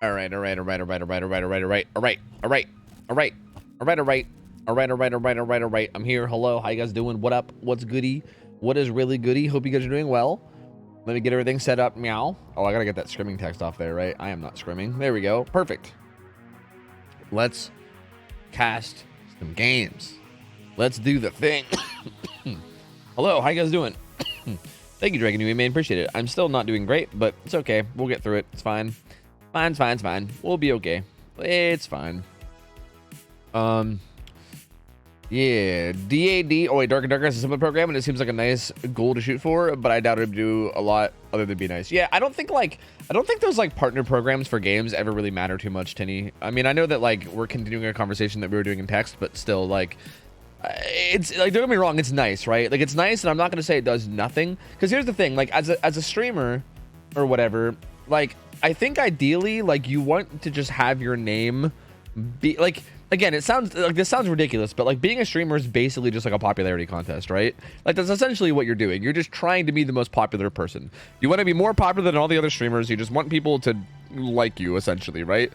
All right. All right. All right. All right. All right. All right. All right. All right. All right. All right. All right. All right. All right. All right. All right. All right. All right. All right. I'm here. Hello. How you guys doing? What up? What's goody? What is really goody? Hope you guys are doing well. Let me get everything set up. Meow. Oh, I gotta get that scrimming text off there, right? I am not scrimming. There we go. Perfect. Let's cast some games. Let's do the thing. Hello. How you guys doing? Thank you, Dragon. You man, appreciate it. I'm still not doing great, but it's okay. We'll get through it. It's fine. It's fine. We'll be okay. It's fine. Yeah, DAD. Oh wait, Dark and Darker is a simple program, and it seems like a nice goal to shoot for, but I doubt it'd do a lot other than be nice. Yeah, I don't think those like partner programs for games ever really matter too much, Tinny. I mean, I know that like we're continuing a conversation that we were doing in text, but still, like, it's like, don't get me wrong, it's nice, right? Like, it's nice, and I'm not gonna say it does nothing, because here's the thing, like, as a streamer or whatever, like, I think ideally, like, you want to just have your name be like, again, it sounds like this sounds ridiculous, but like being a streamer is basically just like a popularity contest, right? Like that's essentially what you're doing. You're just trying to be the most popular person. You want to be more popular than all the other streamers. You just want people to like you, essentially, right?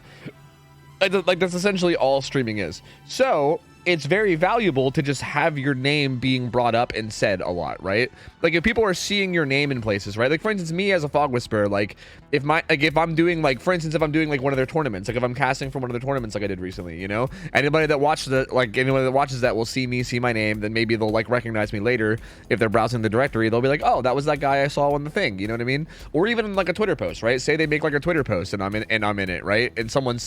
Like that's essentially all streaming is. So it's very valuable to just have your name being brought up and said a lot, right? Like if people are seeing your name in places, right? Like for instance, me as a Fog Whisperer, like if I'm doing like, for instance, if I'm doing like one of their tournaments, like if I'm casting from one of their tournaments like I did recently, you know, anybody that watches that will see my name, then maybe they'll like recognize me later. If they're browsing the directory, they'll be like, oh, that was that guy I saw on the thing, you know what I mean? Or even like a Twitter post, right? Say they make like a Twitter post and I'm in it, right? And someone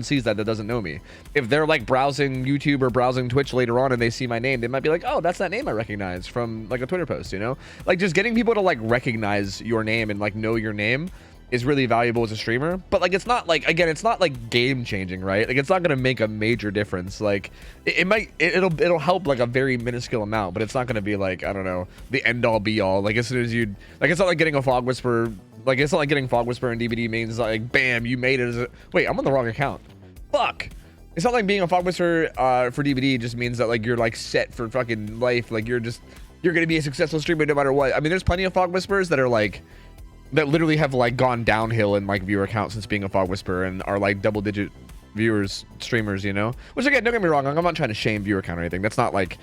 sees that doesn't know me. If they're like browsing YouTube or browsing Twitch later on and they see my name, they might be like, oh, that's that name I recognize from like a Twitter post, you know? Like just getting people to like recognize your name and like know your name is really valuable as a streamer. But like it's not like, again, it's not like game changing, right? Like it's not gonna make a major difference. Like it'll help like a very minuscule amount, but it's not gonna be like, I don't know, the end all be all. Like as soon as you like, it's not like getting a Fog Whisperer, like it's not like getting Fog Whisperer in DVD means like bam, you made it as a wait, I'm on the wrong account. Fuck. It's not like being a Fog Whisperer for DVD just means that like you're like set for fucking life. Like you're gonna be a successful streamer no matter what. I mean, there's plenty of Fog Whisperers that are like that literally have like gone downhill in like viewer count since being a Fog Whisperer and are like double-digit viewers, streamers, you know. Which again, don't get me wrong, I'm not trying to shame viewer count or anything. It's not like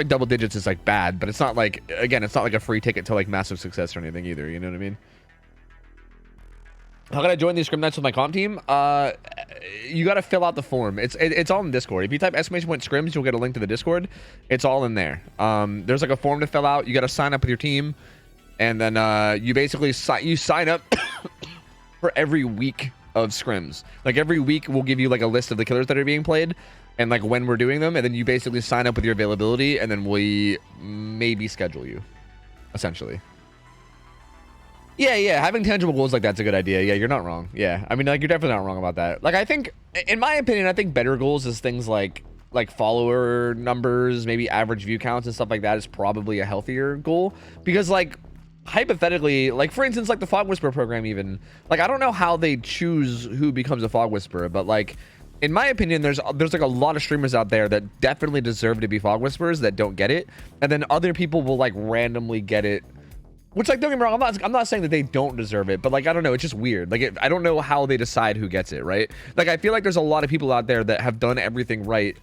double digits is like bad, but it's not like, again, it's not like a free ticket to like massive success or anything either. You know what I mean? How can I join these Scrim Nights with my comp team? You got to fill out the form. It's all in Discord. If you type !scrims, you'll get a link to the Discord. It's all in there. There's like a form to fill out. You got to sign up with your team, and then you basically sign up for every week of scrims. Like every week, we'll give you like a list of the killers that are being played, and like when we're doing them, and then you basically sign up with your availability, and then we maybe schedule you, essentially. Yeah, having tangible goals like that's a good idea. Yeah, you're not wrong. Yeah, I mean, like, you're definitely not wrong about that. Like, I think, in my opinion, I think better goals is things like follower numbers, maybe average view counts and stuff like that is probably a healthier goal. Because, like, hypothetically, like, for instance, like the Fog Whisperer program even, like, I don't know how they choose who becomes a Fog Whisperer, but, like, in my opinion, there's like a lot of streamers out there that definitely deserve to be Fog Whisperers that don't get it. And then other people will, like, randomly get it. Which, like, don't get me wrong, I'm not saying that they don't deserve it, but, like, I don't know, it's just weird. Like, I don't know how they decide who gets it, right? Like, I feel like there's a lot of people out there that have done everything right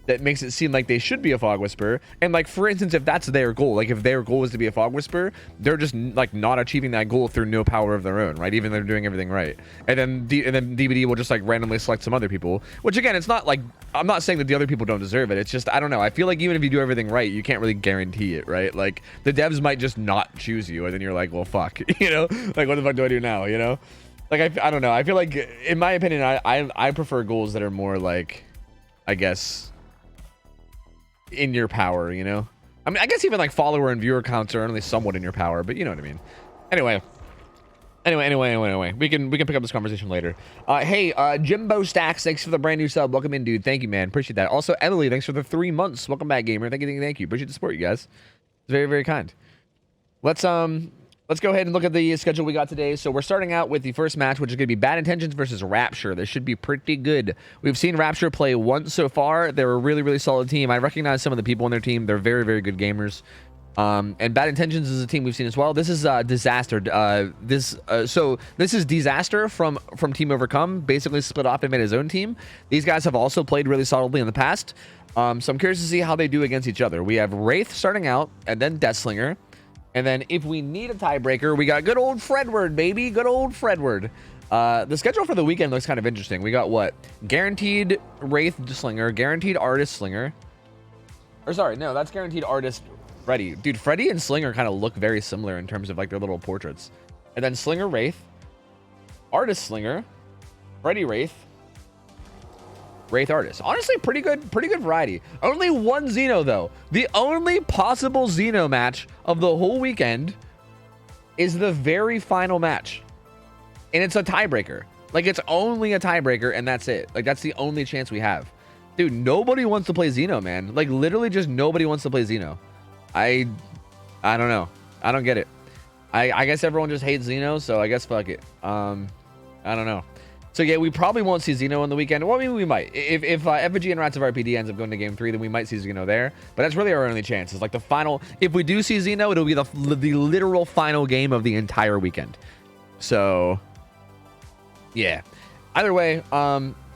that makes it seem like they should be a Fog Whisperer. And, like, for instance, if that's their goal, like, if their goal is to be a Fog Whisperer, they're just, like, not achieving that goal through no power of their own, right? Even though they're doing everything right. And then DVD will just, like, randomly select some other people. Which, again, it's not, like, I'm not saying that the other people don't deserve it. It's just, I don't know. I feel like even if you do everything right, you can't really guarantee it, right? Like, the devs might just not choose you, and then you're like, well, fuck. You know? Like, what the fuck do I do now, you know? Like, I don't know. I feel like, in my opinion, I prefer goals that are more, like, I guess, in your power, you know? I mean, I guess even like follower and viewer counts are only somewhat in your power, but you know what I mean. Anyway, we can pick up this conversation later. Hey, Jimbo Stacks, thanks for the brand new sub. Welcome in, dude. Thank you, man. Appreciate that. Also, Emily, thanks for the 3 months. Welcome back, gamer. Thank you. Appreciate the support, you guys. It's very, very kind. Let's go ahead and look at the schedule we got today. So we're starting out with the first match, which is going to be Bad Intentions versus Rapture. This should be pretty good. We've seen Rapture play once so far. They're a really, really solid team. I recognize some of the people on their team. They're very, very good gamers. And Bad Intentions is a team we've seen as well. This is Disaster. So this is Disaster from Team Overcome, basically split off and made his own team. These guys have also played really solidly in the past. So I'm curious to see how they do against each other. We have Wraith starting out, and then Deathslinger. And then if we need a tiebreaker, we got good old Fredward, baby. Good old Fredward. The schedule for the weekend looks kind of interesting. We got what? Guaranteed Wraith Slinger, guaranteed Artist Slinger. Or sorry, no, that's guaranteed Artist Freddy. Dude, Freddy and Slinger kind of look very similar in terms of like their little portraits. And then Slinger Wraith, Artist Slinger, Freddy Wraith, Wraith Artist. Honestly, pretty good variety. Only one Xeno though. The only possible Xeno match of the whole weekend is the very final match. And it's a tiebreaker. Like, it's only a tiebreaker, and that's it. Like, that's the only chance we have. Dude, nobody wants to play Xeno, man. Like, literally just nobody wants to play Xeno. I don't know. I don't get it. I guess everyone just hates Xeno, so I guess fuck it. I don't know. So, yeah, we probably won't see Xeno on the weekend. Well, I mean, we might. If Effigy and Rats of RPD ends up going to game 3, then we might see Xeno there. But that's really our only chance. It's like the final... If we do see Xeno, it'll be the literal final game of the entire weekend. So... yeah. Either way,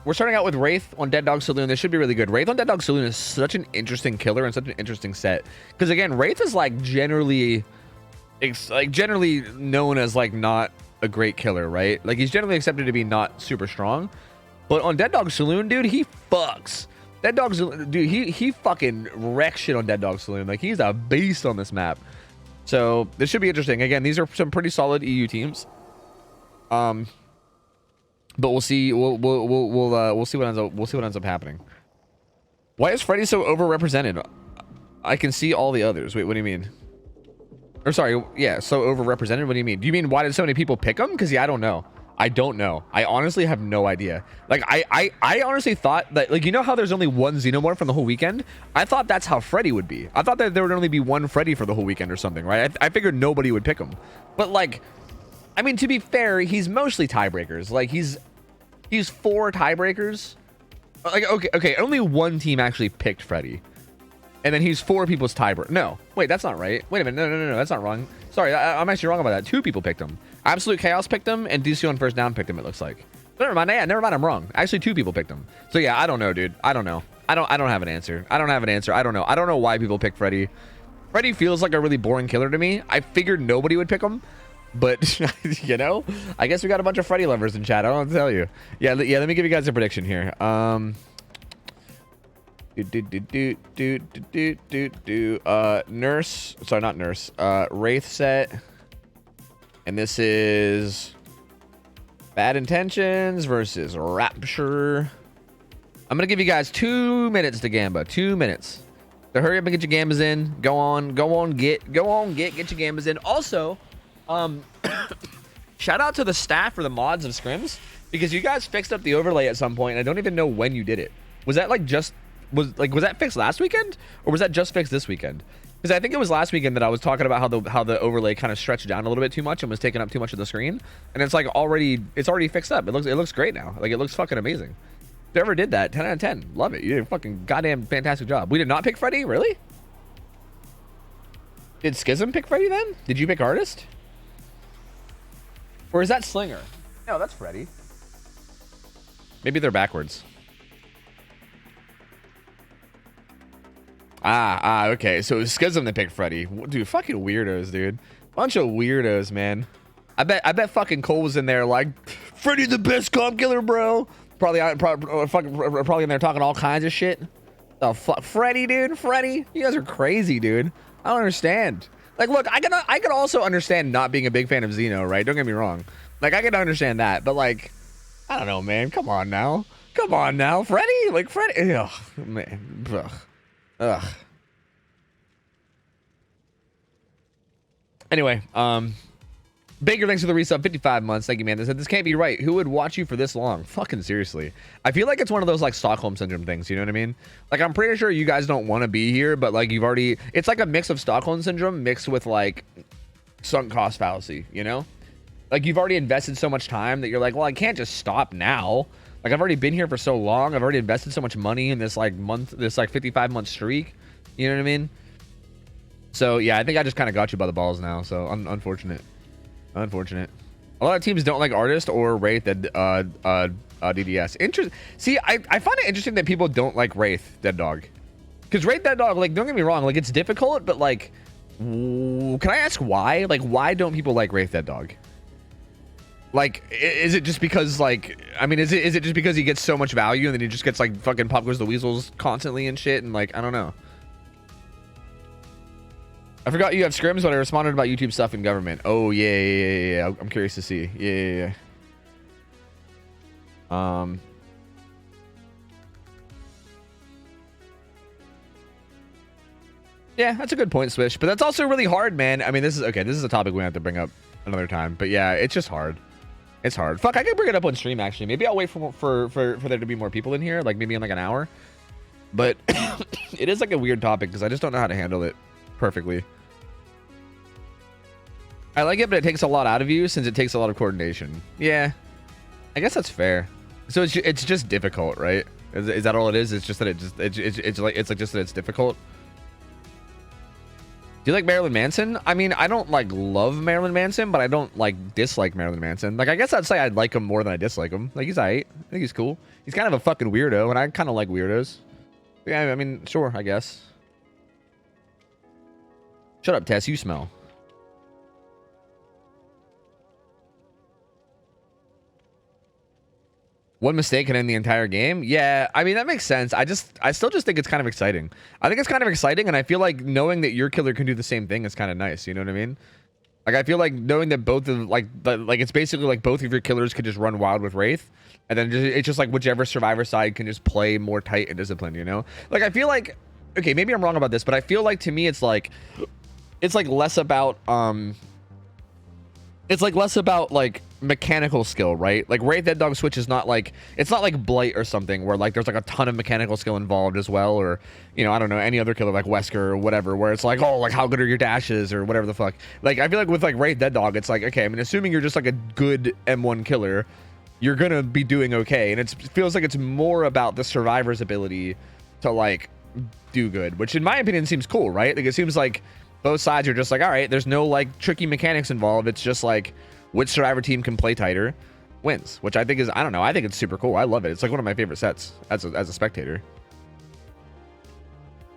we're starting out with Wraith on Dead Dog Saloon. This should be really good. Wraith on Dead Dog Saloon is such an interesting killer and such an interesting set. Because again, Wraith is like generally known as like not a great killer, right? Like he's generally accepted to be not super strong. But on Dead Dog Saloon, dude, he fucks. Dead Dog Saloon, dude, he fucking wrecks shit on Dead Dog Saloon. Like he's a beast on this map. So this should be interesting. Again, these are some pretty solid EU teams. But we'll see. We'll see what ends up happening. Why is Freddy so overrepresented? I can see all the others. Wait, what do you mean? Or sorry, yeah, so overrepresented. What do you mean? Do you mean why did so many people pick him? Because yeah, I don't know. I don't know. I honestly have no idea. Like I honestly thought that, like, you know how there's only one Xenomorph from the whole weekend? I thought that's how Freddy would be. I thought that there would only be one Freddy for the whole weekend or something, right? I figured nobody would pick him. But like, I mean, to be fair, he's mostly tiebreakers. Like he's 4 tiebreakers. Like okay, only one team actually picked Freddy, and then he's 4 people's tiebreaker. No, wait, that's not right. Wait a minute, no, that's not wrong. Sorry, I'm actually wrong about that. 2 people picked him. Absolute Chaos picked him, and DC on First Down picked him. It looks like. Never mind. Yeah, never mind. I'm wrong. Actually, 2 people picked him. So yeah, I don't know, dude. I don't know. I don't have an answer. I don't know. I don't know why people pick Freddy. Freddy feels like a really boring killer to me. I figured nobody would pick him. But, you know, I guess we got a bunch of Freddy lovers in chat. I don't know what to tell you. Yeah, let me give you guys a prediction here. Nurse. Sorry, not Nurse. Wraith set. And this is Bad Intentions versus Rapture. I'm going to give you guys 2 minutes to Gamba. 2 minutes. So hurry up and get your Gambas in. Go on, get your Gambas in. Also... shout out to the staff for the mods of Scrims, because you guys fixed up the overlay at some point and I don't even know when you did it. Was that like was that fixed last weekend, or was that just fixed this weekend? Because I think it was last weekend that I was talking about how the overlay kind of stretched down a little bit too much and was taking up too much of the screen, and it's like already fixed up. It looks great now. Like it looks fucking amazing. Whoever did that, 10 out of 10. Love it. You did a fucking goddamn fantastic job. We did not pick Freddy, really? Did Schism pick Freddy then? Did you pick Artist? Or is that Slinger? No, that's Freddy. Maybe they're backwards. Okay. So it was Schism that picked Freddy. Dude, fucking weirdos, dude. Bunch of weirdos, man. I bet fucking Cole was in there like, Freddy the best comp killer, bro. Probably in there talking all kinds of shit. The fuck, Freddy, dude, Freddy. You guys are crazy, dude. I don't understand. Like, look, I can also understand not being a big fan of Xeno, right? Don't get me wrong. Like, I can understand that, but like, I don't know, man. Come on now, Freddy. Like Freddy. Ugh, man. Ugh. Anyway, Baker, thanks for the resub, 55 months. Thank you, man. They said, this can't be right. Who would watch you for this long? Fucking seriously. I feel like it's one of those like Stockholm syndrome things. You know what I mean? Like, I'm pretty sure you guys don't want to be here, but like you've already, it's like a mix of Stockholm syndrome mixed with like sunk cost fallacy, you know? Like you've already invested so much time that you're like, well, I can't just stop now. Like I've already been here for so long. I've already invested so much money in this like 55-month streak. You know what I mean? So yeah, I think I just kind of got you by the balls now. So unfortunate. Unfortunate. A lot of teams don't like Artist or Wraith that DDS. See, I find it interesting that people don't like Wraith Dead Dog. Because Wraith Dead Dog, like, don't get me wrong, like, it's difficult, but like, can I ask why? Like, why don't people like Wraith Dead Dog? Like, is it just because, like, I mean, is it just because he gets so much value and then he just gets like fucking Pop Goes the Weasels constantly and shit, and like, I don't know. I forgot you have scrims, but I responded about YouTube stuff and government. Oh yeah. I'm curious to see. Yeah. Yeah, that's a good point, Swish. But that's also really hard, man. I mean, this is okay. This is a topic we have to bring up another time. But yeah, it's just hard. It's hard. Fuck, I could bring it up on stream actually. Maybe I'll wait for there to be more people in here, like maybe in like an hour. But it is like a weird topic because I just don't know how to handle it perfectly. I like it, but it takes a lot out of you since it takes a lot of coordination. Yeah, I guess that's fair. So it's just difficult, right? Is that all it is? It's just that it's like just that it's difficult. Do you like Marilyn Manson? I mean, I don't like love Marilyn Manson, but I don't like dislike Marilyn Manson. Like, I guess I'd say I'd like him more than I dislike him. Like, he's alright. I think he's cool. He's kind of a fucking weirdo, and I kind of like weirdos. Yeah, I mean, sure, I guess. Shut up, Tess. You smell. One mistake can end the entire game. Yeah, I mean, that makes sense. I still just think it's kind of exciting. I think it's kind of exciting, and I feel like knowing that your killer can do the same thing is kind of nice. You know what I mean? Like, I feel like knowing that both of like it's basically like both of your killers could just run wild with Wraith, and then it's just like whichever survivor side can just play more tight and disciplined. You know? Like, I feel like, okay, maybe I'm wrong about this, but I feel like to me it's like less about like mechanical skill, right? Like Wraith Dead Dog Switch is not like, it's not like Blight or something where like there's like a ton of mechanical skill involved as well, or, you know, I don't know, any other killer like Wesker or whatever, where it's like, oh, like how good are your dashes or whatever the fuck. Like, I feel like with like Wraith Dead Dog, it's like, okay, I mean, assuming you're just like a good M1 killer, you're gonna be doing okay, and it feels like it's more about the survivor's ability to like do good, which in my opinion seems cool, right? Like, it seems like both sides are just like, all right, there's no like tricky mechanics involved. It's just like which survivor team can play tighter wins, which I think is, I don't know, I think it's super cool. I love it. It's like one of my favorite sets as a spectator.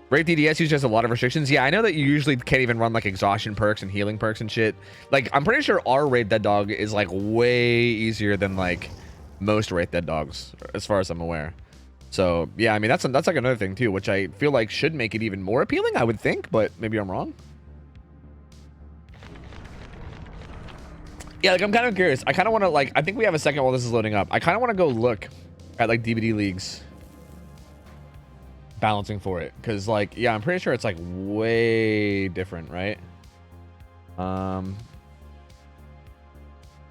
Wraith DDS usually has a lot of restrictions. Yeah, I know that you usually can't even run like exhaustion perks and healing perks and shit. Like, I'm pretty sure our Wraith Dead Dog is like way easier than like most Wraith Dead Dogs, as far as I'm aware. So yeah, I mean, that's like another thing too, which I feel like should make it even more appealing, I would think, but maybe I'm wrong. Yeah, like, I'm kind of curious. I kind of want to, like, I think we have a second while this is loading up. I kind of want to go look at, like, DVD leagues balancing for it. Because, like, yeah, I'm pretty sure it's, like, way different, right?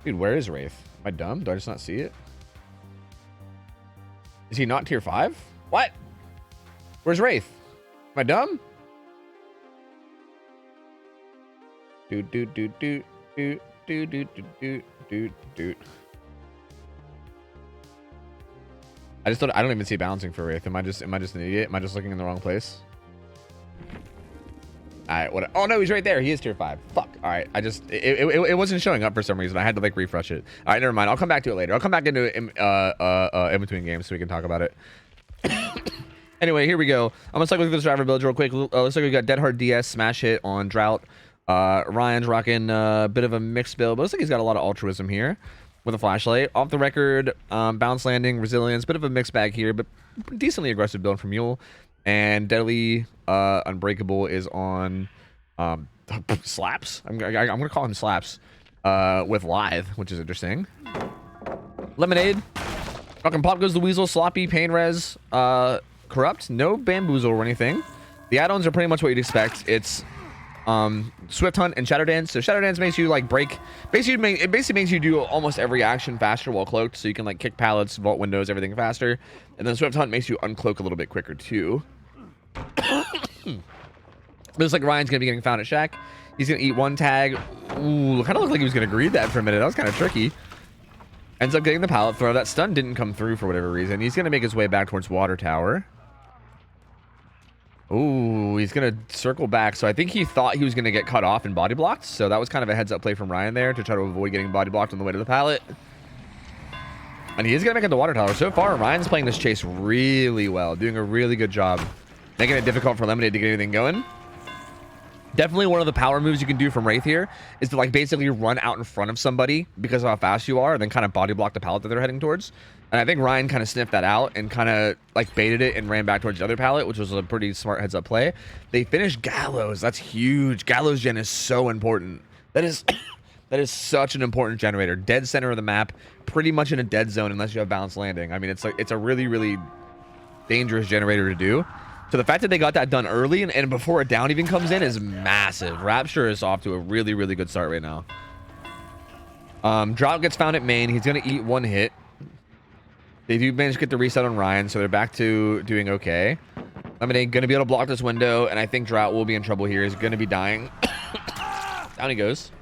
Dude, where is Wraith? Am I dumb? Do I just not see it? Is he not tier 5? What? Where's Wraith? Am I dumb? Dude. I don't even see balancing for Wraith. Am I just an idiot? Am I just looking in the wrong place? Alright, what? Oh no, he's right there. He is tier 5. Fuck. Alright, it wasn't showing up for some reason. I had to like refresh it. Alright, never mind. I'll come back to it later. I'll come back into it in between games so we can talk about it. Anyway, here we go. I'm gonna cycle through the survivor builds real quick. Looks like we got Dead Hard DS smash hit on Drought. Ryan's rocking a bit of a mixed build, but looks like he's got a lot of altruism here with a flashlight. Off the record, bounce landing, resilience, bit of a mixed bag here, but decently aggressive build from Mule. And Deadly Unbreakable is on Slaps. I'm gonna call him Slaps with Lithe, which is interesting. Lemonade, fucking Pop Goes the Weasel, Sloppy, Pain Res, Corrupt, no Bamboozle or anything. The add-ons are pretty much what you'd expect. It's Swift Hunt and Shadow Dance. So Shadow Dance makes you like break, it basically makes you do almost every action faster while cloaked, so you can like kick pallets, vault windows, everything faster. And then Swift Hunt makes you uncloak a little bit quicker too. Looks like Ryan's gonna be getting found at Shack. He's gonna eat one tag. Ooh, kind of looked like he was gonna greed that for a minute. That was kind of tricky. Ends up getting the pallet throw. That stun didn't come through for whatever reason. He's gonna make his way back towards Water Tower. Ooh, he's gonna circle back. So I think he thought he was gonna get cut off and body blocked. So that was kind of a heads up play from Ryan there to try to avoid getting body blocked on the way to the pallet. And he is gonna make it the water tower. So far, Ryan's playing this chase really well, doing a really good job, making it difficult for Lemonade to get anything going. Definitely one of the power moves you can do from Wraith here is to like basically run out in front of somebody because of how fast you are, and then kind of body block the pallet that they're heading towards. And I think Ryan kind of sniffed that out and kind of like baited it and ran back towards the other pallet, which was a pretty smart heads up play. They finished Gallows. That's huge. Gallows gen is so important. That is that is such an important generator. Dead center of the map, pretty much in a dead zone unless you have balanced landing. I mean, it's like it's a really, really dangerous generator to do. So the fact that they got that done early and before a down even comes in is massive. Rapture is off to a really, really good start right now. Drought gets found at main. He's going to eat one hit. They do manage to get the reset on Ryan, so they're back to doing okay. Lemonade going to be able to block this window, and I think Drought will be in trouble here. He's going to be dying. Down he goes.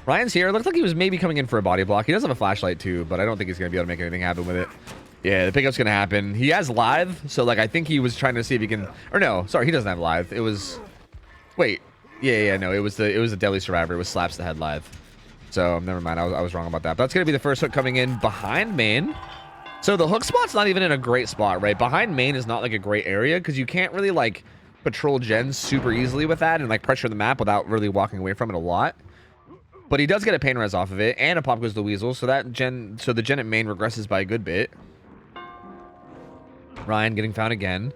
Ryan's here. Looks like he was maybe coming in for a body block. He does have a flashlight too, but I don't think he's going to be able to make anything happen with it. Yeah, the pickup's gonna happen. He has live, so like I think he was trying to see if he can. Or no, sorry, he doesn't have live. It was. Wait, yeah, no, it was the Deadly Survivor. It was slaps the head live. So never mind, I was wrong about that. But that's gonna be the first hook coming in behind main. So the hook spot's not even in a great spot, right? Behind main is not like a great area because you can't really like patrol gens super easily with that and like pressure the map without really walking away from it a lot. But he does get a pain res off of it, and a pop goes to Weasel, so the gen at main regresses by a good bit. Ryan getting found again.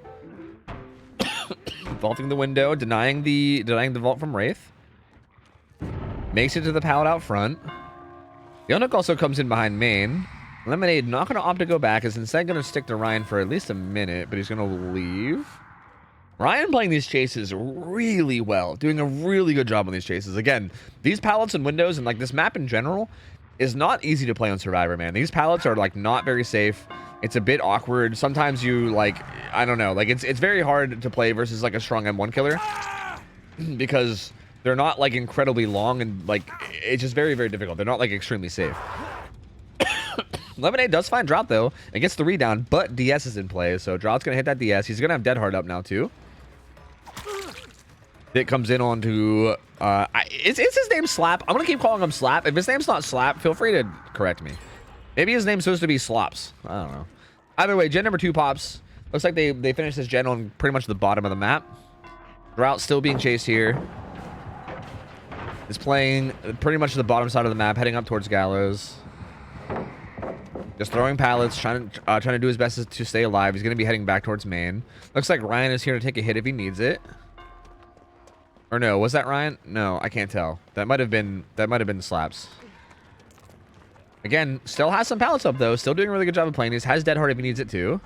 Vaulting the window, denying the vault from Wraith. Makes it to the pallet out front. The unhook also comes in behind main. Lemonade not going to opt to go back, is instead going to stick to Ryan for at least a minute, but he's going to leave. Ryan playing these chases really well, doing a really good job on these chases. Again, these pallets and windows and like this map in general is not easy to play on Survivor, man. These pallets are like not very safe. It's a bit awkward. Sometimes you like, I don't know, like it's very hard to play versus like a strong M1 killer because they're not like incredibly long and like it's just very, very difficult. They're not like extremely safe. Lemonade does find Drought though and gets the redown, but DS is in play, so Drought's gonna hit that DS. He's gonna have Dead Hard up now too. It comes in onto is his name Slap? I'm gonna keep calling him Slap. If his name's not Slap, feel free to correct me. Maybe his name's supposed to be Slops. I don't know. Either way, gen number 2 pops. Looks like they finished this gen on pretty much the bottom of the map. Drought still being chased here. Is playing pretty much the bottom side of the map, heading up towards Gallows. Just throwing pallets, trying to do his best to stay alive. He's going to be heading back towards main. Looks like Ryan is here to take a hit if he needs it. Or no, was that Ryan? No, I can't tell. That might have been Slaps. Again, still has some pallets up though. Still doing a really good job of playing these. Has Dead Hard if he needs it too.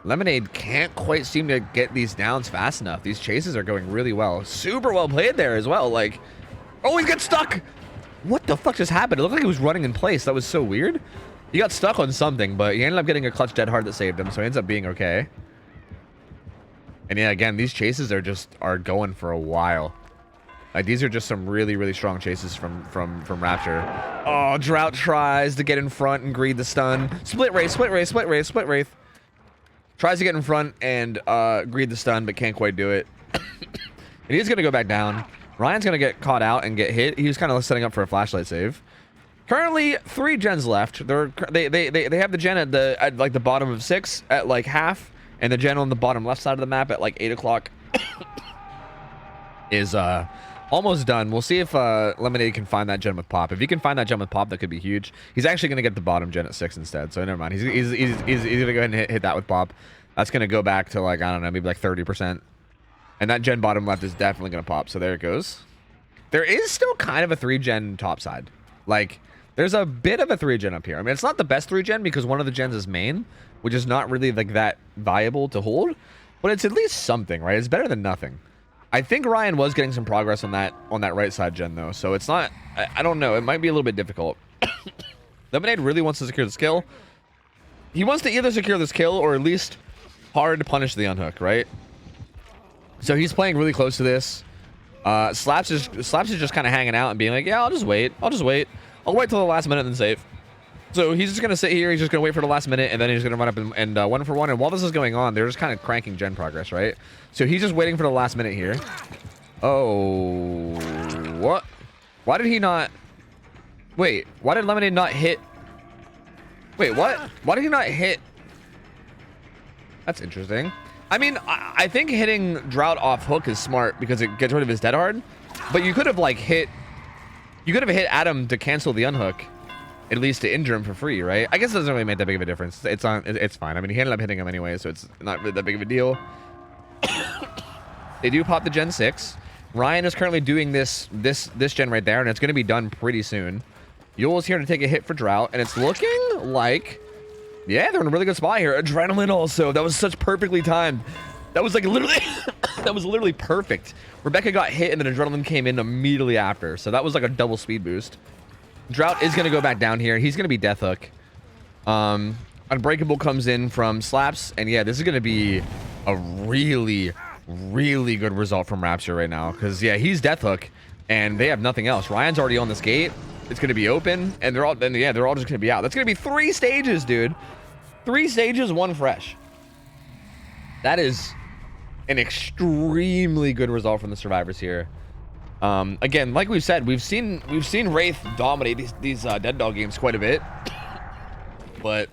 Lemonade can't quite seem to get these downs fast enough. These chases are going really well. Super well played there as well. Like, oh, he gets stuck. What the fuck just happened? It looked like he was running in place. That was so weird. He got stuck on something, but he ended up getting a clutch Dead Hard that saved him, so he ends up being okay. And yeah, again, these chases are going for a while. Like, these are just some really, really strong chases from Rapture. Oh, Drought tries to get in front and greed the stun. Split Wraith. Tries to get in front and greed the stun, but can't quite do it. And he's going to go back down. Ryan's going to get caught out and get hit. He was kind of setting up for a flashlight save. Currently, 3 gens left. They have the gen at like the bottom of 6 at like half, and the gen on the bottom left side of the map at like 8 o'clock is almost done. We'll see if Lemonade can find that gen with Pop. If he can find that gen with Pop, that could be huge. He's actually going to get the bottom gen at 6 instead, so never mind. He's going to go ahead and hit that with Pop. That's going to go back to like, I don't know, maybe like 30%. And that gen bottom left is definitely going to pop, so there it goes. There is still kind of a 3-gen top side. Like, there's a bit of a 3-gen up here. I mean, it's not the best 3-gen because one of the gens is main, which is not really like that viable to hold, but it's at least something, right? It's better than nothing. I think Ryan was getting some progress on that right side gen though, so it's not, I don't know, it might be a little bit difficult. Lemonade really wants to secure this kill. He wants to either secure this kill or at least hard to punish the unhook, right? So he's playing really close to this. Slaps is just kind of hanging out and being like, yeah, I'll just wait. I'll wait till the last minute and then save. So he's just gonna sit here. He's just gonna wait for the last minute, and then he's gonna run up and 1-for-1. And while this is going on, they're just kind of cranking gen progress, right? So he's just waiting for the last minute here. Oh, what? Why did he not? Wait, why did Lemonade not hit? Wait, what? Why did he not hit? That's interesting. I mean, I think hitting Drought off hook is smart because it gets rid of his dead hard. But you could have like hit. You could have hit Adam to cancel the unhook. At least to injure him for free, right? I guess it doesn't really make that big of a difference. It's fine. I mean, he ended up hitting him anyway, so it's not really that big of a deal. They do pop the Gen 6. Ryan is currently doing this gen right there, and it's going to be done pretty soon. Yule's here to take a hit for Drought, and it's looking like, yeah, they're in a really good spot here. Adrenaline also. That was such perfectly timed. That was like literally, that was literally perfect. Rebecca got hit, and then Adrenaline came in immediately after. So that was like a double speed boost. Drought is going to go back down here. He's going to be Death Hook. Unbreakable comes in from Slaps. And yeah, this is going to be a really, really good result from Rapture right now. Because yeah, he's Death Hook. And they have nothing else. Ryan's already on this gate. It's going to be open. And they're all just going to be out. That's going to be 3 stages, dude. 3 stages, 1 fresh. That is an extremely good result from the survivors here. Again, like we've said, we've seen Wraith dominate these Dead Dog games quite a bit, but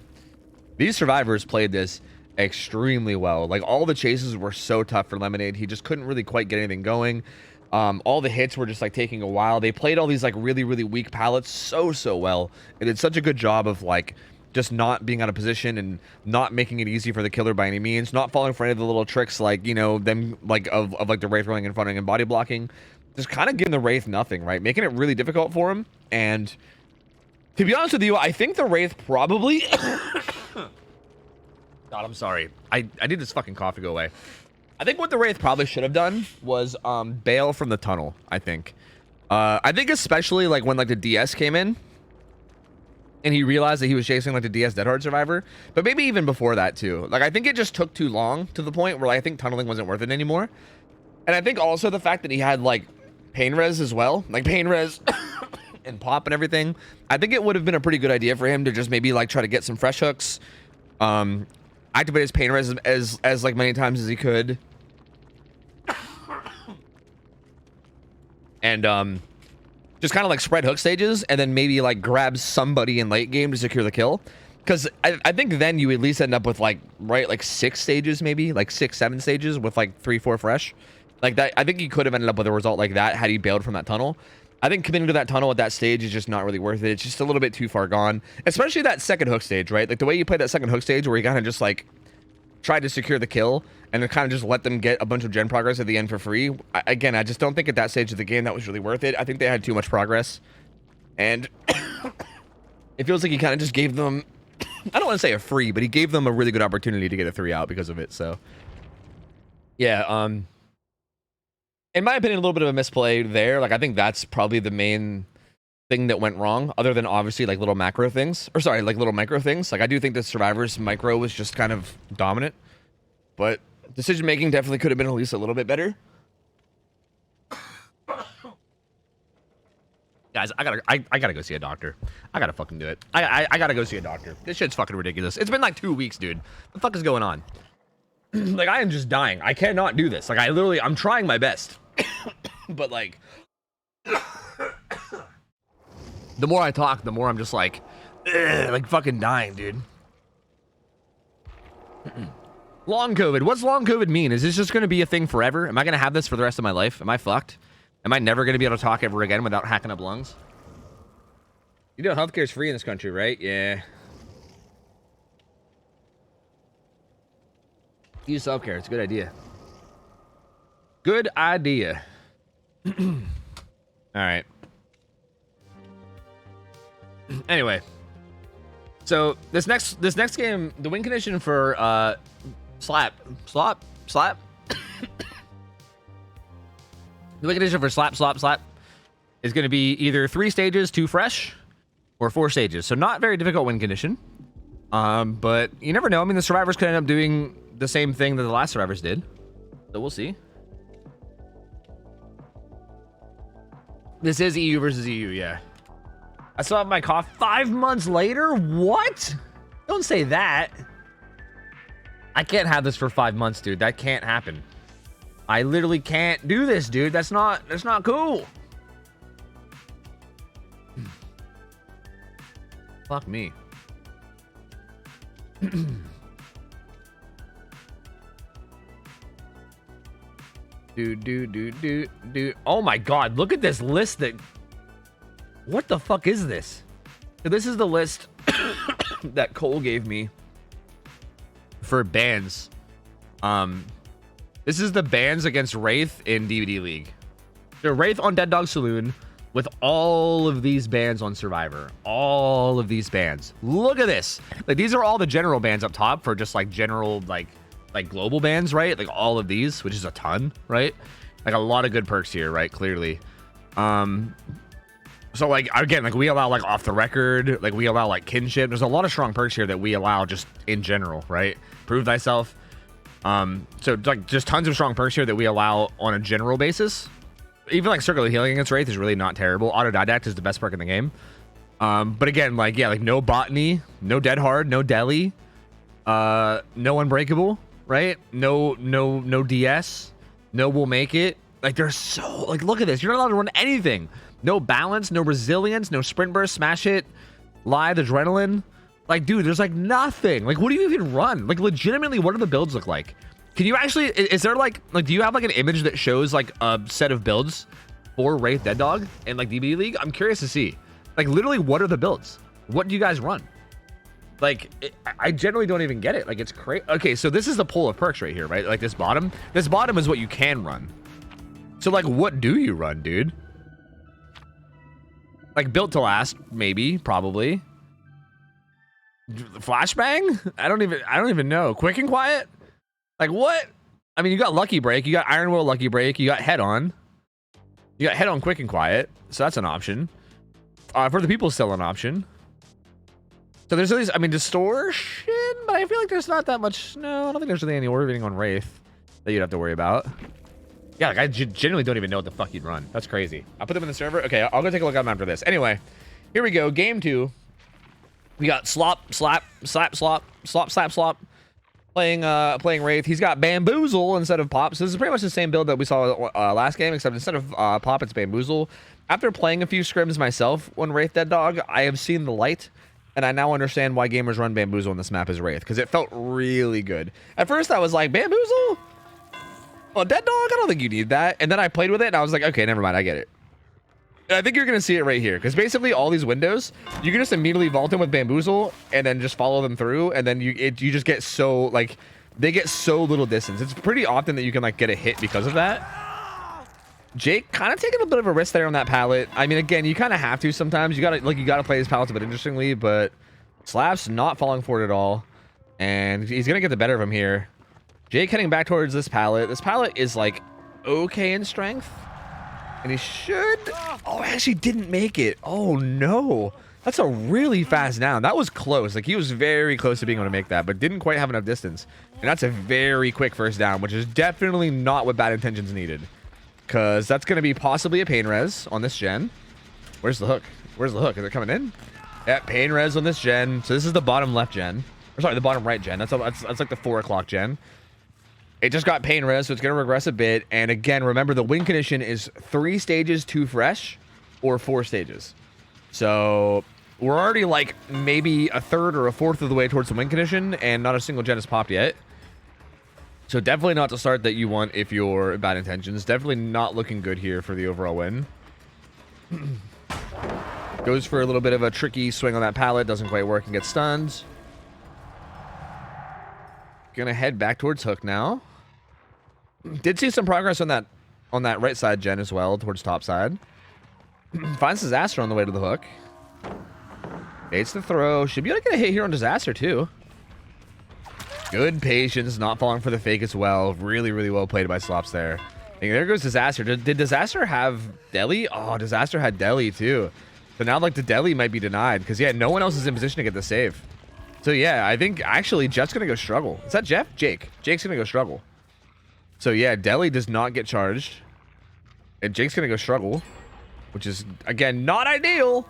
these survivors played this extremely well. Like, all the chases were so tough for Lemonade. He just couldn't really quite get anything going. All the hits were just like taking a while. They played all these like really weak pallets so well. It did such a good job of like just not being out of position and not making it easy for the killer by any means, not falling for any of the little tricks like, you know, them like of like the Wraith rolling in front and body blocking. Just kind of giving the Wraith nothing, right? Making it really difficult for him. And to be honest with you, I think the Wraith probably... God, I'm sorry. I need this fucking cough to go away. I think what the Wraith probably should have done was bail from the tunnel, I think. I think especially like when like the DS came in and he realized that he was chasing like the DS Dead Hard survivor. But maybe even before that too. Like, I think it just took too long to the point where like, I think tunneling wasn't worth it anymore. And I think also the fact that he had like pain res as well, like pain res and pop and everything. I think it would have been a pretty good idea for him to just maybe like try to get some fresh hooks, activate his pain res as like many times as he could, and just kind of like spread hook stages and then maybe like grab somebody in late game to secure the kill. Because I think then you at least end up with like, right, like 6 stages, maybe like 6-7 stages with like 3-4 fresh. Like that, I think he could have ended up with a result like that had he bailed from that tunnel. I think committing to that tunnel at that stage is just not really worth it. It's just a little bit too far gone, especially that second hook stage, right? Like the way you play that second hook stage where you kind of just like tried to secure the kill and then kind of just let them get a bunch of gen progress at the end for free. Again, I just don't think at that stage of the game that was really worth it. I think they had too much progress, and it feels like he kind of just gave them, I don't want to say a free, but he gave them a really good opportunity to get a 3 out because of it. So yeah, in my opinion, a little bit of a misplay there. Like, I think that's probably the main thing that went wrong, other than obviously like little macro things, or sorry, like little micro things. Like, I do think the Survivors micro was just kind of dominant, but decision making definitely could have been at least a little bit better. Guys, I gotta go see a doctor. I gotta fucking do it. I gotta go see a doctor. This shit's fucking ridiculous. It's been like 2 weeks, dude. What the fuck is going on? Like, I am just dying. I cannot do this. Like, I'm trying my best. But like, the more I talk, the more I'm just like fucking dying, dude. Long COVID. What's long COVID mean? Is this just going to be a thing forever? Am I going to have this for the rest of my life? Am I fucked? Am I never going to be able to talk ever again without hacking up lungs? You know, healthcare is free in this country, right? Yeah. Use self-care. It's a good idea. Good idea. All right. Anyway, so this next game, the win condition for slap. The win condition for slap is going to be either 3 stages, 2 fresh, or 4 stages. So not very difficult win condition. But you never know. I mean, the survivors could end up doing the same thing that the last survivors did. So we'll see. This is EU versus EU, yeah. I still have my cough 5 months later? What? Don't say that. I can't have this for 5 months, dude. That can't happen. I literally can't do this, dude. That's not cool. Fuck me. Dude. Oh my god, look at this list that... What the fuck is this? So this is the list that Cole gave me for bans. This is the bans against Wraith in DVD League. So Wraith on Dead Dog Saloon with all of these bans on Survivor. All of these bans. Look at this. Like, these are all the general bans up top for just like general like global bans, right? Like all of these, which is a ton, right? Like a lot of good perks here, right? Clearly. So like, again, like we allow like off the record, like we allow like kinship. There's a lot of strong perks here that we allow just in general, right? Prove thyself. So like just tons of strong perks here that we allow on a general basis. Even like circular healing against Wraith is really not terrible. Autodidact is the best perk in the game. But again, like, yeah, like no botany, no dead hard, no deli, no unbreakable, right? No DS, no will make it. Like, they're so, like, look at this. You're not allowed to run anything. No balance, no resilience, no sprint burst, smash hit, live, adrenaline. Like, dude, there's like nothing. Like, what do you even run? Like, legitimately, what do the builds look like? Can you actually, is there like, do you have like an image that shows like a set of builds for Wraith Dead Dog and like DBD League? I'm curious to see. Like, literally, what are the builds? What do you guys run? Like, I generally don't even get it. Like, it's crazy. Okay, so this is the pool of perks right here, right? Like, this bottom is what you can run. So, like, what do you run, dude? Like, built to last, maybe, probably. Flashbang? I don't even know. Quick and quiet? Like, what? I mean, you got Lucky Break, you got Iron Will Lucky Break, you got Head On. You got Head On Quick and Quiet, so that's an option. For the people, still an option. So there's at least, I mean, Distortion, but I feel like there's not that much. No, I don't think there's really any orbiting on Wraith that you'd have to worry about. Yeah, like I genuinely don't even know what the fuck you'd run. That's crazy. I'll put them in the server. Okay, I'll go take a look at them after this. Anyway, here we go. Game 2. We got Slop, Slap, Slap, Slop, Slop, Slap, Slop. Playing Wraith. He's got Bamboozle instead of Pop. So this is pretty much the same build that we saw last game, except instead of Pop, it's Bamboozle. After playing a few scrims myself on Wraith Dead Dog, I have seen the light, and I now understand why gamers run Bamboozle on this map as Wraith, because it felt really good. At first, I was like, Bamboozle? Oh, Dead Dog? I don't think you need that. And then I played with it, and I was like, okay, never mind, I get it. And I think you're going to see it right here, because basically all these windows, you can just immediately vault in with Bamboozle, and then just follow them through, and then you just get so, like, they get so little distance. It's pretty often that you can, like, get a hit because of that. Jake kind of taking a bit of a risk there on that pallet. I mean, again, you kind of have to sometimes. You gotta play his pallets a bit interestingly, but Slap's not falling for it at all, and he's gonna get the better of him here. Jake heading back towards this pallet. This pallet is like okay in strength, and he should. Oh, I actually didn't make it. Oh no, that's a really fast down. That was close. Like, he was very close to being able to make that, but didn't quite have enough distance. And that's a very quick first down, which is definitely not what Bad Intentions needed. Because that's going to be possibly a pain res on this gen. Where's the hook? Where's the hook? Is it coming in? Yeah, pain res on this gen. So this is the bottom left gen. Or sorry, the bottom right gen. That's like the 4 o'clock gen. It just got pain res, so it's going to regress a bit. And again, remember, the win condition is 3 stages too fresh or 4 stages. So we're already like maybe a third or a fourth of the way towards the win condition, and not a single gen has popped yet. So definitely not the start that you want if you're Bad Intentions. Definitely not looking good here for the overall win. Goes for a little bit of a tricky swing on that pallet. Doesn't quite work and gets stunned. Gonna head back towards hook now. Did see some progress on that right side gen as well, towards top side. Finds Disaster on the way to the hook. Baits the throw. Should be able to get a hit here on Disaster too. Good patience, not falling for the fake as well. Really, really well played by Slops there. And there goes Disaster. Did Disaster have Deli? Oh, Disaster had Deli too. So now, like, the Deli might be denied, because, yeah, no one else is in position to get the save. So, yeah, I think, actually, Jeff's going to go struggle. Is that Jeff? Jake. Jake's going to go struggle. So, yeah, Deli does not get charged. And Jake's going to go struggle, which is, again, not ideal.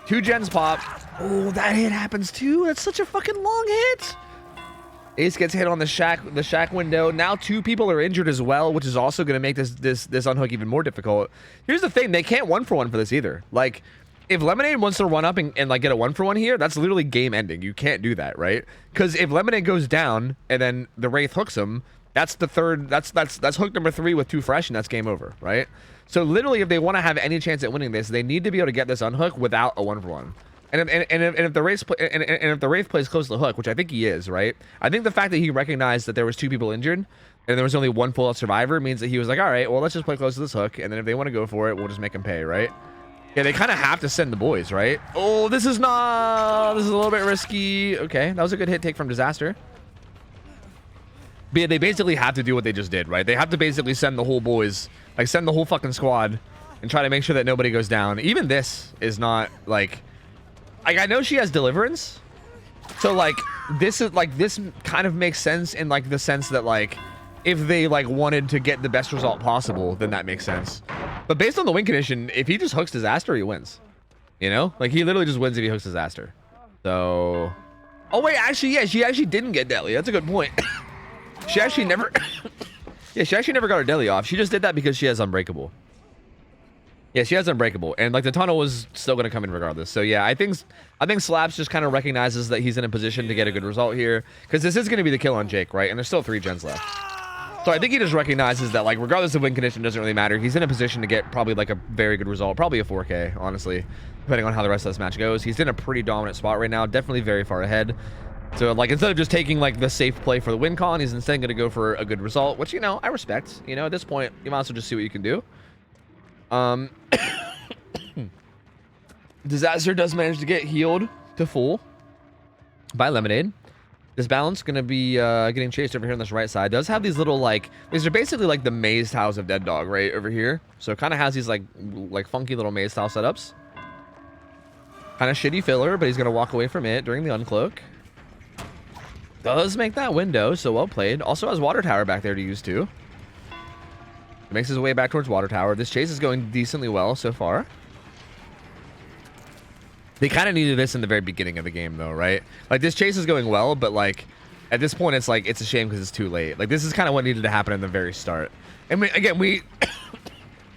2 gens pop. Oh, that hit happens too. That's such a fucking long hit. Ace gets hit on the shack window. Now 2 people are injured as well, which is also going to make this unhook even more difficult. Here's the thing, they can't 1-for-1 for this either. Like, if Lemonade wants to run up and like get a 1-for-1 here, that's literally game ending. You can't do that, right? Because if Lemonade goes down and then the Wraith hooks him, that's the third. That's hook number 3 with 2 fresh, and that's game over, right? So literally, if they want to have any chance at winning this, they need to be able to get this unhook without a 1-for-1. And if the Wraith plays close to the hook, which I think he is, right? I think the fact that he recognized that there was 2 people injured and there was only 1 full-out survivor means that he was like, all right, well, let's just play close to this hook, and then if they want to go for it, we'll just make them pay, right? Yeah, they kind of have to send the boys, right? Oh, this is a little bit risky. Okay, that was a good hit take from Disaster. But yeah, they basically have to do what they just did, right? They have to basically send the whole boys, like send the whole fucking squad and try to make sure that nobody goes down. Even this is not like I know she has Deliverance. So like this kind of makes sense in like the sense that like if they like wanted to get the best result possible, then that makes sense. But based on the win condition, if he just hooks Disaster, he wins. You know? Like he literally just wins if he hooks Disaster. So oh wait, actually, yeah, she actually didn't get Deadly. That's a good point. She actually never yeah, she actually never got her Deadly off. She just did that because she has Unbreakable. Yeah, she has Unbreakable, and like the tunnel was still going to come in regardless. So yeah, I think Slaps just kind of recognizes that he's in a position to get a good result here, because this is going to be the kill on Jake, right? And there's still 3 gens left. So I think he just recognizes that like regardless of win condition, doesn't really matter. He's in a position to get probably like a very good result, probably a 4K, honestly, depending on how the rest of this match goes. He's in a pretty dominant spot right now, definitely very far ahead. So like instead of just taking like the safe play for the win con, he's instead going to go for a good result, which, you know, I respect. You know, at this point, you might as well just see what you can do. Disaster does manage to get healed to full by Lemonade. This balance gonna be getting chased over here on this right side. Does have these little like, these are basically like the maze tiles of Dead Dog right over here. So it kind of has these like funky little maze tile setups. Kind of shitty filler, but he's gonna walk away from it during the uncloak. Does make that window, so well played. Also has water tower back there to use too. Makes his way back towards water tower. This chase is going decently well so far. They kind of needed this in the very beginning of the game though, right? Like this chase is going well, but like at this point it's like it's a shame because it's too late. Like this is kind of what needed to happen in the very start. And again, we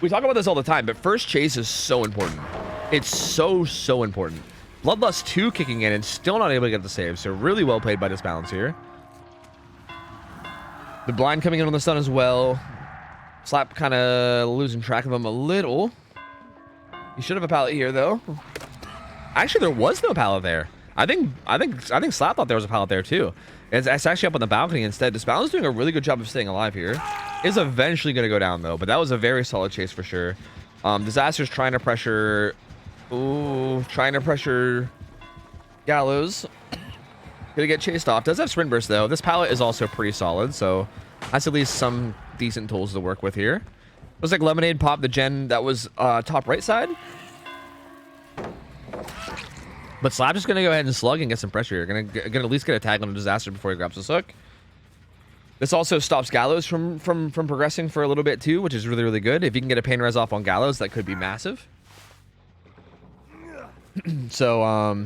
talk about this all the time, but first chase is so important. It's so important. Bloodlust 2 kicking in and still not able to get the save, so really well played by Disbalance here. The blind coming in on the stun as well. Slap kind of losing track of him a little. He should have a pallet here though. Actually, there was no pallet there. I think Slap thought there was a pallet there too. It's actually up on the balcony instead. Disbalance is doing a really good job of staying alive here. Is eventually going to go down though, but that was a very solid chase for sure. Disaster's trying to pressure. Ooh, trying to pressure Gallows. Gonna get chased off. Does have sprint burst though. This pallet is also pretty solid, so that's at least some decent tools to work with here. Looks like Lemonade popped the gen that was top right side. But Slap is gonna go ahead and slug and get some pressure here. Gonna at least get a tag on a Disaster before he grabs this hook. This also stops Gallows from progressing for a little bit too, which is really, really good. If you can get a pain res off on Gallows, that could be massive. So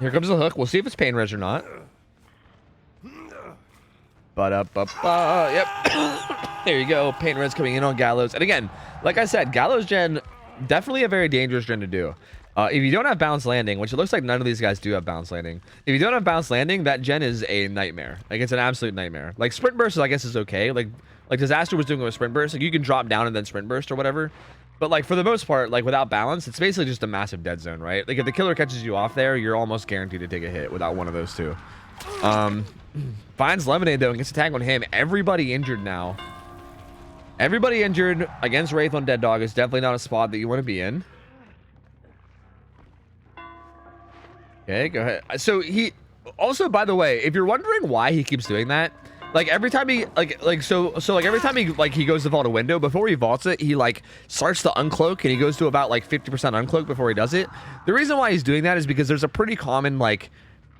here comes the hook. We'll see if it's pain res or not. But yep. There you go. Pain res coming in on Gallows. And again, like I said, Gallows gen, definitely a very dangerous gen to do. If you don't have bounce landing, which it looks like none of these guys do have bounce landing. If you don't have bounce landing, that gen is a nightmare. Like it's an absolute nightmare. Like sprint burst, I guess, is okay. Like Disaster was doing it with sprint burst. Like you can drop down and then sprint burst or whatever. But like for the most part, like without balance, it's basically just a massive dead zone, right? Like if the killer catches you off there, you're almost guaranteed to take a hit without one of those two. Finds Lemonade though and gets a tag on him. Everybody injured now. Everybody injured against Wraith on Dead Dog is definitely not a spot that you want to be in. Okay, go ahead. So he also, by the way, if you're wondering why he keeps doing that, like every time he so every time he goes to vault a window, before he vaults it, he like starts to uncloak and he goes to about like 50% uncloak before he does it. The reason why he's doing that is because there's a pretty common like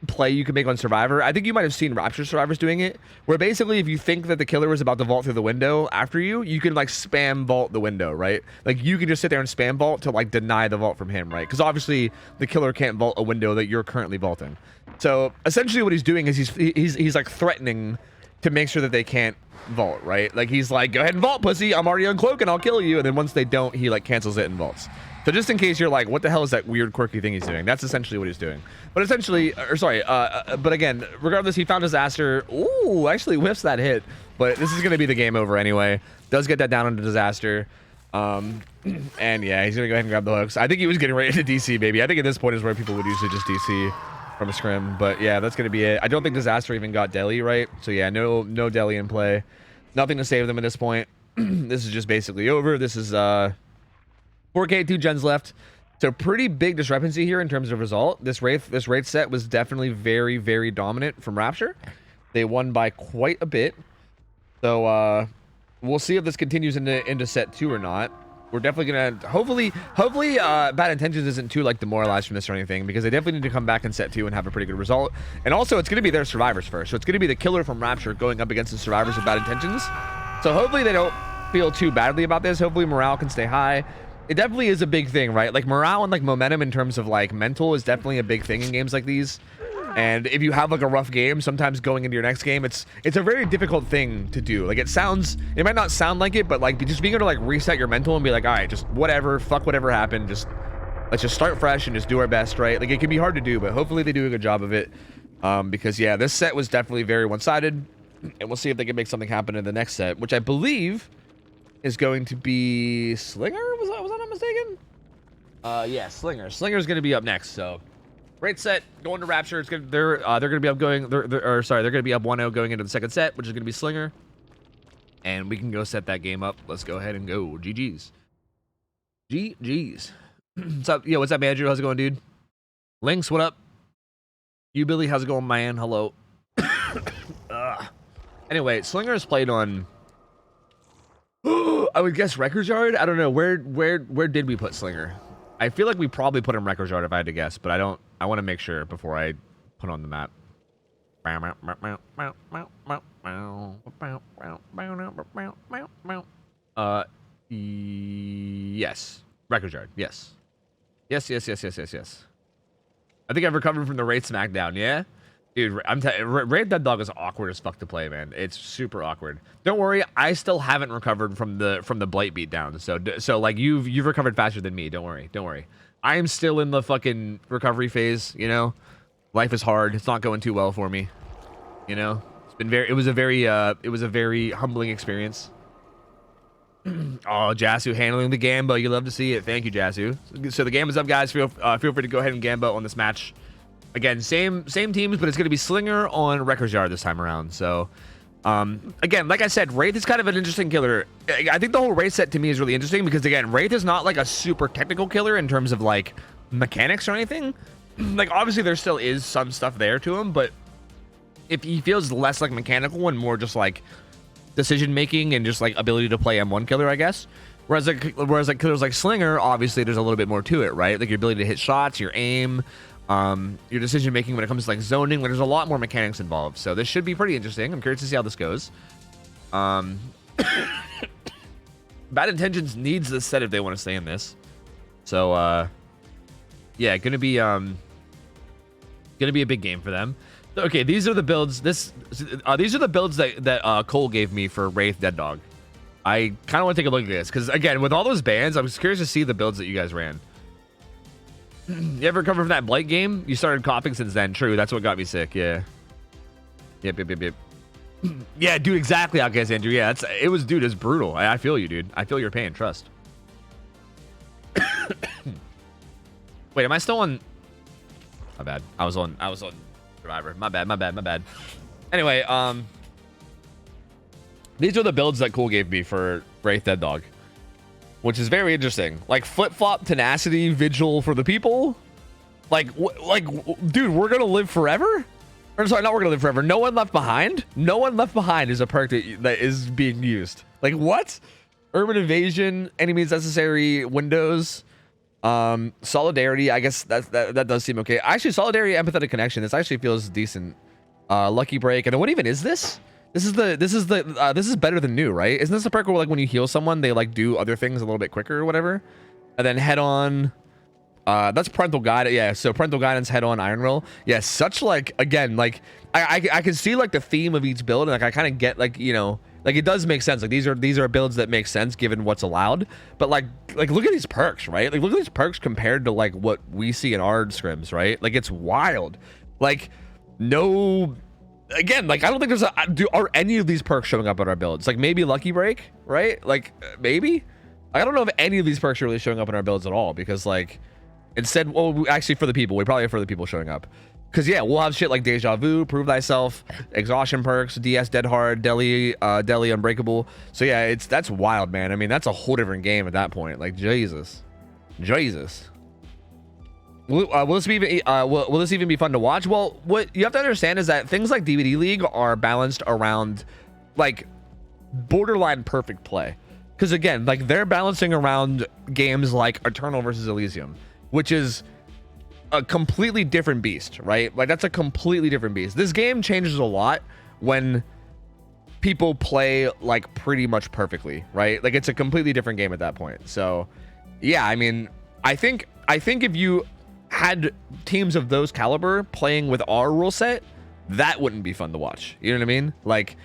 play you can make on Survivor. I think you might have seen Rapture survivors doing it, where basically if you think that the killer is about to vault through the window after you, you can like spam vault the window, right? Like you can just sit there and spam vault to like deny the vault from him, right? Because obviously the killer can't vault a window that you're currently vaulting. So essentially what he's doing is he's like threatening to make sure that they can't vault, right? Like he's like, go ahead and vault, pussy, I'm already on cloak and I'll kill you. And then once they don't, he like cancels it and vaults. So just in case you're like, what the hell is that weird quirky thing he's doing? That's essentially what he's doing. But essentially, or sorry, but again, regardless, he found disaster. Ooh, actually whiffs that hit. But this is going to be the game over anyway. Does get that down into disaster. And yeah, he's going to go ahead and grab the hooks. I think he was getting ready to DC, baby. I think at this point is where people would usually just DC from a scrim. But yeah, that's going to be it. I don't think disaster even got deli, right? So yeah, no deli in play. Nothing to save them at this point. This is just basically over. This is 4K, 2 gens left. So pretty big discrepancy here in terms of result. This Wraith set was definitely very, very dominant from Rapture. They won by quite a bit. So we'll see if this continues into set 2 or not. We're definitely gonna hopefully Bad Intentions isn't too like demoralized from this or anything, because they definitely need to come back in set 2 and have a pretty good result. And also it's gonna be their survivors first. So it's gonna be the killer from Rapture going up against the survivors of Bad Intentions. So hopefully they don't feel too badly about this. Hopefully morale can stay high. It definitely is a big thing, right? Like morale and like momentum in terms of like mental is definitely a big thing in games like these. And if you have like a rough game, sometimes going into your next game, it's a very difficult thing to do. Like it might not sound like it, but like just being able to like reset your mental and be like, all right, just whatever, fuck whatever happened, let's just start fresh and just do our best, right? Like it can be hard to do, but hopefully they do a good job of it. Because yeah, this set was definitely very one-sided, and we'll see if they can make something happen in the next set, which I believe is going to be Slinger. Was I not mistaken? Yeah, Slinger. Slinger's going to be up next. So, great set going to Rapture. It's gonna, they're going to be up going. They're going to be up 1-0 going into the second set, which is going to be Slinger. And we can go set that game up. Let's go ahead and go. GG's. GG's. What's up? Yo, what's up, Andrew? How's it going, dude? Lynx, what up? You, Billy, how's it going, man? Hello. Anyway, Slinger is played on. I would guess Records Yard. I don't know where did we put Slinger. I feel like we probably put him Records Yard if I had to guess, but I don't. I want to make sure before I put on the map. Yes, Records Yard. Yes. I think I've recovered from the Raid Smackdown. Yeah. Dude, Raid Dead Dog is awkward as fuck to play, man. It's super awkward. Don't worry, I still haven't recovered from the Blight beatdown. So like you've recovered faster than me. Don't worry. I am still in the fucking recovery phase. You know, life is hard. It's not going too well for me. You know, it was a very humbling experience. Oh, Jasu handling the Gambo. You love to see it. Thank you, Jasu. So the game is up, guys. Feel free to go ahead and Gambo on this match. Again, same teams, but it's going to be Slinger on Records Yard this time around. So, again, like I said, Wraith is kind of an interesting killer. I think the whole Wraith set to me is really interesting because, again, Wraith is not like a super technical killer in terms of like mechanics or anything. Like, obviously, there still is some stuff there to him, but if he feels less like mechanical and more just like decision making and just like ability to play M1 killer, I guess. Whereas like killers like Slinger, obviously, there's a little bit more to it, right? Like your ability to hit shots, your aim. Your decision making when it comes to like zoning, there's a lot more mechanics involved. So this should be pretty interesting. I'm curious to see how this goes. Bad Intentions needs this set if they want to stay in this. So yeah, gonna be a big game for them. Okay, these are the builds. These are the builds that Cole gave me for Wraith Dead Dog. I kind of want to take a look at this because again, with all those bans, I was curious to see the builds that you guys ran. You ever recover from that Blight game? You started coughing since then. True, that's what got me sick. Yeah. Yep. Yeah, dude, exactly. I guess, Andrew. Yeah, it was brutal. I feel you, dude. I feel your pain. Trust. Wait, am I still on? My bad. I was on Survivor. My bad. Anyway, these are the builds that Cole gave me for Wraith Dead Dog, which is very interesting. Like flip-flop, tenacity, vigil for the people. Like, dude, we're gonna live forever? Or sorry, not we're gonna live forever. No one left behind? No one left behind is a perk that is being used. Like, what? Urban evasion, enemies necessary, windows. Solidarity, I guess that does seem okay. Actually, Solidarity, Empathetic Connection, this actually feels decent. Lucky Break, and then what even is this? This is better than new, right? Isn't this a perk where like when you heal someone, they like do other things a little bit quicker or whatever? And then head on, that's parental guidance. Yeah, so parental guidance, head on, iron will. Yeah, such like, again, like I can see like the theme of each build, and like I kind of get like, you know, like it does make sense. Like these are builds that make sense given what's allowed. But like look at these perks, right? Like look at these perks compared to like what we see in our scrims, right? Like it's wild. Like no, again, like I don't think there's are any of these perks showing up on our builds? Like maybe Lucky Break, right? Like maybe. I don't know if any of these perks are really showing up in our builds at all, because like instead, well, actually for the people, we probably have for the people showing up. Because yeah, we'll have shit like Deja Vu, Prove Thyself, Exhaustion perks, DS Dead Hard, Deli Unbreakable. So yeah, that's wild, man. I mean, that's a whole different game at that point. Like Jesus. Will this even be fun to watch? Well, what you have to understand is that things like DVD League are balanced around like borderline perfect play. Because again, like they're balancing around games like Eternal versus Elysium, which is a completely different beast, right? Like that's a completely different beast. This game changes a lot when people play like pretty much perfectly, right? Like it's a completely different game at that point. So yeah, I mean, I think if you had teams of those caliber playing with our rule set, that wouldn't be fun to watch. You know what I mean? Like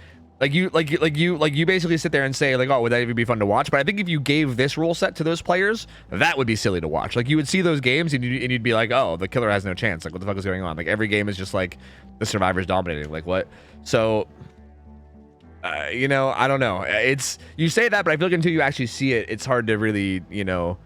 you basically sit there and say like, oh, would that even be fun to watch? But I think if you gave this rule set to those players, that would be silly to watch. Like you would see those games and you'd be like, oh, the killer has no chance. Like what the fuck is going on? Like every game is just like the survivors dominating. Like what? So you know, I don't know. It's, you say that, but I feel like until you actually see it, it's hard to really, you know,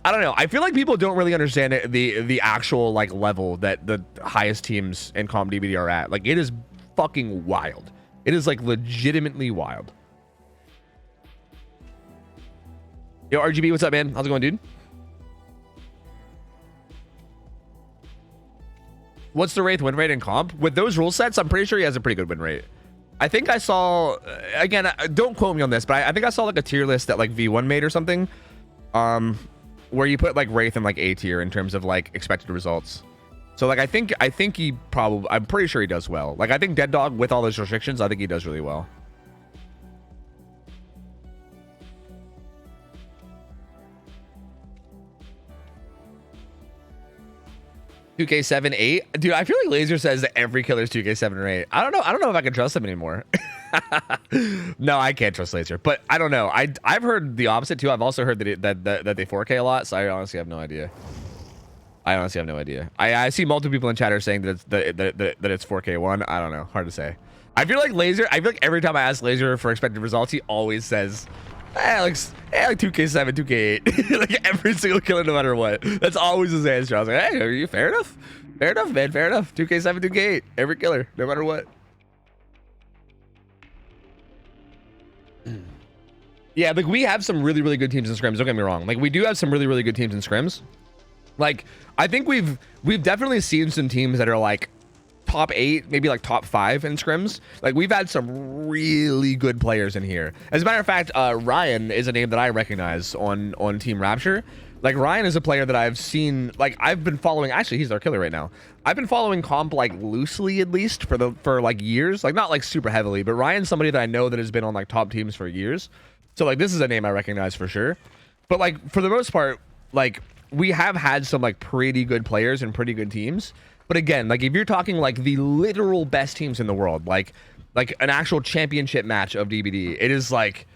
I don't know. I feel like people don't really understand the actual like level that the highest teams in Comp DBD are at. Like it is fucking wild. It is like legitimately wild. Yo, RGB, what's up, man? How's it going, dude? What's the Wraith win rate in comp? With those rule sets, I'm pretty sure he has a pretty good win rate. I think I saw, again, don't quote me on this, but I think I saw like a tier list that like V1 made or something, where you put like Wraith in like A tier in terms of like expected results. So like I think he probably, I'm pretty sure he does well. Like I think Dead Dog with all those restrictions, I think he does really well. $2K7 8, dude. I feel like Laser says that every killer is $2K7 or 8. I don't know if I can trust him anymore. No, I can't trust Laser, but I don't know. I've heard the opposite too. I've also heard that they 4K a lot, so I honestly have no idea. I see multiple people in chat are saying that it's 4K1. I don't know. Hard to say. I feel like Laser, I feel like every time I ask Laser for expected results, he always says, like 2K7, 2K8. Like every single killer, no matter what. That's always his answer. I was like, hey, are you fair enough? Fair enough, man. Fair enough. 2K7, 2K8. Every killer, no matter what. Yeah, like we have some really, really good teams in scrims. Don't get me wrong. Like we do have some really, really good teams in scrims. Like I think we've definitely seen some teams that are like top 8, maybe like top 5 in scrims. Like we've had some really good players in here. As a matter of fact, Ryan is a name that I recognize on Team Rapture. Like Ryan is a player that I've seen, like I've been following. Actually, he's our killer right now. I've been following comp like loosely, at least for like years, like not like super heavily, but Ryan's somebody that I know that has been on like top teams for years. So like this is a name I recognize for sure. But like for the most part, like we have had some like pretty good players and pretty good teams. But again, like if you're talking like the literal best teams in the world, like an actual championship match of DBD, it is like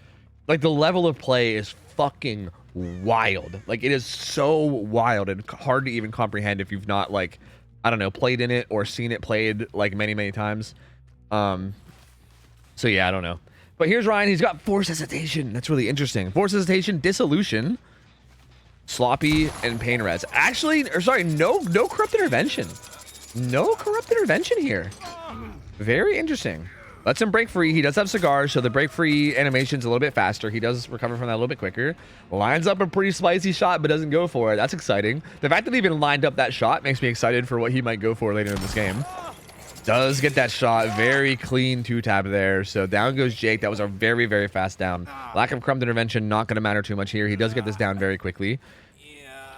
the level of play is fucking wild. Like it is so wild and hard to even comprehend if you've not like, I don't know, played in it or seen it played like many times. So yeah, I don't know. But here's Ryan. He's got Force Hesitation. That's really interesting. Force Hesitation, Dissolution, Sloppy, and Pain Res. Actually, or sorry, no Corrupt Intervention. No Corrupt Intervention here. Very interesting. Lets him break free. He does have cigars, so the break free animation's a little bit faster. He does recover from that a little bit quicker. Lines up a pretty spicy shot, but doesn't go for it. That's exciting. The fact that he even lined up that shot makes me excited for what he might go for later in this game. Does get that shot. Very clean 2-tap there. So down goes Jake. That was a very fast down. Lack of Corrupt Intervention, not going to matter too much here. He does get this down very quickly.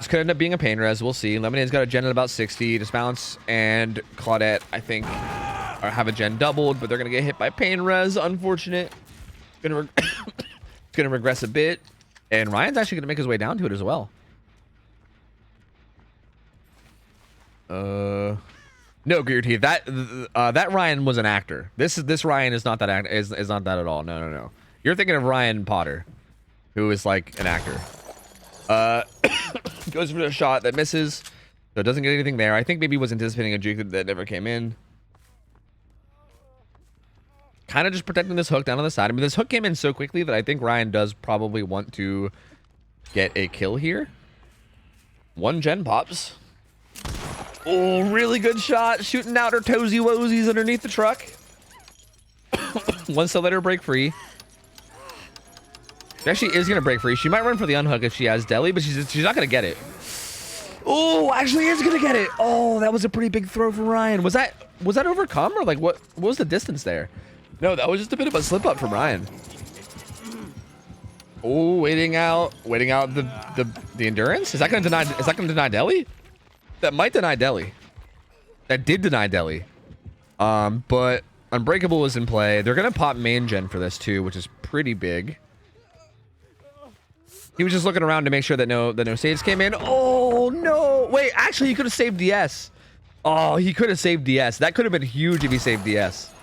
This could end up being a pain res. We'll see. Lemonade's got a gen at about 60. Disbalance and Claudette, I think, have a gen doubled, but they're going to get hit by pain res. Unfortunate. It's going to regress a bit. And Ryan's actually going to make his way down to it as well. No, Gear Teeth. That Ryan was an actor. This Ryan is not that is not that at all. No. You're thinking of Ryan Potter, who is like an actor. Goes for a shot that misses, so it doesn't get anything there. I think maybe he was anticipating a juke that never came in. Kind of just protecting this hook down on the side. I mean, this hook came in so quickly that I think Ryan does probably want to get a kill here. One gen pops. Oh, really good shot. Shooting out her toesy woesies underneath the truck. Wants to let her break free. She actually is going to break free. She might run for the unhook if she has deli, but she's not going to get it. Oh, actually is going to get it. Oh, that was a pretty big throw from Ryan. Was that overcome, or like what was the distance there? No, that was just a bit of a slip up from Ryan. Oh, waiting out the endurance. Is that going to deny deli? That might deny deli. That did deny deli. But Unbreakable is in play. They're going to pop main gen for this too, which is pretty big. He was just looking around to make sure that no saves came in. Oh, no. Wait, actually, he could have saved DS. Oh, he could have saved DS. That could have been huge if he saved DS.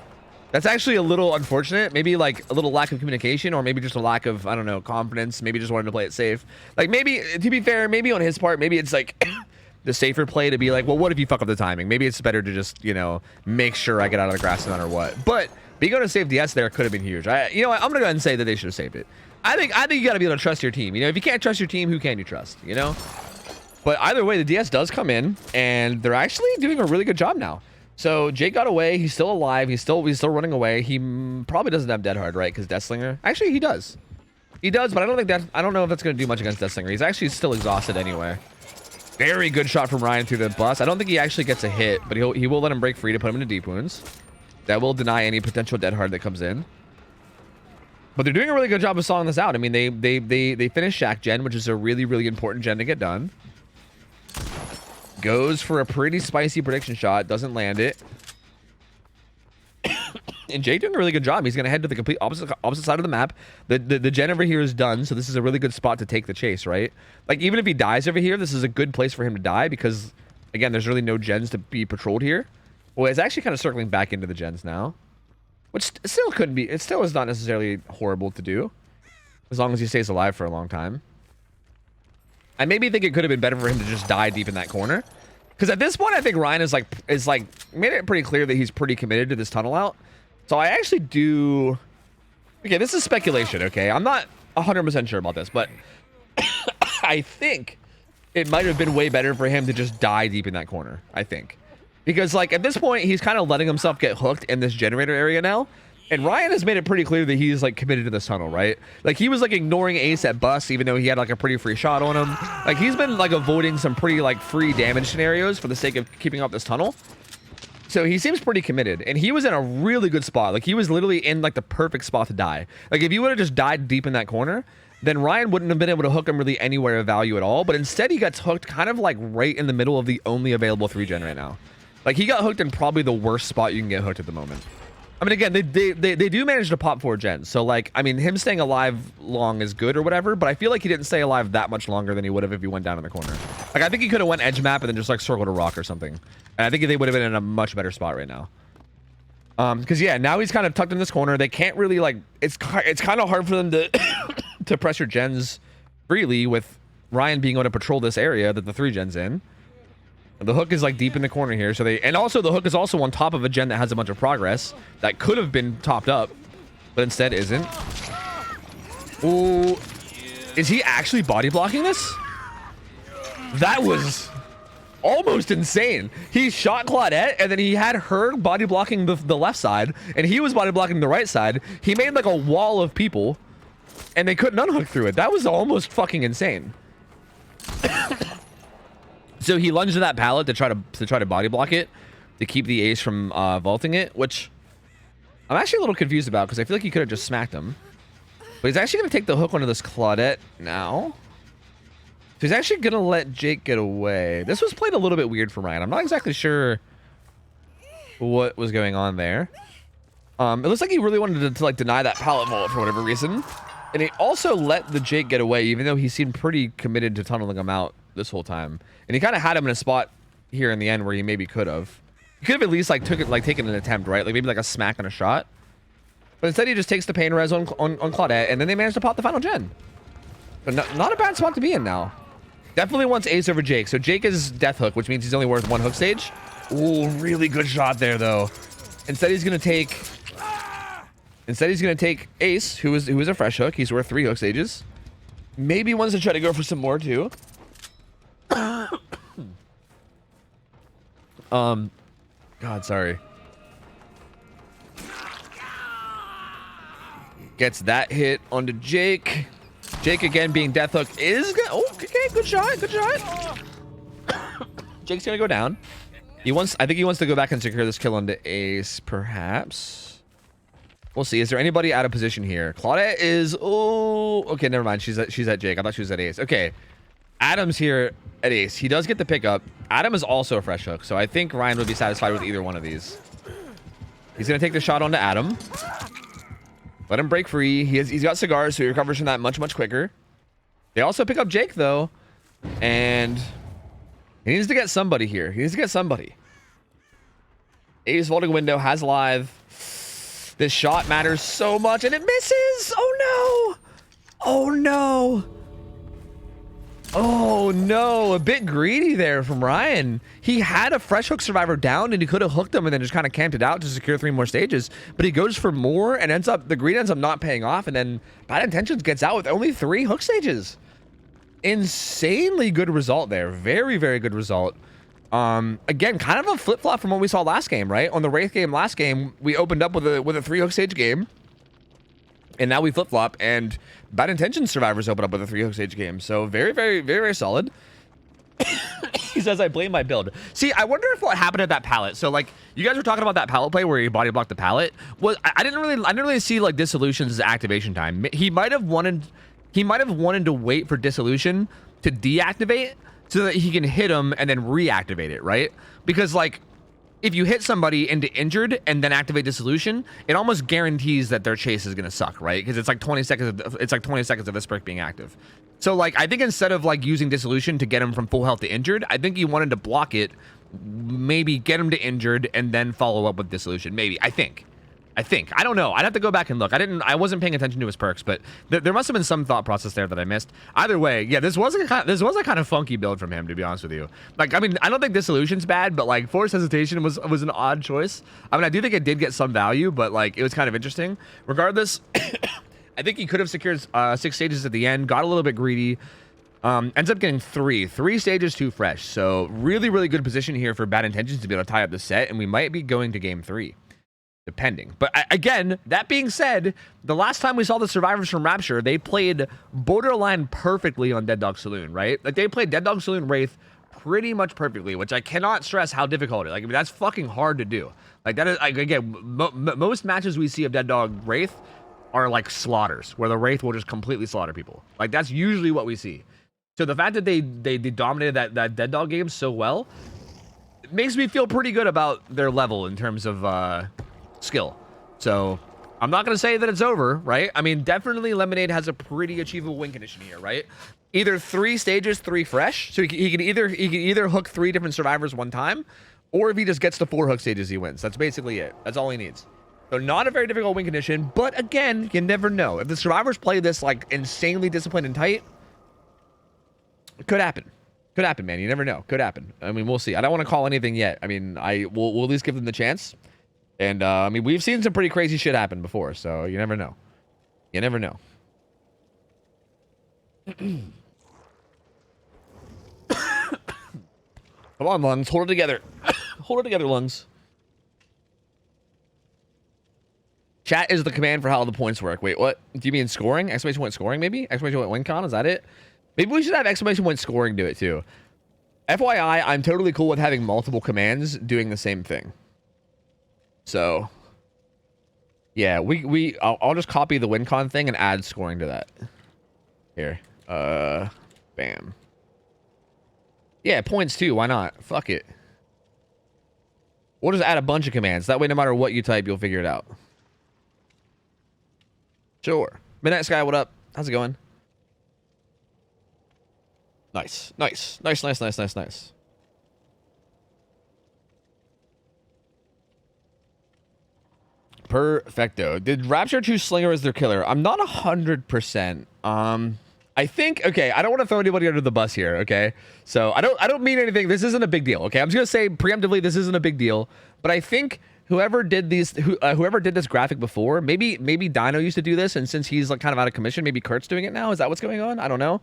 That's actually a little unfortunate. Maybe like a little lack of communication, or maybe just a lack of, I don't know, confidence. Maybe just wanted to play it safe. Like maybe, to be fair, maybe on his part, maybe it's like the safer play to be like, well, what if you fuck up the timing? Maybe it's better to just, you know, make sure I get out of the grass no matter what. But being able to save DS there could have been huge. You know what? I'm going to go ahead and say that they should have saved it. I think you got to be able to trust your team. You know, if you can't trust your team, who can you trust? You know? But either way, the DS does come in, and they're actually doing a really good job now. So Jake got away. He's still alive. He's still running away. He probably doesn't have Dead Hard, right? Because Deathslinger. Actually, he does. He does, but I don't know if that's going to do much against Deathslinger. He's actually still exhausted anyway. Very good shot from Ryan through the bus. I don't think he actually gets a hit, but he will let him break free to put him into deep wounds. That will deny any potential Dead Hard that comes in. But they're doing a really good job of stalling this out. I mean, they finished Shack gen, which is a really, really important gen to get done. Goes for a pretty spicy prediction shot. Doesn't land it. And Jake doing a really good job. He's going to head to the complete opposite side of the map. The gen over here is done, so this is a really good spot to take the chase, right? Like, even if he dies over here, this is a good place for him to die because, again, there's really no gens to be patrolled here. Well, it's actually kind of circling back into the gens now. Which still couldn't be. It still is not necessarily horrible to do. As long as he stays alive for a long time. I maybe think it could have been better for him to just die deep in that corner. Because at this point, I think Ryan is like made it pretty clear that he's pretty committed to this tunnel out. So I actually do... Okay, this is speculation, okay? I'm not 100% sure about this, but I think it might have been way better for him to just die deep in that corner, I think. Because, like, at this point, he's kind of letting himself get hooked in this generator area now. And Ryan has made it pretty clear that he's, like, committed to this tunnel, right? Like, he was, like, ignoring Ace at bus, even though he had, like, a pretty free shot on him. Like, he's been, like, avoiding some pretty, like, free damage scenarios for the sake of keeping up this tunnel. So he seems pretty committed. And he was in a really good spot. Like, he was literally in, like, the perfect spot to die. Like, if you would have just died deep in that corner, then Ryan wouldn't have been able to hook him really anywhere of value at all. But instead, he gets hooked kind of, like, right in the middle of the only available 3-gen right now. Like, he got hooked in probably the worst spot you can get hooked at the moment. I mean, again, they do manage to pop 4 gens. So, like, I mean, him staying alive long is good or whatever, but I feel like he didn't stay alive that much longer than he would have if he went down in the corner. Like, I think he could have went edge map and then just, like, circled a rock or something. And I think they would have been in a much better spot right now. Because, yeah, now he's kind of tucked in this corner. They can't really, like, it's kind of hard for them to, to pressure gens freely with Ryan being able to patrol this area that the 3-gen's in. The hook is like deep in the corner here, so and also the hook is also on top of a gen that has a bunch of progress that could have been topped up, but instead isn't. Ooh, is he actually body blocking this? That was almost insane. He shot Claudette, and then he had her body blocking the left side, and he was body blocking the right side. He made like a wall of people, and they couldn't unhook through it. That was almost fucking insane. So he lunged to that pallet to try to body block it, to keep the ace from vaulting it, which I'm actually a little confused about because I feel like he could have just smacked him. But he's actually going to take the hook onto this Claudette now. he's actually gonna let Jake get away. This was played a little bit weird for Ryan. I'm not exactly sure what was going on there. It looks like he really wanted to like deny that pallet vault for whatever reason. And he also let the Jake get away, even though he seemed pretty committed to tunneling him out this whole time. And he kind of had him in a spot here in the end where he maybe could have. He could have at least like taken an attempt, right? Like maybe like a smack and a shot. But instead he just takes the pain res on Claudette, and then they managed to pop the final gen. But not a bad spot to be in now. Definitely wants Ace over Jake. So Jake is death hook, which means he's only worth 1 hook stage. Ooh, really good shot there though. Instead he's gonna take Ace, who is a fresh hook. He's worth 3 hook stages. Maybe wants to try to go for some more too. God, sorry. Gets that hit onto Jake. Jake again being death hook is good. Oh, okay, good shot, good shot. Jake's gonna go down. I think he wants to go back and secure this kill onto Ace, perhaps. We'll see. Is there anybody out of position here? Claudette is, oh, okay, never mind. She's at Jake. I thought she was at Ace. Okay. Adam's here at Ace. He does get the pickup. Adam is also a fresh hook, so I think Ryan would be satisfied with either one of these. He's gonna take the shot onto Adam. Let him break free. He's got cigars, so he recovers from that much quicker. They also pick up Jake though, and he needs to get somebody here. He needs to get somebody. Ace vaulting window has live. This shot matters so much, and it misses. Oh no! Oh no! Oh no, a bit greedy there from Ryan. He had a fresh hook survivor down and he could have hooked him and then just kind of camped it out to secure 3 more stages, but he goes for more and the greed ends up not paying off, and then Bad Intentions gets out with only 3 hook stages. Insanely good result there. Very good result. Again, kind of a flip-flop from what we saw last game, right? On the Wraith game last game, we opened up with a 3 hook stage game. And now we flip-flop, and Bad Intentions survivors open up with a 3 hook stage game. So very solid. He says, I blame my build. See, I wonder if what happened at that pallet. So, like, you guys were talking about that pallet play where he body blocked the pallet. I didn't really see like Dissolution's activation time. He might have wanted to wait for Dissolution to deactivate so that he can hit him and then reactivate it, right? Because like, if you hit somebody into injured and then activate Dissolution, it almost guarantees that their chase is gonna suck, right? Because it's like 20 seconds. It's like 20 seconds of this perk being active. So like, I think instead of like using Dissolution to get him from full health to injured, I think he wanted to block it, maybe get him to injured and then follow up with Dissolution. Maybe. I think. I don't know. I'd have to go back and look. I wasn't paying attention to his perks, but there must have been some thought process there that I missed. Either way, yeah, this was a kind of funky build from him, to be honest with you. Like, I mean, I don't think Dissolution's bad, but like Forced Hesitation was an odd choice. I mean, I do think it did get some value, but like it was kind of interesting. Regardless, I think he could have secured 6 stages at the end. Got a little bit greedy. Ends up getting 3 stages, 2 fresh. So really good position here for Bad Intentions to be able to tie up the set, and we might be going to game 3. Depending. But again, that being said, the last time we saw the survivors from Rapture, they played borderline perfectly on Dead Dog Saloon, right? Like, they played Dead Dog Saloon Wraith pretty much perfectly, which I cannot stress how difficult it is. Like, I mean, that's fucking hard to do. Like, that is, like, again, most matches we see of Dead Dog Wraith are like slaughters, where the Wraith will just completely slaughter people. Like, that's usually what we see. So the fact that they dominated that Dead Dog game so well, it makes me feel pretty good about their level in terms of skill. So I'm not gonna say that it's over, right? I mean, definitely Lemonade has a pretty achievable win condition here, right? Either 3 stages, 3 fresh, so he can either hook 3 different survivors one time, or if he just gets to 4 hook stages, he wins. That's basically it. That's all he needs. So not a very difficult win condition, but again, you never know. If the survivors play this like insanely disciplined and tight, it could happen. Could happen, man. You never know. Could happen. I mean, we'll see. I don't want to call anything yet. I mean, we'll at least give them the chance. And, I mean, we've seen some pretty crazy shit happen before, so you never know. You never know. Come on, lungs. Hold it together. Hold it together, lungs. Chat is the command for how the points work. Wait, what? Do you mean scoring? Exclamation point scoring, maybe? Exclamation point win con? Is that it? Maybe we should have exclamation point scoring do it, too. FYI, I'm totally cool with having multiple commands doing the same thing. So, yeah, I'll just copy the WinCon thing and add scoring to that. Here, bam. Yeah, points too. Why not? Fuck it. We'll just add a bunch of commands. That way, no matter what you type, you'll figure it out. Sure. Midnight Sky, what up? How's it going? Nice. Nice. Nice, nice, nice, nice, nice. Perfecto. Did Rapture choose Slinger as their killer? I'm not 100%. I think, okay, I don't want to throw anybody under the bus here, okay? So I don't mean anything. This isn't a big deal, okay? I'm just gonna say preemptively this isn't a big deal. But I think whoever did these, whoever did this graphic before, maybe Dino used to do this, and since he's like kind of out of commission, maybe Kurt's doing it now. Is that what's going on? I don't know.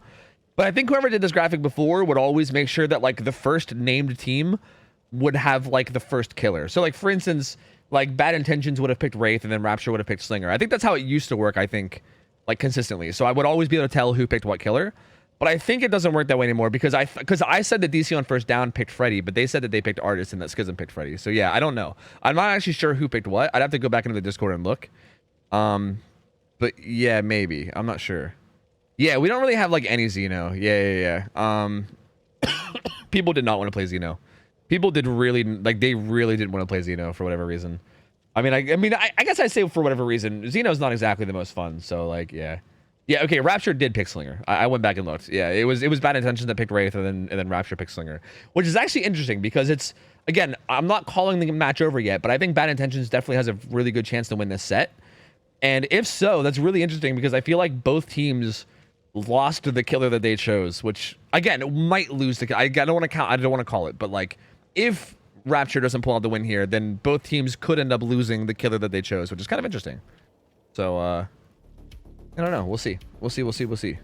But I think whoever did this graphic before would always make sure that like the first named team would have like the first killer. So like for instance, like Bad Intentions would have picked Wraith and then Rapture would have picked Slinger. I think that's how it used to work, I think, like consistently. So I would always be able to tell who picked what killer. But I think it doesn't work that way anymore because I said that DC on first down picked Freddy, but they said that they picked Artist and that Schism picked Freddy. So yeah, I don't know. I'm not actually sure who picked what. I'd have to go back into the Discord and look. But yeah, maybe. I'm not sure. Yeah, we don't really have like any Xeno. Yeah. People did not want to play Xeno. People did really, like, they really didn't want to play Xeno for whatever reason. I mean, I guess I say for whatever reason, Xeno's not exactly the most fun. So like, yeah. Yeah, okay, Rapture did pick Slinger. I went back and looked. Yeah, it was Bad Intentions that picked Wraith and then Rapture picked Slinger. Which is actually interesting because it's, again, I'm not calling the match over yet, but I think Bad Intentions definitely has a really good chance to win this set. And if so, that's really interesting because I feel like both teams lost to the killer that they chose, which again might lose the. I don't want to count. I don't want to call it, but like if Rapture doesn't pull out the win here, then both teams could end up losing the killer that they chose, which is kind of interesting. So I don't know. We'll see. We'll see.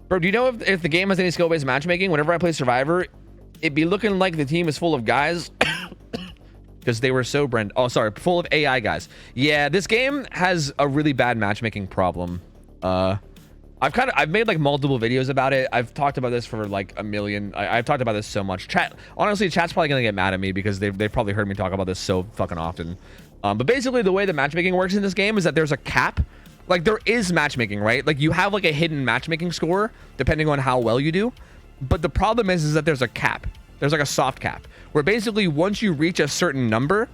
Bro, do you know if the game has any skill-based matchmaking? Whenever I play Survivor, it'd be looking like the team is full of guys because they were so full of AI guys. Yeah, this game has a really bad matchmaking problem. I've made like multiple videos about it. I've talked about this for like a million. I've talked about this so much. Honestly, chat's probably gonna get mad at me because they've probably heard me talk about this so fucking often. But basically the way the matchmaking works in this game is that there's a cap. Like there is matchmaking, right? Like you have like a hidden matchmaking score depending on how well you do. But the problem is that there's a cap. There's like a soft cap where basically once you reach a certain number,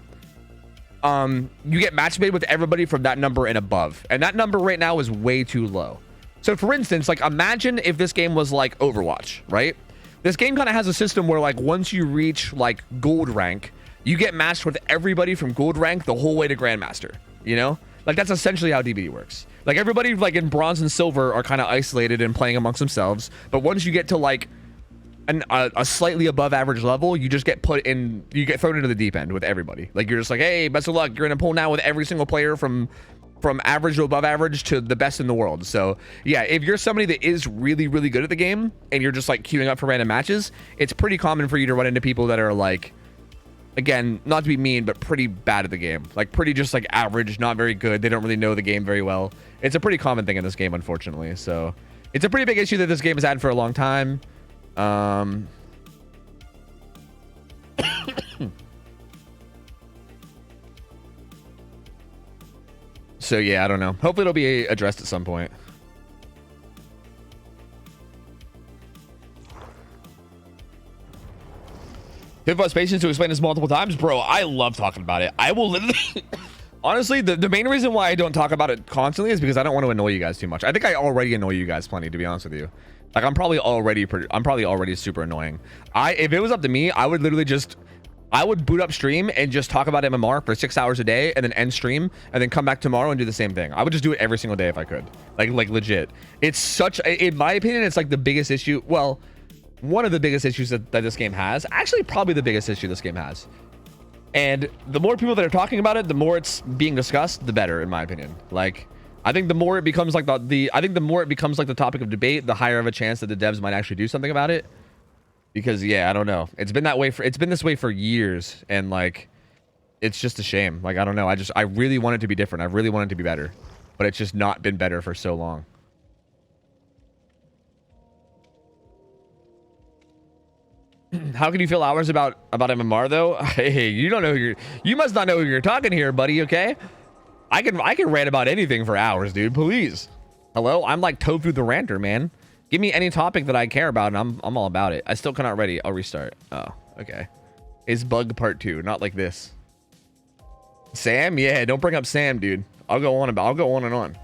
you get matchmade with everybody from that number and above. And that number right now is way too low. So for instance, like imagine if this game was like Overwatch, right? This game kind of has a system where like once you reach like gold rank, you get matched with everybody from gold rank the whole way to Grandmaster, you know? Like that's essentially how DBD works. Like everybody like in bronze and silver are kind of isolated and playing amongst themselves. But once you get to like a slightly above average level, you just get put in, you get thrown into the deep end with everybody. Like you're just like, hey, best of luck. You're in a pool now with every single player from average to above average to the best in the world. So yeah, if you're somebody that is really, really good at the game and you're just like queuing up for random matches, it's pretty common for you to run into people that are like, again, not to be mean, but pretty bad at the game. Like pretty just like average, not very good. They don't really know the game very well. It's a pretty common thing in this game, unfortunately. So it's a pretty big issue that this game has had for a long time. So yeah, I don't know. Hopefully it'll be addressed at some point. Give us patience to explain this multiple times. Bro, I love talking about it. I will literally... Honestly, the main reason why I don't talk about it constantly is because I don't want to annoy you guys too much. I think I already annoy you guys plenty, to be honest with you. Like, I'm probably already super annoying. If it was up to me, I would literally just... I would boot up stream and just talk about MMR for 6 hours a day and then end stream and then come back tomorrow and do the same thing. I would just do it every single day if I could. Like legit. It's such... In my opinion, it's like the biggest issue... Well... One of the biggest issues that this game has. Actually, probably the biggest issue this game has. And the more people that are talking about it, the more it's being discussed, the better, in my opinion. Like, I think the more it becomes like the more it becomes like the topic of debate, the higher of a chance that the devs might actually do something about it. Because yeah, I don't know. It's been this way for years, and like, it's just a shame. Like, I don't know. I really want it to be different. I really want it to be better, but it's just not been better for so long. How can you fill hours about MMR though? Hey, you don't know you must not know who you're talking here, buddy. Okay, I can rant about anything for hours, dude. Please. Hello, I'm like Tofu the ranter, man. Give me any topic that I care about, and I'm all about it. I still cannot ready. I'll restart. Oh, okay. It's bug part 2, not like this. Sam, yeah, don't bring up Sam, dude. I'll go on and on.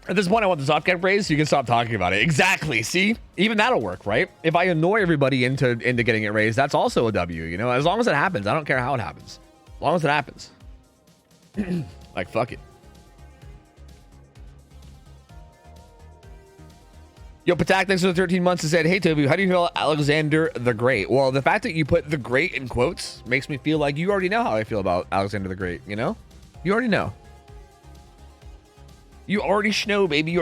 At this point, I want the soft cap raised so you can stop talking about it. Exactly. See, even that'll work, right? If I annoy everybody into getting it raised, that's also a W. You know, as long as it happens, I don't care how it happens. As long as it happens. Like, fuck it. Yo, Patak, thanks for the 13 months and said, hey, Toby, how do you feel Alexander the Great? Well, the fact that you put the Great in quotes makes me feel like you already know how I feel about Alexander the Great, you know? You already know. You already know, baby. You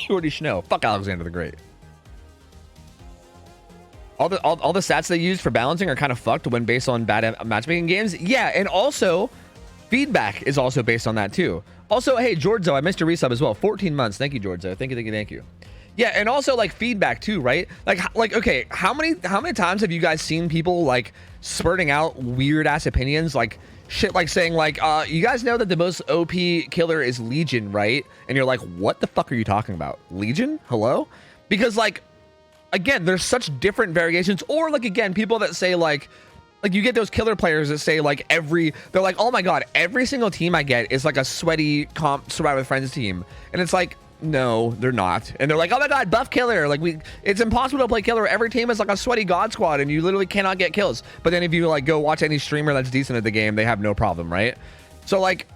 already know. Fuck Alexander the Great. All the stats they use for balancing are kind of fucked when based on bad matchmaking games. Yeah, and also feedback is also based on that too. Also, hey, Georzo, I missed your resub as well. 14 months. Thank you, Georzo. Thank you. Yeah, and also like feedback too, right? Like okay, how many times have you guys seen people like spurting out weird ass opinions, like shit, like saying like, you guys know that the most OP killer is Legion, right? And you're like, what the fuck are you talking about? Legion? Hello? Because like, again, there's such different variations. Or like, again, people that say like you get those killer players that say like they're like, oh my god, every single team I get is like a sweaty comp survive with friends team, and it's like, no, they're not. And they're like, oh my god, buff killer. Like it's impossible to play killer. Every team is like a sweaty god squad and you literally cannot get kills. But then if you like go watch any streamer that's decent at the game, they have no problem, right? So like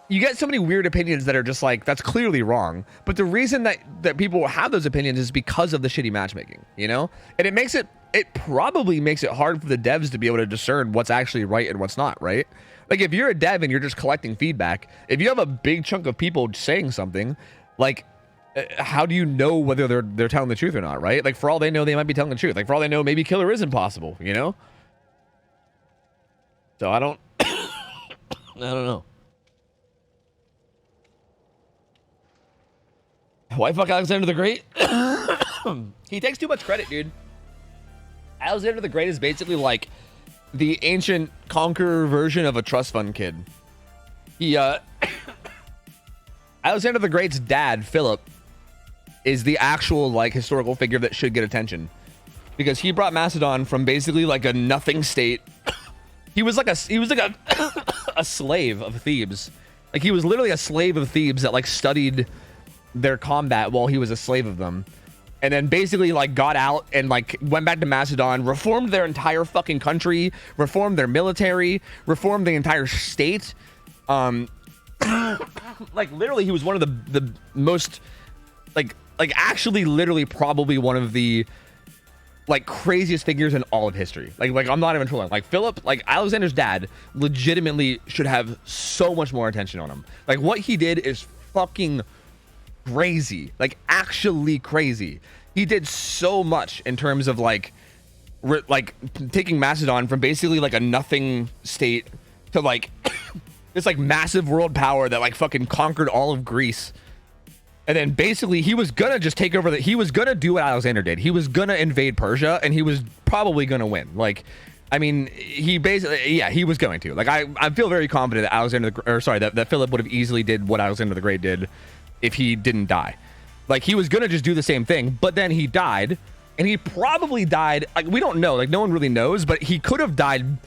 you get so many weird opinions that are just like, that's clearly wrong. But the reason that people have those opinions is because of the shitty matchmaking, you know? And it probably makes it hard for the devs to be able to discern what's actually right and what's not, right? Like if you're a dev and you're just collecting feedback, if you have a big chunk of people saying something, like how do you know whether they're telling the truth or not, right? Like for all they know, they might be telling the truth. Like for all they know, maybe killer is impossible, you know? So I don't know. Why fuck Alexander the Great? He takes too much credit, dude. Alexander the Great is basically like the ancient conqueror version of a trust fund kid. He Alexander the Great's dad, Philip, is the actual like historical figure that should get attention, because he brought Macedon from basically like a nothing state. He was like a a slave of Thebes. Like he was literally a slave of Thebes that like studied their combat while he was a slave of them, and then basically like got out and like went back to Macedon, reformed their entire fucking country, reformed their military, reformed the entire state. Like literally he was one of the most like actually literally probably one of the like craziest figures in all of history. Like I'm not even trolling. Like Philip, like Alexander's dad legitimately should have so much more attention on him. Like what he did is fucking crazy. Like actually crazy. He did so much in terms of like taking Macedon from basically like a nothing state to like this like massive world power that like fucking conquered all of Greece. And then basically he was gonna just take over he was gonna do what Alexander did. He was gonna invade Persia and he was probably gonna win. Like, I mean, he basically, yeah, he was going to. Like, I feel very confident that that Philip would have easily did what Alexander the Great did if he didn't die. Like, he was gonna just do the same thing, but then he died, and he probably died, like, we don't know, like, no one really knows, but he could have died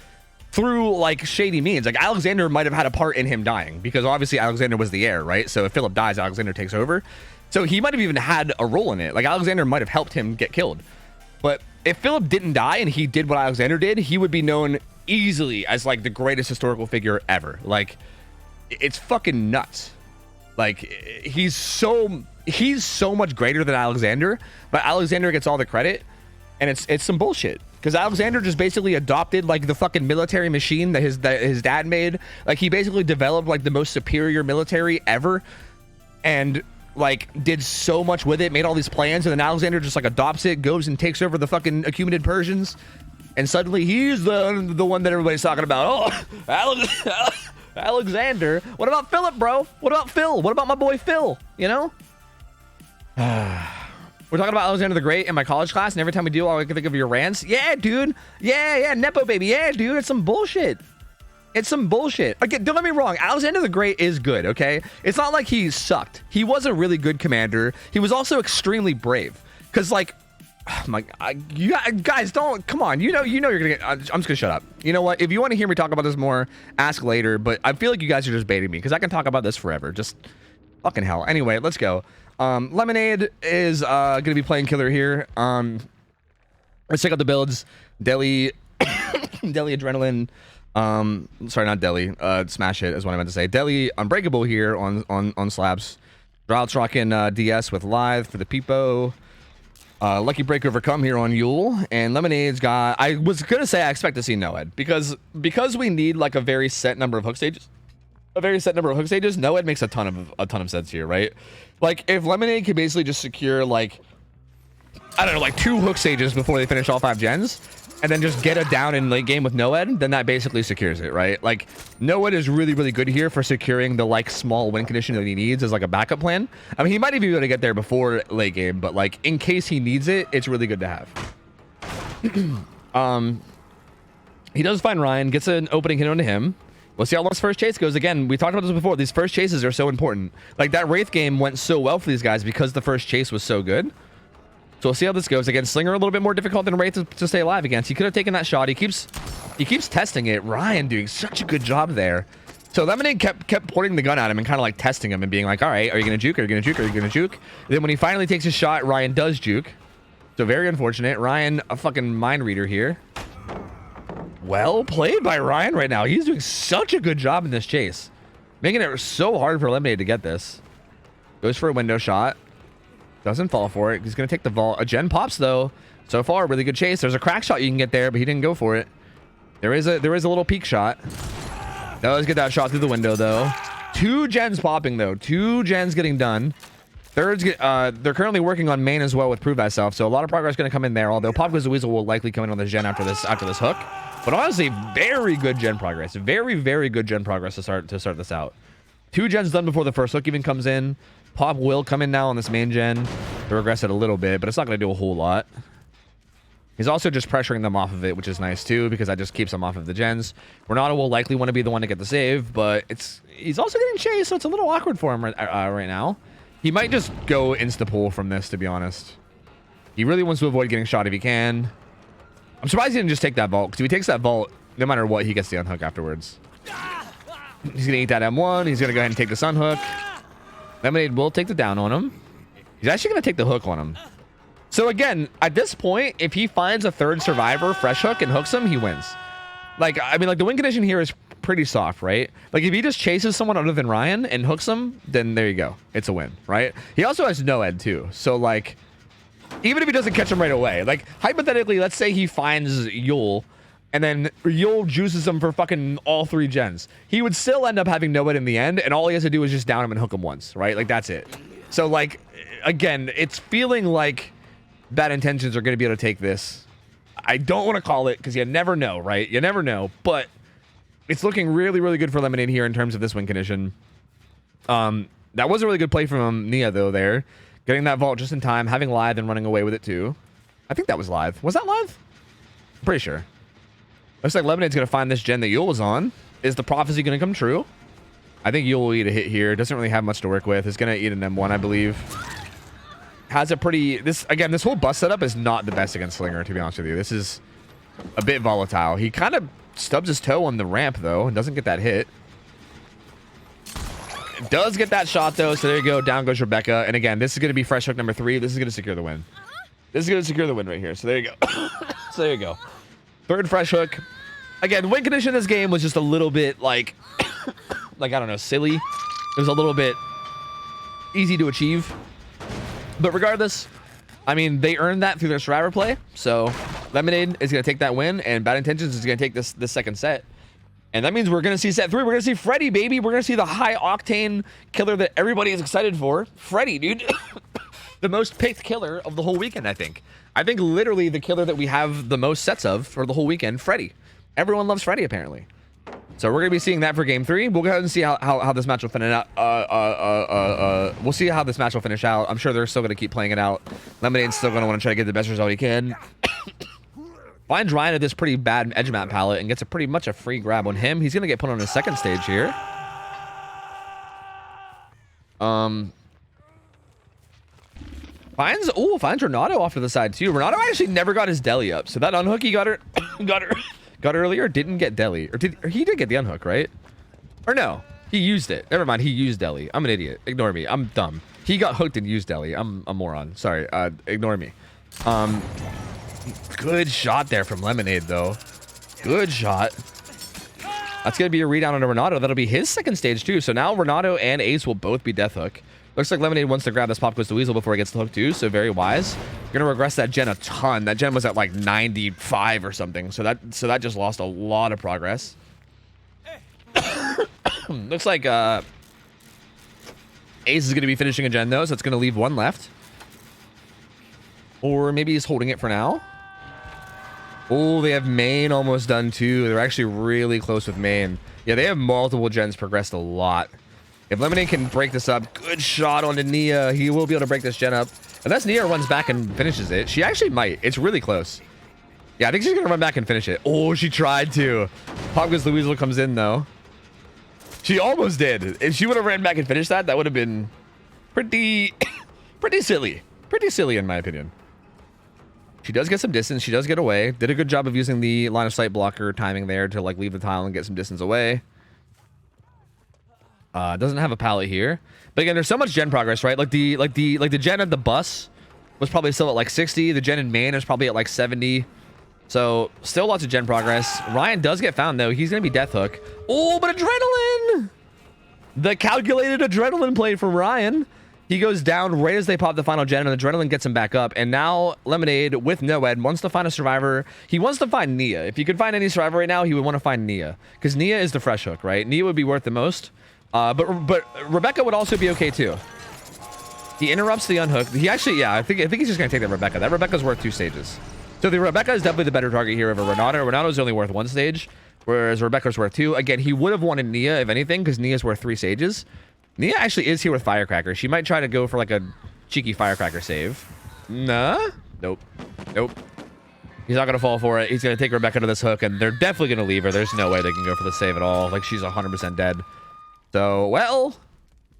through like shady means. Like Alexander might have had a part in him dying, because obviously Alexander was the heir, right? So if Philip dies, Alexander takes over. So he might have even had a role in it. Like Alexander might have helped him get killed. But if Philip didn't die and he did what Alexander did, he would be known easily as like the greatest historical figure ever. Like it's fucking nuts. Like he's so much greater than Alexander, but Alexander gets all the credit, and it's some bullshit. Because Alexander just basically adopted like the fucking military machine that his dad made. Like he basically developed like the most superior military ever, and like did so much with it, made all these plans, and then Alexander just like adopts it, goes and takes over the fucking Achaemenid Persians, and suddenly he's the one that everybody's talking about. Oh, Alexander. What about Philip, bro? What about Phil? What about my boy Phil? You know? We're talking about Alexander the Great in my college class, and every time we do, all I can think of your rants. Yeah, dude. Yeah, Nepo baby. Yeah, dude. It's some bullshit. It's some bullshit. Again, don't get me wrong. Alexander the Great is good, okay? It's not like he sucked. He was a really good commander. He was also extremely brave. Because, like, oh my, you guys, don't, come on. You know you're going to get, I'm just going to shut up. You know what? If you want to hear me talk about this more, ask later. But I feel like you guys are just baiting me because I can talk about this forever. Just fucking hell. Anyway, let's go. Lemonade is going to be playing killer here. Let's check out the builds. Deli, Deli Adrenaline. Sorry, not Deli. Smash Hit is what I meant to say. Deli Unbreakable here on slabs. Drought's rocking DS with Lithe for the Peepo. Lucky Break Overcome here on Yule. And Lemonade's got, I was gonna say I expect to see Noed because we need like a very set number of hook stages. Noed makes a ton of sense here, right? Like if Lemonade can basically just secure like, I don't know, like 2 hook stages before they finish all 5 gens, and then just get it down in late game with Noed, then that basically secures it, right? Like, Noed is really, really good here for securing the, like, small win condition that he needs as, like, a backup plan. I mean, he might even be able to get there before late game, but, like, in case he needs it, it's really good to have. He does find Ryan, gets an opening hit onto him. We'll see how long his first chase goes. Again, we talked about this before. These first chases are so important. Like, that Wraith game went so well for these guys because the first chase was so good. So we'll see how this goes. Again, Slinger a little bit more difficult than Wraith to stay alive against. He could have taken that shot. He keeps testing it. Ryan doing such a good job there. So Lemonade kept pointing the gun at him and kind of like testing him and being like, all right, are you going to juke? Are you going to juke? Are you going to juke? And then when he finally takes his shot, Ryan does juke. So very unfortunate. Ryan, a fucking mind reader here. Well played by Ryan right now. He's doing such a good job in this chase. Making it so hard for Lemonade to get this. Goes for a window shot. Doesn't fall for it. He's going to take the vault. A gen pops, though. So far, really good chase. There's a crack shot you can get there, but he didn't go for it. There is a little peek shot. Does get that shot through the window, though. 2 gens popping, though. 2 gens getting done. Thirds get, they're currently working on main as well with Prove Thyself, so a lot of progress going to come in there, although Pop Goes the Weasel will likely come in on the gen after this hook. But honestly, very good gen progress. Very, very good gen progress to start this out. 2 gens done before the first hook even comes in. Pop will come in now on this main gen to regress it a little bit, but it's not going to do a whole lot. He's also just pressuring them off of it, which is nice too, because that just keeps them off of the gens. Renato will likely want to be the one to get the save, but he's also getting chased, so it's a little awkward for him right now. He might just go insta-pull from this, to be honest. He really wants to avoid getting shot if he can. I'm surprised he didn't just take that vault, because if he takes that vault, no matter what, he gets the unhook afterwards. He's going to eat that M1. He's going to go ahead and take this unhook. Lemonade will take the down on him. He's actually going to take the hook on him. So again, at this point, if he finds a third survivor, fresh hook, and hooks him, he wins. Like, I mean, like, the win condition here is pretty soft, right? Like, if he just chases someone other than Ryan and hooks him, then there you go. It's a win, right? He also has Noed, too. So, like, even if he doesn't catch him right away, like, hypothetically, let's say he finds Yule, and then Yule juices him for fucking all 3 gens. He would still end up having Noed in the end, and all he has to do is just down him and hook him once, right? Like, that's it. So, like, again, it's feeling like Bad Intentions are going to be able to take this. I don't want to call it, because you never know, right? You never know, but it's looking really, really good for Lemonade here in terms of this win condition. That was a really good play from Nia, though, there. Getting that vault just in time, having Lithe and running away with it, too. I think that was Lithe. Was that Lithe? I'm pretty sure. Looks like Lemonade's going to find this gen that Yule was on. Is the prophecy going to come true? I think Yule will eat a hit here. Doesn't really have much to work with. Is going to eat an M1, I believe. Has a pretty... This whole bus setup is not the best against Slinger, to be honest with you. This is a bit volatile. He kind of stubs his toe on the ramp, though, and doesn't get that hit. Does get that shot, though, so there you go. Down goes Rebecca. And again, this is going to be fresh hook number 3. This is going to secure the win. This is going to secure the win right here. So there you go. So there you go. 3rd fresh hook. Again, win condition in this game was just a little bit, like, I don't know, silly. It was a little bit easy to achieve. But regardless, I mean, they earned that through their survivor play. So Lemonade is going to take that win, and Bad Intentions is going to take this second set. And that means we're going to see set 3. We're going to see Freddy, baby. We're going to see the high-octane killer that everybody is excited for. Freddy, dude. The most picked killer of the whole weekend, I think. I think literally the killer that we have the most sets of for the whole weekend, Freddy. Everyone loves Freddy, apparently. So we're going to be seeing that for game 3. We'll go ahead and see how this match will finish out. We'll see how this match will finish out. I'm sure they're still going to keep playing it out. Lemonade's still going to want to try to get the best result he can. Finds Ryan at this pretty bad edge map palette and gets a pretty much a free grab on him. He's gonna get put on his second stage here. Finds Renato off to the side too. Renato actually never got his deli up, so that unhook he got earlier didn't get deli, or he did get the unhook, right? Or no, he used it. Never mind, he used deli. I'm an idiot. Ignore me. I'm dumb. He got hooked and used deli. I'm a moron. Sorry. Ignore me. Good shot there from Lemonade though. Good shot. That's gonna be a readown on Renato. That'll be his second stage too. So now Renato and Ace will both be death hook. Looks like Lemonade wants to grab this Pop Goes the Weasel before he gets the hook too, so very wise. You're gonna regress that gen a ton. That gen was at like 95 or something, so that just lost a lot of progress. Looks like Ace is gonna be finishing a gen though, so it's gonna leave one left. Or maybe he's holding it for now. Oh, they have main almost done too. They're actually really close with main. Yeah, they have multiple gens progressed a lot. If Lemonade can break this up, good shot onto Nia. He will be able to break this gen up. Unless Nia runs back and finishes it. She actually might. It's really close. Yeah, I think she's going to run back and finish it. Oh, she tried to. Pop Goes the Weasel comes in, though. She almost did. If she would have ran back and finished that, that would have been pretty silly. Pretty silly, in my opinion. She does get some distance. She does get away. Did a good job of using the line of sight blocker timing there to like leave the tile and get some distance away. Doesn't have a pallet here, but again, there's so much gen progress, right? Like the gen at the bus was probably still at like 60. The gen in main is probably at like 70. So still lots of gen progress. Ryan does get found though. He's gonna be death hook. Oh, but adrenaline! The calculated adrenaline play from Ryan. He goes down right as they pop the final gen, and adrenaline gets him back up. And now Lemonade with Noed wants to find a survivor. He wants to find Nia. If he could find any survivor right now, he would want to find Nia, because Nia is the fresh hook, right? Nia would be worth the most. But Rebecca would also be okay too. He interrupts the unhook. He actually, yeah, I think he's just gonna take that Rebecca. That Rebecca's worth 2 stages. So the Rebecca is definitely the better target here over Renato. Renato's only worth 1 stage, whereas Rebecca's worth 2. Again, he would have wanted Nia if anything, because Nia's worth 3 stages. Nia actually is here with Firecracker. She might try to go for like a cheeky Firecracker save. Nah. Nope. Nope. He's not gonna fall for it. He's gonna take Rebecca to this hook, and they're definitely gonna leave her. There's no way they can go for the save at all. Like, she's 100% dead. So, well,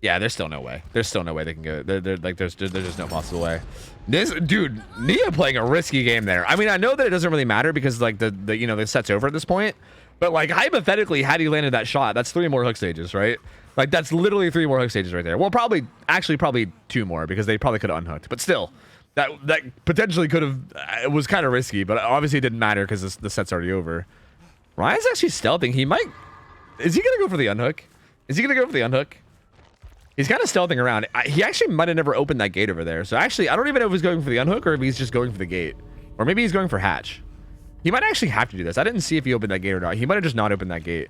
yeah, there's still no way. There's still no way they can go. There's just no possible way. This dude, Nia playing a risky game there. I mean, I know that it doesn't really matter because like the set's over at this point. But like hypothetically, had he landed that shot, that's 3 more hook stages, right? Like that's literally 3 more hook stages right there. Well, probably 2 more because they probably could have unhooked. But still, that potentially could have. It was kind of risky, but obviously it didn't matter because the set's already over. Ryan's actually stealthing. He might. Is he gonna go for the unhook? Is he gonna go for the unhook? He's kind of stealthing around. He actually might have never opened that gate over there. So actually, I don't even know if he's going for the unhook or if he's just going for the gate. Or maybe he's going for hatch. He might actually have to do this. I didn't see if he opened that gate or not. He might have just not opened that gate.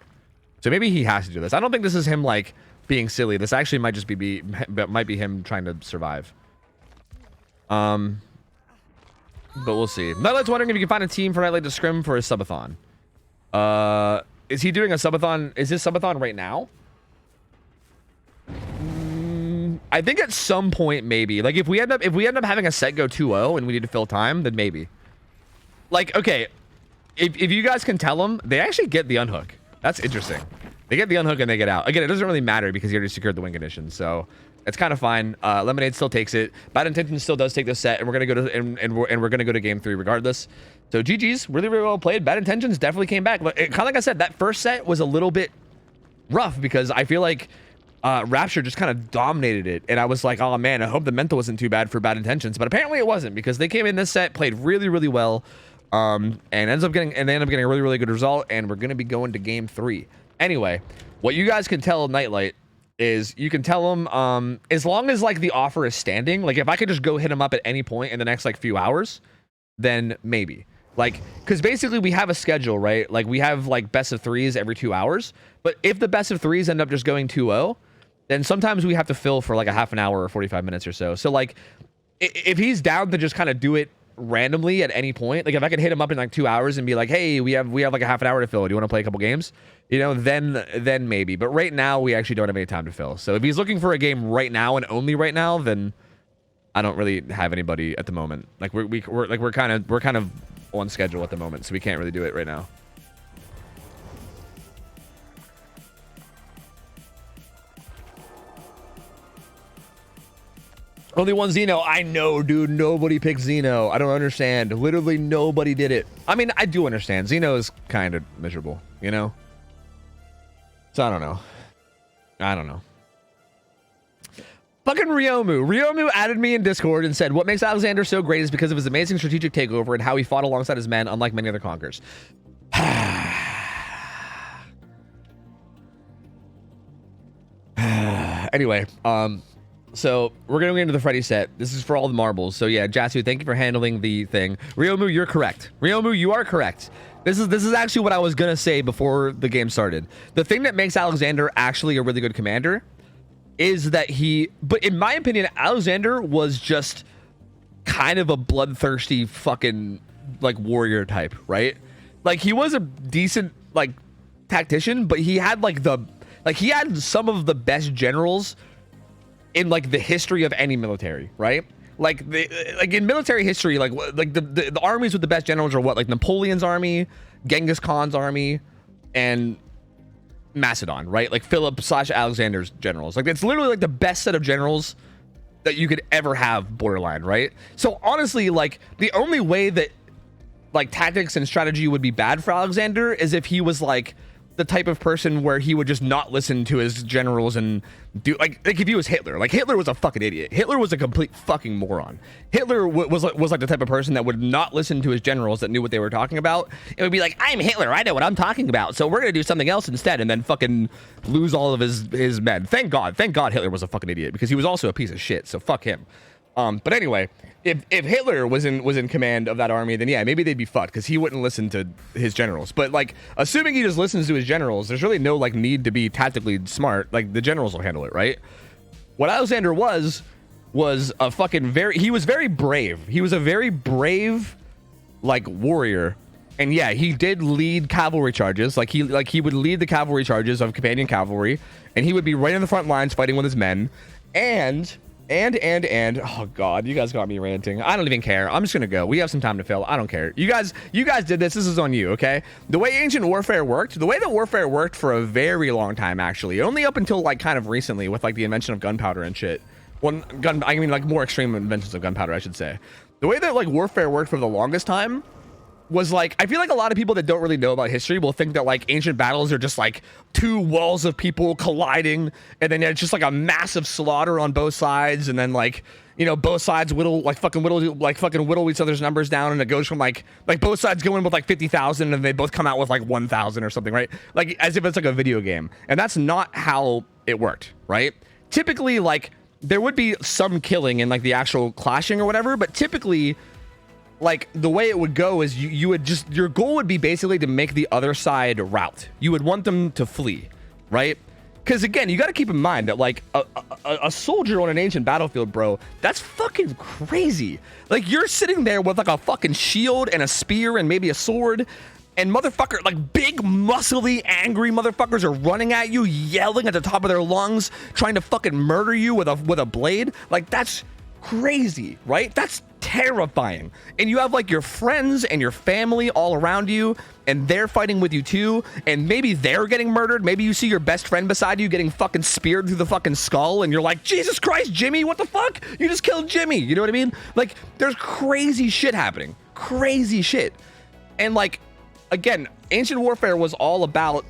So maybe he has to do this. I don't think this is him like being silly. This actually might just might be him trying to survive. But we'll see. Nightlight's wondering if you can find a team for Nightlight to scrim for his subathon. Is he doing a subathon? Is his subathon right now? I think at some point maybe. Like if we end up having a set go 2-0 and we need to fill time, then maybe. Like okay, if you guys can tell them, they actually get the unhook. That's interesting. They get the unhook and they get out. Again, it doesn't really matter because he already secured the win condition, so it's kind of fine. Lemonade still takes it. Bad Intentions still does take this set, and we're gonna go to and we're gonna go to game 3 regardless. So GG's, really well played. Bad Intentions definitely came back, but kind of like I said, that first set was a little bit rough because I feel like Rapture just kind of dominated it, and I was like, oh man, I hope the mental wasn't too bad for Bad Intentions, but apparently it wasn't because they came in this set, played really well, and they end up getting a really good result, and we're gonna be going to game 3. Anyway, what you guys can tell Nightlight is you can tell them as long as like the offer is standing, like if I could just go hit him up at any point in the next like few hours, then maybe. Like, because basically we have a schedule, right? Like we have like best of 3s every 2 hours, but if the best of 3s end up just going 2-0, then sometimes we have to fill for like a half an hour or 45 minutes or so. So like if he's down to just kind of do it randomly at any point, like if I could hit him up in like 2 hours and be like, hey, we have like a half an hour to fill, do you want to play a couple games, you know, then maybe. But right now we actually don't have any time to fill. So if he's looking for a game right now and only right now, then I don't really have anybody at the moment. Like we're kind of on schedule at the moment, so we can't really do it right now. Only one Xeno. I know, dude. Nobody picked Xeno. I don't understand. Literally nobody did it. I mean, I do understand. Xeno is kind of miserable, you know? So I don't know. I don't know. Fucking Ryomu. Ryomu added me in Discord and said, what makes Alexander so great is because of his amazing strategic takeover and how he fought alongside his men, unlike many other conquerors. Anyway, so we're going to get into the Freddy set. This is for all the marbles. So yeah, Jasu, thank you for handling the thing. Ryomu, you're correct. Ryomu, you are correct. This is actually what I was going to say before the game started. The thing that makes Alexander actually a really good commander is that but in my opinion, Alexander was just kind of a bloodthirsty fucking like warrior type, right? Like he was a decent like tactician, but he had he had some of the best generals in like the history of any military, right? Like in military history, like the armies with the best generals are what, like Napoleon's army, Genghis Khan's army, and Macedon, right? Like Philip / Alexander's generals. Like it's literally like the best set of generals that you could ever have borderline, right? So honestly, like the only way that like tactics and strategy would be bad for Alexander is if he was like the type of person where he would just not listen to his generals and do like if he was Hitler. Like Hitler was a fucking idiot. Hitler was a complete fucking moron. Hitler was like the type of person that would not listen to his generals that knew what they were talking about. It would be like, I'm Hitler, I know what I'm talking about, so we're gonna do something else instead, and then fucking lose all of his men. Thank God Hitler was a fucking idiot, because he was also a piece of shit, so fuck him. But anyway, if Hitler was in command of that army, then yeah, maybe they'd be fucked because he wouldn't listen to his generals. But like, assuming he just listens to his generals, there's really no like need to be tactically smart. Like the generals will handle it, right? What Alexander was a fucking he was very brave. He was a very brave like warrior. And yeah, he did lead cavalry charges. Like he would lead the cavalry charges of companion cavalry, and he would be right in the front lines fighting with his men. And oh god, you guys got me ranting. I don't even care. I'm just gonna go. We have some time to fill. I don't care. You guys did this. This is on you, okay? The way ancient warfare worked, the way that warfare worked for a very long time, actually, only up until like kind of recently with like the invention of gunpowder and shit. Well, I mean like more extreme inventions of gunpowder, I should say. The way that like warfare worked for the longest time was like, I feel like a lot of people that don't really know about history will think that like ancient battles are just like two walls of people colliding, and then it's just like a massive slaughter on both sides, and then like, you know, both sides whittle each other's numbers down, and it goes from like both sides go in with like 50,000 and they both come out with like 1,000 or something, right? Like as if it's like a video game. And that's not how it worked, right? Typically, like there would be some killing in like the actual clashing or whatever, but typically like the way it would go is you would just, your goal would be basically to make the other side rout. You would want them to flee, right? Because again, you got to keep in mind that like a soldier on an ancient battlefield, bro, that's fucking crazy. Like you're sitting there with like a fucking shield and a spear and maybe a sword, and motherfucker, like big muscly angry motherfuckers are running at you, yelling at the top of their lungs, trying to fucking murder you with a blade. Like that's crazy, right? That's terrifying. And you have like your friends and your family all around you, and they're fighting with you too, and maybe they're getting murdered. Maybe you see your best friend beside you getting fucking speared through the fucking skull, and you're like, Jesus Christ, Jimmy, what the fuck? You just killed Jimmy. You know what I mean? Like there's crazy shit happening. Crazy shit. And like, again, ancient warfare was all about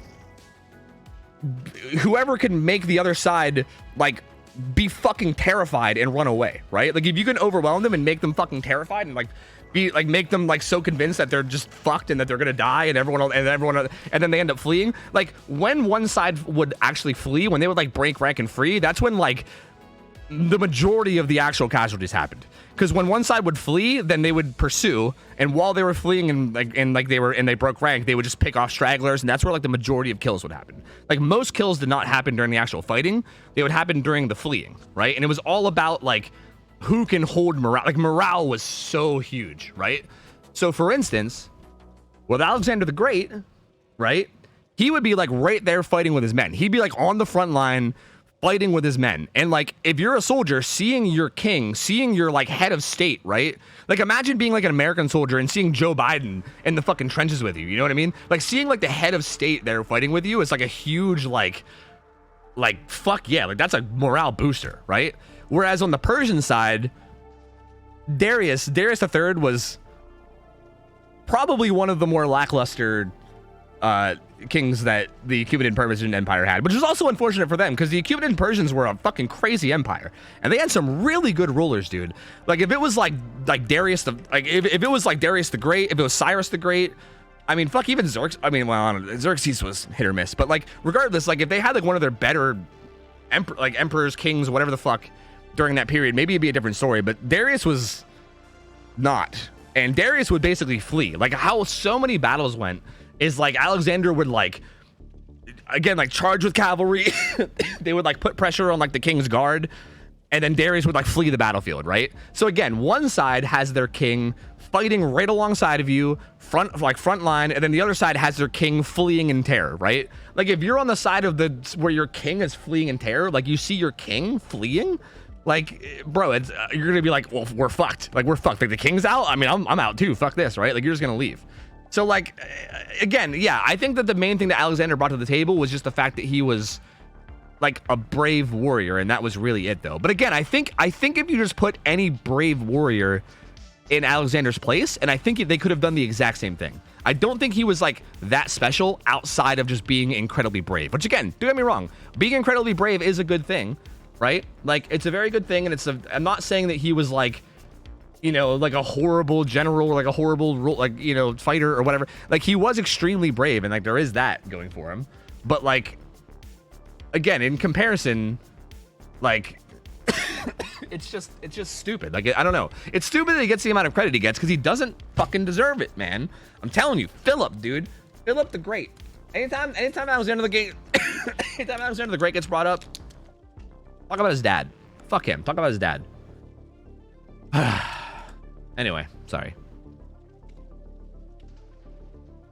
whoever can make the other side like be fucking terrified and run away, right? Like if you can overwhelm them and make them fucking terrified and like be like make them like so convinced that they're just fucked and that they're gonna die, and and then they end up fleeing. Like when one side would actually flee, when they would like break rank and free, that's when like the majority of the actual casualties happened. Because when one side would flee, then they would pursue, and while they were fleeing and they broke rank, they would just pick off stragglers, and that's where like the majority of kills would happen. Like most kills did not happen during the actual fighting; they would happen during the fleeing, right? And it was all about like who can hold morale. Like morale was so huge, right? So for instance, with Alexander the Great, right, he would be like right there fighting with his men. He'd be like on the front line, fighting with his men. And like, if you're a soldier, seeing your king, seeing your like head of state, right? Like, imagine being like an American soldier and seeing Joe Biden in the fucking trenches with you. You know what I mean? Like, seeing like the head of state there fighting with you is like a huge like fuck yeah, like that's a morale booster, right? Whereas on the Persian side, Darius III was probably one of the more lackluster kings that the Achaemenid Persian Empire had, which is also unfortunate for them because the Achaemenid Persians were a fucking crazy empire and they had some really good rulers, dude. Like if it was like Darius the if it was like Darius the Great, if it was Cyrus the Great, I mean fuck, even Xerxes, I mean, well, I don't know, Xerxes was hit or miss, but like regardless, like if they had like one of their better emperors, kings, whatever the fuck during that period, maybe it'd be a different story, but Darius was not. And Darius would basically flee. Like how so many battles went is like Alexander would like, again, like charge with cavalry. They would like put pressure on like the king's guard, and then Darius would like flee the battlefield, right? So again, one side has their king fighting right alongside of you, front line, and then the other side has their king fleeing in terror, right? Like if you're on the side of where your king is fleeing in terror, like you see your king fleeing, like, bro, it's you're gonna be like, well, we're fucked. Like we're fucked. Like the king's out. I mean, I'm out too. Fuck this, right? Like you're just gonna leave. So like, again, yeah, I think that the main thing that Alexander brought to the table was just the fact that he was like a brave warrior, and that was really it, though. But again, I think if you just put any brave warrior in Alexander's place, and I think they could have done the exact same thing. I don't think he was like that special outside of just being incredibly brave. Which again, don't get me wrong, being incredibly brave is a good thing, right? Like it's a very good thing, and I'm not saying that he was like, you know, like a horrible general or like a horrible like, you know, fighter or whatever. Like he was extremely brave, and like there is that going for him. But like, again, in comparison, like it's just stupid. Like I don't know, it's stupid that he gets the amount of credit he gets because he doesn't fucking deserve it, man. I'm telling you, Philip, dude, Philip the Great. Anytime Alexander the Great, anytime Alexander the Great gets brought up, talk about his dad. Fuck him. Talk about his dad. Anyway, sorry.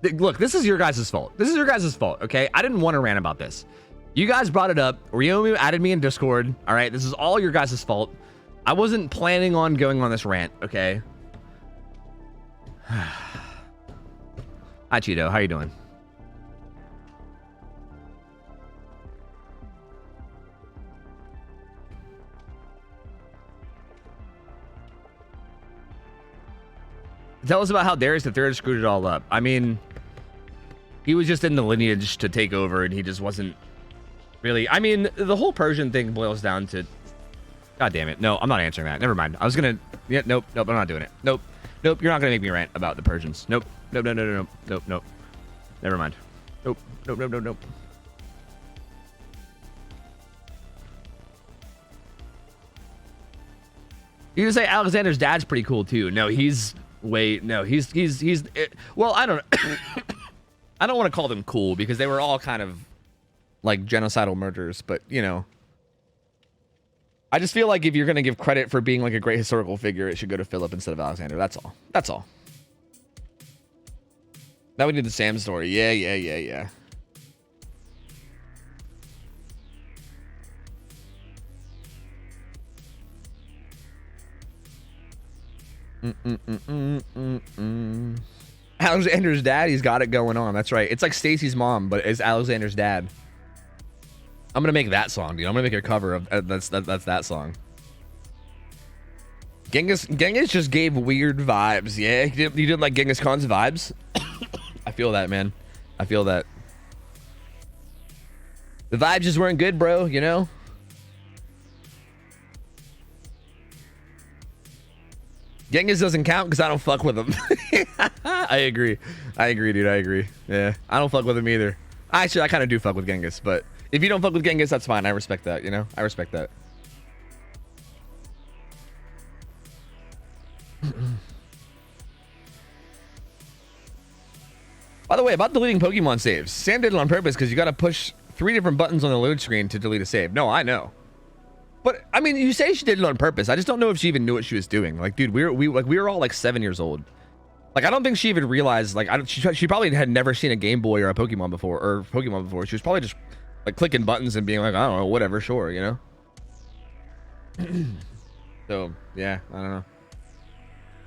Look, this is your guys' fault. This is your guys' fault, okay? I didn't want to rant about this. You guys brought it up. Ryomu added me in Discord. All right, this is all your guys' fault. I wasn't planning on going on this rant, okay? Hi, Cheeto. How you doing? Tell us about how Darius III screwed it all up. I mean, he was just in the lineage to take over, and he just wasn't really. I mean, the whole Persian thing boils down to. God damn it! No, I'm not answering that. Never mind. I was gonna. Yeah, nope. I'm not doing it. Nope. You're not gonna make me rant about the Persians. Nope. No. Never mind. Nope. You can say Alexander's dad's pretty cool too. No, he's. Wait, no, he's well, I don't I don't want to call them cool because they were all kind of like genocidal murderers, but you know, I just feel like if you're going to give credit for being like a great historical figure, it should go to Philip instead of Alexander. That's all. Now we need the Sam story. Yeah. Alexander's dad, he's got it going on. That's right. It's like Stacy's mom, but it's Alexander's dad. I'm gonna make that song, dude. I'm gonna make a cover of that's that song. Genghis just gave weird vibes. Yeah, you didn't like Genghis Khan's vibes. I feel that, man. I feel that. The vibes just weren't good, bro. You know. Genghis doesn't count because I don't fuck with him. I agree, dude. I agree. Yeah, I don't fuck with him either. Actually, I kind of do fuck with Genghis, but if you don't fuck with Genghis, that's fine. I respect that, you know? I respect that. By the way, about deleting Pokemon saves, Sam did it on purpose because you got to push 3 different buttons on the load screen to delete a save. No, I know. But I mean, you say she did it on purpose. I just don't know if she even knew what she was doing. Like, dude, we were all like 7 years old. Like, I don't think she even realized. Like, she probably had never seen a Game Boy or a Pokemon before, She was probably just like clicking buttons and being like, I don't know, whatever, sure, you know. So yeah, I don't know.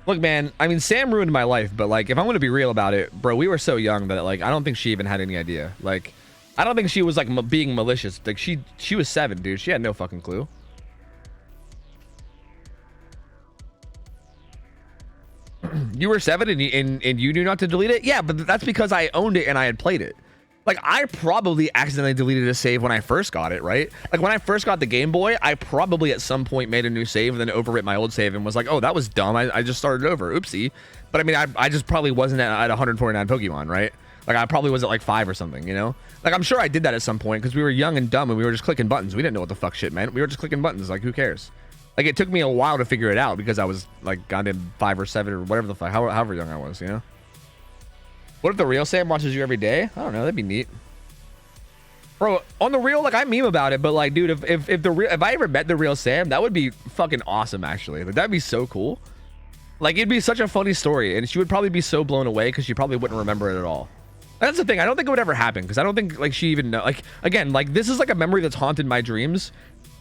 Look, man, I mean, Sam ruined my life, but like, if I'm gonna be real about it, bro, we were so young that like, I don't think she even had any idea. Like, I don't think she was like being malicious. Like, she was 7, dude. She had no fucking clue. You were 7 and you knew not to delete it? Yeah, but that's because I owned it and I had played it. Like, I probably accidentally deleted a save when I first got it, right? Like, when I first got the Game Boy, I probably at some point made a new save and then overwrit my old save and was like, oh, that was dumb. I just started over. Oopsie. But I mean, I just probably wasn't at 149 Pokemon, right? Like, I probably was at like 5 or something, you know? Like, I'm sure I did that at some point because we were young and dumb and we were just clicking buttons. We didn't know what the fuck shit meant. We were just clicking buttons. Like, who cares? Like, it took me a while to figure it out because I was like goddamn 5 or 7 or whatever the fuck, however young I was, you know? What if the real Sam watches you every day? I don't know. That'd be neat. Bro, on the real, like, I meme about it, but like, dude, if I ever met the real Sam, that would be fucking awesome, actually. Like, that'd be so cool. Like, it'd be such a funny story, and she would probably be so blown away because she probably wouldn't remember it at all. That's the thing. I don't think it would ever happen because I don't think like she even know. Like, again, like, this is like a memory that's haunted my dreams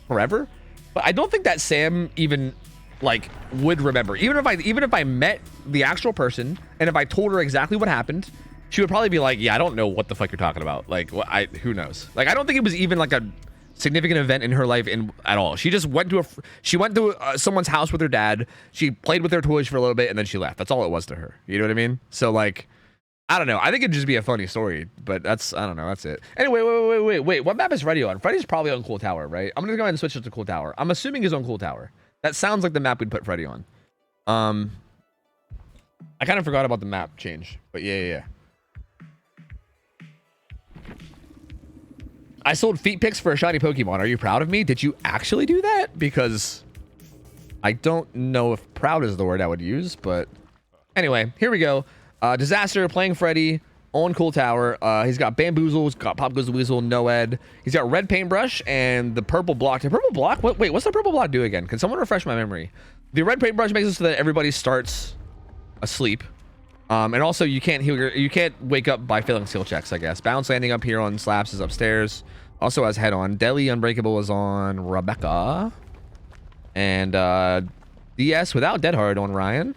forever. But I don't think that Sam even like would remember. Even if I met the actual person and if I told her exactly what happened, she would probably be like, yeah, I don't know what the fuck you're talking about. Like, who knows? Like, I don't think it was even like a significant event in her life at all. She just went to someone's house with her dad. She played with their toys for a little bit and then she left. That's all it was to her. You know what I mean? So like, I don't know. I think it'd just be a funny story, but I don't know. That's it. Anyway, wait. What map is Freddy on? Freddy's probably on Cool Tower, right? I'm gonna go ahead and switch it to Cool Tower. I'm assuming he's on Cool Tower. That sounds like the map we'd put Freddy on. I kind of forgot about the map change, but yeah. I sold feet pics for a shiny Pokemon. Are you proud of me? Did you actually do that? Because I don't know if proud is the word I would use, but anyway, here we go. Disaster playing Freddy on Cool Tower. He's got Bamboozle, he's got Pop Goes the Weasel, Noed. He's got red paintbrush and the purple block. The purple block? Wait, what's the purple block do again? Can someone refresh my memory? The red paintbrush makes it so that everybody starts asleep. And also you can't wake up by failing skill checks, I guess. Bounce landing up here on Slaps is upstairs. Also has head on. Deli Unbreakable is on Rebecca. And DS without Dead Hard on Ryan.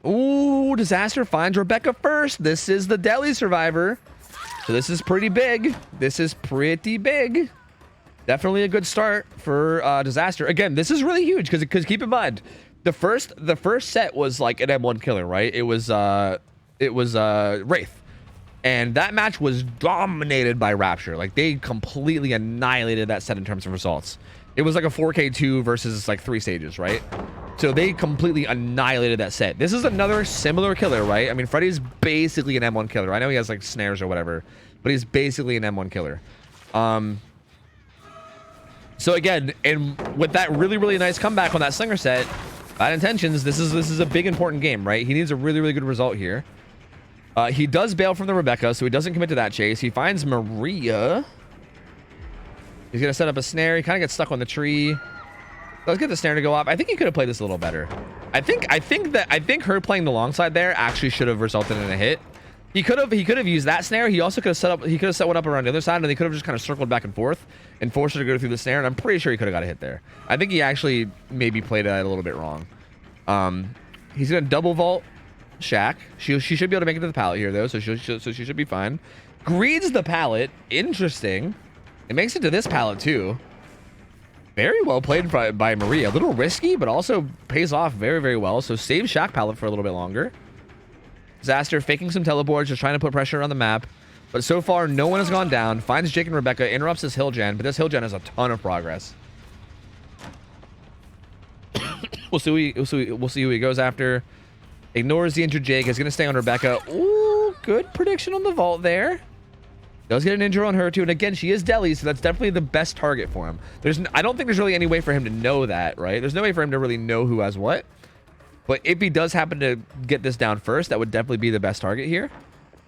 Ooh, Disaster finds Rebecca first. This is the Deli Survivor. So this is pretty big. Definitely a good start for Disaster. Again, this is really huge because keep in mind, the first set was like an M1 killer, right? It was Wraith. And that match was dominated by Rapture. Like, they completely annihilated that set in terms of results. It was like a 4K2 versus like 3 stages, right? So they completely annihilated that set. This is another similar killer, right? I mean, Freddy's basically an M1 killer. I know he has like snares or whatever, but he's basically an M1 killer. So again, and with that really nice comeback on that Slinger set, Bad Intentions, this is a big important game, right? He needs a really good result here. He does bail from the Rebecca, so he doesn't commit to that chase. He finds Maria. He's gonna set up a snare. He kind of gets stuck on the tree. Let's get the snare to go off. I think he could have played this a little better. I think her playing the long side there actually should have resulted in a hit. He could have used that snare. He also could have set one up around the other side, and they could have just kind of circled back and forth and forced her to go through the snare. And I'm pretty sure he could have got a hit there. I think he actually maybe played that a little bit wrong. He's gonna double vault Shaq. She should be able to make it to the pallet here though, so she should be fine. Greeds the pallet. Interesting. It makes it to this pallet too. Very well played by Maria. A little risky, but also pays off very well. So save Shaq pallet for a little bit longer. Disaster faking some teleports, just trying to put pressure on the map. But so far, no one has gone down. Finds Jake and Rebecca, interrupts this hill gen, but this hill gen has a ton of progress. We'll see who he goes after. Ignores the injured Jake. Is going to stay on Rebecca. Ooh, good prediction on the vault there. Does get an injury on her too. And again, she is Deli, so that's definitely the best target for him. I don't think there's really any way for him to know that, right? There's no way for him to really know who has what. But if he does happen to get this down first, that would definitely be the best target here.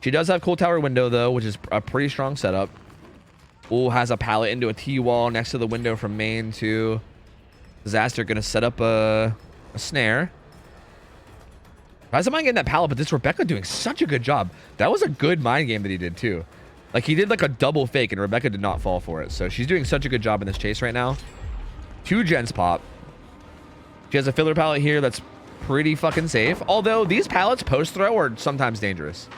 She does have Cool Tower window though, which is a pretty strong setup. Ooh, has a pallet into a T-wall next to the window from main too. Disaster going to set up a snare. I don't mind getting that pallet, but this Rebecca doing such a good job. That was a good mind game that he did too. Like, he did like a double fake and Rebecca did not fall for it. So she's doing such a good job in this chase right now. 2 gens pop. She has a filler pallet here that's pretty fucking safe. Although these pallets post throw are sometimes dangerous.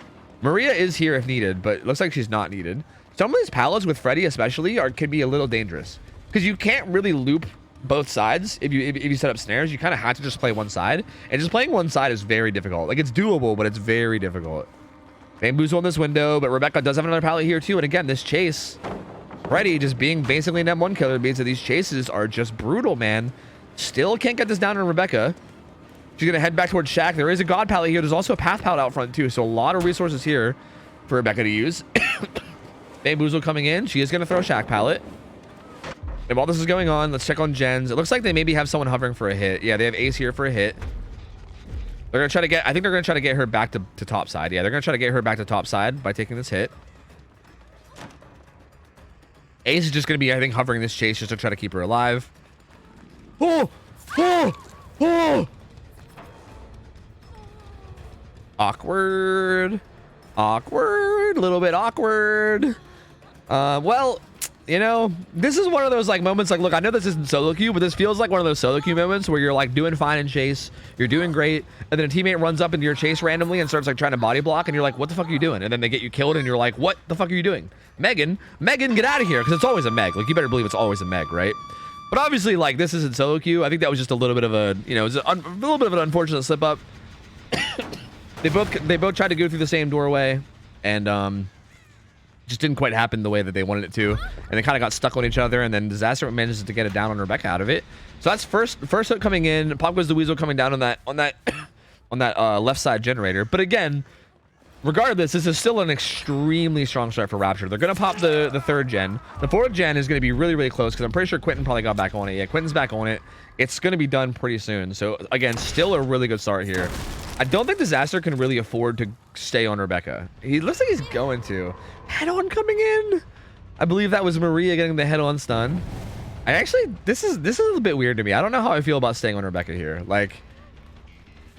Maria is here if needed, but it looks like she's not needed. Some of these pallets with Freddy especially can be a little dangerous because you can't really loop both sides. If you set up snares, you kind of have to just play one side, and just playing one side is very difficult. Like, it's doable, but it's very difficult. Bamboozle in this window, but Rebecca does have another pallet here too. And again, this chase, Freddy just being basically an M1 killer means that these chases are just brutal, man. Still can't get this down on Rebecca. She's gonna head back towards Shack. There is a God pallet here. There's also a Path pallet out front too, so a lot of resources here for Rebecca to use. Bamboozle coming in. She is gonna throw a Shack pallet. And while this is going on, let's check on gens. It looks like they maybe have someone hovering for a hit. Yeah, they have Ace here for a hit. They're gonna try to get, I think they're gonna try to get her back to top side. Yeah, they're gonna try to get her back to top side by taking this hit. Ace is just gonna be, I think, hovering this chase just to try to keep her alive. Oh! Oh! Oh! Awkward. Awkward. A little bit awkward. Well, you know, this is one of those like moments like, look, I know this isn't solo queue, but this feels like one of those solo queue moments where you're like doing fine in chase, you're doing great, and then a teammate runs up into your chase randomly and starts like trying to body block, and you're like, what the fuck are you doing? And then they get you killed, and you're like, what the fuck are you doing? Megan, get out of here, because it's always a Meg. Like, you better believe it's always a Meg, right? But obviously, like, this isn't solo queue. I think that was just a little bit of a, you know, it was a little bit of an unfortunate slip up. They both tried to go through the same doorway, and just didn't quite happen the way that they wanted it to, and they kind of got stuck on each other, and then Disaster manages to get it down on Rebecca out of it. So that's first hook coming in. Pop goes the Weasel coming down on that left side generator. But again, regardless, this is still an extremely strong start for Rapture. They're gonna pop the 3rd gen. The 4th gen is gonna be really, really close because I'm pretty sure Quentin probably got back on it. Yeah, Quentin's back on it. It's gonna be done pretty soon. So again, still a really good start here. I don't think Disaster can really afford to stay on Rebecca. He looks like he's going to. Head-on coming in. I believe that was Maria getting the head-on stun. I actually, this is a little bit weird to me. I don't know how I feel about staying on Rebecca here. Like,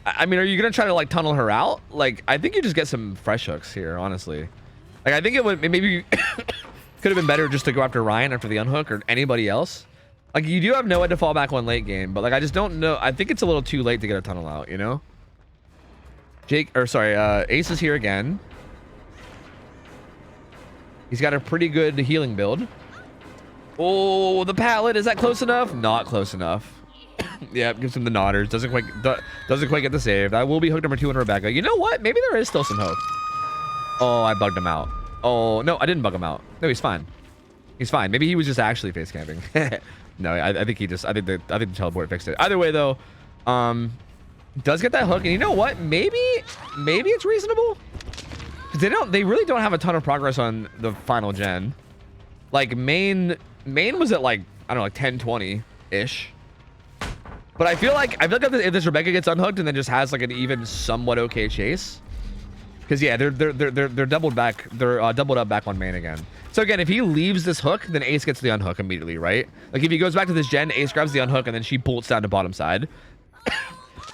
I mean, are you gonna try to like tunnel her out? Like, I think you just get some fresh hooks here, honestly. Like, I think it maybe could have been better just to go after Ryan after the unhook or anybody else. Like, you do have Noah to fall back on late game, but like, I just don't know. I think it's a little too late to get a tunnel out, you know? Ace is here again. He's got a pretty good healing build. Oh, the pallet, is that close enough? Not close enough. Yeah, gives him the nodders. Doesn't quite get the save. That will be hook number 2 on Rebecca. You know what? Maybe there is still some hope. Oh, I bugged him out. Oh, no, I didn't bug him out. No, he's fine. He's fine. Maybe he was just actually face camping. No, I think the teleport fixed it. Either way though, does get that hook, and you know what? Maybe it's reasonable. They really don't have a ton of progress on the final gen. Like main was at like, I don't know, like 10-20-ish. But I feel like if this Rebecca gets unhooked and then just has like an even somewhat okay chase. Because yeah, they're doubled back. They're doubled up back on main again. So again, if he leaves this hook, then Ace gets the unhook immediately, right? Like if he goes back to this gen, Ace grabs the unhook and then she bolts down to bottom side.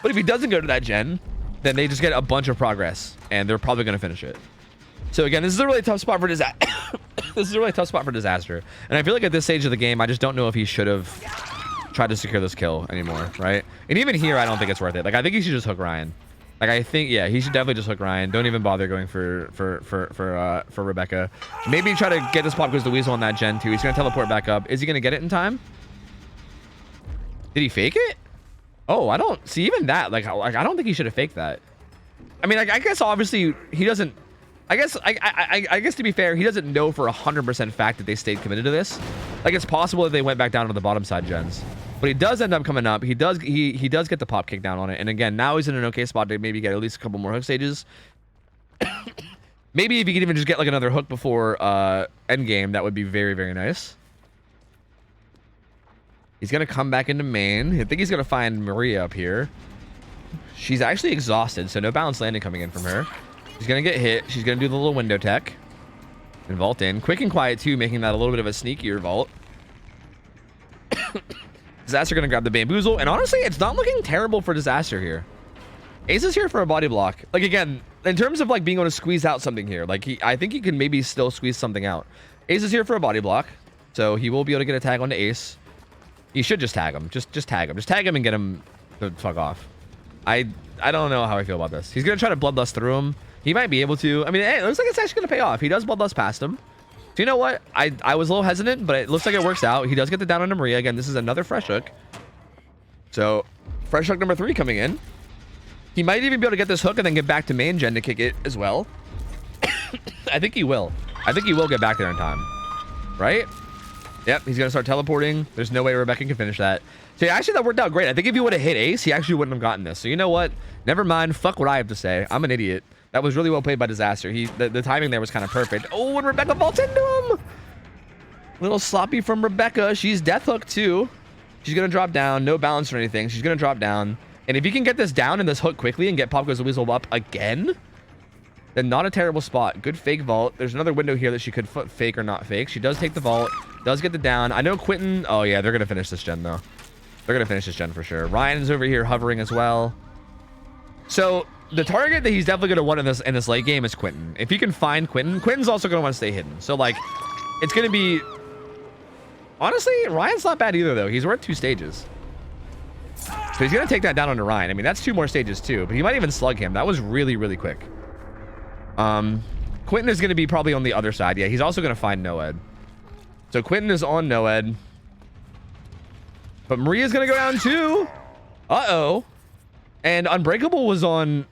But if he doesn't go to that gen, then they just get a bunch of progress and they're probably going to finish it. So again, this is a really tough spot for Disaster. This is a really tough spot for Disaster. And I feel like at this stage of the game, I just don't know if he should have tried to secure this kill anymore, right? And even here, I don't think it's worth it. Like I think he should just hook Ryan. Like I think, yeah, he should definitely just hook Ryan. Don't even bother going for Rebecca. Maybe try to get this Pop Goes the Weasel on that gen too. He's gonna teleport back up. Is he gonna get it in time? Did he fake it? Oh, I don't see even that. Like I don't think he should have faked that. I mean, like I guess obviously he doesn't. I guess to be fair, he doesn't know for 100% fact that they stayed committed to this. Like it's possible that they went back down to the bottom side gens. But he does end up coming up. He does get the pop kick down on it. And again, now he's in an okay spot to maybe get at least a couple more hook stages. Maybe if he could even just get like another hook before end game, that would be very, very nice. He's gonna come back into main. I think he's gonna find Maria up here. She's actually exhausted, so no balance landing coming in from her. She's gonna get hit. She's gonna do the little window tech and vault in. Quick and quiet too, making that a little bit of a sneakier vault. Disaster gonna grab the bamboozle, and honestly, it's not looking terrible for Disaster here. Ace is here for a body block. Like, again, in terms of like being able to squeeze out something here, like I think he can maybe still squeeze something out. Ace is here for a body block, so he will be able to get a tag onto Ace. He should just tag him. Just tag him. Just tag him and get him to fuck off. I don't know how I feel about this. He's gonna try to bloodlust through him. He might be able to. I mean, hey, it looks like it's actually gonna pay off. He does bloodlust past him. So you know what? I was a little hesitant, but it looks like it works out. He does get the down onto Maria. Again, this is another fresh hook. So fresh hook number 3 coming in. He might even be able to get this hook and then get back to main gen to kick it as well. I think he will. I think he will get back there in time. Right? Yep, he's going to start teleporting. There's no way Rebecca can finish that. So yeah, actually that worked out great. I think if he would have hit Ace, he actually wouldn't have gotten this. So you know what? Never mind. Fuck what I have to say. I'm an idiot. That was really well played by Disaster. The timing there was kind of perfect. Oh, and Rebecca vaults into him. Little sloppy from Rebecca. She's death hook too. She's going to drop down. No balance or anything. She's going to drop down. And if you can get this down and this hook quickly and get Pop Goes the Weasel up again, then not a terrible spot. Good fake vault. There's another window here that she could fake or not fake. She does take the vault. Does get the down. I know Quentin. Oh, yeah. They're going to finish this gen, though. They're going to finish this gen for sure. Ryan's over here hovering as well. So the target that he's definitely going to want in this late game is Quentin. If he can find Quentin, Quentin's also going to want to stay hidden. So, like, it's going to be... Honestly, Ryan's not bad either, though. He's worth 2 stages. So he's going to take that down onto Ryan. I mean, that's 2 more stages, too. But he might even slug him. That was really, really quick. Quentin is going to be probably on the other side. Yeah, he's also going to find Noed. So Quentin is on Noed. But Maria's going to go down, too. Uh-oh. And Unbreakable was on...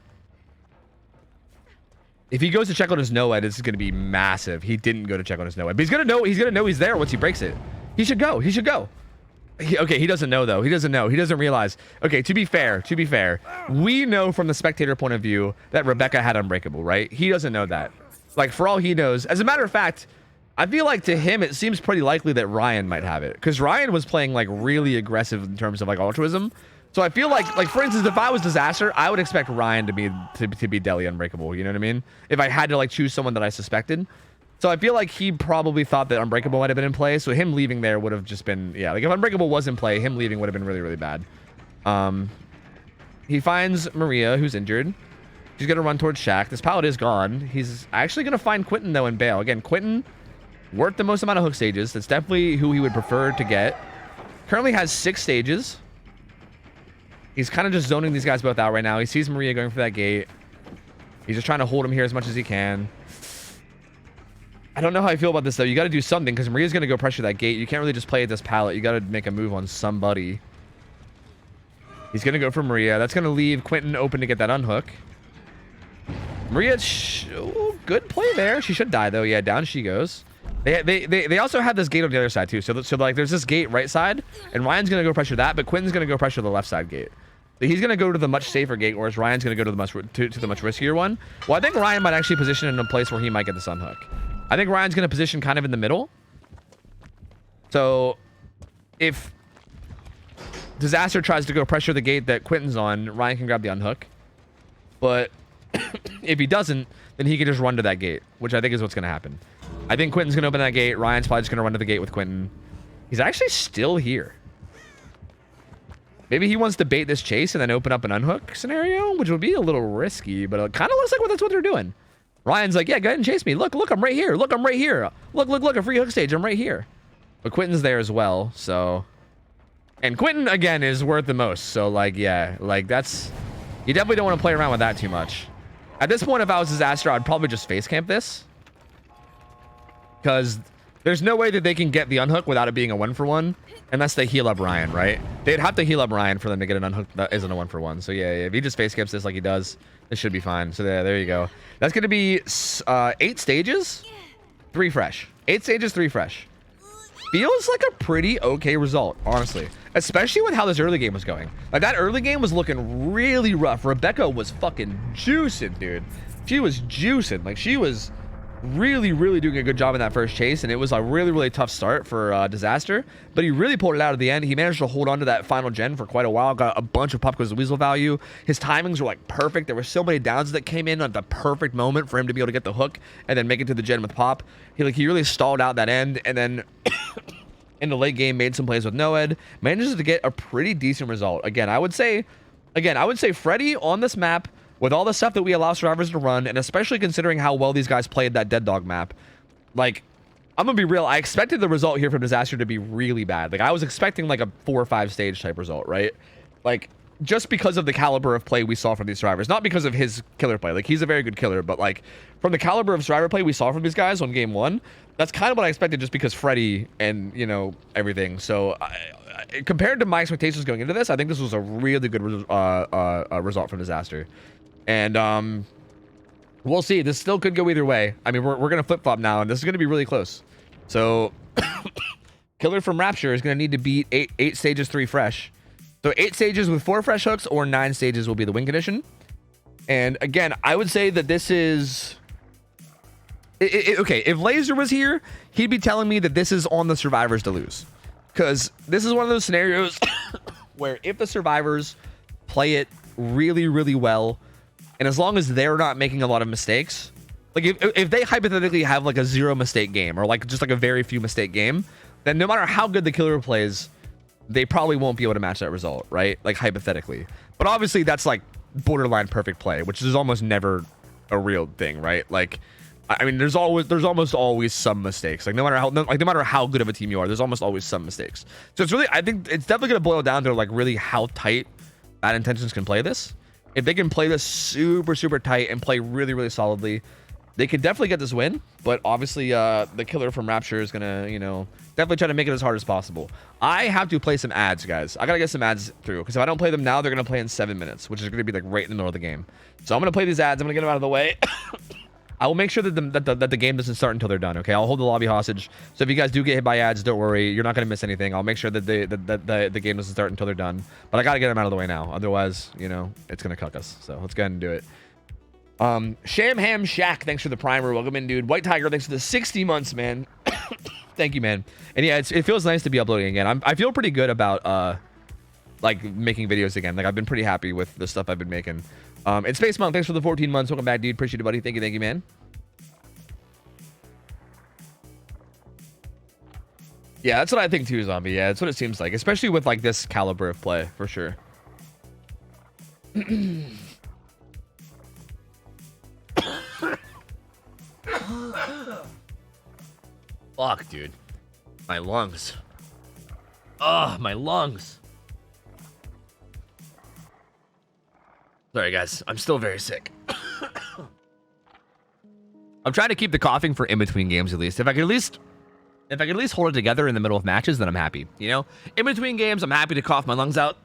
If he goes to check on his Noed, this is going to be massive. He didn't go to check on his Noed. But he's going to know he's there once he breaks it. He should go. He should go. Okay, he doesn't know, though. He doesn't know. He doesn't realize. Okay, to be fair, we know from the spectator point of view that Rebecca had Unbreakable, right? He doesn't know that. Like, for all he knows. As a matter of fact, I feel like to him, it seems pretty likely that Ryan might have it. Because Ryan was playing, like, really aggressive in terms of, like, altruism. So I feel like, for instance, if I was Disaster, I would expect Ryan to be Deli Unbreakable. You know what I mean? If I had to, like, choose someone that I suspected. So I feel like he probably thought that Unbreakable might have been in play. So him leaving there would have just been, yeah, like if Unbreakable was in play, him leaving would have been really, really bad. He finds Maria, who's injured. She's going to run towards Shaq. This pallet is gone. He's actually going to find Quentin, though, and bail. Again, Quentin worked the most amount of hook stages. That's definitely who he would prefer to get. Currently has 6 stages. He's kind of just zoning these guys both out right now. He sees Maria going for that gate. He's just trying to hold him here as much as he can. I don't know how I feel about this, though. You got to do something because Maria's going to go pressure that gate. You can't really just play at this pallet. You got to make a move on somebody. He's going to go for Maria. That's going to leave Quentin open to get that unhook. Maria, good play there. She should die, though. Yeah, down she goes. They also have this gate on the other side, too. So like, there's this gate right side, and Ryan's going to go pressure that, but Quentin's going to go pressure the left side gate. So he's going to go to the much safer gate, whereas Ryan's going to go to the much riskier one. Well, I think Ryan might actually position in a place where he might get this unhook. I think Ryan's going to position kind of in the middle. So if Disaster tries to go pressure the gate that Quentin's on, Ryan can grab the unhook. But if he doesn't, then he can just run to that gate, which I think is what's going to happen. I think Quentin's going to open that gate. Ryan's probably just going to run to the gate with Quentin. He's actually still here. Maybe he wants to bait this chase and then open up an unhook scenario, which would be a little risky, but it kind of looks like that's what they're doing. Ryan's like, yeah, go ahead and chase me. Look, I'm right here. Look, I'm right here. Look, a free hook stage. I'm right here. But Quentin's there as well, so... And Quentin, again, is worth the most. So, like, yeah, like, that's... You definitely don't want to play around with that too much. At this point, if I was Disaster, I'd probably just face camp this. Because there's no way that they can get the unhook without it being a 1-for-1. Unless they heal up Ryan, right? They'd have to heal up Ryan for them to get an unhook that isn't a 1-for-1. So, yeah, if he just face camps this like he does... This should be fine. So there you go. That's going to be 8 stages, 3 fresh. 8 stages, 3 fresh. Feels like a pretty okay result, honestly. Especially with how this early game was going. Like, that early game was looking really rough. Rebecca was fucking juicing, dude. She was juicing. Like, she was really, really doing a good job in that first chase, and it was a really, really tough start for Disaster, but he really pulled it out at the end. He managed to hold on to that final gen for quite a while, got a bunch of Pop Goes the Weasel value. His timings were like perfect. There were so many downs that came in at the perfect moment for him to be able to get the hook and then make it to the gen with Pop. He really stalled out that end, and then in the late game made some plays with Noed, manages to get a pretty decent result. Again, I would say again, I would say Freddy on this map with all the stuff that we allow survivors to run, and especially considering how well these guys played that Dead Dog map, like, I'm gonna be real. I expected the result here from Disaster to be really bad. Like, I was expecting like a 4 or 5 stage type result, right? Like, just because of the caliber of play we saw from these survivors, not because of his killer play. Like, he's a very good killer, but like from the caliber of survivor play we saw from these guys on game 1, that's kind of what I expected, just because Freddy and, you know, everything. So compared to my expectations going into this, I think this was a really good result from Disaster. And we'll see. This still could go either way. I mean, we're gonna flip flop now, and this is gonna be really close. So killer from Rapture is gonna need to beat 8 stages 3 fresh. So 8 stages with 4 fresh hooks, or 9 stages will be the win condition. And again, I would say that this is okay. If Laser was here, he'd be telling me that this is on the survivors to lose, because this is one of those scenarios where if the survivors play it really, really well, and as long as they're not making a lot of mistakes, like if they hypothetically have like a 0 mistake game, or like just like a very few mistake game, then no matter how good the killer plays, they probably won't be able to match that result, right? Like, hypothetically. But obviously that's like borderline perfect play, which is almost never a real thing, right? Like, I mean, there's almost always some mistakes. Like, no matter how good of a team you are, there's almost always some mistakes. So it's really, I think it's definitely gonna boil down to like really how tight Bad Intentions can play this. If they can play this super, super tight and play really, really solidly, they could definitely get this win. But obviously, the killer from Rapture is gonna, you know, definitely try to make it as hard as possible. I have to play some ads, guys. I gotta get some ads through, because if I don't play them now, they're gonna play in 7 minutes, which is gonna be like right in the middle of the game. So I'm gonna play these ads. I'm gonna get them out of the way. I will make sure that the game doesn't start until they're done. Okay, I'll hold the lobby hostage. So if you guys do get hit by ads, don't worry. You're not gonna miss anything. I'll make sure that the game doesn't start until they're done. But I gotta get them out of the way now. Otherwise, you know, it's gonna cuck us. So let's go ahead and do it. Sham Ham Shack, thanks for the primer. Welcome in, dude. White Tiger, thanks for the 60 months, man. Thank you, man. And yeah, it feels nice to be uploading again. I feel pretty good about like making videos again. Like, I've been pretty happy with the stuff I've been making. And Space Monk, thanks for the 14 months. Welcome back, dude. Appreciate it, buddy. Thank you, man. Yeah, that's what I think too, Zombie. Yeah, that's what it seems like, especially with like this caliber of play, for sure. Fuck, dude. My lungs. Ugh, my lungs. Sorry, guys. I'm still very sick. I'm trying to keep the coughing for in between games, at least. If I could at least hold it together in the middle of matches, then I'm happy. You know? In between games, I'm happy to cough my lungs out.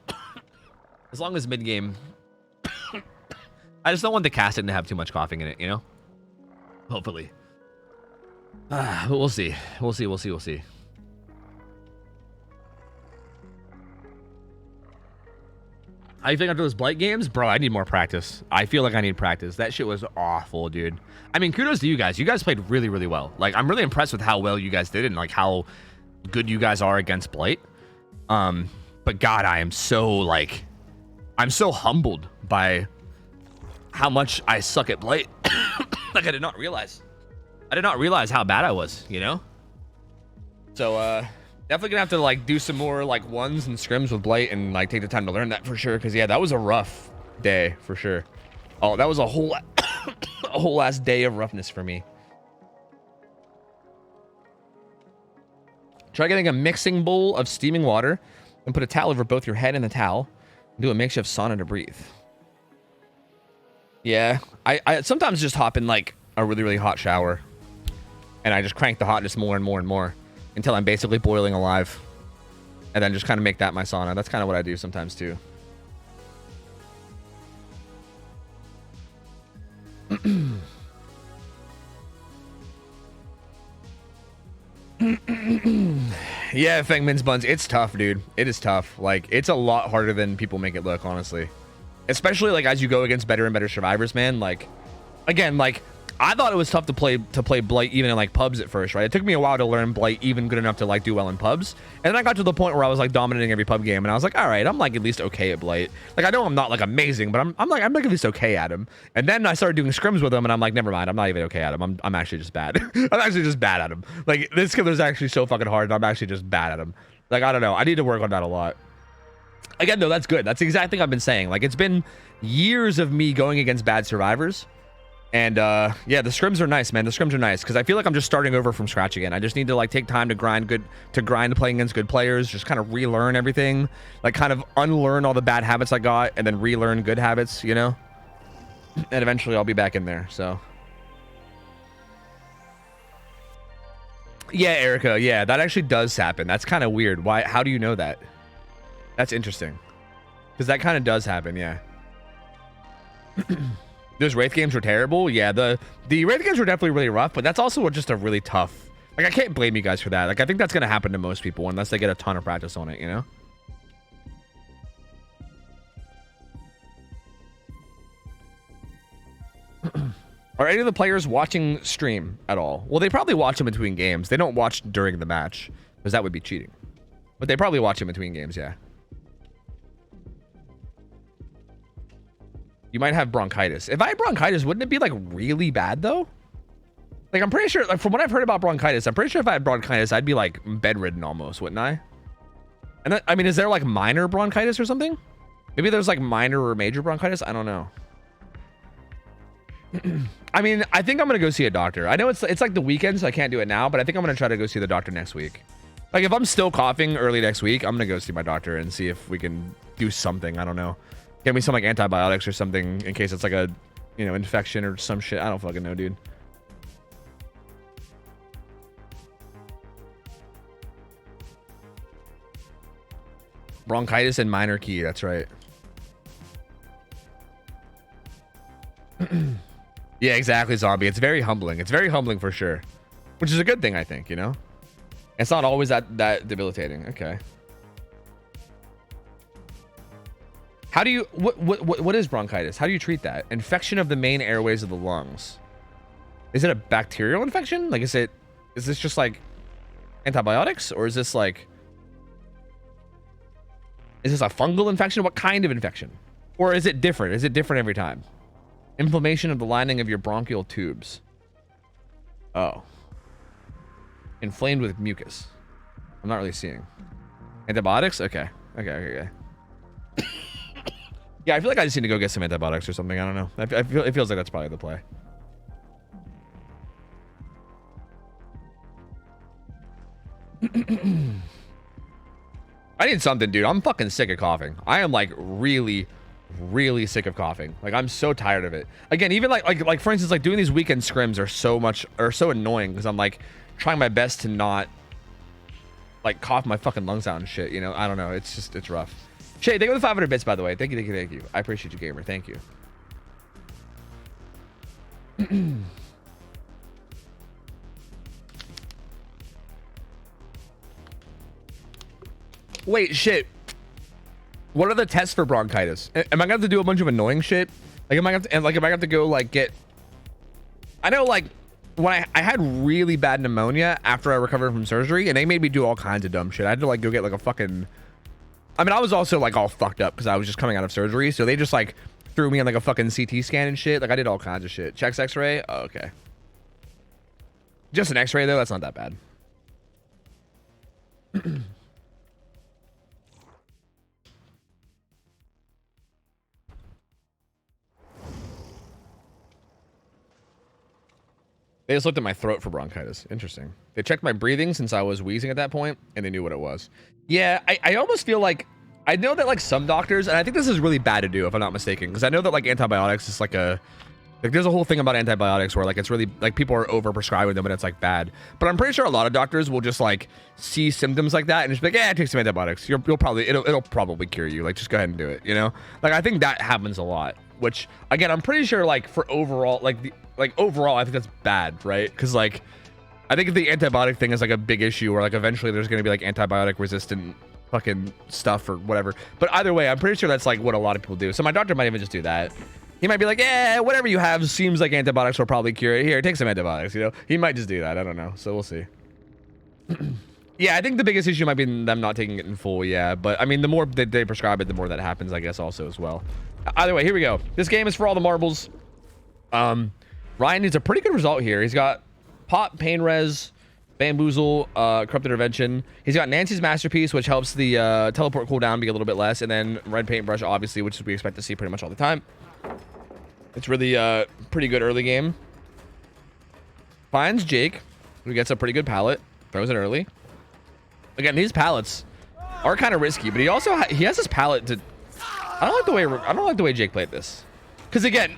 As long as mid-game. I just don't want the casting to have too much coughing in it, you know? Hopefully. But we'll see. We'll see. How you feeling after those Blight games? Bro, I need more practice. I feel like I need practice. That shit was awful, dude. I mean, kudos to you guys. You guys played really, really well. Like, I'm really impressed with how well you guys did and like how good you guys are against Blight. But God, I am so like, I'm so humbled by how much I suck at Blight. Like, I did not realize how bad I was, you know? So, definitely gonna have to like do some more like ones and scrims with Blight and like take the time to learn that for sure. Cause yeah, that was a rough day for sure. Oh, that was a whole a whole last day of roughness for me. Try getting a mixing bowl of steaming water and put a towel over both your head and the towel. And do a makeshift sauna to breathe. Yeah, I sometimes just hop in like a really, really hot shower. And I just crank the hotness more and more and more until I'm basically boiling alive. And then just kind of make that my sauna. That's kind of what I do sometimes too. Yeah, Fengman's buns. It's tough, dude. It is tough. Like, it's a lot harder than people make it look, honestly. Especially like as you go against better and better survivors, man. Like, again, like I thought it was tough to play Blight even in like pubs at first, right? It took me a while to learn Blight even good enough to like do well in pubs. And then I got to the point where I was like dominating every pub game and I was like, all right, I'm like at least okay at Blight. Like, I know I'm not like amazing, but I'm like at least okay at him. And then I started doing scrims with him and I'm like, never mind, I'm not even okay at him. I'm actually just bad. I'm actually just bad at him. Like, this killer's actually so fucking hard and I'm actually just bad at him. Like, I don't know. I need to work on that a lot. Again, though, that's good. That's the exact thing I've been saying. Like, it's been years of me going against bad survivors. And, yeah, the scrims are nice, man. The scrims are nice. Because I feel like I'm just starting over from scratch again. I just need to, like, take time to grind playing against good players. Just kind of relearn everything. Like, kind of unlearn all the bad habits I got. And then relearn good habits, you know? And eventually I'll be back in there, so. Yeah, Erica. Yeah, that actually does happen. That's kind of weird. Why? How do you know that? That's interesting. Because that kind of does happen, yeah. Those Wraith games were terrible. Yeah, the Wraith games were definitely really rough, but that's also just a really tough... Like, I can't blame you guys for that. Like, I think that's going to happen to most people unless they get a ton of practice on it, you know? Are any of the players watching stream at all? Well, they probably watch in between games. They don't watch during the match, because that would be cheating. But they probably watch in between games, yeah. You might have bronchitis. If I had bronchitis, wouldn't it be, like, really bad, though? Like, I'm pretty sure, like, from what I've heard about bronchitis, I'm pretty sure if I had bronchitis, I'd be, like, bedridden almost, wouldn't I? And that, I mean, is there, like, minor bronchitis or something? Maybe there's, like, minor or major bronchitis? I don't know. I mean, I think I'm gonna go see a doctor. I know it's like the weekend, so I can't do it now, but I think I'm gonna try to go see the doctor next week. Like, if I'm still coughing early next week, I'm gonna go see my doctor and see if we can do something. I don't know. Get me some, like, antibiotics or something in case it's, like, a, you know, infection or some shit. I don't fucking know, dude. Bronchitis and minor key, that's right. Yeah, exactly, Zombie. It's very humbling. It's very humbling for sure. Which is a good thing, I think, you know? It's not always that debilitating. Okay. How do you... What is bronchitis? How do you treat that? Infection of the main airways of the lungs. Is it a bacterial infection? Like, is this just, like, antibiotics? Or is this, like... Is this a fungal infection? What kind of infection? Or is it different? Is it different every time? Inflammation of the lining of your bronchial tubes. Oh. Inflamed with mucus. I'm not really seeing. Antibiotics? Okay. Okay. Yeah, I feel like I just need to go get some antibiotics or something. I don't know. I feel it feels like that's probably the play. I need something, dude. I'm fucking sick of coughing. I am, like, really sick of coughing. Like, I'm so tired of it. Again, even like for instance, like, doing these weekend scrims are so annoying because I'm, like, trying my best to not, like, cough my fucking lungs out and shit, you know? I don't know. It's rough. Shay, thank you for the 500 bits, by the way. Thank you. I appreciate you, gamer. Thank you. Wait, shit. What are the tests for bronchitis? Am I gonna have to do a bunch of annoying shit? Like, am I gonna have to go, like, get... I know, like, when I had really bad pneumonia after I recovered from surgery, and they made me do all kinds of dumb shit. I had to, like, go get, like, a fucking... I mean, I was also, like, all fucked up because I was just coming out of surgery, so they just, like, threw me on, like, a fucking CT scan and shit. Like, I did all kinds of shit. Checks x-ray? Oh, okay. Just an x-ray, though? That's not that bad. They just looked at my throat for bronchitis. Interesting. They checked my breathing since I was wheezing at that point, and they knew what it was. Yeah, I almost feel like... I know that, like, some doctors... And I think this is really bad to do, if I'm not mistaken. Because I know that, like, antibiotics is, like, a... Like, there's a whole thing about antibiotics where, like, it's really... Like, people are over-prescribing them, and it's, like, bad. But I'm pretty sure a lot of doctors will just, like, see symptoms like that and just be like, yeah, take some antibiotics. You'll probably... It'll probably cure you. Like, just go ahead and do it, you know? Like, I think that happens a lot. Which, again, I'm pretty sure, like, for overall... Like, overall, I think that's bad, right? Because, like, I think the antibiotic thing is, like, a big issue where, like, eventually there's going to be, like, antibiotic-resistant fucking stuff or whatever. But either way, I'm pretty sure that's, like, what a lot of people do. So my doctor might even just do that. He might be like, yeah, whatever you have seems like antibiotics will probably cure it. Here, take some antibiotics, you know? He might just do that. I don't know. So we'll see. Yeah, I think the biggest issue might be them not taking it in full, yeah. But, I mean, the more that they prescribe it, the more that happens, I guess, also as well. Either way, here we go. This game is for all the marbles. Ryan needs a pretty good result here. He's got pop, pain res, Bamboozle, Corrupt Intervention. He's got Nancy's Masterpiece, which helps the teleport cooldown be a little bit less, and then Red Paintbrush, obviously, which we expect to see pretty much all the time. It's really pretty good early game. Finds Jake, who gets a pretty good pallet, throws it early. Again, these pallets are kind of risky, but he also he has this pallet to. I don't like the way Jake played this, because again,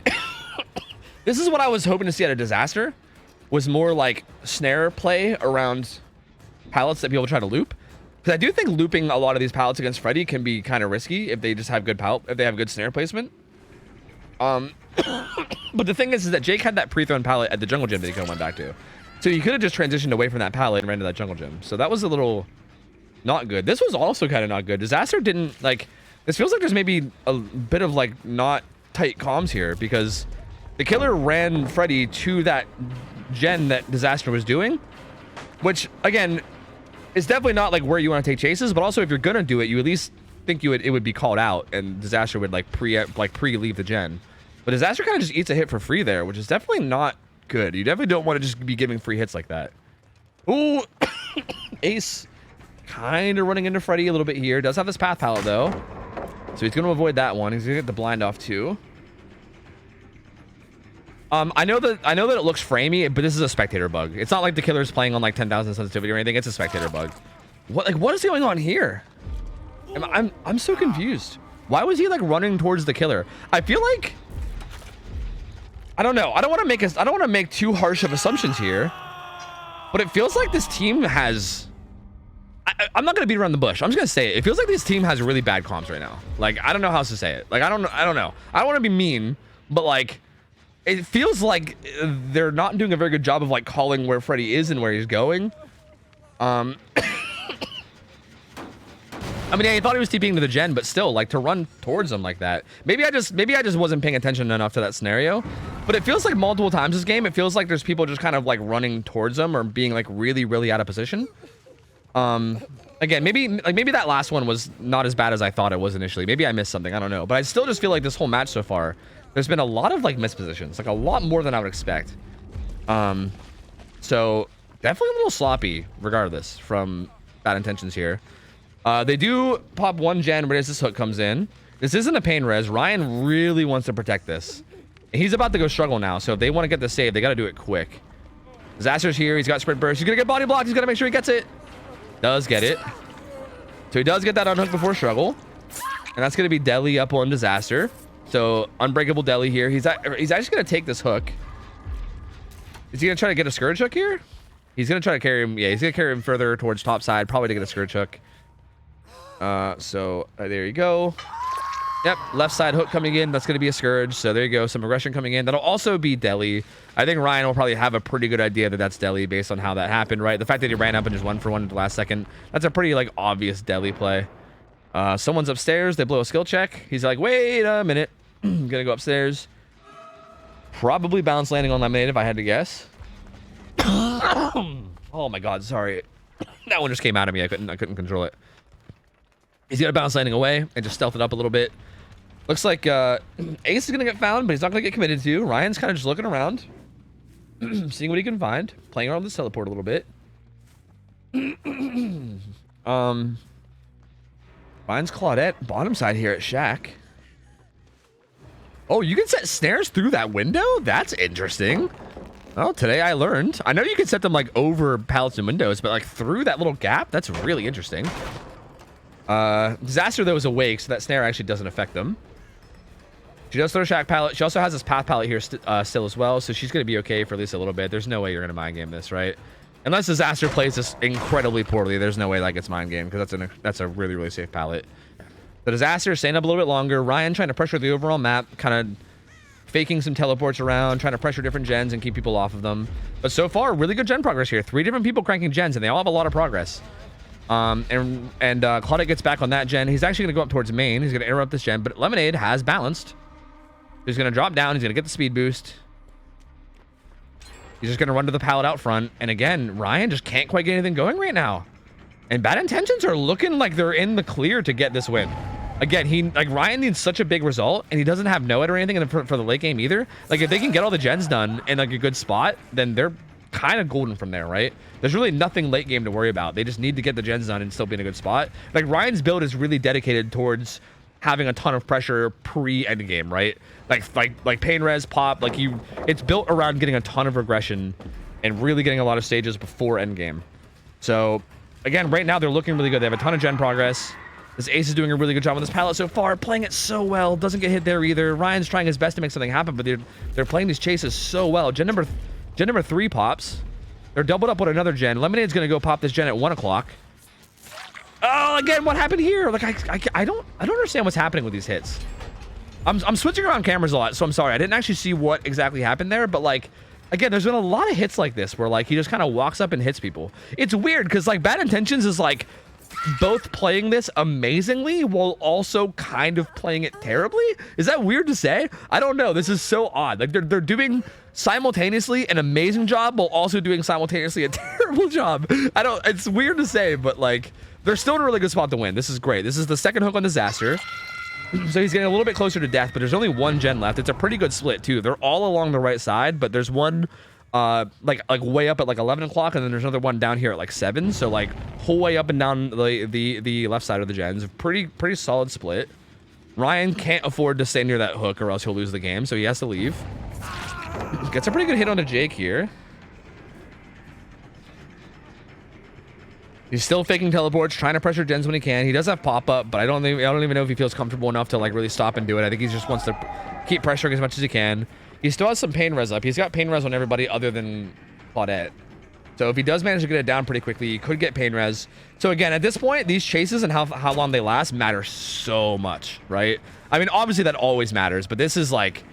this is what I was hoping to see out of Disaster. Was more like snare play around pallets that people try to loop, because I do think looping a lot of these pallets against Freddy can be kind of risky if they just have good if they have good snare placement. But the thing is that Jake had that pre-thrown pallet at the jungle gym that he could have went back to, so he could have just transitioned away from that pallet and ran to that jungle gym. So that was a little not good. This was also kind of not good. Disaster didn't like. This feels like there's maybe a bit of like not tight comms here, because the killer ran Freddy to that gen that Disaster was doing, which again is definitely not like where you want to take chases, but also if you're gonna do it, you at least think it would be called out and Disaster would like pre-leave the gen. But Disaster kind of just eats a hit for free there, which is definitely not good. You definitely don't want to just be giving free hits like that. Ooh. Ace kind of running into Freddy a little bit here. Does have this path pallet though, so he's going to avoid that one. He's going to get the blind off too. I know that it looks framey, but this is a spectator bug. It's not like the killer's playing on like 10,000 sensitivity or anything. It's a spectator bug. What is going on here? I'm so confused. Why was he like running towards the killer? I feel like, I don't know. I don't want to make too harsh of assumptions here, but it feels like this team has. I'm not gonna beat around the bush. I'm just gonna say it. It feels like this team has really bad comms right now. Like I don't know how else to say it. Like I don't know. I don't want to be mean, but like. It feels like they're not doing a very good job of like calling where Freddy is and where he's going. I mean, I thought he was TPing to the gen, but still, like to run towards him like that. Maybe I just wasn't paying attention enough to that scenario. But it feels like multiple times this game, it feels like there's people just kind of like running towards them or being like really, really out of position. Again, maybe that last one was not as bad as I thought it was initially. Maybe I missed something. I don't know. But I still just feel like this whole match so far, there's been a lot of like mispositions, like a lot more than I would expect. So definitely a little sloppy, regardless from bad intentions here. They do pop one gen right as this hook comes in. This isn't a pain res. Ryan really wants to protect this. He's about to go struggle now, so if they want to get the save, they got to do it quick. Disaster's here. He's got sprint burst. He's gonna get body blocked. He's gonna make sure he gets it. Does get it. So he does get that unhook before struggle, and that's gonna be Deli up on Disaster. So unbreakable Deli here. He's actually gonna take this hook. Is he gonna try to get a scourge hook here? He's gonna try to carry him. Yeah, he's gonna carry him further towards top side, probably to get a scourge hook. So there you go. Yep, left side hook coming in. That's gonna be a scourge. So there you go. Some aggression coming in. That'll also be Deli. I think Ryan will probably have a pretty good idea that that's Deli based on how that happened, right? The fact that he ran up and just 1-for-1 at the last second. That's a pretty like obvious Deli play. Someone's upstairs. They blow a skill check. He's like, wait a minute. I'm gonna go upstairs. Probably bounce landing on lemonade if I had to guess. Oh my god, sorry. That one just came out of me. I couldn't control it. He's gonna bounce landing away and just stealth it up a little bit. Looks like Ace is gonna get found, but he's not gonna get committed to. Ryan's kind of just looking around, seeing what he can find, playing around with this teleport a little bit. Finds Claudette bottom side here at Shack. Oh, you can set snares through that window? That's interesting. Well, today I learned. I know you can set them like over pallets and windows, but like through that little gap, that's really interesting. Disaster though is awake, so that snare actually doesn't affect them. She does throw a Shack pallet. She also has this path pallet here still as well, so she's gonna be okay for at least a little bit. There's no way you're gonna mind game this, right? Unless Disaster plays this incredibly poorly, there's no way that gets mind game, because that's a really, really safe pallet. The Disaster staying up a little bit longer. Ryan trying to pressure the overall map, kind of faking some teleports around, trying to pressure different gens and keep people off of them. But so far, really good gen progress here. 3 different people cranking gens, and they all have a lot of progress. Claudette gets back on that gen. He's actually going to go up towards main. He's going to interrupt this gen, but Lemonade has balanced. He's going to drop down. He's going to get the speed boost. He's just going to run to the pallet out front. And again, Ryan just can't quite get anything going right now. And Bad Intentions are looking like they're in the clear to get this win. Again, Ryan needs such a big result, and he doesn't have Noed or anything for the late game either. Like, if they can get all the gens done in like a good spot, then they're kind of golden from there, right? There's really nothing late game to worry about. They just need to get the gens done and still be in a good spot. Like Ryan's build is really dedicated towards having a ton of pressure pre-end game, right? Like pain res, pop, like it's built around getting a ton of regression and really getting a lot of stages before end game. So again, right now they're looking really good. They have a ton of gen progress. This Ace is doing a really good job on this pallet so far, playing it so well. Doesn't get hit there either. Ryan's trying his best to make something happen, but they're playing these chases so well. Gen number 3 pops. They're doubled up with another gen. Lemonade's gonna go pop this gen at 1 o'clock. Oh, again, what happened here? Like I don't understand what's happening with these hits. I'm switching around cameras a lot, so I'm sorry. I didn't actually see what exactly happened there, but like, again, there's been a lot of hits like this where like he just kind of walks up and hits people. It's weird because like Bad Intentions is like both playing this amazingly while also kind of playing it terribly. Is that weird to say? I don't know. This is so odd. Like they're doing simultaneously an amazing job while also doing simultaneously a terrible job. It's weird to say, but like they're still in a really good spot to win. This is great. This is the second hook on Disaster. So he's getting a little bit closer to death, but there's only one gen left. It's a pretty good split too. They're all along the right side, but there's one like way up at like 11 o'clock, and then there's another one down here at like 7. So like whole way up and down the left side of the gens. Pretty solid split. Ryan can't afford to stay near that hook or else he'll lose the game, so he has to leave. Gets a pretty good hit on the Jake here. He's still faking teleports, trying to pressure gens when he can. He does have pop-up, but I don't even know if he feels comfortable enough to like really stop and do it. I think he just wants to keep pressuring as much as he can. He still has some pain res up. He's got pain res on everybody other than Claudette. So if he does manage to get it down pretty quickly, he could get pain res. So again, at this point, these chases and how long they last matter so much, right? I mean, obviously that always matters, but this is like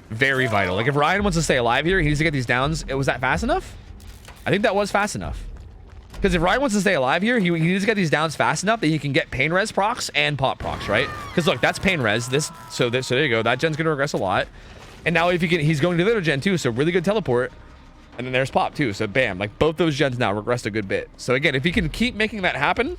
very vital. Like if Ryan wants to stay alive here, he needs to get these downs. Was that fast enough? I think that was fast enough. Because if Ryan wants to stay alive here, he needs to get these downs fast enough that he can get pain res procs and pop procs, right? Because look, that's pain res. So there you go. That gen's gonna regress a lot. And now if he can, he's going to the other gen too. So really good teleport. And then there's pop too. So bam, like both those gens now regressed a good bit. So again, if he can keep making that happen,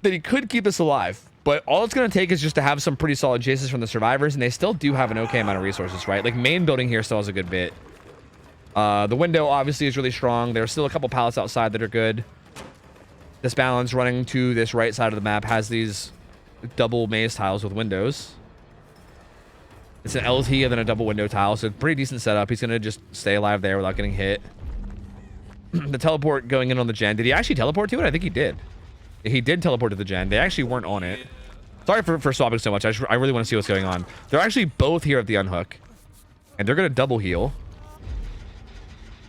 then he could keep this alive. But all it's going to take is just to have some pretty solid chases from the survivors, and they still do have an okay amount of resources, right? Like main building here still has a good bit. The window obviously is really strong. There's still a couple pallets outside that are good. This balance running to this right side of the map has these double maze tiles with windows. It's an LT and then a double window tile, so pretty decent setup. He's going to just stay alive there without getting hit. The teleport going in on the gen. Did he actually teleport to it? I think he did. He did teleport to the gen. They actually weren't on it. Sorry for swapping so much. I really want to see what's going on. They're actually both here at the unhook. And they're going to double heal.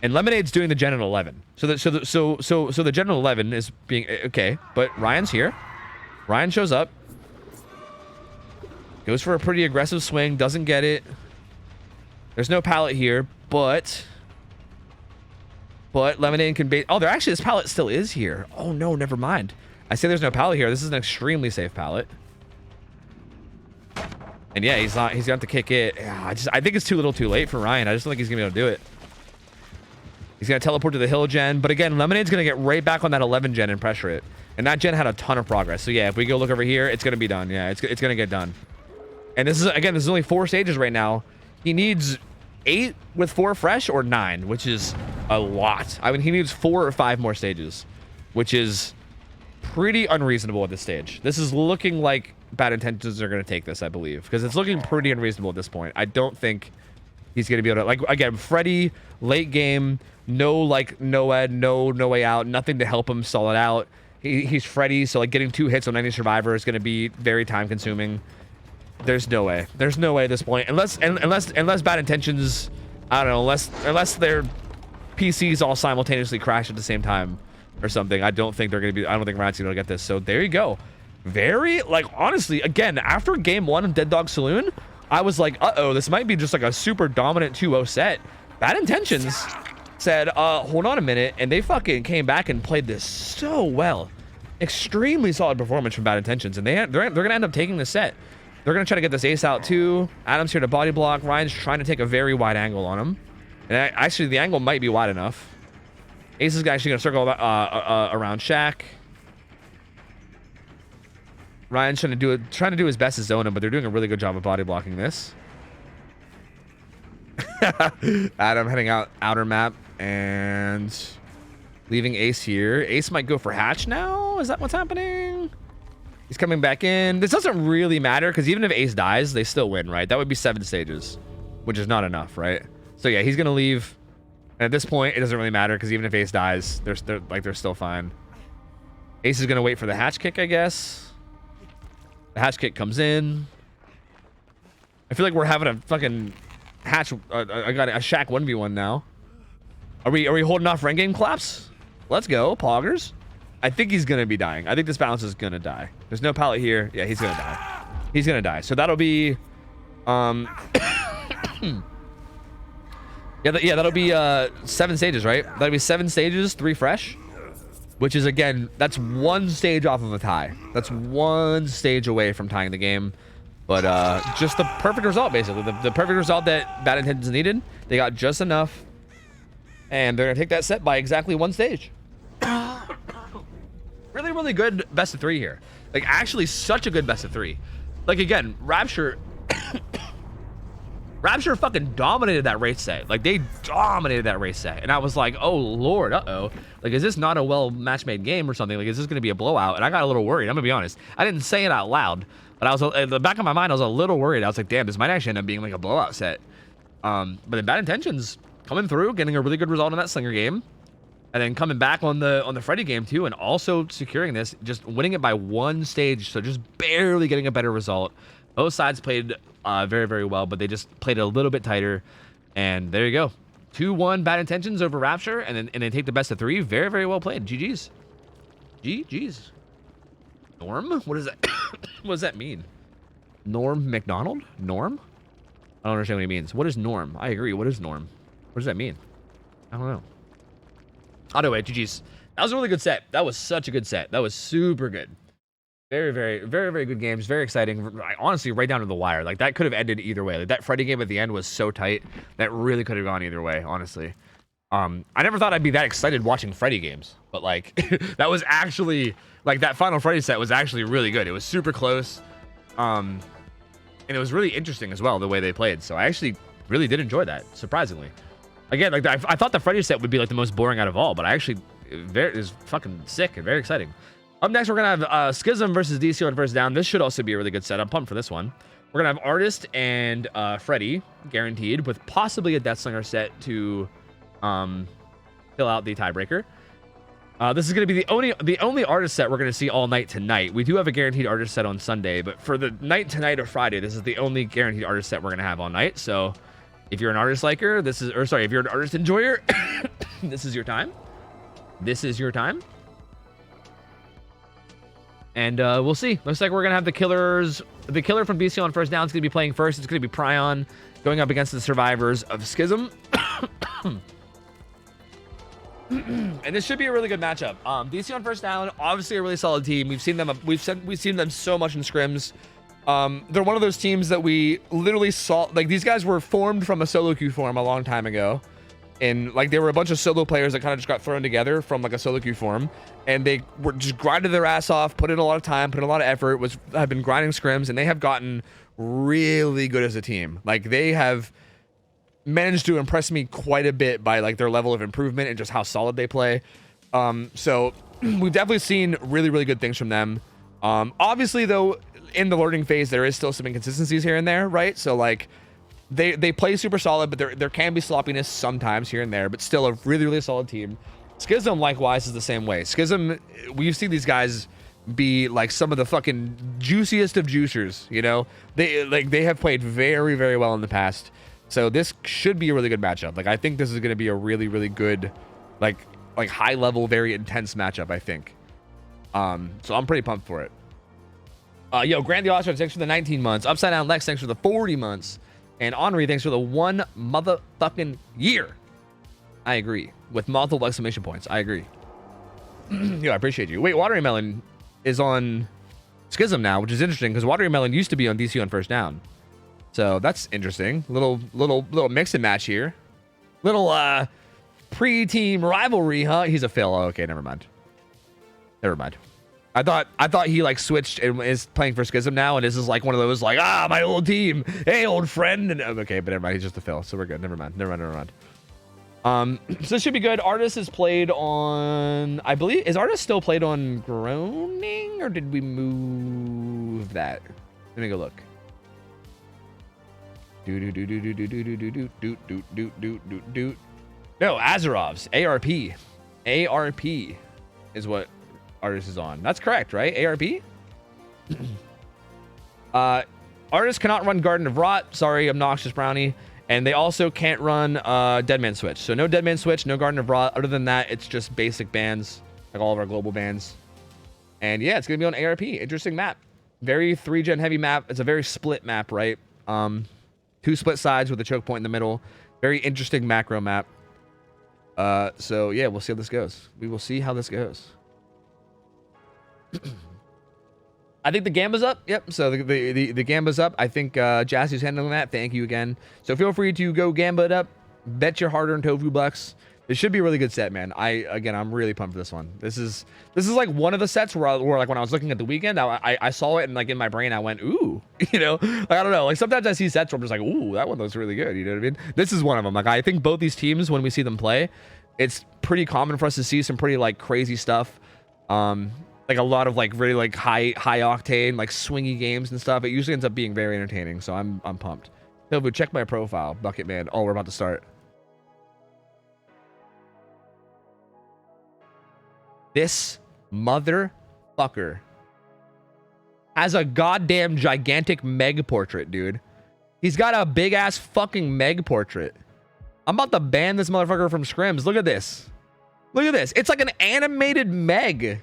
And Lemonade's doing the gen at 11. So the gen at 11 is being... Okay, but Ryan's here. Ryan shows up. Goes for a pretty aggressive swing. Doesn't get it. There's no pallet here, but Lemonade can bait... Oh, there actually... This pallet still is here. Oh, no, never mind. I say there's no pallet here. This is an extremely safe pallet. And yeah, he's going to have to kick it. Yeah, I think it's too little too late for Ryan. I just don't think he's going to be able to do it. He's going to teleport to the hill gen. But again, Lemonade's going to get right back on that 11 gen and pressure it. And that gen had a ton of progress. So yeah, if we go look over here, it's going to be done. Yeah, it's going to get done. And this is only 4 stages right now. He needs 8 with 4 fresh or 9, which is a lot. I mean, he needs 4 or 5 more stages, which is pretty unreasonable at this stage. This is looking like Bad Intentions are going to take this, I believe, because it's looking pretty unreasonable at this point. I don't think he's going to be able to, like, again, Freddy, late game, no ed, no way out, nothing to help him stall it out. He's Freddy, so like getting 2 hits on any survivor is going to be very time consuming. There's no way. There's no way at this point, unless Bad Intentions, I don't know, unless their PCs all simultaneously crash at the same time or something. I don't think Ryan's gonna get this. So there you go. Very, like, honestly, again, after game 1 of Dead Dog Saloon, I was like, uh-oh, this might be just like a super dominant 2-0 set. Bad Intentions said, hold on a minute, and they fucking came back and played this so well. Extremely solid performance from Bad Intentions, and they're gonna end up taking the set. They're going to try to get this ace out too. Adam's here to body block. Ryan's trying to take a very wide angle on him. And actually, the angle might be wide enough. Ace is actually going to circle around Shaq. Ryan's trying to do his best to zone him, but they're doing a really good job of body blocking this. Adam heading out outer map and leaving Ace here. Ace might go for hatch now. Is that what's happening? He's coming back in. This doesn't really matter because even if Ace dies, they still win, right? That would be 7 stages, which is not enough, right? So yeah, he's gonna leave. And at this point, it doesn't really matter because even if Ace dies, they're still fine. Ace is gonna wait for the hatch kick, I guess. The hatch kick comes in. I feel like we're having a fucking hatch. I got a Shaq 1v1 now. Are we holding off rent game collapse? Let's go, poggers. I think he's gonna be dying. I think this balance is gonna die. There's no pallet here. Yeah, he's gonna die. He's gonna die. So that'll be, yeah, that'll be 7 stages, right? That'll be 7 stages, 3 fresh, which is again, that's 1 stage off of a tie. That's 1 stage away from tying the game. But just the perfect result, basically. The perfect result that Bad Intentions needed. They got just enough. And they're going to take that set by exactly 1 stage. Really, really good best of 3 here. Like, actually, such a good best of 3. Like, again, Rapture... Rapture fucking dominated that race set. Like, they dominated that race set. And I was like, oh, Lord, uh-oh. Like, is this not a well match-made game or something? Like, is this going to be a blowout? And I got a little worried. I'm going to be honest. I didn't say it out loud. But I was, in the back of my mind, I was a little worried. I was like, damn, this might actually end up being like a blowout set. But then Bad Intentions coming through, getting a really good result on that Slinger game. And then coming back on the Freddy game, too. And also securing this, just winning it by 1 stage. So just barely getting a better result. Both sides played very, very well, but they just played a little bit tighter. And there you go. 2-1 Bad Intentions over Rapture, and then take the best of 3. Very, very well played. GG's. GG's. Norm? What is that? What does that mean? Norm McDonald? Norm? I don't understand what he means. What is Norm? I agree. What is Norm? What does that mean? I don't know. Either way, GG's. That was a really good set. That was such a good set. That was super good. Very, very, very, very good games. Very exciting. Honestly, right down to the wire. Like, that could have ended either way. Like, that Freddy game at the end was so tight. That really could have gone either way, honestly. I never thought I'd be that excited watching Freddy games. But, like, that was actually... Like, that final Freddy set was actually really good. It was super close. And it was really interesting as well, the way they played. So I actually really did enjoy that, surprisingly. Again, like, I thought the Freddy set would be, like, the most boring out of all. But I actually... It was fucking sick and very exciting. Up next, we're going to have Schism versus DC on First Down. This should also be a really good set. I'm pumped for this one. We're going to have Artist and Freddy, guaranteed, with possibly a Deathslinger set to fill out the tiebreaker. This is going to be the only Artist set we're going to see all night tonight. We do have a guaranteed Artist set on Sunday, but for the night tonight or Friday, this is the only guaranteed Artist set we're going to have all night. So if you're an Artist liker, if you're an Artist enjoyer, this is your time. This is your time. And we'll see. Looks like we're going to have the killers. The killer from BC on First Down is going to be playing first. It's going to be Prion going up against the survivors of Schism. And this should be a really good matchup. DC on First Down, obviously a really solid team. We've seen them so much in scrims. They're one of those teams that we literally saw. Like, these guys were formed from a solo queue form a long time ago. And, like, they were a bunch of solo players that kind of just got thrown together from, like, a solo queue form. And they were just grinded their ass off, put in a lot of time, put in a lot of effort, have been grinding scrims, and they have gotten really good as a team. Like, they have managed to impress me quite a bit by, like, their level of improvement and just how solid they play. So we've definitely seen really, really good things from them. Obviously, though, in the learning phase, there is still some inconsistencies here and there, right? So, like, they play super solid, but there can be sloppiness sometimes here and there, but still a really, really solid team. Schism, likewise, is the same way. Schism, we've seen these guys be like some of the fucking juiciest of juicers, you know? They have played very, very well in the past. So this should be a really good matchup. Like, I think this is going to be a really, really good, like high level, very intense matchup, I think. So I'm pretty pumped for it. Yo, Grant the Ostrich, thanks for the 19 months. Upside Down Lex, thanks for the 40 months. And Henri, thanks for the 1 motherfucking year. I agree. With multiple exclamation points. I agree. Yo, I appreciate you. Wait, Watery Melon is on Schism now, which is interesting because Watery Melon used to be on DC on First Down. So that's interesting. Little mix and match here. Little pre-team rivalry, huh? He's a fail. Oh, okay, never mind. Never mind. I thought he like switched and is playing for Schism now, and this is like one of those like, ah, my old team, hey old friend, and okay, but never mind, he's just a fill, so we're good. Never mind. So it should be good. Artist is played on, I believe, is Artist still played on Groaning, or did we move that? Let me go look. No, Azerov's ARP is what Artist is on. That's correct, right? ARP. Artist cannot run Garden of Rot. Sorry, Obnoxious Brownie. And they also can't run Deadman Switch. So no Deadman Switch, no Garden of Rot. Other than that, it's just basic bans, like all of our global bans. And yeah, it's gonna be on ARP. Interesting map. Very 3-gen heavy map. It's a very split map, right? 2 split sides with a choke point in the middle. Very interesting macro map. So yeah, we'll see how this goes. We will see how this goes. I think the Gamba's up. Yep. So the Gamba's up. I think Jassy's handling that. Thank you again. So feel free to go Gamba it up. Bet your hard-earned tofu bucks. It should be a really good set, man. I'm really pumped for this one. This is like one of the sets where like when I was looking at the weekend, I saw it and like in my brain I went, ooh, you know, like I don't know. Like sometimes I see sets where I'm just like, ooh, that one looks really good. You know what I mean? This is one of them. Like I think both these teams, when we see them play, it's pretty common for us to see some pretty like crazy stuff. Like a lot of like really like high octane like swingy games and stuff. It usually ends up being very entertaining, so I'm pumped. Tofu, check my profile, Bucket Man. Oh, we're about to start. This motherfucker has a goddamn gigantic Meg portrait, dude. He's got a big ass fucking Meg portrait. I'm about to ban this motherfucker from scrims. Look at this. Look at this. It's like an animated Meg.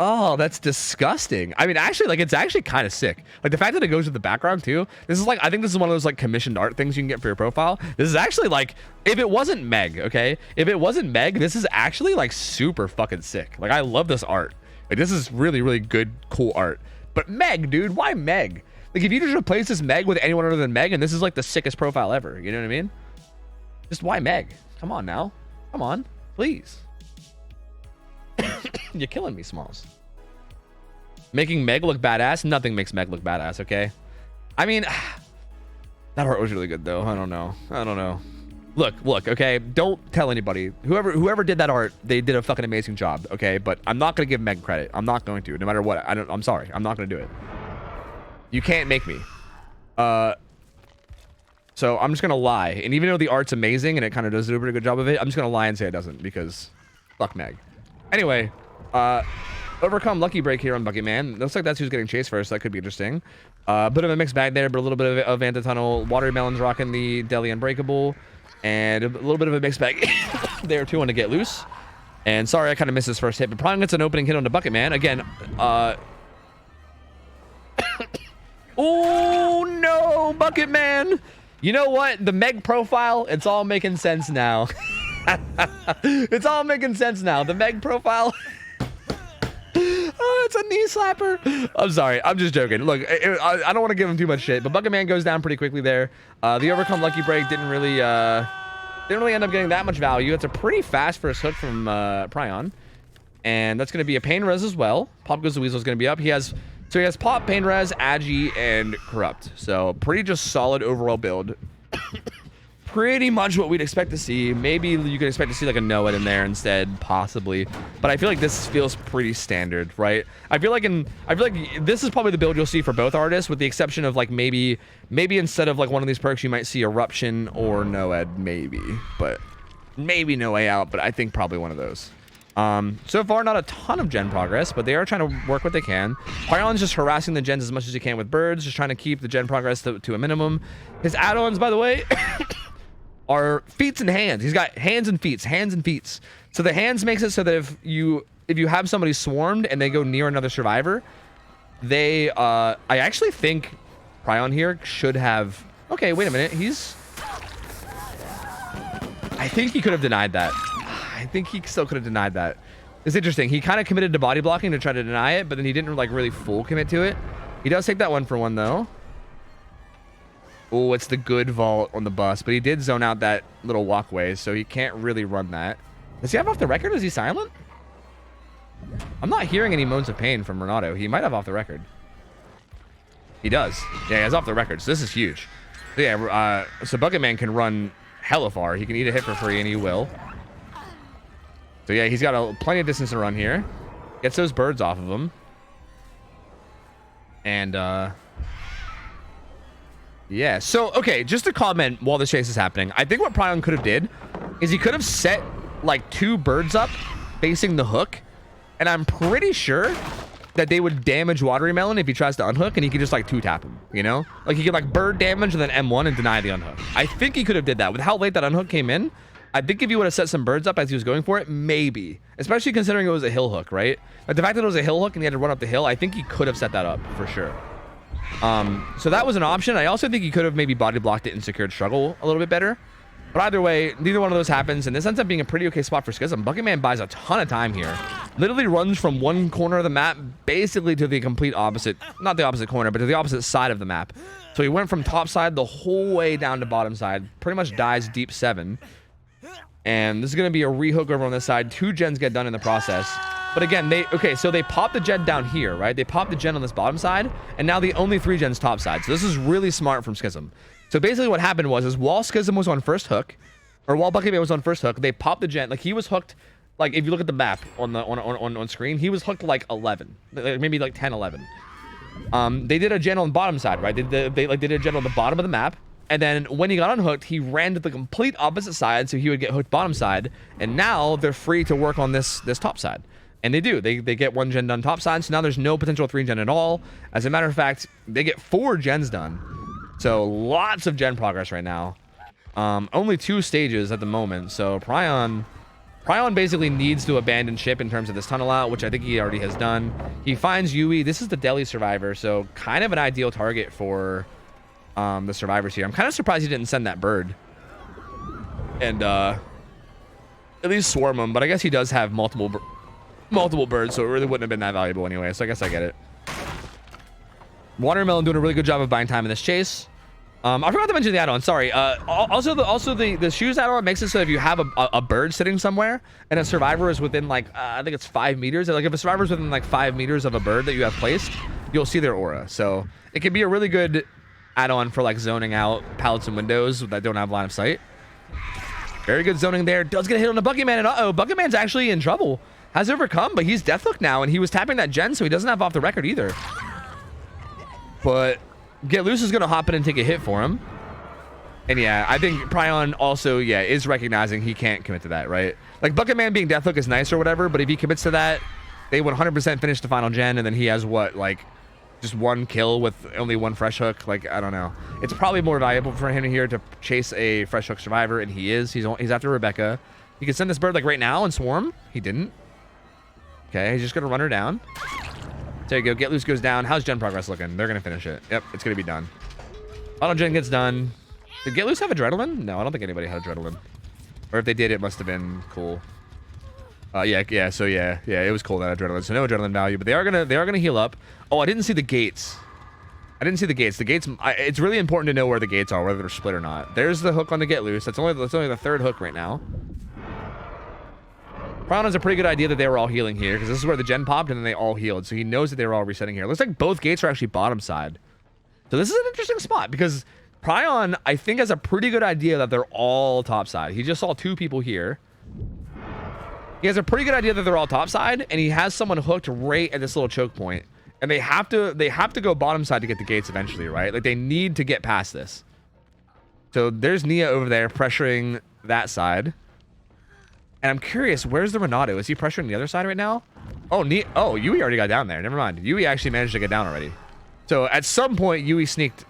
Oh, that's disgusting. I mean, actually, like, it's actually kind of sick. Like, the fact that it goes with the background, too. This is, like, I think this is one of those, like, commissioned art things you can get for your profile. This is actually, like, if it wasn't Meg, okay? If it wasn't Meg, this is actually, like, super fucking sick. Like, I love this art. Like, this is really, really good, cool art. But Meg, dude, why Meg? Like, if you just replace this Meg with anyone other than Meg, and this is, like, the sickest profile ever. You know what I mean? Just why Meg? Come on, now. Come on. Please. You're killing me, Smalls. Making Meg look badass? Nothing makes Meg look badass, okay? I mean, that art was really good, though. I don't know. Look, okay? Don't tell anybody. Whoever did that art, they did a fucking amazing job, okay? But I'm not going to give Meg credit. I'm not going to, no matter what. I'm sorry. I'm not going to do it. You can't make me. So I'm just going to lie. And even though the art's amazing and it kind of does do a pretty good job of it, I'm just going to lie and say it doesn't because fuck Meg. Anyway, overcome lucky break here on Bucket Man. Looks like that's who's getting chased first. So that could be interesting. Bit of a mixed bag there, but a little bit of Anti-Tunnel. Watermelon's rocking the Deli Unbreakable. And a little bit of a mixed bag there too on to get loose. And sorry, I kind of missed this first hit, but probably gets an opening hit on the Bucket Man. Again, oh no, Bucket Man. You know what? The Meg profile, it's all making sense now. It's all making sense now. The Meg profile. Oh, it's a knee slapper. I'm sorry. I'm just joking. Look, I don't want to give him too much shit, but Bucket Man goes down pretty quickly there. The overcome lucky break didn't really end up getting that much value. It's a pretty fast first hook from Pryon. And that's going to be a Pain Res as well. Pop Goes the Weasel is going to be up. He has Pop, Pain Res, Agi, and Corrupt. So pretty just solid overall build. Pretty much what we'd expect to see. Maybe you could expect to see like a Noed in there instead, possibly. But I feel like this feels pretty standard, right? I feel like this is probably the build you'll see for both artists, with the exception of like maybe instead of like one of these perks, you might see Eruption or Noed, maybe. But maybe No Way Out, but I think probably one of those. So far, not a ton of gen progress, but they are trying to work what they can. Pyron's just harassing the gens as much as he can with birds, just trying to keep the gen progress to a minimum. His add-ons, by the way, are feats and hands. He's got hands and feats. So the hands makes it so that if you have somebody swarmed and they go near another survivor, they, I actually think Pryon here should have, okay, wait a minute. I think he could have denied that. I think he still could have denied that. It's interesting. He kind of committed to body blocking to try to deny it, but then he didn't like really full commit to it. He does take that 1-for-1 though. Oh, it's the good vault on the bus, but he did zone out that little walkway, so he can't really run that. Does he have off the record? Is he silent? I'm not hearing any moans of pain from Renato. He might have off the record. He does. Yeah, he has off the record. So this is huge. So yeah, so Bucket Man can run hella far. He can eat a hit for free, and he will. So yeah, he's got plenty of distance to run here. Gets those birds off of him. And, yeah. So, okay, just to comment while this chase is happening, I think what Prion could have did is he could have set, like, 2 birds up facing the hook. And I'm pretty sure that they would damage Watermelon if he tries to unhook, and he could just, like, 2-tap him, you know? Like, he could, like, bird damage and then M1 and deny the unhook. I think he could have did that. With how late that unhook came in, I think if he would have set some birds up as he was going for it, maybe. Especially considering it was a hill hook, right? Like, the fact that it was a hill hook and he had to run up the hill, I think he could have set that up, for sure. So that was an option. I also think he could have maybe body blocked it and secured struggle a little bit better. But either way, neither one of those happens, and this ends up being a pretty okay spot for Schism. Bucket Man buys a ton of time here. Literally runs from one corner of the map basically to the complete opposite, not the opposite corner, but to the opposite side of the map. So he went from top side the whole way down to bottom side, pretty much dies deep 7. And this is going to be a rehook over on this side. 2 gens get done in the process. But again, so they pop the gen down here, right? They pop the gen on this bottom side, and now the only 3 gens top side. So this is really smart from Schism. So basically what happened was, while Schism was on first hook, or while Bucket Man was on first hook, they popped the gen. Like, he was hooked, like, if you look at the map on screen, he was hooked like 11, maybe like 10, 11. They did a gen on the bottom side, right? They did a gen on the bottom of the map. And then when he got unhooked, he ran to the complete opposite side, so he would get hooked bottom side. And now they're free to work on this top side. And they do. They get 1 gen done top side, so now there's no potential 3 gen at all. As a matter of fact, they get 4 gens done. So lots of gen progress right now. Only 2 stages at the moment. So Prion basically needs to abandon ship in terms of this tunnel out, which I think he already has done. He finds Yui. This is the Delhi survivor, so kind of an ideal target for the survivors here. I'm kind of surprised he didn't send that bird and at least swarm him, but I guess he does have multiple birds, so it really wouldn't have been that valuable anyway, so I guess I get it. Watermelon doing a really good job of buying time in this chase. I forgot to mention the add-on, sorry. Also the shoes add-on makes it so if you have a bird sitting somewhere and a survivor is within, like, I think it's 5 meters. Like, if a survivor is within, like, 5 meters of a bird that you have placed, you'll see their aura. So it can be a really good add-on for, like, zoning out pallets and windows that don't have line of sight. Very good zoning there. Does get a hit on the Bucket Man, and uh-oh, Bucket Man's actually in trouble. Has overcome, but he's deathhook now, and he was tapping that gen, so he doesn't have off the record either. But Get Loose is going to hop in and take a hit for him. And yeah, I think Prion also, yeah, is recognizing he can't commit to that, right? Like, Bucket Man being deathhook is nice or whatever, but if he commits to that, they 100% finish the final gen, and then he has what, like, just 1 kill with only 1 fresh hook. Like, I don't know. It's probably more valuable for him here to chase a fresh hook survivor, and he is. He's after Rebecca. He could send this bird, like, right now and swarm. He didn't. Okay, he's just going to run her down. There you go. Get Loose goes down. How's gen progress looking? They're going to finish it. Yep, it's going to be done. Auto gen gets done. Did Get Loose have adrenaline? No, I don't think anybody had adrenaline. Or if they did, it must have been cool. So yeah, it was cool, that adrenaline. So no adrenaline value, but they are gonna heal up. Oh, I didn't see the gates. The gates, it's really important to know where the gates are, whether they're split or not. There's the hook on the Get Loose. That's only the 3rd hook right now. Prion has a pretty good idea that they were all healing here, because this is where the gen popped and then they all healed. So he knows that they were all resetting here. Looks like both gates are actually bottom side. So this is an interesting spot, because Prion, I think, has a pretty good idea that they're all top side. He just saw 2 people here. He has a pretty good idea that they're all top side, and he has someone hooked right at this little choke point. And they have to go bottom side to get the gates eventually, right? Like, they need to get past this. So there's Nia over there pressuring that side. And I'm curious, where's the Renato? Is he pressuring the other side right now? Oh, Yui already got down there. Never mind. Yui actually managed to get down already. So at some point Yui sneaked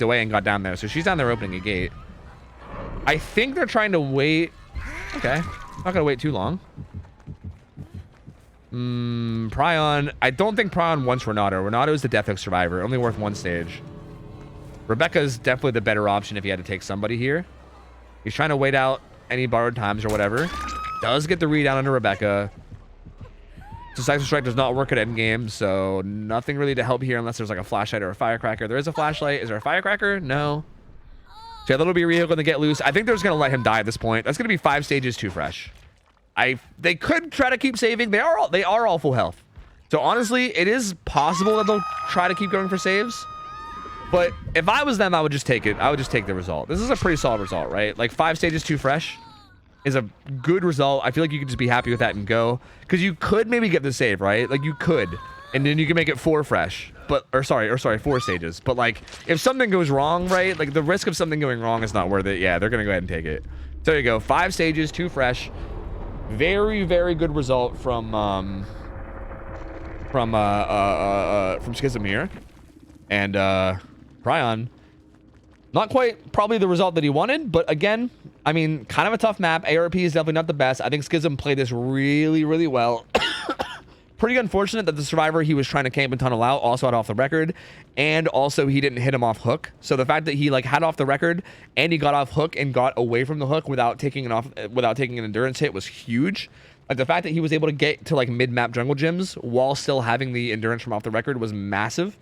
away and got down there. So she's down there opening a gate. I think they're trying to wait. Okay. Not gonna wait too long. Prion. I don't think Prion wants Renato. Renato is the deathhook survivor, only worth 1 stage. Rebecca's definitely the better option if he had to take somebody here. He's trying to wait out any borrowed times or whatever. Does get the read out onto Rebecca. Decisive Strike does not work at endgame, so nothing really to help here unless there's like a flashlight or a firecracker. There is a flashlight. Is there a firecracker? No. So yeah, that'll be real going to Get Loose. I think they're just going to let him die at this point. That's going to be 5 stages too fresh. They could try to keep saving. They are all full health. So honestly, it is possible that they'll try to keep going for saves. But if I was them, I would just take it. I would just take the result. This is a pretty solid result, right? Like 5 stages too fresh is a good result. I feel like you could just be happy with that and go. Because you could maybe get the save, right? Like you could. And then you can make it 4 fresh. Or sorry, 4 stages. But like if something goes wrong, right? Like the risk of something going wrong is not worth it. Yeah, they're going to go ahead and take it. So there you go. 5 stages, 2 fresh. Very, very good result from Schism here. And Pryon, not quite probably the result that he wanted, but again, I mean, kind of a tough map. ARP is definitely not the best. I think Schism played this really, really well. Pretty unfortunate that the survivor he was trying to camp and tunnel out also had off the record, and also he didn't hit him off hook. So the fact that he like had off the record and he got off hook and got away from the hook without taking an endurance hit was huge. Like the fact that he was able to get to like mid-map jungle gyms while still having the endurance from off the record was massive.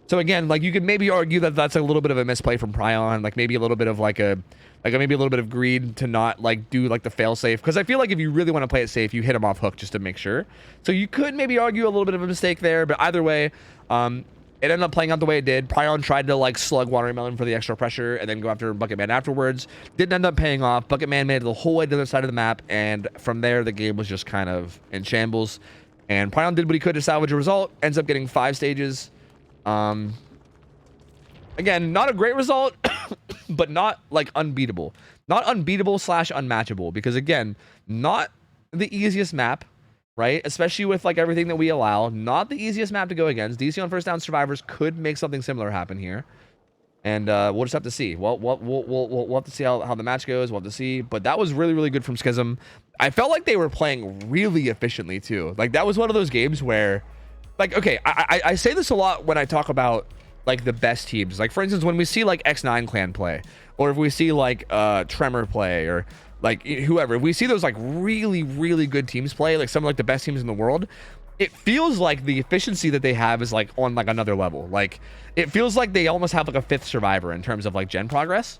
So again, like you could maybe argue that that's a little bit of a misplay from Pryon, like maybe a little bit of maybe a little bit of greed to not like do like the fail safe, because I feel like if you really want to play it safe, you hit him off hook just to make sure. So you could maybe argue a little bit of a mistake there, but either way, it ended up playing out the way it did. Pryon tried to like slug Watermelon for the extra pressure and then go after Bucketman afterwards. Didn't end up paying off. Bucketman made it the whole way to the other side of the map, and from there the game was just kind of in shambles. And Pryon did what he could to salvage a result. Ends up getting 5 stages. Again, not a great result, but not like unbeatable. Not unbeatable / unmatchable, because again, not the easiest map, right? Especially with like everything that we allow. Not the easiest map to go against. DC on first down survivors could make something similar happen here. And we'll just have to see. Well, we'll have to see how the match goes. We'll have to see. But that was really, really good from Schism. I felt like they were playing really efficiently too. Like that was one of those games where, like, okay, I say this a lot when I talk about like the best teams. Like for instance, when we see like X9 Clan play, or if we see like Tremor play, or like whoever, if we see those like really, really good teams play, like some of like the best teams in the world, it feels like the efficiency that they have is like on like another level. Like it feels like they almost have like a 5th survivor in terms of like gen progress.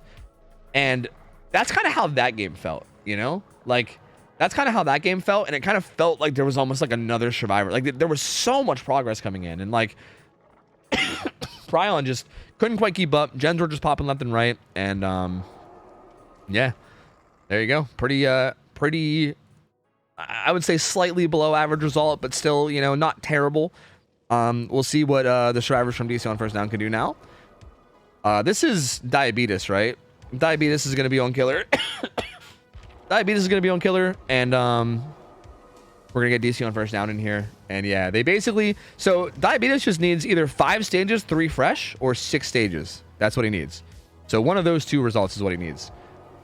And that's kind of how that game felt, you know? Like that's kind of how that game felt. And it kind of felt like there was almost like another survivor. Like there was so much progress coming in, and like Pryon just couldn't quite keep up. Gens were just popping left and right. And yeah, there you go. Pretty I would say slightly below average result, but still, you know, not terrible. We'll see what the survivors from DC on first down can do now. This is Diabetes, right? Diabetes is going to be on killer. Diabetes is going to be on killer, and we're going to get DC on first down in here. And yeah, they basically... So Diabetes just needs either 5 stages, 3 fresh, or 6 stages. That's what he needs. So one of those 2 results is what he needs.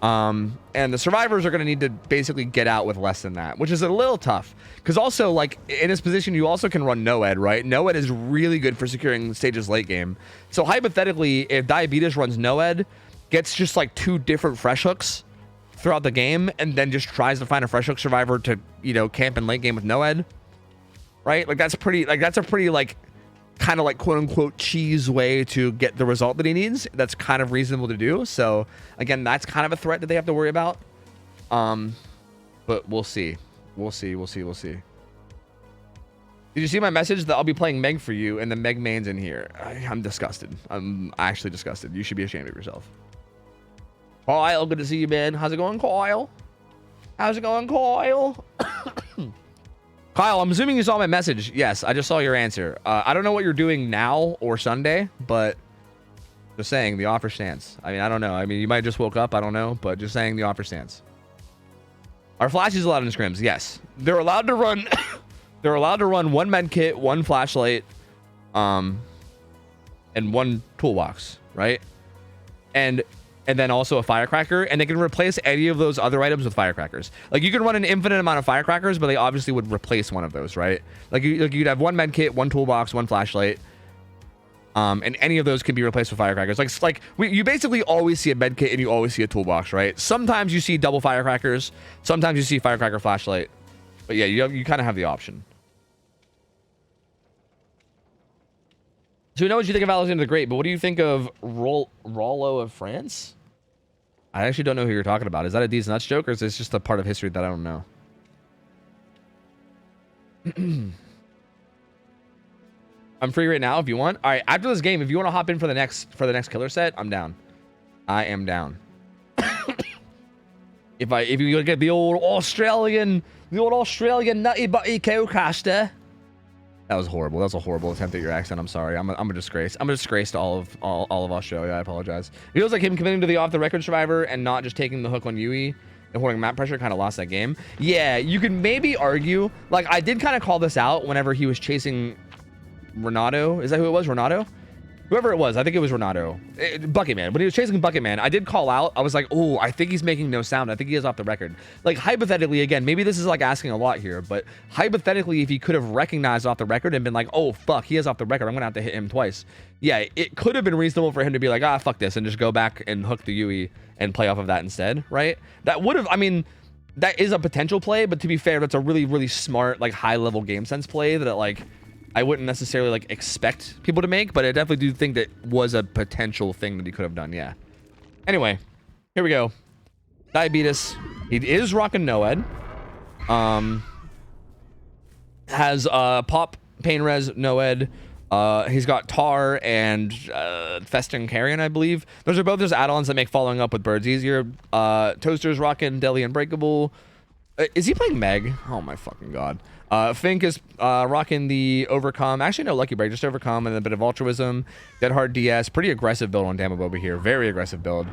And the survivors are going to need to basically get out with less than that, which is a little tough. Because also, like, in this position, you also can run Noed, right? Noed is really good for securing stages late game. So hypothetically, if Diabetes runs Noed, gets just like 2 different fresh hooks throughout the game, and then just tries to find a fresh hook survivor to, you know, camp in late game with Noed, right? Like that's a pretty like kind of like quote unquote cheese way to get the result that he needs. That's kind of reasonable to do. So again, that's kind of a threat that they have to worry about. But we'll see. Did you see my message that I'll be playing Meg for you and the Meg main's in here? I'm disgusted. I'm actually disgusted. You should be ashamed of yourself. Kyle, good to see you, man. How's it going, Kyle? How's it going, Kyle? Kyle, I'm assuming you saw my message. Yes, I just saw your answer. I don't know what you're doing now or Sunday, but just saying the offer stands. I mean, I don't know. I mean, you might just woke up. I don't know, but just saying the offer stands. Are flashes allowed in scrims? Yes, they're allowed to run. They're allowed to run 1 med kit, 1 flashlight, and 1 toolbox, right? And then also a firecracker, and they can replace any of those other items with firecrackers. Like you can run an infinite amount of firecrackers, but they obviously would replace one of those, right? Like you'd have 1 med kit, 1 toolbox, 1 flashlight, and any of those can be replaced with firecrackers. You basically always see a med kit and you always see a toolbox, right? Sometimes you see double firecrackers, sometimes you see firecracker flashlight, but yeah, you kind of have the option. So we know what you think of Alexander the Great, but what do you think of Rollo of France? I actually don't know who you're talking about. Is that a D's Nuts joke, or is this just a part of history that I don't know? I'm free right now if you want. All right, after this game, if you want to hop in for the next killer set, I'm down. I am down. if you get the old Australian nutty butty cowcaster. That was horrible. That was a horrible attempt at your accent. I'm sorry. I'm a disgrace. I'm a disgrace to all of Australia. I apologize. It feels like him committing to the off the record survivor and not just taking the hook on Yui and holding map pressure kind of lost that game. Yeah, you could maybe argue. Like, I did kind of call this out whenever he was chasing Renato. Is that who it was? Renato? Whoever it was, I think it was Renato. Bucketman. When he was chasing Bucketman, I did call out. I was like, oh, I think he's making no sound. I think he is off the record. Like, hypothetically, again, maybe this is like asking a lot here, but hypothetically, if he could have recognized off the record and been like, oh, fuck, he is off the record, I'm going to have to hit him twice. Yeah, it could have been reasonable for him to be like, ah, fuck this, and just go back and hook the Yui and play off of that instead, right? That would have, I mean, that is a potential play, but to be fair, that's a really, really smart, like, high-level game sense play that, like, I wouldn't necessarily like expect people to make, but I definitely do think that was a potential thing that he could have done. Yeah. Anyway, here we go. Diabetes. He is rocking Noed. Has pop, pain res, Noed. He's got Tar and Festin Carrion, I believe. Those are both just add-ons that make following up with birds easier. Toaster's rocking Deli Unbreakable. Is he playing Meg? Oh my fucking god. Fink is rocking the Overcome. Actually, no, Lucky Break, just Overcome and a bit of Altruism. Dead Hard DS. Pretty aggressive build on Damaboba here. Very aggressive build.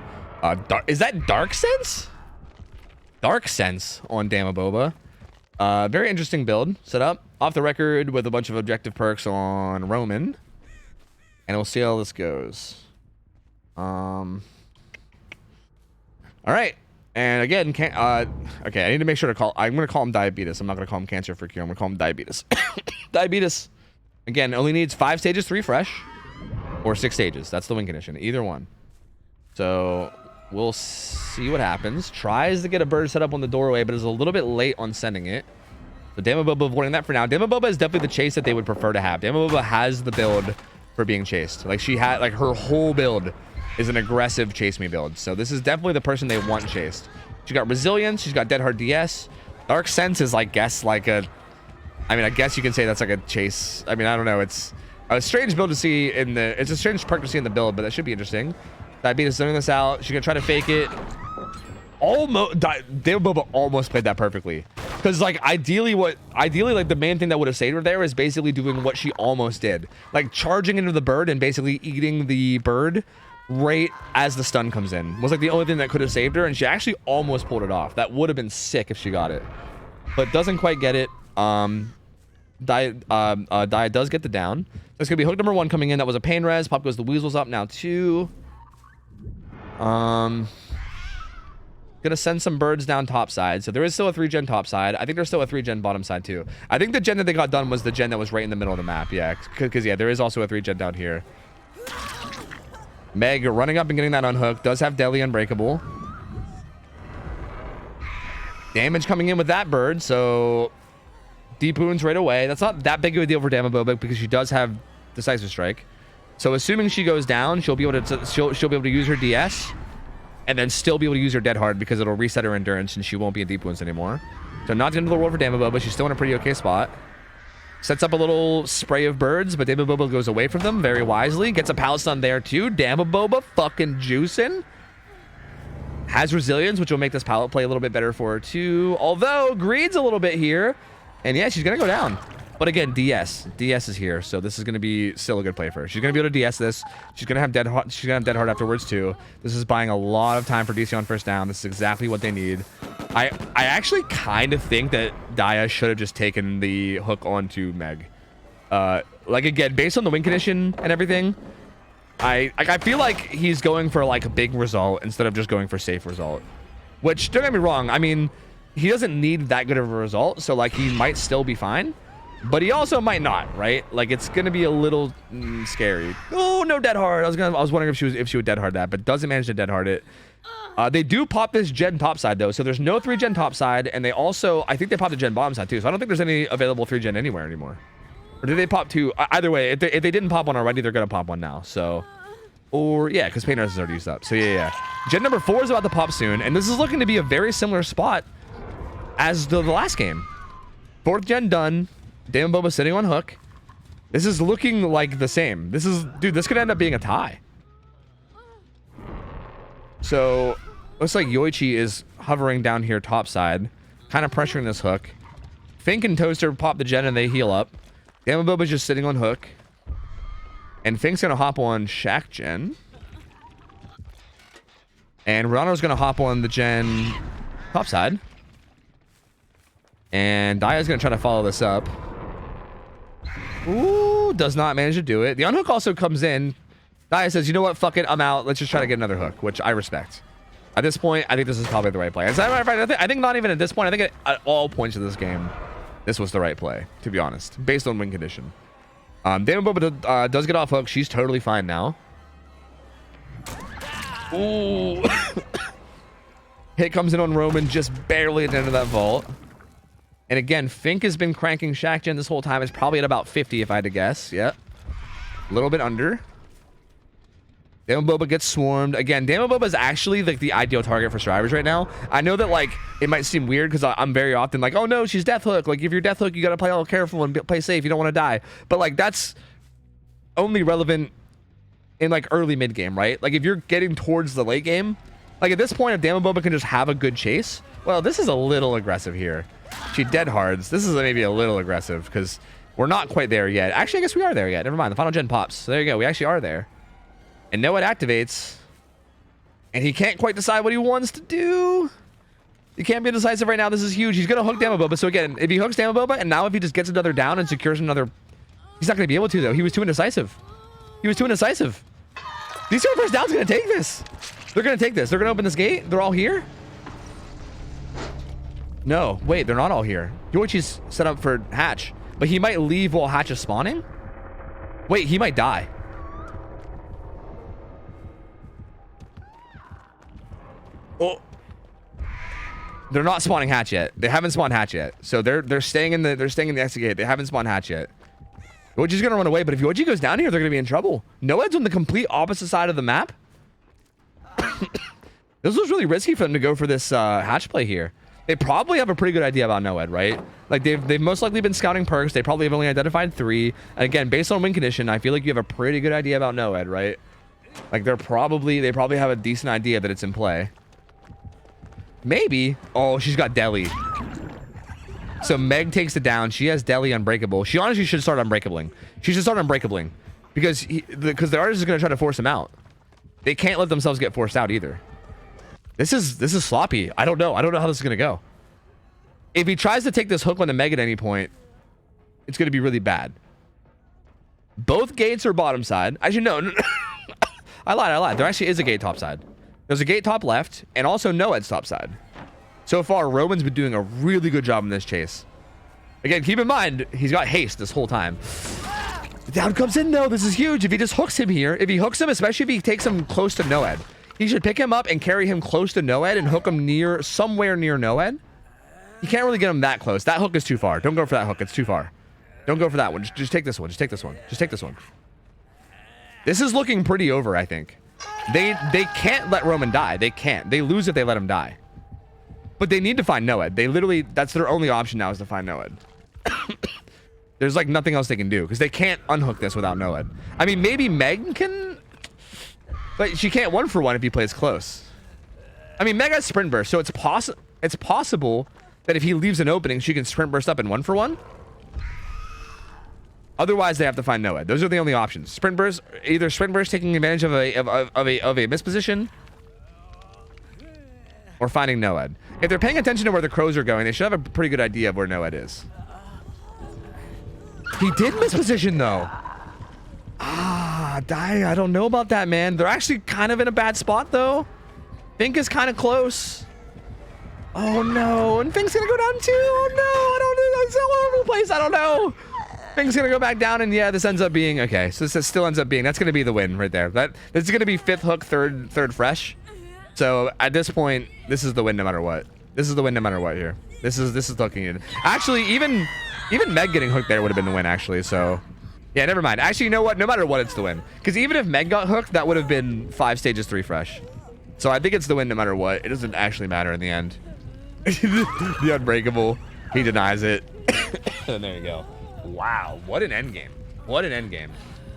Is that Dark Sense? Dark Sense on Damaboba. Very interesting build set up. Off the record with a bunch of objective perks on Roman. And we'll see how this goes. All right. And again, okay, I need to make sure to call. I'm going to call him Diabetes. I'm not going to call him Cancer for Q. I'm going to call him Diabetes. Diabetes. Again, only needs 5 stages to refresh. Or 6 stages. That's the win condition. Either one. So, we'll see what happens. Tries to get a bird set up on the doorway, but is a little bit late on sending it. So, Damaboba avoiding that for now. Damaboba is definitely the chase that they would prefer to have. Damaboba has the build for being chased. Like, she had, like, her whole build is an aggressive chase me build. So this is definitely the person they want chased. She's got Resilience. She's got Dead Hard DS. Dark Sense is, I guess, like a... I mean, I guess you can say that's like a chase. I mean, I don't know. It's a strange build to see in the... It's a strange perk to see in the build, but that should be interesting. Diabetes zoning this out. She's going to try to fake it. Damaboba almost played that perfectly. Because, like, ideally, like, the main thing that would have saved her there is basically doing what she almost did. Like, charging into the bird and basically eating the bird right as the stun comes in was like the only thing that could have saved her, and she actually almost pulled it off. That would have been sick if she got it, but doesn't quite get it. Dia does get the down. There's gonna be hook number 1 coming in. That was a pain res. Pop goes the weasels up now 2. Gonna send some birds down top side, so there is still a 3-gen top side. I think there's still a 3-gen bottom side too. I think the gen that they got done was the gen that was right in the middle of the map. Yeah, because yeah, there is also a 3-gen down here. Meg running up and getting that unhooked. Does have Deli Unbreakable. Damage coming in with that bird, so deep wounds right away. That's not that big of a deal for Damaboba because she does have Decisive Strike. So assuming she goes down, she'll be able to she'll be able to use her DS and then still be able to use her Dead Hard because it'll reset her endurance and she won't be in deep wounds anymore. So not the end of the world for Damaboba. She's still in a pretty okay spot. Sets up a little spray of birds, but Damaboba goes away from them very wisely. Gets a pallet stun there too. Damaboba fucking juicing. Has Resilience, which will make this pallet play a little bit better for her too. Although, greed's a little bit here. And yeah, she's going to go down. But again, DS. DS is here, so this is going to be still a good play for her. She's going to be able to DS this. She's going to have Dead Hard, she's going to have Dead Hard afterwards too. This is buying a lot of time for DC on first down. This is exactly what they need. I actually kind of think that Dia should have just taken the hook onto Meg. Like, again, based on the win condition and everything, I feel like he's going for like a big result instead of just going for safe result. Which, don't get me wrong, I mean, he doesn't need that good of a result, so like he might still be fine. But he also might not, right? Like, it's gonna be a little scary. Oh, no Dead Hard. I was wondering if she would Dead Hard that, but doesn't manage to Dead Hard it. They do pop this gen top side though, so there's no 3-gen top side, and they also, I think they popped the gen bottom side too. So I don't think there's any available 3-gen anywhere anymore. Or did they pop 2? Either way, if they didn't pop one already, they're gonna pop one now. So, or yeah, because Pain Res is already used up. So yeah. Gen number 4 is about to pop soon, and this is looking to be a very similar spot as the last game. 4th gen done. Damon Boba sitting on hook. This is looking like the same. This is, dude, this could end up being a tie. So, looks like Yoichi is hovering down here topside, kind of pressuring this hook. Fink and Toaster pop the gen and they heal up. Damon Boba's just sitting on hook. And Fink's gonna hop on Shack gen. And Rano's gonna hop on the gen topside. And Daya's gonna try to follow this up. Ooh, does not manage to do it. The unhook also comes in. Daya says, you know what, fuck it, I'm out. Let's just try to get another hook, which I respect. At this point, I think this is probably the right play. As a matter of fact, I think not even at this point, I think at all points of this game, this was the right play, to be honest, based on win condition. Damon Boba does get off hook. She's totally fine now. Ooh. Hit comes in on Roman just barely at the end of that vault. And again, Fink has been cranking Shack Gen this whole time. It's probably at about 50 if I had to guess. Yep. A little bit under. Damon Boba gets swarmed. Again, Damon Boba is actually like the ideal target for survivors right now. I know that like it might seem weird because I'm very often like, oh no, she's death hook. Like if you're death hook, you got to play all careful and play safe. You don't want to die. But like that's only relevant in like early mid game, right? Like if you're getting towards the late game, like at this point, if Damon Boba can just have a good chase, well, this is a little aggressive here. She dead hards. This is maybe a little aggressive because we're not quite there yet. Actually, I guess we are there yet. Never mind. The final gen pops. So there you go. We actually are there. And Noah activates. And he can't quite decide what he wants to do. He can't be decisive right now. This is huge. He's going to hook Damon Boba. So again, if he hooks Damon Boba, and now if he just gets another down and secures another... He's not going to be able to, though. He was too indecisive. He was too indecisive. These two first down's going to take this. They're going to take this. They're going to open this gate. They're all here. No, wait, they're not all here. Yoichi's set up for Hatch, but he might leave while Hatch is spawning. Wait, he might die. Oh, they're not spawning Hatch yet. They haven't spawned Hatch yet, so they're staying in the exit gate. They haven't spawned Hatch yet. Yoichi's gonna run away, but if Yoichi goes down here, they're gonna be in trouble. Noed's on the complete opposite side of the map. This was really risky for them to go for this Hatch play here. They probably have a pretty good idea about Noed, right? Like they've most likely been scouting perks. They probably have only identified 3. And again, based on win condition, I feel like you have a pretty good idea about Noed, right? Like they probably have a decent idea that it's in play. Maybe. Oh, she's got Deli. So Meg takes it down. She has Deli unbreakable. She honestly should start unbreakabling. She should start unbreakabling because the artist is going to try to force him out. They can't let themselves get forced out either. This is sloppy. I don't know. I don't know how this is going to go. If he tries to take this hook on the Meg at any point, it's going to be really bad. Both gates are bottom side. Actually, no. I lied. There actually is a gate top side. There's a gate top left and also Noed's top side. So far, Roman's been doing a really good job in this chase. Again, keep in mind, he's got haste this whole time. The down comes in, though. This is huge. If he just hooks him here, especially if he takes him close to Noed, he should pick him up and carry him close to Noed and hook him somewhere near Noed. You can't really get him that close. That hook is too far. Don't go for that hook. It's too far. Don't go for that one. Just take this one. Just take this one. Just take this one. This is looking pretty over, I think. They can't let Roman die. They can't. They lose if they let him die. But they need to find Noed. They literally, that's their only option now is to find Noed. There's like nothing else they can do because they can't unhook this without Noed. I mean, maybe Meg can, but she can't 1-for-1 if he plays close. I mean, Meg has sprint burst, so it's possible that if he leaves an opening, she can sprint burst up in 1-for-1. Otherwise, they have to find Noed. Those are the only options. Sprint burst, either sprint burst taking advantage of a misposition, or finding Noed. If they're paying attention to where the crows are going, they should have a pretty good idea of where Noed is. He did misposition though. I don't know about that, man. They're actually kind of in a bad spot though. Fink is kind of close. Oh no, and Fink's gonna go down too. Oh no, I don't know. It's all over the place. I don't know. Fink's gonna go back down, and yeah, this ends up being okay. So this still ends up being, that's gonna be the win right there. This is gonna be 5th hook, third fresh. So at this point, this is the win no matter what. This is the win no matter what here. This is looking in. Actually, even Meg getting hooked there would have been the win actually. So yeah, never mind. Actually, you know what? No matter what, it's the win. Because even if Meg got hooked, that would have been 5 stages 3 fresh. So I think it's the win no matter what. It doesn't actually matter in the end. The unbreakable. He denies it. And there you go. Wow, what an end game. What an end game.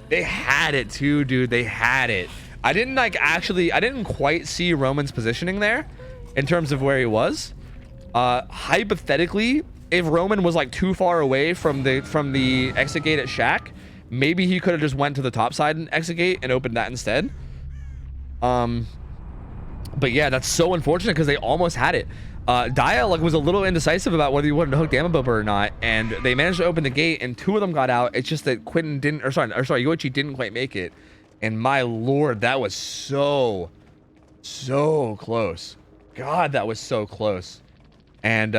They had it too, dude. They had it. I didn't quite see Roman's positioning there in terms of where he was. Hypothetically, if Roman was like too far away from the exit gate at Shack, maybe he could have just went to the top side and exit gate and opened that instead. But yeah, that's so unfortunate because they almost had it. Dia was a little indecisive about whether he wanted to hook Damage Bomber or not, and they managed to open the gate, and 2 of them got out. It's just that Quentin didn't, Yoichi didn't quite make it. And my lord, that was so close. God, that was so close. And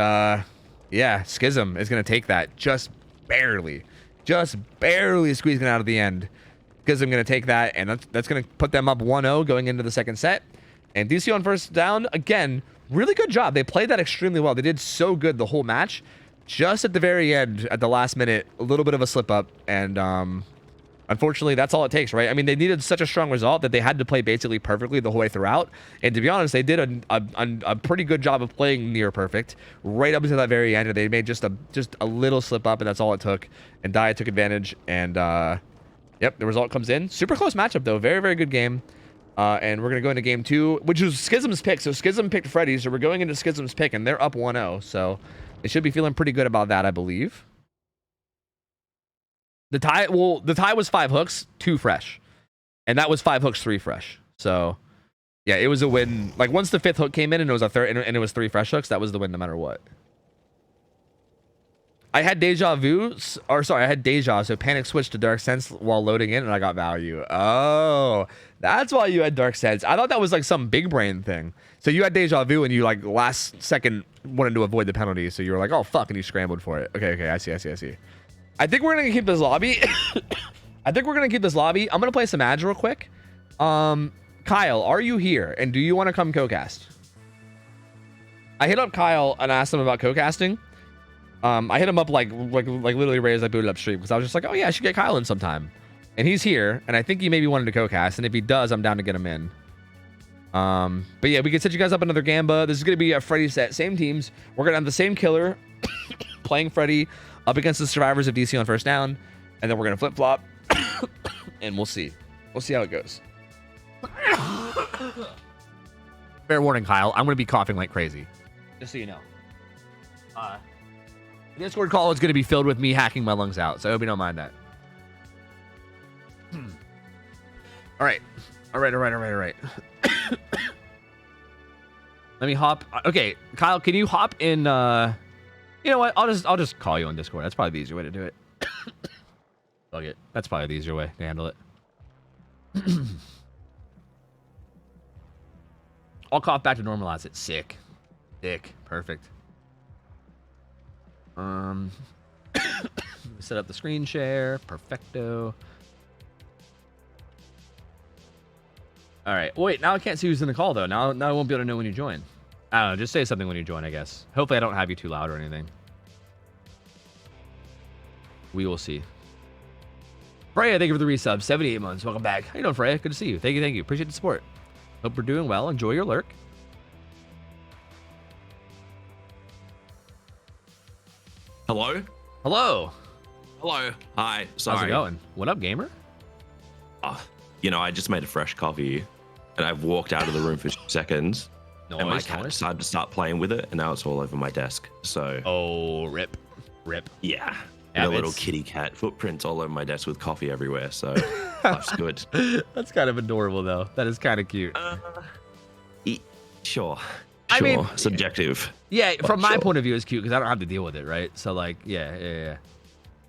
yeah, Schism is gonna take that just barely squeezing it out of the end. Schism gonna take that, and that's gonna put them up 1-0 going into the second set. And DC on first down again. Really good job. They played that extremely well. They did so good the whole match. Just at the very end, at the last minute, a little bit of a slip up, and unfortunately, that's all it takes, right? I mean, they needed such a strong result that they had to play basically perfectly the whole way throughout. And to be honest, they did a pretty good job of playing near perfect right up until that very end. They made just a little slip up, and that's all it took. And Dia took advantage, and yep, the result comes in. Super close matchup though. Very, very good game. And we're gonna go into game 2, which is Schism's pick. So Schism picked Freddy, so we're going into Schism's pick, and they're up 1-0. So they should be feeling pretty good about that, I believe. The tie was 5 hooks, 2 fresh, and that was 5 hooks, 3 fresh. So yeah, it was a win. Like once the 5th hook came in and it was a third, and it was 3 fresh hooks, that was the win no matter what. I had deja vu, or sorry, I had deja, so panic switched to dark sense while loading in, and I got value. Oh, that's why you had dark sense. I thought that was like some big brain thing. So you had deja vu, and you like last second wanted to avoid the penalty, so you were like, oh fuck, and you scrambled for it. Okay, I see. I think we're gonna keep this lobby. I'm gonna play some ads real quick. Kyle, are you here? And do you want to come co-cast? I hit up Kyle and asked him about co-casting. I hit him up like literally right as I booted up stream, because I was just like, oh yeah, I should get Kyle in sometime. And he's here, and I think he maybe wanted to co-cast, and if he does, I'm down to get him in. But yeah, we can set you guys up another Gamba. This is gonna be a Freddy set, same teams. We're gonna have the same killer playing Freddy up against the survivors of DC on first down, and then we're gonna flip-flop, and we'll see how it goes. Fair warning, Kyle, I'm gonna be coughing like crazy, just so you know. The Discord call is gonna be filled with me hacking my lungs out, so I hope you don't mind that. All right. Let me hop. Okay, Kyle, can you hop in? You know what? I'll just call you on Discord. That's probably the easier way to do it. Fuck it. That's probably the easier way to handle it. I'll cough back to normalize it. Sick. Perfect. Set up the screen share. Perfecto. All right. Wait, now I can't see who's in the call though. Now I won't be able to know when you join. I don't know. Just say something when you join, I guess. Hopefully I don't have you too loud or anything. We will see. Freya, thank you for the resub. 78 months. Welcome back. How you doing, Freya? Good to see you. Thank you. Appreciate the support. Hope we're doing well. Enjoy your lurk. Hello. Hi. Sorry. How's it going? What up, gamer? I just made a fresh coffee, and I've walked out of the room for seconds, and my cat decided to start playing with it, and now it's all over my desk. So. Oh, rip. Yeah. And a little kitty cat footprints all over my desk with coffee everywhere. So life's good. That's kind of adorable, though. That is kind of cute. Sure. I mean, subjective. Yeah, from my point of view, it's cute because I don't have to deal with it, right? So, like, yeah.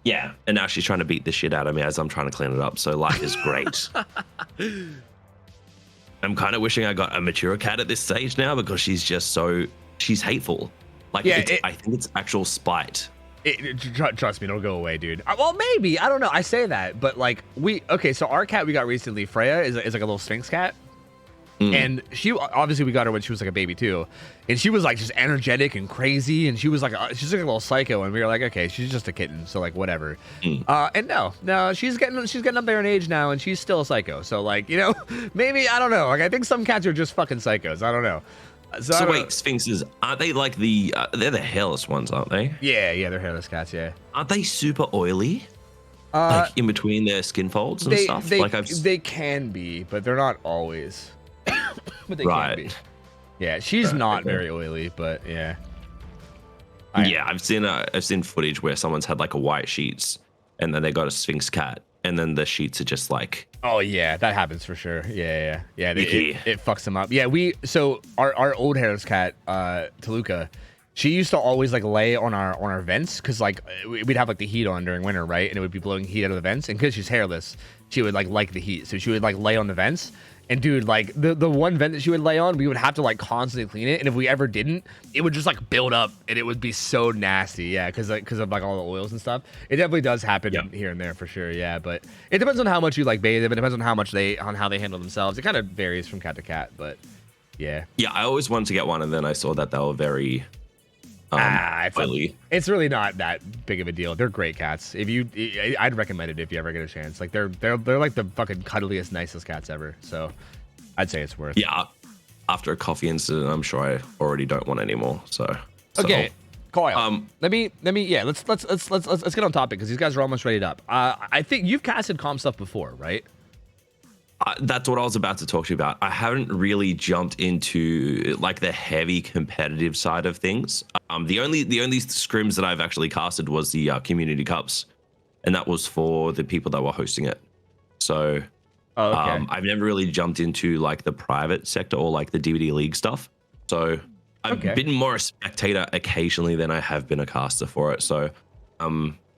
Yeah, and now she's trying to beat the shit out of me as I'm trying to clean it up. So life is great. I'm kind of wishing I got a mature cat at this stage now because she's hateful. Like, I think it's actual spite. Trust me, it'll go away, dude. Well, maybe. I don't know. I say that, but like so our cat we got recently, Freya, is like a little Sphinx cat. And she obviously we got her when she was like a baby too, and she was like just energetic and crazy, and she's like a little psycho, and we were like, okay, she's just a kitten, so like whatever. And no, she's getting up there in age now, and she's still a psycho. So like maybe I don't know. Like I think some cats are just fucking psychos. I don't know. So wait, Sphinxes, aren't they like they're the hairless ones, aren't they? Yeah, they're hairless cats, yeah. Aren't they super oily? Like in between their skin folds and stuff? They can be, but they're not always. But they can be. Yeah, she's not very oily, but yeah. Yeah, I've seen footage where someone's had like a white sheets and then they got a Sphinx cat and then the sheets are just like. Oh yeah, that happens for sure. Yeah. It fucks them up. Yeah, so our old hairless cat, Toluca, she used to always like lay on our vents because like we'd have like the heat on during winter, right? And it would be blowing heat out of the vents. And because she's hairless, she would like the heat, so she would like lay on the vents. And dude, like the one vent that she would lay on, we would have to like constantly clean it. And if we ever didn't, it would just like build up and it would be so nasty. Yeah, because of like all the oils and stuff. It definitely does happen here and there for sure. Yeah, but it depends on how much you like bathe them. It depends on how they handle themselves. It kind of varies from cat to cat, but yeah. Yeah, I always wanted to get one, and then I saw that they were very it's really not that big of a deal. They're great cats. I'd recommend it if you ever get a chance. Like they're like the fucking cuddliest, nicest cats ever. So I'd say it's worth. Yeah. After a coffee incident, I'm sure I already don't want any more. So okay, Kyle. Let's get on topic because these guys are almost ready up. I think you've casted comp stuff before, right? That's what I was about to talk to you about. I haven't really jumped into like the heavy competitive side of things. The only scrims that I've actually casted was the community cups, and that was for the people that were hosting it. So I've never really jumped into like the private sector or like the DVD league stuff. So I've been more a spectator occasionally than I have been a caster for it. So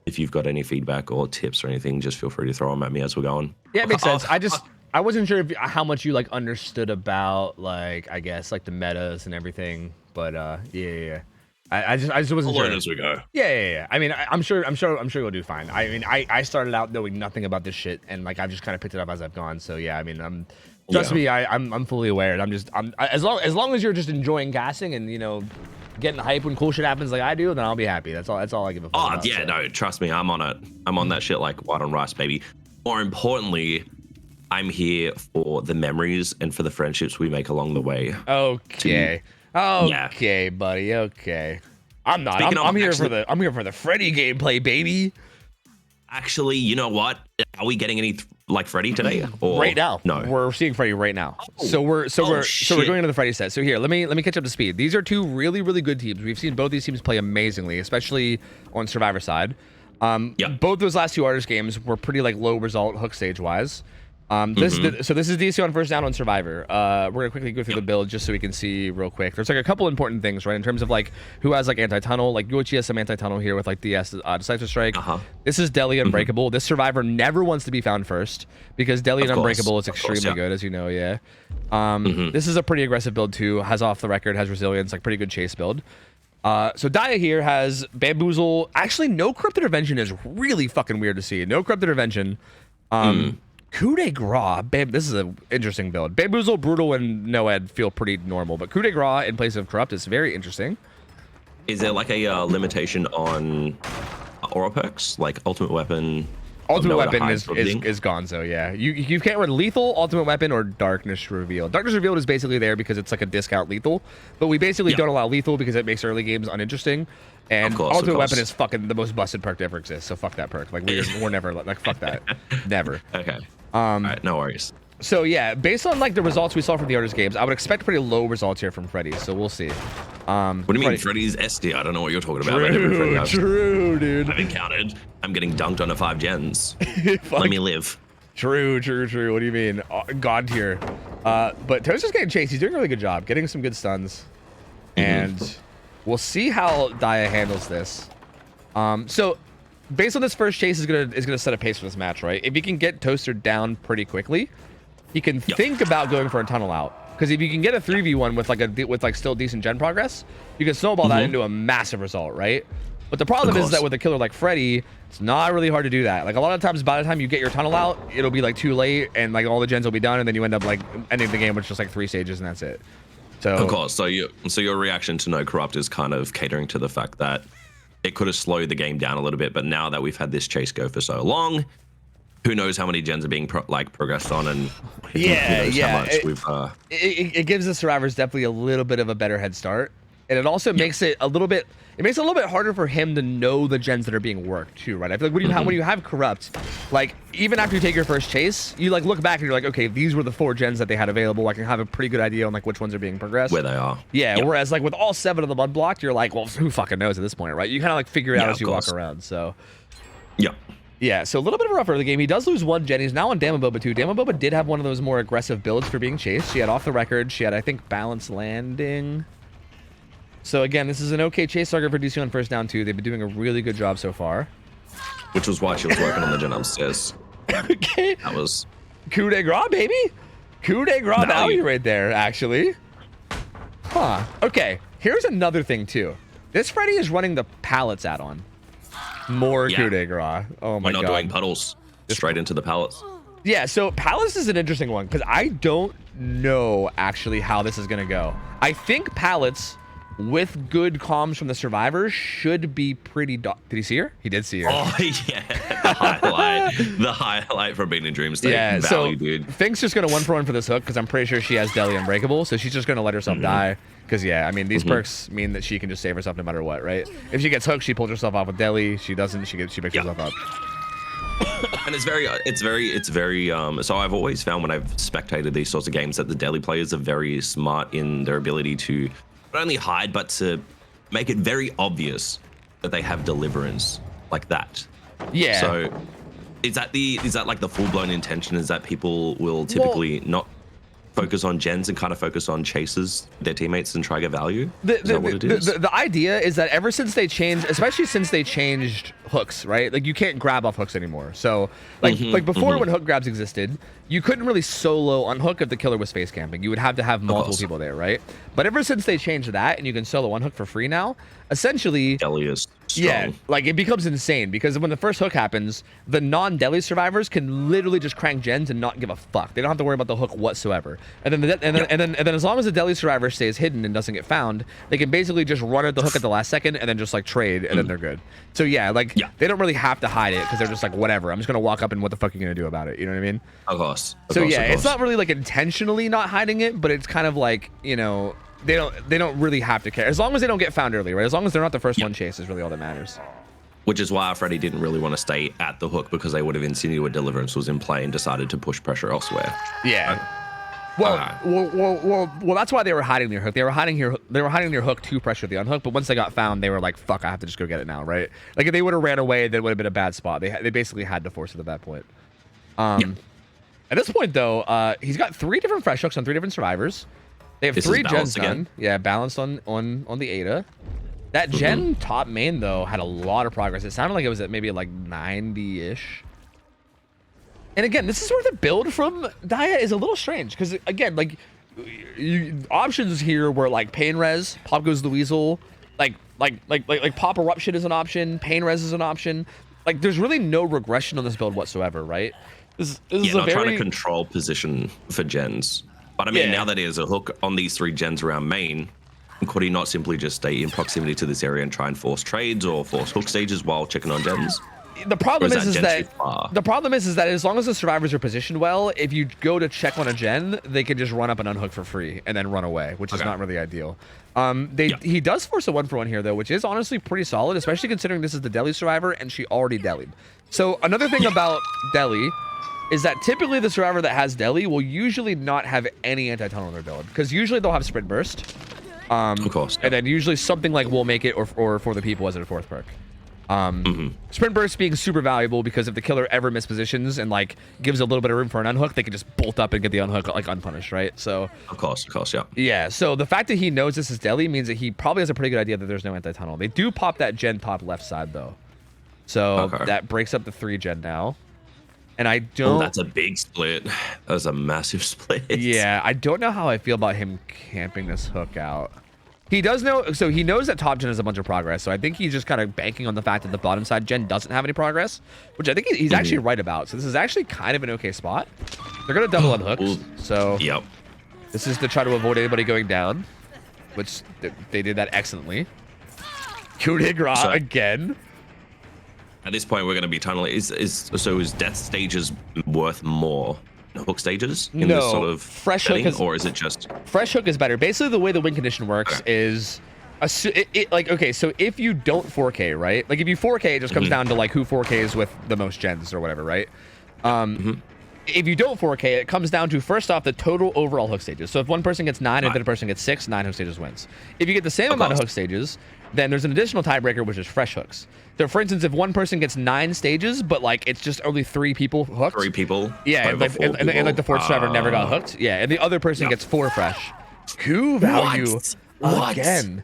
if you've got any feedback or tips or anything, just feel free to throw them at me as we're going. Yeah, it makes sense. I wasn't sure how much you like understood about like I guess like the metas and everything, but yeah. I just wasn't sure. Learn as we go. Yeah. I mean, I'm sure you'll do fine. I mean, I started out knowing nothing about this shit, and like I've just kind of picked it up as I've gone. So yeah, I mean, trust me, I'm fully aware. And I'm as long as you're just enjoying gassing and getting hype when cool shit happens like I do, then I'll be happy. That's all I give a fuck about. Yeah, no, trust me, I'm on it. I'm on that shit like white on rice, baby. More importantly, I'm here for the memories and for the friendships we make along the way. Okay, buddy. Okay, I'm not. I'm here for the Freddy gameplay, baby. Actually, you know what? Are we getting any like Freddy today? Or right now? No, we're seeing Freddy right now. So we're going into the Freddy set. So here, let me catch up to speed. These are two really good teams. We've seen both these teams play amazingly, especially on Survivor side. Both those last two artist games were pretty like low result hook stage wise. This is DC on first down on Survivor. We're gonna quickly go through the build just so we can see real quick. There's like a couple important things, right? In terms of like who has like anti-tunnel. Like Gucci has some anti-tunnel here with like DS Decisive Strike. This is Deli Unbreakable. This Survivor never wants to be found first because Deli Unbreakable is extremely good, as you know. Yeah. This is a pretty aggressive build too. Has off the record, has resilience, like pretty good chase build. So Daya here has Bamboozle. Actually, no Corrupt Intervention is really fucking weird to see. No Corrupt Intervention. Coup de Grace. This is an interesting build. Bamboozle, Brutal, and Noed feel pretty normal, but Coup de Grace in place of Corrupt is very interesting. Is there like a limitation on aura perks, like Ultimate Weapon? Ultimate Weapon is Gonzo, yeah. You can't run Lethal, Ultimate Weapon, or Darkness Revealed. Darkness Revealed is basically there because it's like a discount Lethal, but we basically don't allow Lethal because it makes early games uninteresting. And Ultimate Weapon is fucking the most busted perk to ever exist, so fuck that perk. Like we're never like fuck that, never. Okay. All right, no worries. So yeah, based on like the results we saw from the artist games, I would expect pretty low results here from Freddy. So we'll see. What do you mean Freddy's SD? I don't know what you're talking about. True, dude. I've encountered. I'm getting dunked on a 5 gens. Let me live. True. What do you mean? God tier. But Toaster's getting chased. He's doing a really good job, getting some good stuns, and we'll see how Daya handles this. So based on this first chase is gonna set a pace for this match, right? If he can get Toaster down pretty quickly, he can think about going for a tunnel out. Because if you can get a 3v1 with like still decent gen progress, you can snowball that into a massive result, right? But the problem is that with a killer like Freddy, it's not really hard to do that. Like a lot of times, by the time you get your tunnel out, it'll be like too late, and like all the gens will be done, and then you end up like ending the game with just like 3 stages, and that's it. So of course. So your reaction to no corrupt is kind of catering to the fact that it could have slowed the game down a little bit, but now that we've had this chase go for so long, who knows how many gens are being progressed on, and Yeah, who knows yeah. how much we've It gives the survivors definitely a little bit of a better head start, and it also makes it a little bit. It makes it a little bit harder for him to know the gens that are being worked too, right? I feel like when you have corrupt, like even after you take your first chase, you like look back and you're like, okay, these were the 4 gens that they had available. I can have a pretty good idea on like which ones are being progressed, where they are. Yeah. Yep. Whereas like with all 7 of the mud blocked, you're like, well, who fucking knows at this point, right? You kind of like figure it out as you walk around. So yeah. Yeah, so a little bit of a rough early game. He does lose 1 gen. He's now on Damaboba too. Damaboba did have one of those more aggressive builds for being chased. She had off the record. She had, I think, balanced landing. So again, this is an okay chase target for DC on first down too. They've been doing a really good job so far. Which was why she was working on the gen upstairs. Okay. That was coup de grace, baby. Coup de grace value right there, actually. Huh. Okay. Here's another thing too. This Freddy is running the pallets add-on. More coup de grace. Oh my god. We're not doing puddles. Straight into the pallets. Yeah, so palace is an interesting one because I don't know actually how this is gonna go. I think pallets with good comms from the survivors should be pretty. Did he see her? He did see her. Oh yeah, the highlight from being in Dream State. Yeah, Valley, so dude. Fink's just gonna 1-for-1 for this hook because I'm pretty sure she has Deli Unbreakable, so she's just gonna let herself die. Because yeah, I mean these perks mean that she can just save herself no matter what, right? If she gets hooked, she pulls herself off with Deli. She doesn't. She picks herself up. And it's very so I've always found when I've spectated these sorts of games that the Deli players are very smart in their ability to not only hide but to make it very obvious that they have deliverance like that. Yeah. So is that like the full-blown intention, is that people will typically not focus on gens and kind of focus on chases their teammates and try to get value? Is that what it is? The idea is that ever since they changed, especially since they changed hooks, right? Like you can't grab off hooks anymore. So like before when hook grabs existed, you couldn't really solo unhook if the killer was face camping. You would have to have multiple people there, right? But ever since they changed that and you can solo unhook for free now, essentially Deli is strong. Yeah, like it becomes insane because when the first hook happens, the non-Deli survivors can literally just crank gens and not give a fuck. They don't have to worry about the hook whatsoever. And then as long as the Deli survivor stays hidden and doesn't get found, they can basically just run at the hook at the last second and then just like trade and then they're good. So yeah, like they don't really have to hide it because they're just like whatever. I'm just gonna walk up and what the fuck are you gonna do about it? You know what I mean? Of course. So yeah, it's not really like intentionally not hiding it, but it's kind of like, you know, they don't really have to care as long as they don't get found early, right? As long as they're not the first one chased is really all that matters. Which is why Freddy didn't really want to stay at the hook, because they would have insinuated Deliverance was in play and decided to push pressure elsewhere. Yeah. Well, that's why they were hiding their hook. They were hiding their hook to pressure the unhook. But once they got found, they were like, "Fuck, I have to just go get it now," right? Like if they would have ran away, that would have been a bad spot. They basically had to force it at that point. At this point, though, he's got 3 different fresh hooks on 3 different survivors. They have 3 gens done. Yeah, balanced on the Ada. That gen top main though had a lot of progress. It sounded like it was at maybe like 90-ish. And again, this is where the build from Daya is a little strange because again, like options here were like pain res, pop goes the weasel, like pop eruption is an option, pain res is an option. Like there's really no regression on this build whatsoever, right? This is not trying to control position for gens. But I mean, now that he has a hook on these 3 gens around main, could he not simply just stay in proximity to this area and try and force trades or force hook stages while checking on gens? The problem is that as long as the survivors are positioned well, if you go to check on a gen, they can just run up and unhook for free and then run away, which is not really ideal. He does force a 1-for-1 here though, which is honestly pretty solid, especially considering this is the Deli survivor and she already delied. So another thing about Deli is that typically the survivor that has Deli will usually not have any anti-tunnel in their build because usually they'll have sprint burst. Of course. And then usually something like will make it or for the people as a 4th perk. Sprint burst being super valuable because if the killer ever mispositions and like gives a little bit of room for an unhook, they can just bolt up and get the unhook like unpunished, right? So of course, yeah. Yeah, so the fact that he knows this is Deli means that he probably has a pretty good idea that there's no anti-tunnel. They do pop that gen top left side though. So that breaks up the 3 gen now. And I don't... Oh, that's a big split. That was a massive split. Yeah, I don't know how I feel about him camping this hook out. He does know... So he knows that top gen has a bunch of progress. So I think he's just kind of banking on the fact that the bottom side gen doesn't have any progress. Which I think he's actually right about. So this is actually kind of an okay spot. They're going to double on hooks. So this is to try to avoid anybody going down. Which they did that excellently. Coup de grace again. At this point, we're going to be tunneling. Is death stages worth more than hook stages in this sort of fresh setting, hook is, or is it just fresh hook is better? Basically, the way the win condition works is like, okay, so if you don't 4K, right? Like if you 4K, it just comes down to like who 4Ks with the most gens or whatever, right? If you don't 4K, it comes down to, first off, the total overall hook stages. So if one person gets 9 and the other person gets 6, 9 hook stages wins. If you get the same amount of hook stages, then there's an additional tiebreaker, which is fresh hooks. So for instance, if one person gets 9 stages, but like it's just only 3 people hooked. 3 people? Yeah, and like the fourth survivor never got hooked. Yeah, and the other person gets 4 fresh. Coup value again.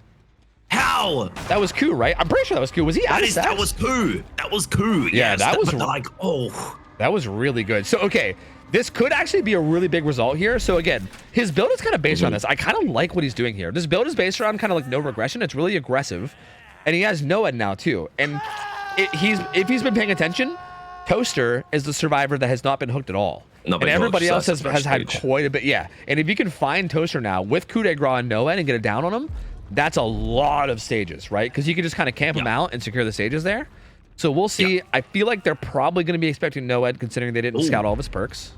How? That was coup, right? I'm pretty sure that was coup. Was he out of that was coup. That was coup. Yeah, yes, that was like, oh. That was really good. So, okay, this could actually be a really big result here. So, again, his build is kind of based around this. I kind of like what he's doing here. This build is based around kind of like no regression. It's really aggressive. And he has Noed now, too. And if he's been paying attention, Toaster is the survivor that has not been hooked at all. And everybody else has had quite a bit. Yeah. And if you can find Toaster now with coup de grace and Noed and get it down on him, that's a lot of stages, right? Because you can just kind of camp him out and secure the stages there. So we'll see. I feel like they're probably going to be expecting Noed, considering they didn't scout all of his perks.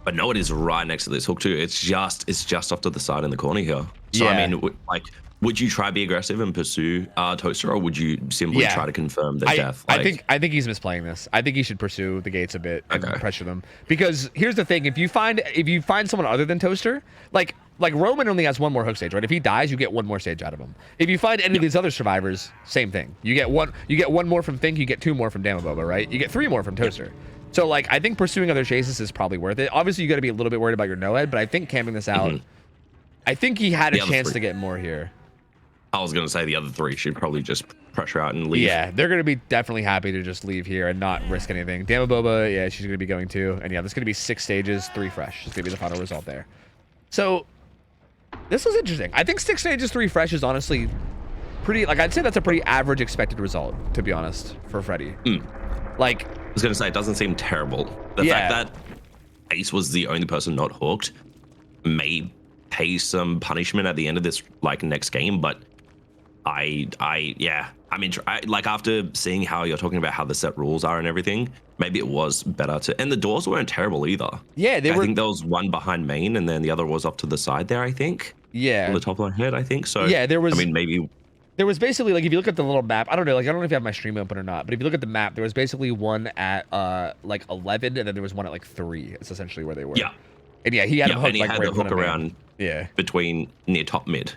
But Noed is right next to this hook too. It's just off to the side in the corner here. So I mean, like, would you try to be aggressive and pursue Toaster, or would you simply try to confirm the death? Like, I think he's misplaying this. I think he should pursue the gates a bit and pressure them. Because here's the thing: if you find someone other than Toaster, like Roman only has 1 more hook stage, right? If he dies, you get 1 more stage out of him. If you find any of these other survivors, same thing. You get one more from Think, you get 2 more from Damaboba, right? You get 3 more from Toaster. So like, I think pursuing other chases is probably worth it. Obviously, you got to be a little bit worried about your Noed, but I think camping this out, I think he had a chance to get more here. I was gonna say the other 3 should probably just pressure out and leave. Yeah, they're gonna be definitely happy to just leave here and not risk anything. Damaboba, yeah, she's gonna be going too. And yeah, there's gonna be 6 stages, 3 fresh. It's gonna be the final result there. So this was interesting. I think 6 stages, 3 fresh is honestly pretty, like, I'd say that's a pretty average expected result, to be honest, for Freddy. Like, I was gonna say, it doesn't seem terrible. The fact that Ace was the only person not hooked may pay some punishment at the end of this, like, next game, but I mean, like, after seeing how you're talking about how the set rules are and everything, maybe it was better to, and the doors weren't terrible either. Yeah, I think there was one behind main and then the other was off to the side there, I think. Yeah. On the top of my head, I think. So, yeah, there was, I mean, maybe. There was basically, like, if you look at the little map, I don't know, like, I don't know if you have my stream open or not, but if you look at the map, there was basically one at, like, 11, and then there was one at, like, 3. It's essentially where they were. Yeah. And yeah, he had him hooked, and he had the hook around between near top mid.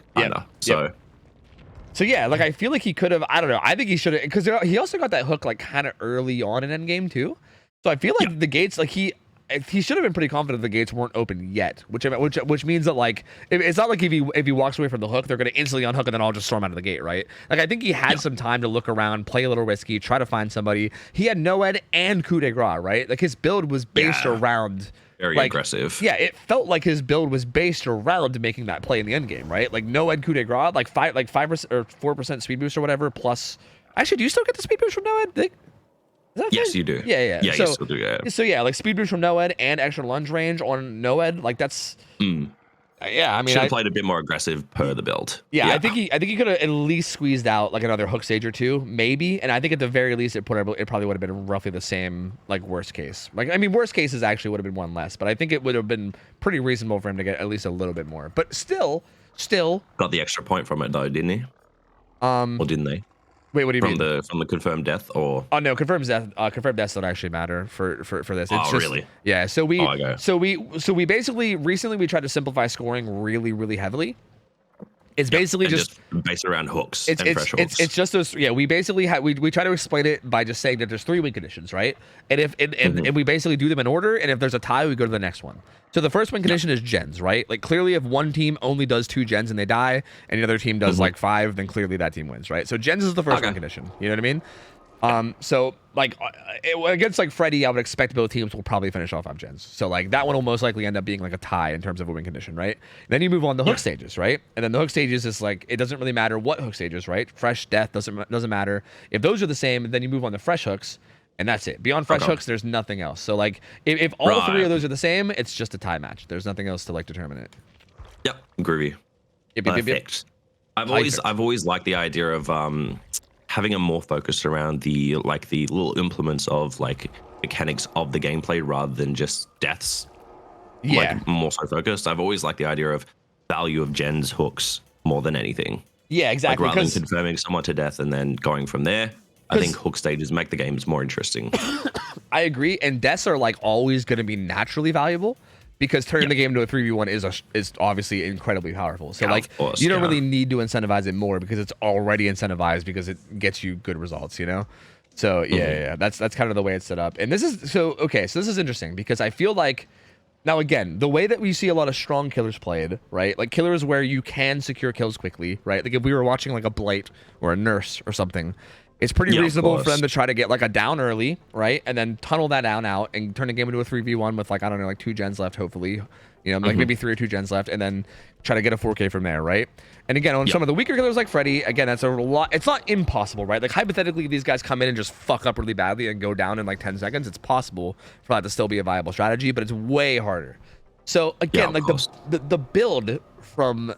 So yeah, like, I feel like he could have, I don't know, I think he should have, because he also got that hook, like, kind of early on in endgame too. So I feel like the gates, like, he should have been pretty confident the gates weren't open yet, which means that, like, it's not like if he walks away from the hook, they're going to instantly unhook and then all just storm out of the gate, right? Like, I think he had some time to look around, play a little risky, try to find somebody. He had Noed and coup de grace, right? Like, his build was based around, very aggressive. Yeah, it felt like his build was based around making that play in the end game, right? Like, Noed coup de grace, like 5% or 4% speed boost or whatever. Plus, actually, do you still get the speed boost from Noed? Yes, you do. Yeah. Yeah, you still do. Yeah. So yeah, like, speed boost from Noed and extra lunge range on Noed, like, that's. Yeah, I mean, should have played a bit more aggressive per the build. Yeah, I think he could have at least squeezed out, like, another hook stage or 2, maybe. And I think at the very least, it probably would have been roughly the same, like, worst case. Like, I mean, worst cases actually would have been 1 less, but I think it would have been pretty reasonable for him to get at least a little bit more. But still got the extra point from it though, didn't he? Or didn't they? Wait, what do you mean? From the confirmed death, or? Oh no, confirmed deaths don't actually matter for this. It's just, really? Yeah. So we basically recently we tried to simplify scoring really, really heavily. It's basically just based around hooks and fresh hooks. It's just those. Yeah, we basically we try to explain it by just saying that there's 3 win conditions, right? And if and we basically do them in order, and if there's a tie, we go to the next one. So the first win condition is gens, right? Like, clearly, if one team only does 2 gens and they die, and the other team does like 5, then clearly that team wins, right? So gens is the first win condition. You know what I mean? So, like, against, like, Freddy, I would expect both teams will probably finish off on gens. So, like, that one will most likely end up being like a tie in terms of a win condition, right? Then you move on to hook stages, right? And then the hook stages is like, it doesn't really matter what hook stages, right? Fresh, death doesn't matter. If those are the same, then you move on to fresh hooks, and that's it. Beyond fresh hooks, there's nothing else. So, like, if all 3 of those are the same, it's just a tie match. There's nothing else to, like, determine it. Yep, groovy. Yep. I've always liked the idea of having it more focused around the little implements of like mechanics of the gameplay rather than just deaths. Yeah. Like more so focused. I've always liked the idea of value of gens hooks more than anything. Yeah, exactly. Like rather than confirming someone to death and then going from there, I think hook stages make the games more interesting. I agree, and deaths are like always going to be naturally valuable because turning the game to a 3v1 is obviously incredibly powerful. So like you don't really need to incentivize it more because it's already incentivized because it gets you good results, you know? So yeah, that's kind of the way it's set up. And this is so this is interesting because I feel like now, again, the way that we see a lot of strong killers played, right? Like killers where you can secure kills quickly, right? Like if we were watching like a Blight or a Nurse or something, it's pretty reasonable for them to try to get like a down early, right? And then tunnel that down out and turn the game into a 3v1 with like, I don't know, like 2 gens left, hopefully. You know, like maybe 3 or 2 gens left, and then try to get a 4K from there, right? And again, on some of the weaker killers like Freddy, again, that's a lot. It's not impossible, right? Like hypothetically, these guys come in and just fuck up really badly and go down in like 10 seconds. It's possible for that to still be a viable strategy, but it's way harder. So again, like the build from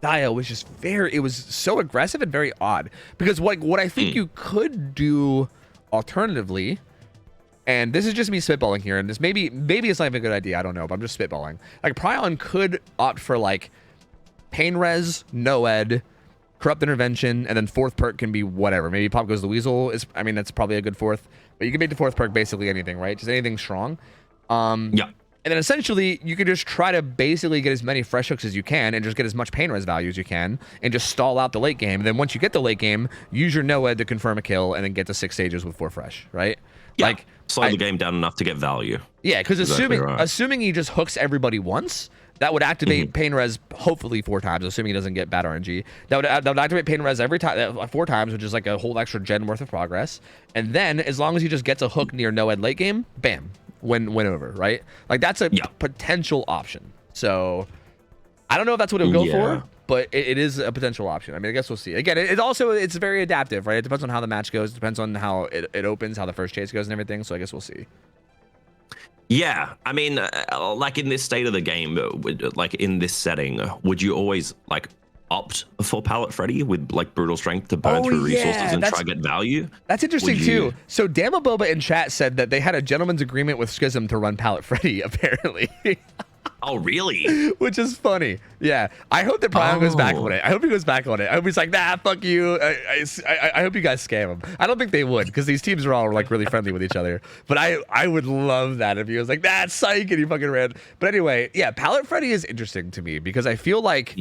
Dio was just it was so aggressive and very odd because what I think you could do alternatively. And this is just me spitballing here, and this maybe it's not even a good idea. I don't know, but I'm just spitballing. Like Prion could opt for like Pain Res, No Ed, Corrupt Intervention, and then 4th perk can be whatever. Maybe Pop Goes the Weasel is. I mean, that's probably a good 4th, but you can make the 4th perk basically anything, right? Just anything strong. And then essentially you could just try to basically get as many fresh hooks as you can and just get as much pain res value as you can and just stall out the late game. And then once you get the late game, use your no ed to confirm a kill and then get to 6 stages with 4 fresh, right? Yeah. Like slow the game down enough to get value. Yeah, because assuming he just hooks everybody once, that would activate pain res hopefully 4 times, assuming he doesn't get bad RNG. That would activate pain res every time 4 times, which is like a whole extra gen worth of progress. And then as long as he just gets a hook near no ed late game, bam, win over, right? Like that's a potential option. So I don't know if that's what it would go for, but it is a potential option. I mean, I guess we'll see. Again, it's very adaptive, right? It depends on how the match goes. It depends on how it opens, how the first chase goes and everything. So I guess we'll see. Yeah, I mean, like in this state of the game, like in this setting, would you always like opt for Pallet Freddy with like brutal strength to burn through resources and try to get value? That's interesting too. So Damaboba in chat said that they had a gentleman's agreement with Schism to run Pallet Freddy, apparently. Oh, really? Which is funny. Yeah. I hope that Prion goes back on it. I hope he goes back on it. I hope he's like, nah, fuck you. I hope you guys scam him. I don't think they would because these teams are all like really friendly with each other. But I would love that if he was like, nah, psych, and he fucking ran. But anyway, yeah, Pallet Freddy is interesting to me because I feel like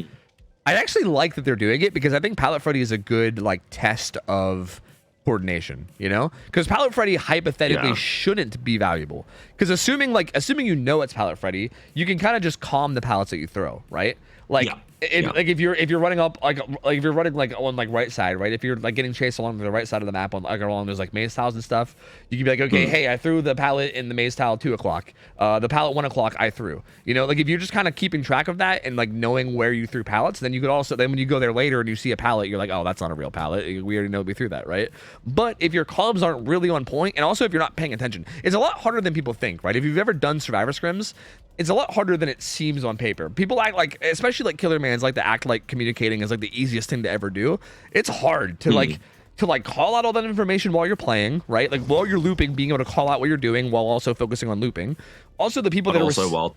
I actually like that they're doing it because I think Pallet Freddy is a good like test of coordination, you know, because Pallet Freddy hypothetically shouldn't be valuable because assuming you know it's Pallet Freddy, you can kind of just calm the pallets that you throw, right? Like like if you're running up like if you're running like on like right side, right? If you're like getting chased along the right side of the map on like along those like maze tiles and stuff, you can be like, okay, hey, I threw the pallet in the maze tile 2 o'clock. The pallet 1 o'clock I threw. You know, like if you're just kind of keeping track of that and like knowing where you threw pallets, then you could also when you go there later and you see a pallet, you're like, oh, that's not a real pallet. We already know we threw that, right? But if your columns aren't really on point, and also if you're not paying attention, it's a lot harder than people think, right? If you've ever done Survivor Scrims, it's a lot harder than it seems on paper. People act like, especially like killer mans, like to act like communicating is like the easiest thing to ever do. It's hard to like call out all that information while you're playing, right? Like while you're looping, being able to call out what you're doing while also focusing on looping. Also, the people that are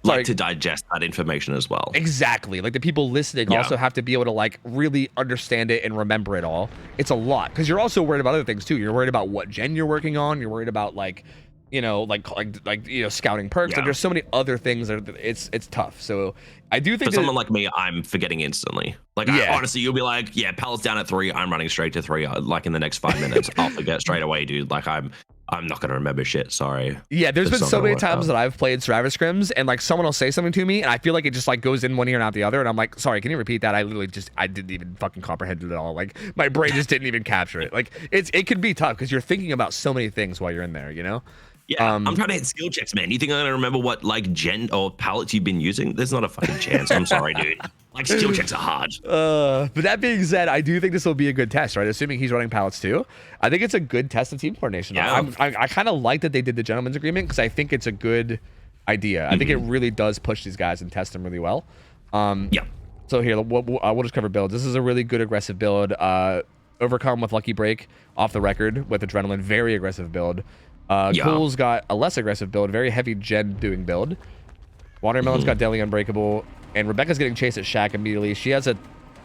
like to digest that information as well. Exactly. Like the people listening also have to be able to like really understand it and remember it all. It's a lot because you're also worried about other things too. You're worried about what gen you're working on. You're worried about like, you know, like you know, scouting perks. Like there's so many other things that it's tough. So I do think for someone like me, I'm forgetting instantly. Like honestly, you'll be like, yeah, pallets down at 3. I'm running straight to 3. Like in the next 5 minutes, I'll forget straight away, dude. Like I'm not gonna remember shit. Sorry. Yeah, there's been so many times that I've played Survivor Scrims and like someone will say something to me and I feel like it just like goes in one ear and out the other and I'm like, sorry, can you repeat that? I didn't even fucking comprehend it at all. Like my brain just didn't even capture it. Like it can be tough because you're thinking about so many things while you're in there, you know? Yeah, I'm trying to hit skill checks, man. You think I'm gonna remember what like gen or pallets you've been using? There's not a fucking chance. I'm sorry, dude. Like skill checks are hard. But that being said, I do think this will be a good test, right? Assuming he's running pallets too, I think it's a good test of team coordination. Yeah. I kind of like that they did the gentleman's agreement because I think it's a good idea. I think it really does push these guys and test them really well. So here we'll just cover builds. This is a really good aggressive build. overcome with Lucky Break off the record with Adrenaline, very aggressive build. Cool's got a less aggressive build, very heavy gen doing build. Watermelon's got Deadly Unbreakable, and Rebecca's getting chased at Shack immediately. She has a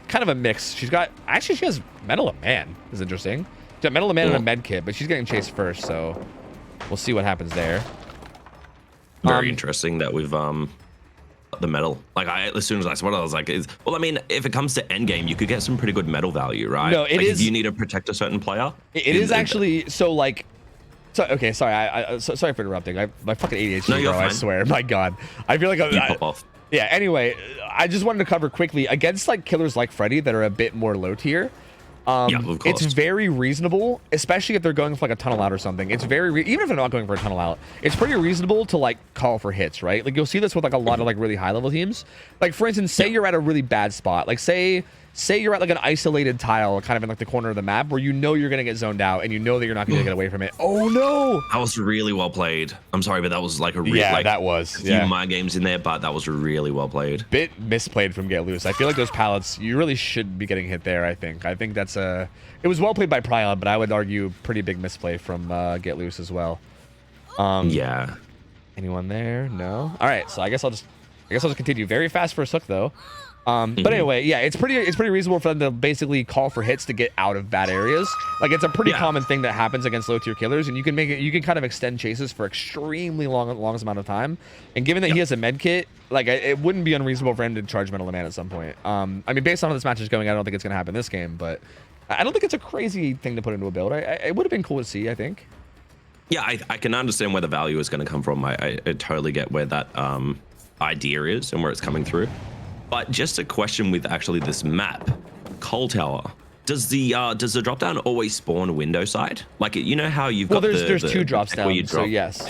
kind of a mix. She has Metal of Man. Is interesting. She's got Metal of Man and a med kit, but she's getting chased first, so we'll see what happens there. Very interesting that we've the metal. Like as soon as I saw it, I was like, well, I mean, if it comes to endgame, you could get some pretty good metal value, right? No, it is. If you need to protect a certain player. It is actually so like. So, okay, sorry. Sorry for interrupting. My fucking ADHD, no, you're bro. fine. I swear. My God, I feel like You pop off. Yeah. Anyway, I just wanted to cover quickly against like killers like Freddy that are a bit more low tier. Yeah, of course. It's very reasonable, especially if they're going for like a tunnel out or something. It's very even if they're not going for a tunnel out, it's pretty reasonable to like call for hits, right? Like you'll see this with like a lot of like really high level teams. Like for instance, say you're at a really bad spot. Like say you're at like an isolated tile, kind of in like the corner of the map, where you know you're gonna get zoned out and you know that you're not gonna get away from it. Oh no! That was really well played. I'm sorry, but that was like a real that was few mind games in there, but that was really well played. Bit misplayed from Get Loose. I feel like those pallets, you really should be getting hit there. I think that's it was well played by Prion, but I would argue pretty big misplay from Get Loose as well. Yeah. Anyone there? No. All right, so I guess I'll just continue. Very fast first hook though. But anyway, yeah, it's pretty reasonable for them to basically call for hits to get out of bad areas. Like it's a pretty common thing that happens against low tier killers, and you can kind of extend chases for extremely longest amount of time. And given that he has a med kit, like it wouldn't be unreasonable for him to charge Metal Man at some point. I mean, based on how this match is going, I don't think it's gonna happen this game, but I don't think it's a crazy thing to put into a build. It would have been cool to see, I think. Yeah, I can understand where the value is going to come from. I totally get where that idea is and where it's coming through. But just a question with actually this map, Coal Tower. Does the drop down always spawn window side? Like you know how you've got there's two drops down, you drop. so yes.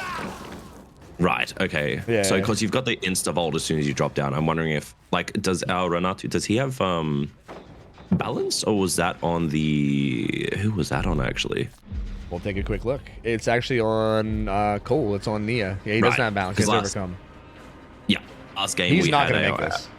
Right. Okay. Yeah. So because you've got the insta vault as soon as you drop down, I'm wondering if like does our Renatu, does he have balance, or was that on the who was that on actually? We'll take a quick look. It's actually on Cole. It's on Nia. Yeah, he doesn't have balance. He has overcome. Yeah. Last game he's not gonna make this.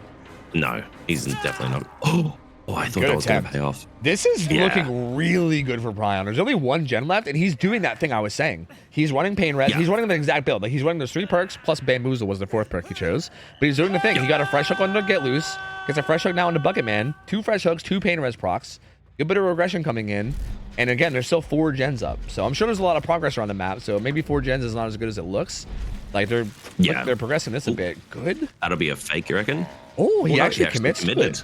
No, he's definitely not. Oh, I thought that was going to pay off. This is looking really good for Prion. There's only one gen left, and he's doing that thing I was saying. He's running Pain Res. He's running the exact build. Like he's running those 3 perks, plus Bamboozle was the 4th perk he chose. But he's doing the thing. He got a fresh hook onto Get Loose, gets a fresh hook now into Bucket Man, 2 fresh hooks, 2 Pain Res procs, good bit of regression coming in. And again, there's still 4 gens up. So I'm sure there's a lot of progress around the map. So maybe 4 gens is not as good as it looks. Like they're progressing this a bit. Good. That'll be a fake, you reckon? Oh, he actually commits to it.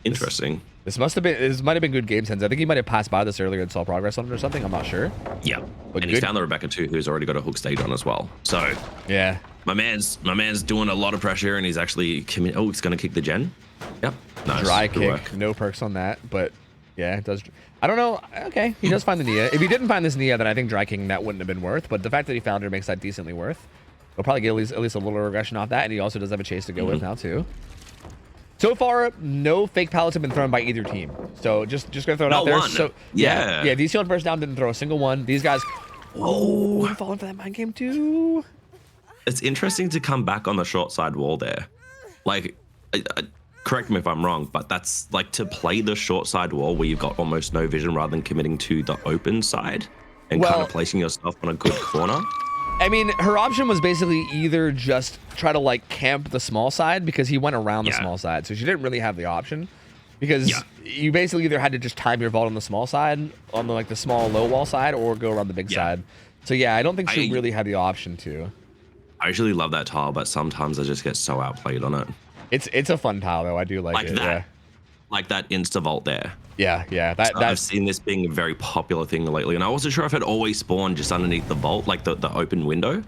Interesting. This might have been good game sense. I think he might have passed by this earlier and saw progress on it or something. I'm not sure. Yeah. But he's found the Rebecca too, who's already got a hook stage on as well. So yeah, my man's doing a lot of pressure, and he's actually oh, he's gonna kick the gen. Yep. Nice. Dry kick. No perks on that, but yeah, it does. I don't know. Okay, he does find the Nia. If he didn't find this Nia, then I think dry kicking that wouldn't have been worth. But the fact that he found her makes that decently worth. He'll probably get at least a little regression off that, and he also does have a chase to go with now too. So far, no fake pallets have been thrown by either team. So just gonna throw it out there. One. So yeah. DC on first down didn't throw a single one. These guys, falling for that mind game too. It's interesting to come back on the short side wall there. Like, correct me if I'm wrong, but that's like to play the short side wall where you've got almost no vision rather than committing to the open side and kind of placing yourself on a good corner. I mean, her option was basically either just try to like camp the small side because he went around the small side. So she didn't really have the option because you basically either had to just time your vault on the small side, on the, like the small low wall side, or go around the big side. So yeah, I don't think she really had the option to. I usually love that tile, but sometimes I just get so outplayed on it. It's a fun tile though. I do like it. That. Like that insta vault there. Yeah. I've seen this being a very popular thing lately, and I wasn't sure if it always spawned just underneath the vault, like the open window,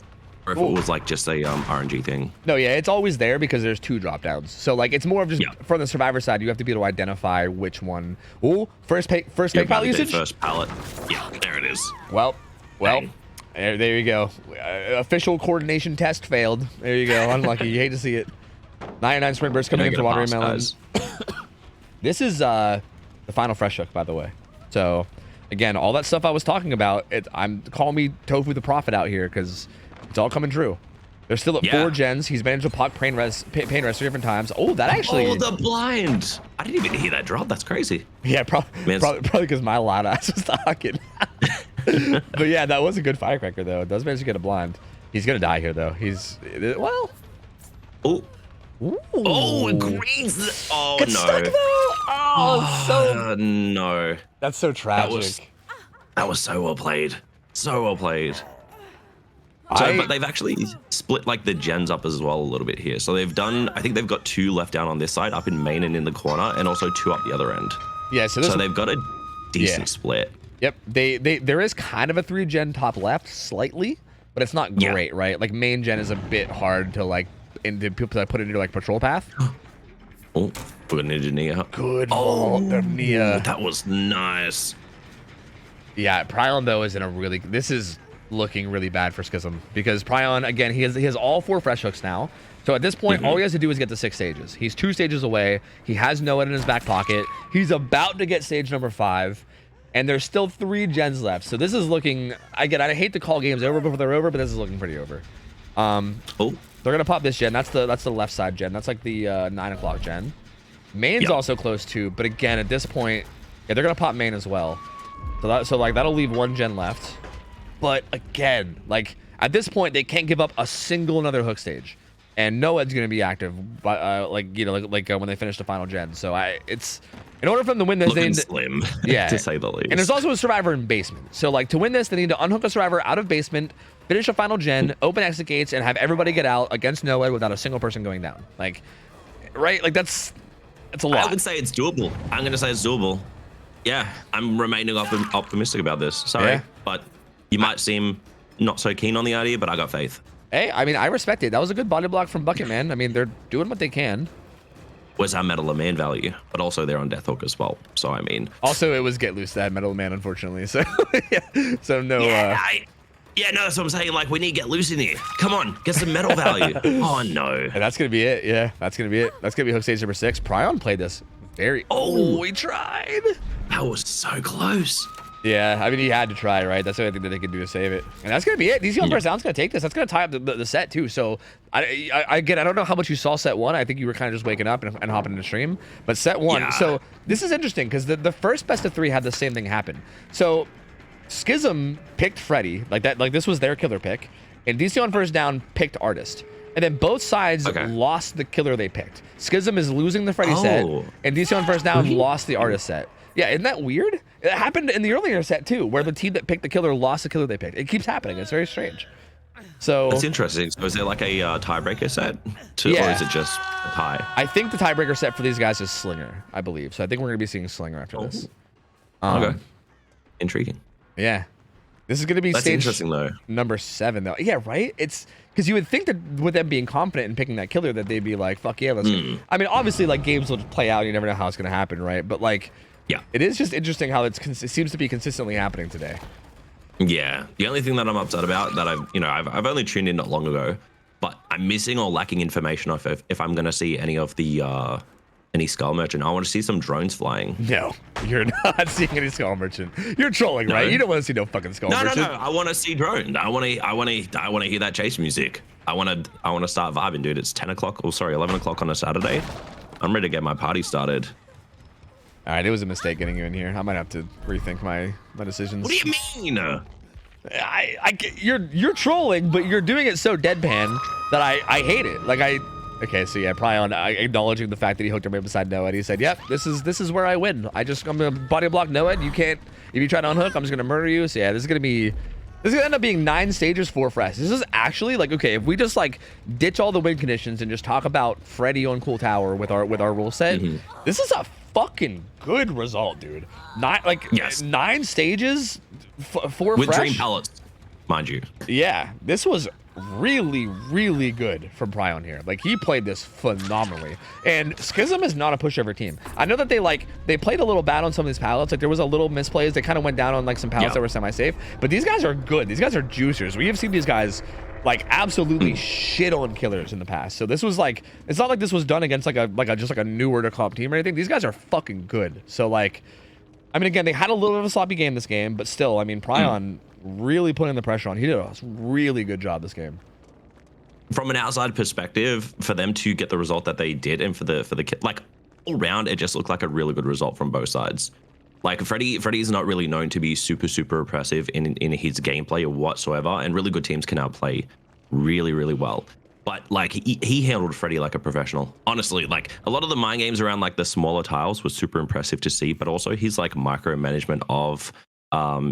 or if it was like just a RNG thing. No, yeah, it's always there because there's 2 drop downs. So like it's more of just from the survivor side, you have to be able to identify which one. Oh, first fake pallet usage. First pallet. Yeah, there it is. Well, there you go. Official coordination test failed. There you go. Unlucky. You hate to see it. 99 sprint burst coming in for Watermelon. This is the final fresh hook, by the way. So again, all that stuff I was talking about, I'm calling me Tofu the Prophet out here because it's all coming true. They're still at 4 gens. He's managed to pop pain rest 3 different times. Oh, that actually. Oh, the blind. I didn't even hear that drop. That's crazy. Yeah, probably because my loud ass was talking. But yeah, that was a good firecracker though. It does manage to get a blind. He's gonna die here though. He's well. Oh. Ooh. Oh, it greens. Oh Gets no. stuck though. Oh, so no. that's so tragic. That was so well played. So well played. So, but they've actually split like the gens up as well a little bit here. So they've done, I think they've got 2 left down on this side, up in main and in the corner, and also 2 up the other end. Yeah, so they've got a decent split. Yep, there is kind of a 3 gen top left slightly, but it's not great, right? Like main gen is a bit hard to like put into like patrol path. Oh, we're gonna need a Nia. Good vault of Nia. That was nice. Yeah, Pryon though is in a really. This is looking really bad for Schism because Pryon again he has all 4 fresh hooks now. So at this point, all he has to do is get to 6 stages. He's 2 stages away. He has Noah in his back pocket. He's about to get stage number 5, and there's still 3 gens left. So this is looking. Again, I hate to call games over before they're over, but this is looking pretty over. They're gonna pop this gen. That's the left side gen. That's like the 9 o'clock gen. Main's also close too, but again at this point, yeah, they're gonna pop main as well. So like that'll leave 1 gen left. But again, like at this point, they can't give up a single another hook stage, and NOED's gonna be active, but like you know, like when they finish the final gen. So it's in order for them to win this, they need slim, yeah, to say the least. And there's also a survivor in basement. So like to win this, they need to unhook a survivor out of basement, finish a final gen, open exit gates, and have everybody get out against NOED without a single person going down. Like, right? Like that's a lot. I would say it's doable. I'm gonna say it's doable. Yeah, I'm remaining optimistic about this. Sorry, but you might seem not so keen on the idea, but I got faith. Hey, I mean, I respect it. That was a good body block from Bucket, man. I mean, they're doing what they can. Was our Metal of Man value, but also they're on Death Hook as well. So, I mean... Also, it was Get Loose that had Metal of Man, unfortunately. So, yeah. So, no... Yeah, no, that's what I'm saying. Like, we need to get loose in here. Come on, get some metal value. Oh, no. And that's going to be it. Yeah, that's going to be it. That's going to be hook stage number 6. Pryon played this very... Oh, we tried. That was so close. Yeah, I mean, he had to try, right? That's the only thing that they could do to save it. And that's going to be it. These young first down's going to take this. That's going to tie up the set, too. So, I don't know how much you saw set 1. I think you were kind of just waking up and hopping into stream. But set 1, so this is interesting because the first best of 3 had the same thing happen. So, Schism picked Freddy, like that. Like this was their killer pick. And DC on first down picked Artist. And then both sides lost the killer they picked. Schism is losing the Freddy set, and DC on first down lost the Artist set. Yeah, isn't that weird? It happened in the earlier set too, where the team that picked the killer lost the killer they picked. It keeps happening. It's very strange. So that's interesting. So is there like a tiebreaker set, or is it just a tie? I think the tiebreaker set for these guys is Slinger, I believe. So I think we're gonna be seeing Slinger after this. Okay, intriguing. Yeah, this is gonna be That's stage interesting though. Number 7 though. Yeah, right. It's because you would think that with them being confident in picking that killer, that they'd be like, "Fuck yeah, let's." Go. I mean, obviously, like games will just play out. You never know how it's gonna happen, right? But like, yeah, it is just interesting how it seems to be consistently happening today. Yeah, the only thing that I'm upset about that I've only tuned in not long ago, but I'm missing or lacking information of if I'm gonna see any of the any Skull Merchant. I want to see some drones flying. No, you're not seeing any Skull Merchant. You're trolling, right? You don't want to see no fucking Skull Merchant. No. I want to see drones. I want to hear that chase music. I want to start vibing, dude. It's 10 o'clock. Oh, sorry, 11 o'clock on a Saturday. I'm ready to get my party started. All right, it was a mistake getting you in here. I might have to rethink my decisions. What do you mean? You're trolling, but you're doing it so deadpan that I hate it. Like Okay, so yeah, Pryon acknowledging the fact that he hooked him right beside NOED. He said, "Yep, this is where I win. I'm gonna body block NOED. You can't. If you try to unhook, I'm just gonna murder you." So yeah, this is gonna end up being 9 stages, 4 fresh. This is actually like, okay, if we just like ditch all the win conditions and just talk about Freddy on Cool Tower with our rule set, this is a fucking good result, dude. 9 stages, 4 with fresh. Dream Palace, mind you. Yeah, this was really good from Pryon here. Like he played this phenomenally. And Schism is not a pushover team. I know that they played a little bad on some of these pallets. Like there was a little misplays. They kind of went down on like some pallets that were semi-safe. But these guys are good. These guys are juicers. We have seen these guys like absolutely shit on killers in the past. So this was like, it's not like this was done against just a newer to comp team or anything. These guys are fucking good. So like, I mean, again, they had a little bit of a sloppy game this game, but still, I mean, Pryon really putting the pressure on. He did a really good job this game. from an outside perspective, for them to get the result that they did, and for the like all round, it just looked like a really good result from both sides. Like Freddy is not really known to be super oppressive in his gameplay whatsoever, and really good teams can now play really well. But like he handled Freddy like a professional. Honestly, like a lot of the mind games around like the smaller tiles was super impressive to see, but also his like micromanagement of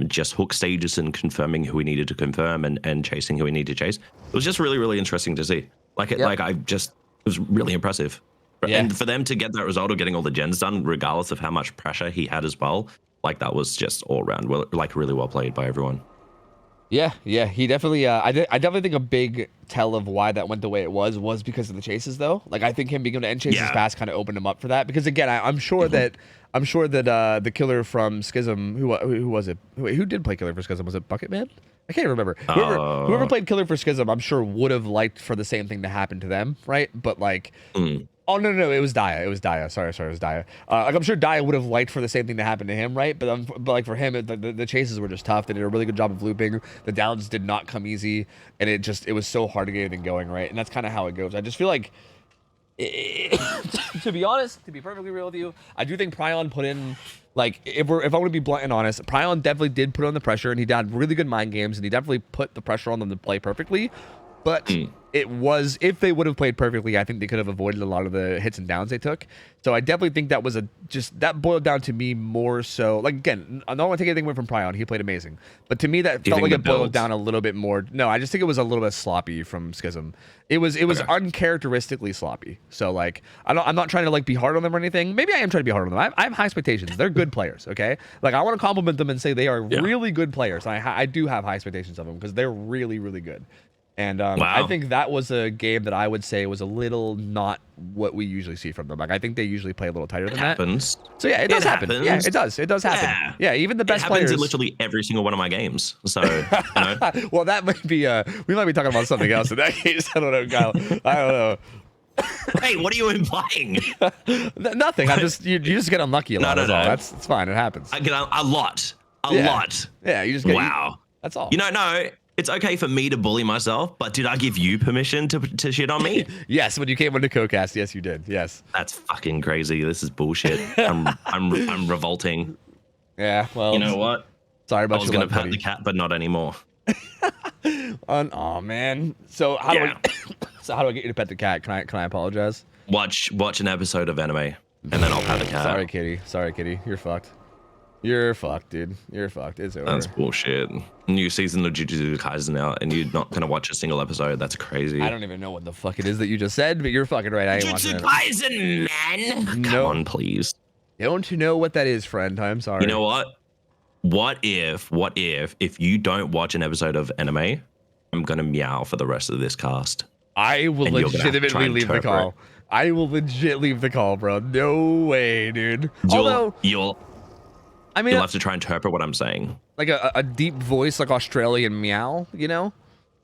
just hook stages and confirming who he needed to confirm and chasing who he needed to chase. It was just really interesting to see. Like it was really impressive. Yeah. And for them to get that result of getting all the gens done, regardless of how much pressure he had as well, like that was just all around like really well played by everyone. Yeah, he definitely. I definitely think a big tell of why that went the way it was because of the chases, though. Like I think him being able to end chases fast kind of opened him up for that. Because again, I'm sure that the killer from Schism, who was it? Who did play killer for Schism? Was it Bucket Man? I can't remember. Whoever played killer for Schism, I'm sure would have liked for the same thing to happen to them, right? But like. Oh no, it was Daya. Sorry, it was Daya. Like I'm sure Daya would have liked for the same thing to happen to him, right? But like for him, the chases were just tough. They did a really good job of looping. The downs did not come easy, and it was so hard to get anything going, right? And that's kind of how it goes. I just feel like, to be honest, to be perfectly real with you, I do think Pryon put in. Like if I want to be blunt and honest, Pryon definitely did put on the pressure, and he did really good mind games, and he definitely put the pressure on them to play perfectly. But it was, if they would have played perfectly, I think they could have avoided a lot of the hits and downs they took. So I definitely think that was that boiled down to me more so. Like again, I don't want to take anything away from Pryon. He played amazing. But to me, that felt like it boiled down a little bit more. No, I just think it was a little bit sloppy from Schism. It was uncharacteristically sloppy. So like, I'm not trying to like be hard on them or anything. Maybe I am trying to be hard on them. I have high expectations. They're good players, okay? Like I want to compliment them and say they are really good players. I do have high expectations of them because they're really good. And I think that was a game that I would say was a little not what we usually see from them. Like I think they usually play a little tighter than that. So yeah, it does happen. Yeah, it does. It does happen. Yeah, even the best players. It happens in literally every single one of my games. So, you know. Well, that might be. We might be talking about something else in that case. I don't know, Kyle. I don't know. Hey, what are you implying? Nothing. You just get unlucky a lot. No. That's it's fine. It happens. I get a lot. A lot. Yeah, you just get. Wow. That's all. No. It's okay for me to bully myself, but did I give you permission to shit on me? Yes, when you came on the CoCast, yes, you did. Yes. That's fucking crazy. This is bullshit. I'm revolting. Yeah. Well. You know what? Sorry about. I was gonna pet the cat, but not anymore. Oh man. So how do I get you to pet the cat? Can I apologize? Watch an episode of anime, and then I'll pet the cat. Sorry, kitty. You're fucked. You're fucked, dude. You're fucked. It's over. That's bullshit. New season of Jujutsu Kaisen out, and you're not gonna watch a single episode. That's crazy. I don't even know what the fuck it is that you just said, but you're fucking right. I ain't watching it. Jujutsu Kaisen, man. Come on, please. Don't you know what that is, friend? I'm sorry. You know what? What if you don't watch an episode of anime, I'm gonna meow for the rest of this cast. I will legitimately leave the call. I will legit leave the call, bro. No way, dude. You'll have to try and interpret what I'm saying. Like a deep voice, like Australian meow, you know?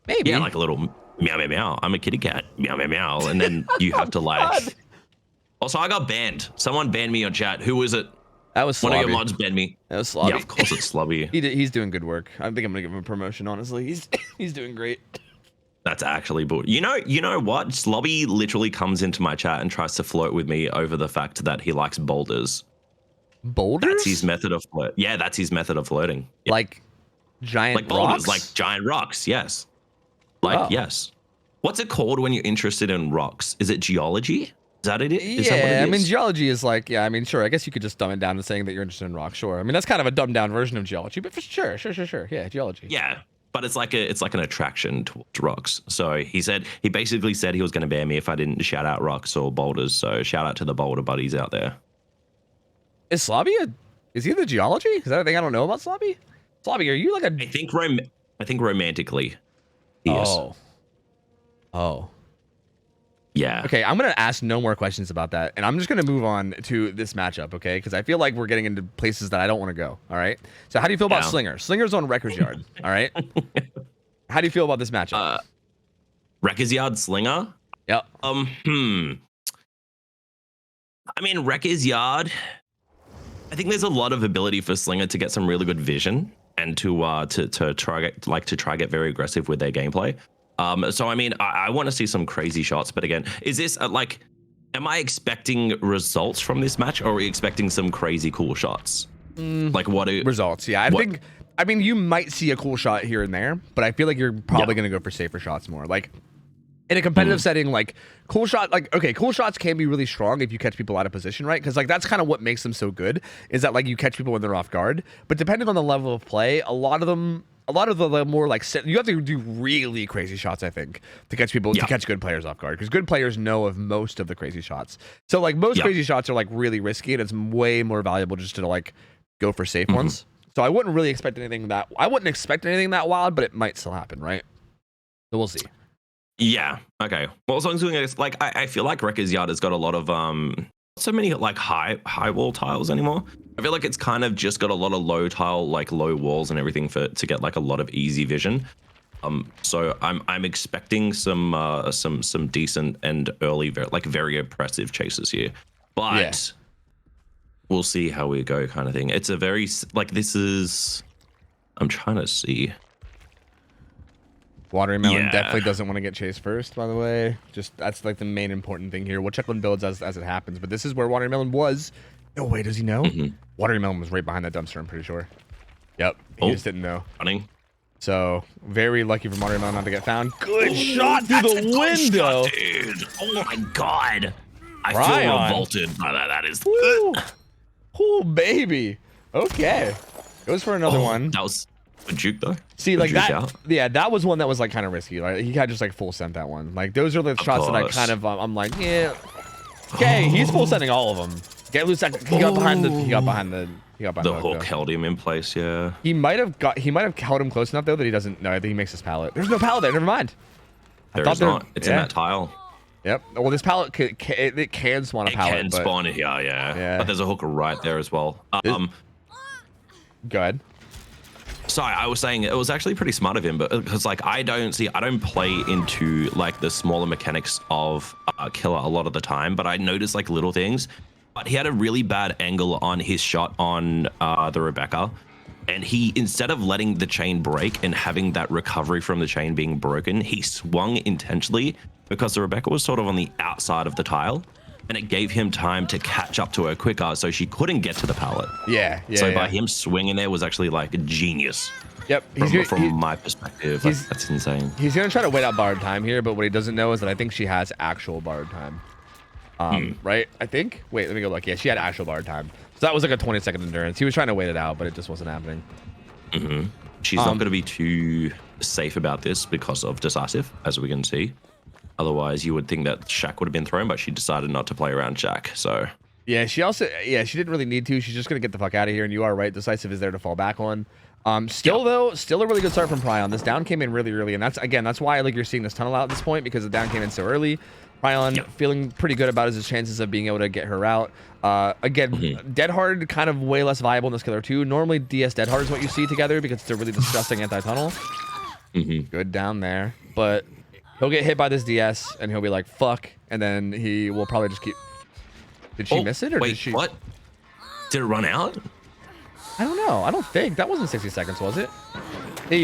Maybe. Yeah, like a little meow, meow, meow. I'm a kitty cat. Meow, meow, meow. And then you have to like... God. Also, I got banned. Someone banned me on chat. Who was it? That was Slobby. One of your mods banned me. That was Slobby. Yeah, of course it's Slobby. He's doing good work. I think I'm going to give him a promotion, honestly. He's doing great. That's actually bull. You know what? Slobby literally comes into my chat and tries to flirt with me over the fact that he likes boulders. Boulders? That's his method of flirt. Yeah, that's his method of flirting. Yeah. Like giant like boulders, rocks? like giant rocks. Yes. Like yes. What's it called when you're interested in rocks? Is it geology? Is that it? Is that what it is? I mean, geology is like, I mean, sure. I guess you could just dumb it down to saying that you're interested in rocks. Sure. I mean, that's kind of a dumbed down version of geology, but for sure. Yeah, geology. Yeah. But it's like an attraction towards rocks. So he basically said he was going to ban me if I didn't shout out rocks or boulders. So shout out to the boulder buddies out there. Is Slobby is he the geology? Is that a thing I don't know about Slobby? Slobby, are you like a... I think romantically, he is. Oh. Yeah. Okay, I'm going to ask no more questions about that. And I'm just going to move on to this matchup, okay? Because I feel like we're getting into places that I don't want to go, all right? So how do you feel about Slinger? Slinger's on Wrecker's Yard, all right? How do you feel about this matchup? Wrecker's Yard Slinger? Yep. I mean, Wrecker's Yard... I think there's a lot of ability for Slinger to get some really good vision and to try get very aggressive with their gameplay. So I mean, I want to see some crazy shots, but again, is this like, am I expecting results from this match, or are we expecting some crazy cool shots? Like what Results? Yeah, I mean, you might see a cool shot here and there, but I feel like you're probably gonna go for safer shots more. Like in a competitive setting, like cool shots can be really strong if you catch people out of position, right? Because like that's kind of what makes them so good, is that like you catch people when they're off guard. But depending on the level of play, a lot of the more like you have to do really crazy shots, I think, to catch people to catch good players off guard, because good players know of most of the crazy shots. So like most crazy shots are like really risky, and it's way more valuable just to like go for safe ones. So I wouldn't really expect anything that wild, but it might still happen, right? So we'll see. Yeah. Okay. Well, as long as we're doing like, I feel like Wrecker's Yard has got a lot of so many like high wall tiles anymore. I feel like it's kind of just got a lot of low tile, like low walls and everything to get like a lot of easy vision. So I'm expecting some decent and early, very oppressive chases here, but we'll see how we go, kind of thing. It's a very like I'm trying to see. Watermelon definitely doesn't want to get chased first, by the way. Just that's like the main important thing here. We'll check on builds as it happens, but this is where Watermelon was. No way, does he know? Watermelon was right behind that dumpster, I'm pretty sure. Yep, he just didn't know. Running. So very lucky for Watermelon not to get found. Good shot through the window, dude. Oh my god, I feel revolted by that. That is. Oh baby. Okay, goes for another one. That was a juke though. See, like that, that was one that was like kind of risky. Like he had just like full sent that one. Like those are the shots that I kind of I'm like, yeah, okay, he's full sending all of them. Get loose. He got behind the hook held him in place. Yeah, he might have held him close enough though that he doesn't. No, I think he makes his pallet. There's no pallet there. Never mind. There's not. It's in that tile. Yep. Well, this pallet it can spawn a pallet. It can spawn it here. Yeah. But there's a hooker right there as well. Go ahead. Sorry, I was saying it was actually pretty smart of him, but because like I don't play into like the smaller mechanics of Killer a lot of the time, but I noticed like little things. But he had a really bad angle on his shot on the Rebecca, and he, instead of letting the chain break and having that recovery from the chain being broken, he swung intentionally because the Rebecca was sort of on the outside of the tile, and it gave him time to catch up to her quicker, so she couldn't get to the pallet. So by him swinging there was actually like a genius. Yep. From my perspective, like, that's insane. He's gonna try to wait out borrowed time here, but what he doesn't know is that I think she has actual borrowed time. Right? I think. Wait, let me go look. Yeah, she had actual borrowed time. So that was like a 20-second endurance. He was trying to wait it out, but it just wasn't happening. She's not going to be too safe about this because of decisive, as we can see. Otherwise, you would think that Shaq would have been thrown, but she decided not to play around Shaq. So yeah, she didn't really need to. She's just gonna get the fuck out of here. And you are right, decisive is there to fall back on. Still a really good start from Pryon. This down came in really early, and that's why like you're seeing this tunnel out at this point, because the down came in so early. Pryon feeling pretty good about his chances of being able to get her out. Dead Hard kind of way less viable in this killer too. Normally DS Dead Hard is what you see together because it's a really disgusting anti-tunnel. Good down there, but he'll get hit by this DS and he'll be like, fuck. And then he will probably just keep. Did she miss it or did she? What? Did it run out? I don't know. I don't think. That wasn't 60 seconds, was it? Hey,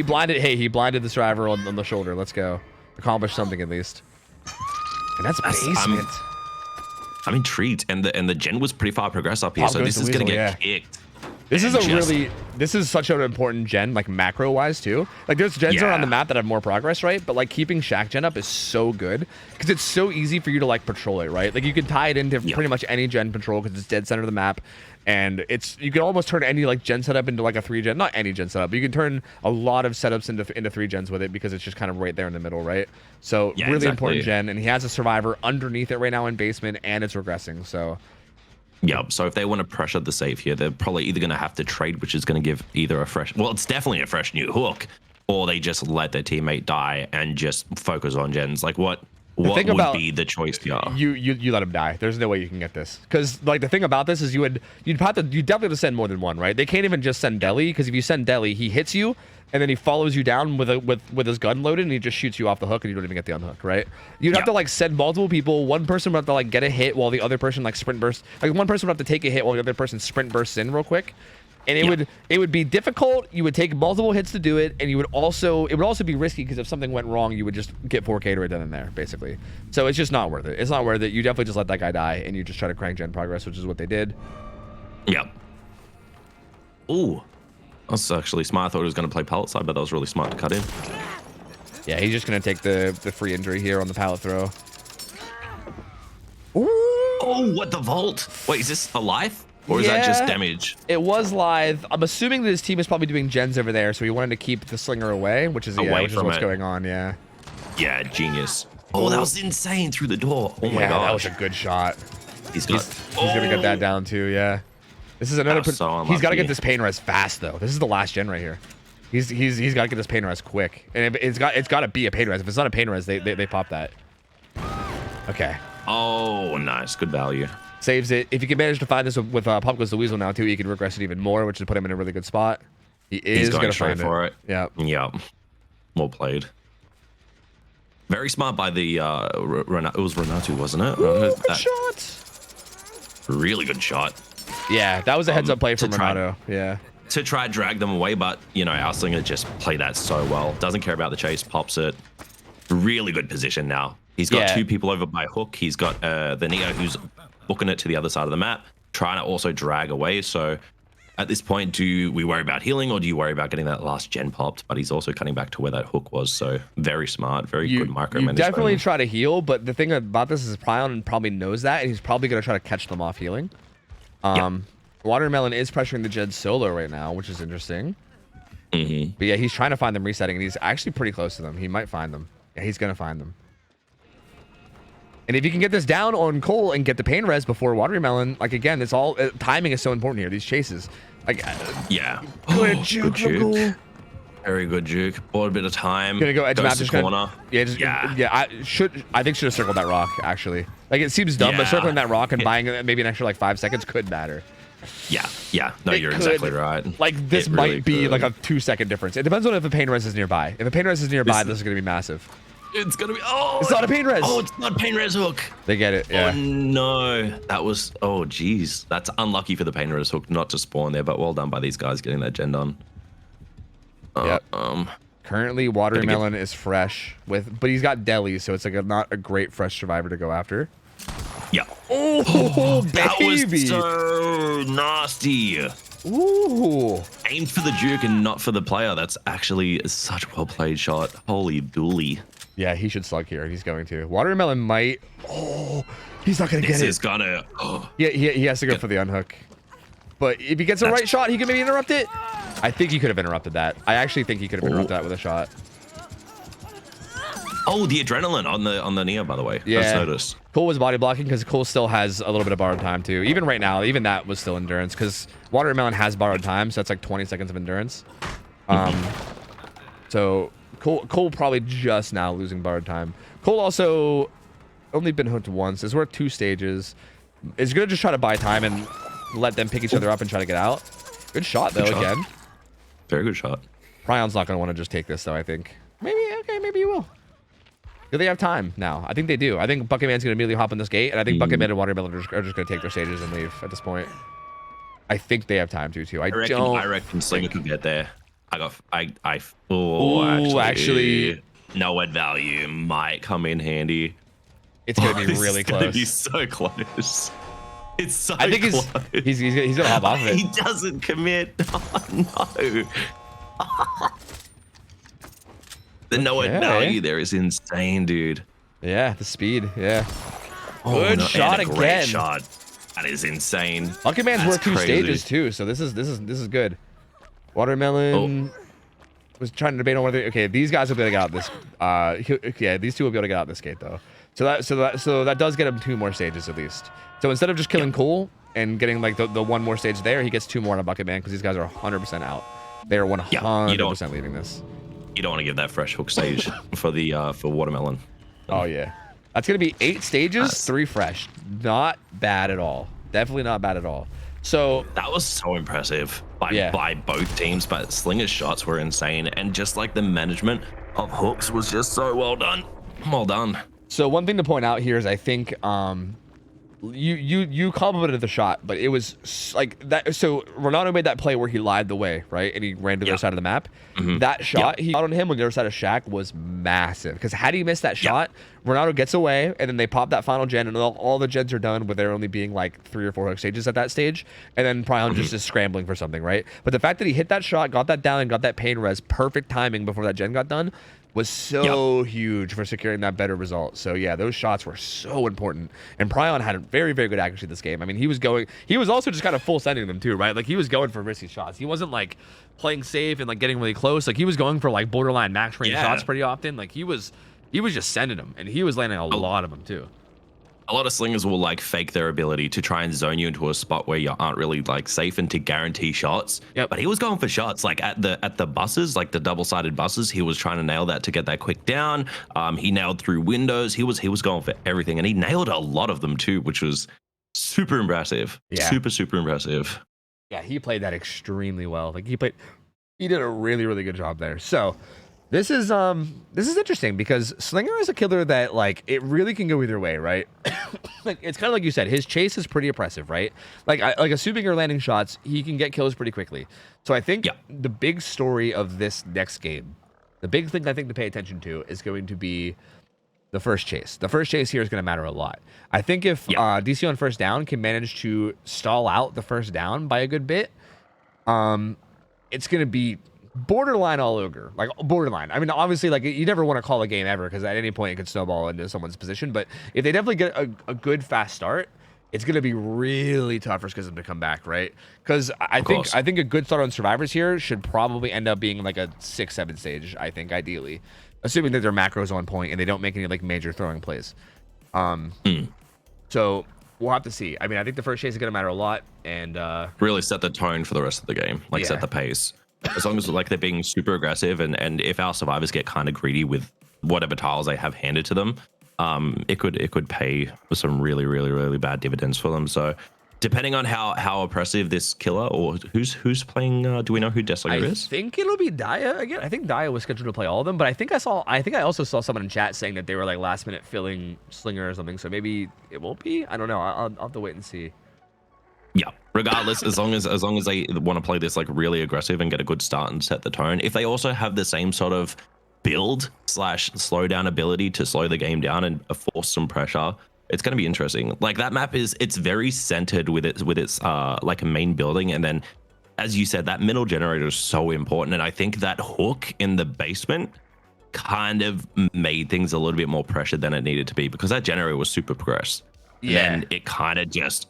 he blinded this driver on the shoulder. Let's go. Accomplish something at least. And that's basement. I'm intrigued. And the gen was pretty far progressed up here. So this is going to get kicked. This is such an important gen, like macro wise too. Like there's gens around the map that have more progress, right? But like keeping Shaq gen up is so good because it's so easy for you to like patrol it, right? Like you can tie it into pretty much any gen patrol because it's dead center of the map, and you can almost turn any like gen setup into like a 3-gen, not any gen setup, but you can turn a lot of setups into 3-gens with it because it's just kind of right there in the middle, right? So really important gen, and he has a survivor underneath it right now in basement, and it's regressing. So. Yeah, so if they want to pressure the save here, they're probably either going to have to trade, which is going to give either it's definitely a fresh new hook, or they just let their teammate die and just focus on gens. Like what would be the choice here? You let him die. There's no way you can get this. Because like the thing about this is you'd definitely have to send more than one, right? They can't even just send Deli, because if you send Deli, he hits you and then he follows you down with his gun loaded and he just shoots you off the hook and you don't even get the unhook, right? You'd have to like send multiple people. One person would have to like get a hit while the other person like sprint burst. Like one person would have to take a hit while the other person sprint bursts in real quick. And it would be difficult. You would take multiple hits to do it, and it would also be risky because if something went wrong, you would just get 4K right then and there, basically. So it's just not worth it. It's not worth it. You definitely just let that guy die, and you just try to crank gen progress, which is what they did. Yep. Ooh, that's actually smart. I thought he was going to play pallet side, but that was really smart to cut in. Yeah, he's just going to take the free injury here on the pallet throw. Ooh. Oh, what the vault? Wait, is this a life? Or is that just damage? It was live. I'm assuming that his team is probably doing gens over there, so he wanted to keep the slinger away, which is what's going on, yeah. Yeah, genius. Oh, that was insane through the door. Oh my gosh. That was a good shot. He's going to get that down too, yeah. This is another. He's got to get this pain res fast though. This is the last gen right here. He's got to get this pain res quick, and it's got to be a pain res. If it's not a pain res, they pop that. Okay. Oh, nice, good value. Saves it. If you can manage to find this with Pop Goes the Weasel now too, you can regress it even more, which would put him in a really good spot. He's going to find for it. Yeah. Yeah. Well played. Very smart by the it was Renatu, wasn't it? Ooh, good shot. Really good shot. Yeah, that was a heads-up play from Renato. Yeah. To try and drag them away, but, you know, our slinger just played that so well. Doesn't care about the chase, pops it. Really good position now. He's got two people over by hook. He's got the Neo who's booking it to the other side of the map, trying to also drag away. So at this point, do we worry about healing or do you worry about getting that last gen popped? But he's also cutting back to where that hook was. So very smart, very good micromanagement. You definitely try to heal, but the thing about this is Prion probably knows that, and he's probably going to try to catch them off healing. Watermelon is pressuring the Jed solo right now, which is interesting. But yeah, he's trying to find them resetting, and he's actually pretty close to them. He might find them. Yeah, he's going to find them. And if you can get this down on Cole and get the pain res before Watermelon, like again, it's all timing is so important here. These chases, like good juke from Cole. Very good juke. Bought a bit of time. Gonna go edge map to corner. I think should have circled that rock actually. Like it seems dumb, but circling that rock and buying maybe an extra like 5 seconds could matter. Yeah. No, you're exactly right. Like this might be like a 2-second difference. It depends on if a pain res is nearby. If a pain res is nearby, this is gonna be massive. It's gonna be. It's not a pain res. Oh, it's not pain res hook. They get it. Yeah. Oh no, that was. Oh geez, that's unlucky for the pain res hook not to spawn there, but well done by these guys getting that gen done. Currently, Watermelon is fresh but he's got deli, so it's like not a great fresh survivor to go after. Yeah. Oh, that baby. was so nasty. Ooh. Aimed for the juke and not for the player. That's actually such a well played shot. Holy dooly. Yeah, he should slug here. He's going to. Watermelon might. Oh, he's not going to get it. This is gonna. Yeah, he has to go for the unhook. But if he gets the right shot, he can maybe interrupt it. I think he could have interrupted that. I actually think he could have interrupted that with a shot. Oh, the adrenaline on the Neo, by the way. Yeah. I just noticed. Cole was body blocking because Cole still has a little bit of borrowed time too. Even right now, even that was still endurance because Watermelon has borrowed time, so that's like 20 seconds of endurance. So Cole probably just now losing borrowed time. Cole also only been hooked once. Is worth 2 stages. Is gonna just try to buy time and let them pick each other up and try to get out. Good shot though. Again. Very good shot. Prion's not gonna want to just take this though. I think maybe you will. Do they have time now? I think they do. I think Bucketman's gonna immediately hop on this gate, and I think Bucketman and Watermelon are just gonna take their stages and leave at this point. I think they have time to too. I reckon Slinger could get there. Actually, no ad value might come in handy. It's gonna be really close. It's so close. It's so I think close. he's gonna hop off of it. He doesn't commit. Oh, no. The no ad value there is insane, dude. Yeah, the speed. Yeah. Oh, good shot again. Great shot. That is insane. Bucketman's worth 2 stages too, so this is good. Watermelon was trying to debate on whether these guys will be able to get out this. These two will be able to get out this gate though. So that does get him 2 more stages at least. So instead of just killing Cole and getting like the 1 more stage there, he gets 2 more on a Bucketman because these guys are 100% out. They are 100% leaving this. You don't want to give that fresh hook stage for Watermelon. Oh yeah, that's gonna be 8 stages, 3 fresh. Not bad at all. Definitely not bad at all. So that was so impressive by both teams. But Slinger's shots were insane, and just like the management of hooks was just so well done. Well done. So one thing to point out here is I think you complimented the shot, but it was like that. So Ronaldo made that play where he lied the way, right, and he ran to the other side of the map. That shot he got on him on the other side of Shaq was massive, because had he missed that shot, Ronaldo gets away, and then they pop that final gen, and all the gens are done with there only being like 3 or 4 hook stages at that stage, and then Pryon just is scrambling for something, right? But the fact that he hit that shot, got that down, and got that pain res, perfect timing before that gen got done, was so huge for securing that better result. So yeah, those shots were so important. And Pryon had a very, very good accuracy this game. I mean, he was also just kind of full sending them too, right? Like he was going for risky shots. He wasn't like playing safe and like getting really close. Like he was going for like borderline max range shots pretty often. Like he was just sending them, and he was landing a lot of them too. A lot of slingers will like fake their ability to try and zone you into a spot where you aren't really like safe and to guarantee shots. But he was going for shots like at the buses, like the double-sided buses. He was trying to nail that to get that quick down. He nailed through windows. He was going for everything, and he nailed a lot of them too, which was super impressive. Super impressive. Yeah, he played that extremely well. Like he did a really, really good job there. So this is interesting, because Slinger is a killer that like it really can go either way, right? Like it's kind of like you said, his chase is pretty oppressive, right? Like assuming you're landing shots, he can get kills pretty quickly. So I think the big story of this next game, the big thing I think to pay attention to, is going to be the first chase. The first chase here is going to matter a lot. I think if DC on first down can manage to stall out the first down by a good bit, it's going to be borderline all ogre, like borderline. I mean, obviously, like you never want to call a game ever, because at any point it could snowball into someone's position. But if they definitely get a good fast start, it's going to be really tough for Schism to come back, right? Because I think a good start on Survivors here should probably end up being like a 6-7 stage. I think ideally, assuming that their macros on point and they don't make any like major throwing plays. So we'll have to see. I mean, I think the first chase is going to matter a lot, and really set the tone for the rest of the game, like set the pace. As long as like they're being super aggressive, and if our survivors get kind of greedy with whatever tiles they have handed to them, it could pay for some really bad dividends for them. So depending on how oppressive this killer, or who's playing, do we know who Deslinger is? I think it'll be Daya again. I think Daya was scheduled to play all of them, but I think I also saw someone in chat saying that they were like last minute filling Slinger or something. So maybe it won't be. I don't know. I'll have to wait and see. Yeah, regardless, as long as they want to play this like really aggressive and get a good start and set the tone, if they also have the same sort of build / slow down ability to slow the game down and force some pressure, it's going to be interesting. Like that map it's very centered with its like a main building, and then as you said, that middle generator is so important, and I think that hook in the basement kind of made things a little bit more pressured than it needed to be, because that generator was super progressed. And it kind of just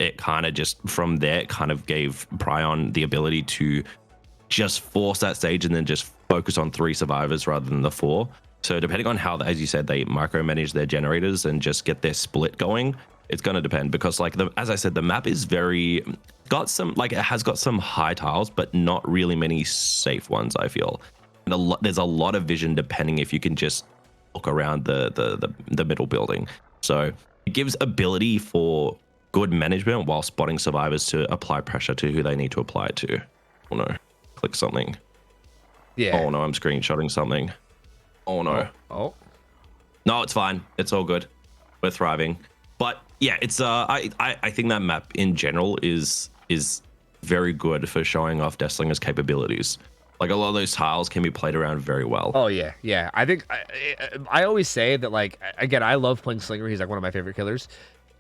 from there, it kind of gave Pryon the ability to just force that stage and then just focus on 3 survivors rather than the 4. So depending on how, as you said, they micromanage their generators and just get their split going, it's going to depend, because like as I said, the map is it has got some high tiles, but not really many safe ones, I feel. And there's a lot of vision depending if you can just look around the middle building. So it gives ability for good management while spotting survivors to apply pressure to who they need to apply it to. Oh no, click something. Yeah. Oh no, I'm screenshotting something. Oh no. Oh. No, it's fine. It's all good. We're thriving. But yeah, it's I think that map in general is very good for showing off Deslinger's capabilities. Like a lot of those tiles can be played around very well. Oh yeah. I think I always say that, like, again, I love playing Slinger. He's like one of my favorite killers.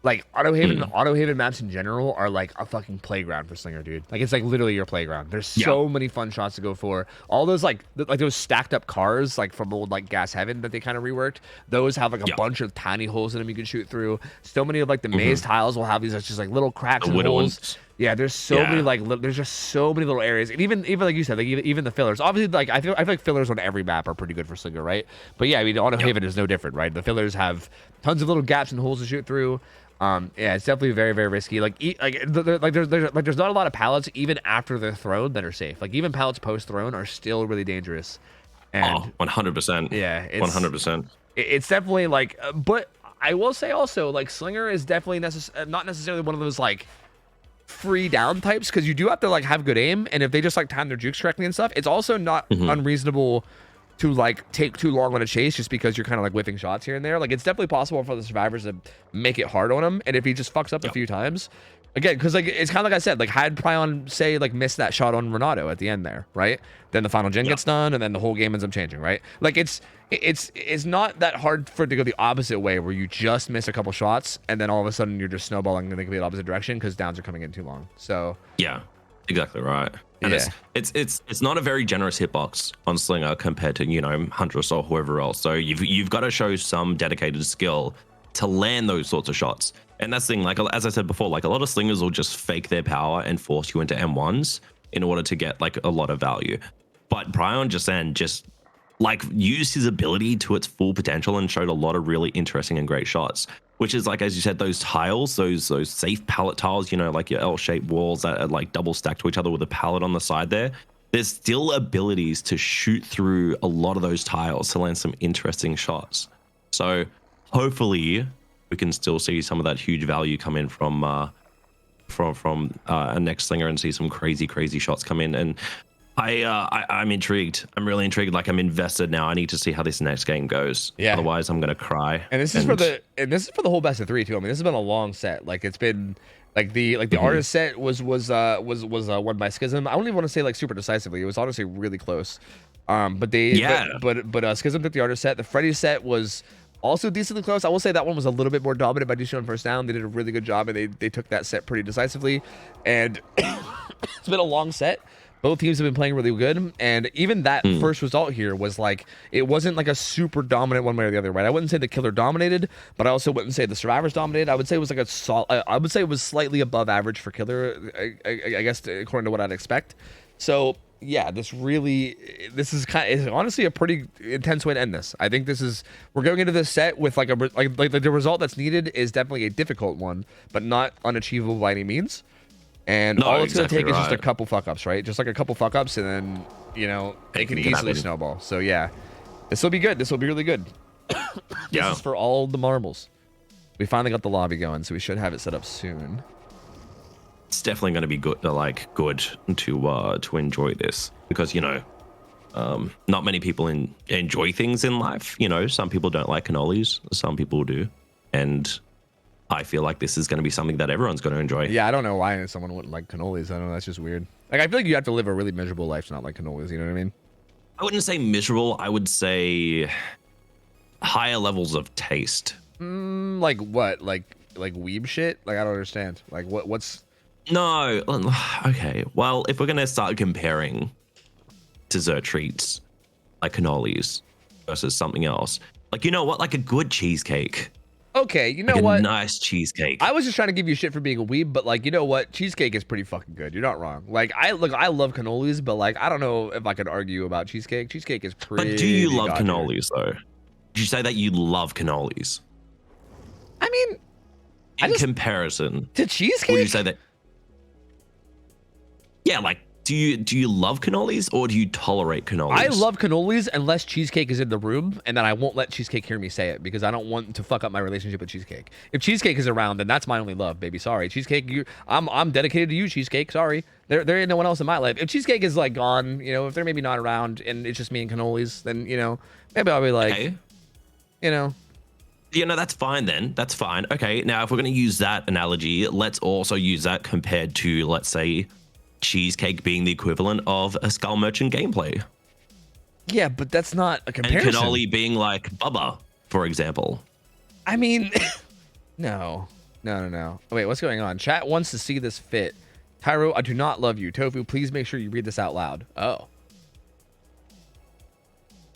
Like auto-haven maps in general are like a fucking playground for Slinger, dude. Like it's like literally your playground. There's so many fun shots to go for. All those like those stacked up cars like from old like Gas Heaven that they kind of reworked. Those have like a bunch of tiny holes in them you can shoot through. So many of like the maze tiles will have these just like little cracks and holes. Yeah, there's so many there's just so many little areas, and even like you said, like even the fillers. Obviously, like I feel like fillers on every map are pretty good for Slinger, right? But yeah, I mean, Auto Haven is no different, right? The fillers have tons of little gaps and holes to shoot through. Yeah, it's definitely very, very risky. There's not a lot of pallets even after they're thrown that are safe. Like even pallets post thrown are still really dangerous. And 100%. Yeah, 100%. It's definitely like, but I will say also like Slinger is definitely not necessarily one of those like free down types, because you do have to like have good aim, and if they just like time their jukes correctly and stuff, it's also not unreasonable to like take too long on a chase just because you're kind of like whiffing shots here and there. Like it's definitely possible for the survivors to make it hard on him, and if he just fucks up a few times, again, because like it's kind of like I said, like had Prion say like miss that shot on Renato at the end there, right? Then the final gen gets done, and then the whole game ends up changing, right? Like it's not that hard for it to go the opposite way, where you just miss a couple shots, and then all of a sudden you're just snowballing in the complete opposite direction because downs are coming in too long. So yeah, exactly right. And it's not a very generous hitbox on Slinger compared to, you know, Huntress or whoever else. So you've got to show some dedicated skill to land those sorts of shots. And that's the thing, like as I said before, like a lot of Slingers will just fake their power and force you into M1s in order to get like a lot of value. But Prion just like used his ability to its full potential and showed a lot of really interesting and great shots, which is like, as you said, those tiles, those safe pallet tiles, you know, like your L-shaped walls that are like double stacked to each other with a pallet on the side there. There's still abilities to shoot through a lot of those tiles to land some interesting shots. So hopefully we can still see some of that huge value come in from a next Slinger and see some crazy shots come in. And I'm intrigued. I'm really intrigued. Like I'm invested now. I need to see how this next game goes. Yeah. Otherwise, I'm gonna cry. And this is for the whole best of 3 too. I mean, this has been a long set. Like it's been like the artist set was won by Schism. I don't even want to say like super decisively. It was honestly really close. But Schism took the artist set. The Freddy set was also decently close. I will say that one was a little bit more dominant by Dushu on first down. They did a really good job, and they took that set pretty decisively. And it's been a long set. Both teams have been playing really good, and even that first result here was like, it wasn't like a super dominant one way or the other, right? I wouldn't say the killer dominated, but I also wouldn't say the survivors dominated. I would say it was like I would say it was slightly above average for killer, I guess, according to what I'd expect. So yeah, this is honestly a pretty intense way to end this. I think we're going into this set with like the result that's needed is definitely a difficult one, but not unachievable by any means. And all it's going to take is just a couple fuck ups, right? Just like a couple fuck ups, and then, you know, it can easily snowball. So yeah, this will be good. This will be really good. This is for all the marbles. We finally got the lobby going, so we should have it set up soon. It's definitely going to be good to enjoy this, because, you know, not many people enjoy things in life. You know, some people don't like cannolis, some people do, and I feel like this is going to be something that everyone's going to enjoy. Yeah, I don't know why someone wouldn't like cannolis. I don't know, that's just weird. Like, I feel like you have to live a really miserable life to not like cannolis, you know what I mean? I wouldn't say miserable. I would say higher levels of taste. Like what? Like weeb shit? Like, I don't understand. Like, what's... No. Okay. Well, if we're going to start comparing dessert treats like cannolis versus something else, like, you know what? Like a good cheesecake. Okay, you know like what? A nice cheesecake. I was just trying to give you shit for being a weeb, but like, you know what? Cheesecake is pretty fucking good. You're not wrong. Like, I love cannolis, but like, I don't know if I could argue about cheesecake. Cheesecake is pretty. But do you love cannolis though? Did you say that you love cannolis? I mean, in comparison to cheesecake, would you say that? Yeah, like, do you love cannolis or do you tolerate cannolis? I love cannolis unless cheesecake is in the room, and then I won't let cheesecake hear me say it because I don't want to fuck up my relationship with cheesecake. If cheesecake is around, then that's my only love, baby. Sorry, cheesecake. I'm dedicated to you, cheesecake. Sorry, there ain't no one else in my life. If cheesecake is like gone, you know, if they're maybe not around and it's just me and cannolis, then, you know, maybe I'll be like, okay. You know. You know, that's fine then. That's fine. Okay, now if we're going to use that analogy, let's also use that compared to, let's say, cheesecake being the equivalent of a Skull Merchant gameplay. Yeah, but that's not a comparison. And cannoli being like Bubba, for example. I mean, no. Wait, what's going on? Chat wants to see this fit. Tyro, I do not love you. Tofu, please make sure you read this out loud. Oh.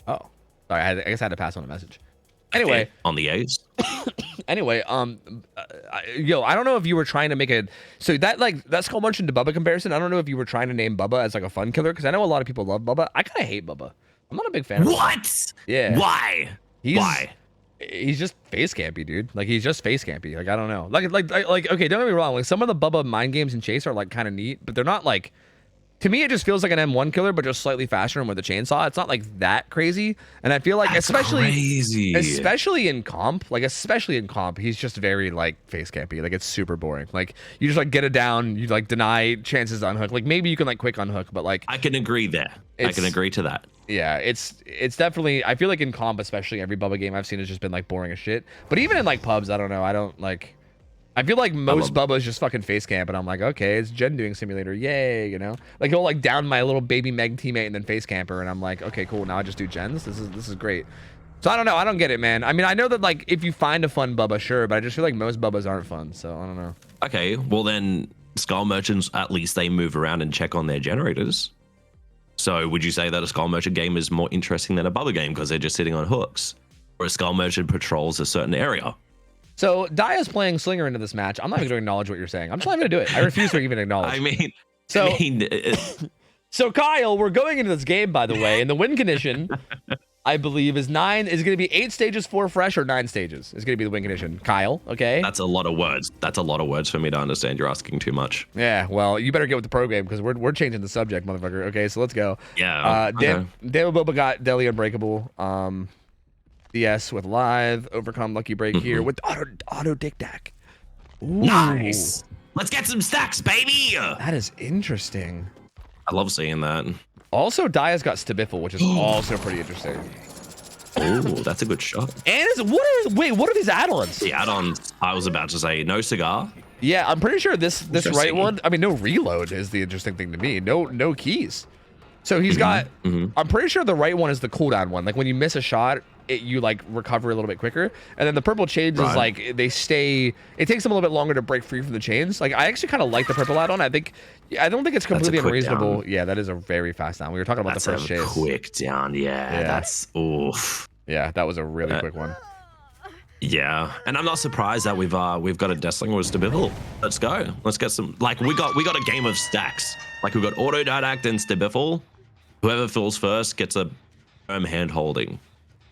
Sorry, I guess I had to pass on a message. Anyway, okay, on the A's. Anyway, yo, I don't know if you were trying to make that Skull Merchant to Bubba comparison. I don't know if you were trying to name Bubba as like a fun killer, because I know a lot of people love Bubba. I kind of hate Bubba. I'm not a big fan of what? Bubba. Yeah. Why? Why? He's just face campy, dude. Like, he's just face campy. Like, I don't know. Like, okay, don't get me wrong. Like, some of the Bubba mind games and chase are like kind of neat, but they're not like. To me, it just feels like an M1 killer, but just slightly faster and with a chainsaw. It's not like that crazy. And I feel like, especially in comp, he's just very like face campy. Like, it's super boring. Like, you just like get it down, you like deny chances to unhook. Like, maybe you can like quick unhook, but like, I can agree there. I can agree to that. Yeah, it's definitely. I feel like in comp, especially, every Bubba game I've seen has just been like boring as shit. But even in like pubs, I don't know. I don't like. I feel like most Bubba is just fucking face camp, and I'm like, okay, it's Gen doing simulator, yay, you know? Like he'll like down my little baby Meg teammate and then face camper, and I'm like, okay, cool, now I just do gens. This is great. So I don't know, I don't get it, man. I mean, I know that like if you find a fun Bubba, sure, but I just feel like most Bubbas aren't fun, so I don't know. Okay, well then, Skull Merchants, at least they move around and check on their generators. So would you say that a Skull Merchant game is more interesting than a Bubba game because they're just sitting on hooks? Or a Skull Merchant patrols a certain area? So Daya's playing Slinger into this match. I'm not even going to acknowledge what you're saying. I'm just not even going to do it. I refuse to even acknowledge. So Kyle, we're going into this game, by the way, and the win condition, I believe, is 9. Is going to be 8 stages, 4 fresh, or 9 stages? Is going to be the win condition. Kyle, okay? That's a lot of words. That's a lot of words for me to understand. You're asking too much. Yeah, well, you better get with the program because we're changing the subject, motherfucker. Okay, so let's go. Yeah. Dale Boba got Deli Unbreakable. DS with live, overcome lucky break here with auto dick dack. Nice. Let's get some stacks, baby. That is interesting. I love seeing that. Also, Daya's got Stabiffle, which is also pretty interesting. Oh, that's a good shot. And what are these add-ons? The add-ons, I was about to say, no cigar. Yeah, I'm pretty sure this right one. I mean, no reload is the interesting thing to me. No keys. So he's got. I'm pretty sure the right one is the cooldown one. Like when you miss a shot, you like recover a little bit quicker. And then the purple chains is like they stay. It takes them a little bit longer to break free from the chains. Like I actually kind of like the purple add-on. I don't think it's completely unreasonable. Yeah, that is a very fast down. We were talking about the first chase. Quick down. Yeah, that's oof. Yeah, that was a really quick one. Yeah, and I'm not surprised that we've got a Deathslinger with Stabiffle. Let's go. Let's get some. Like we got a game of stacks. Like we've got auto didact and Stabiffle. Whoever fills first gets a firm hand holding.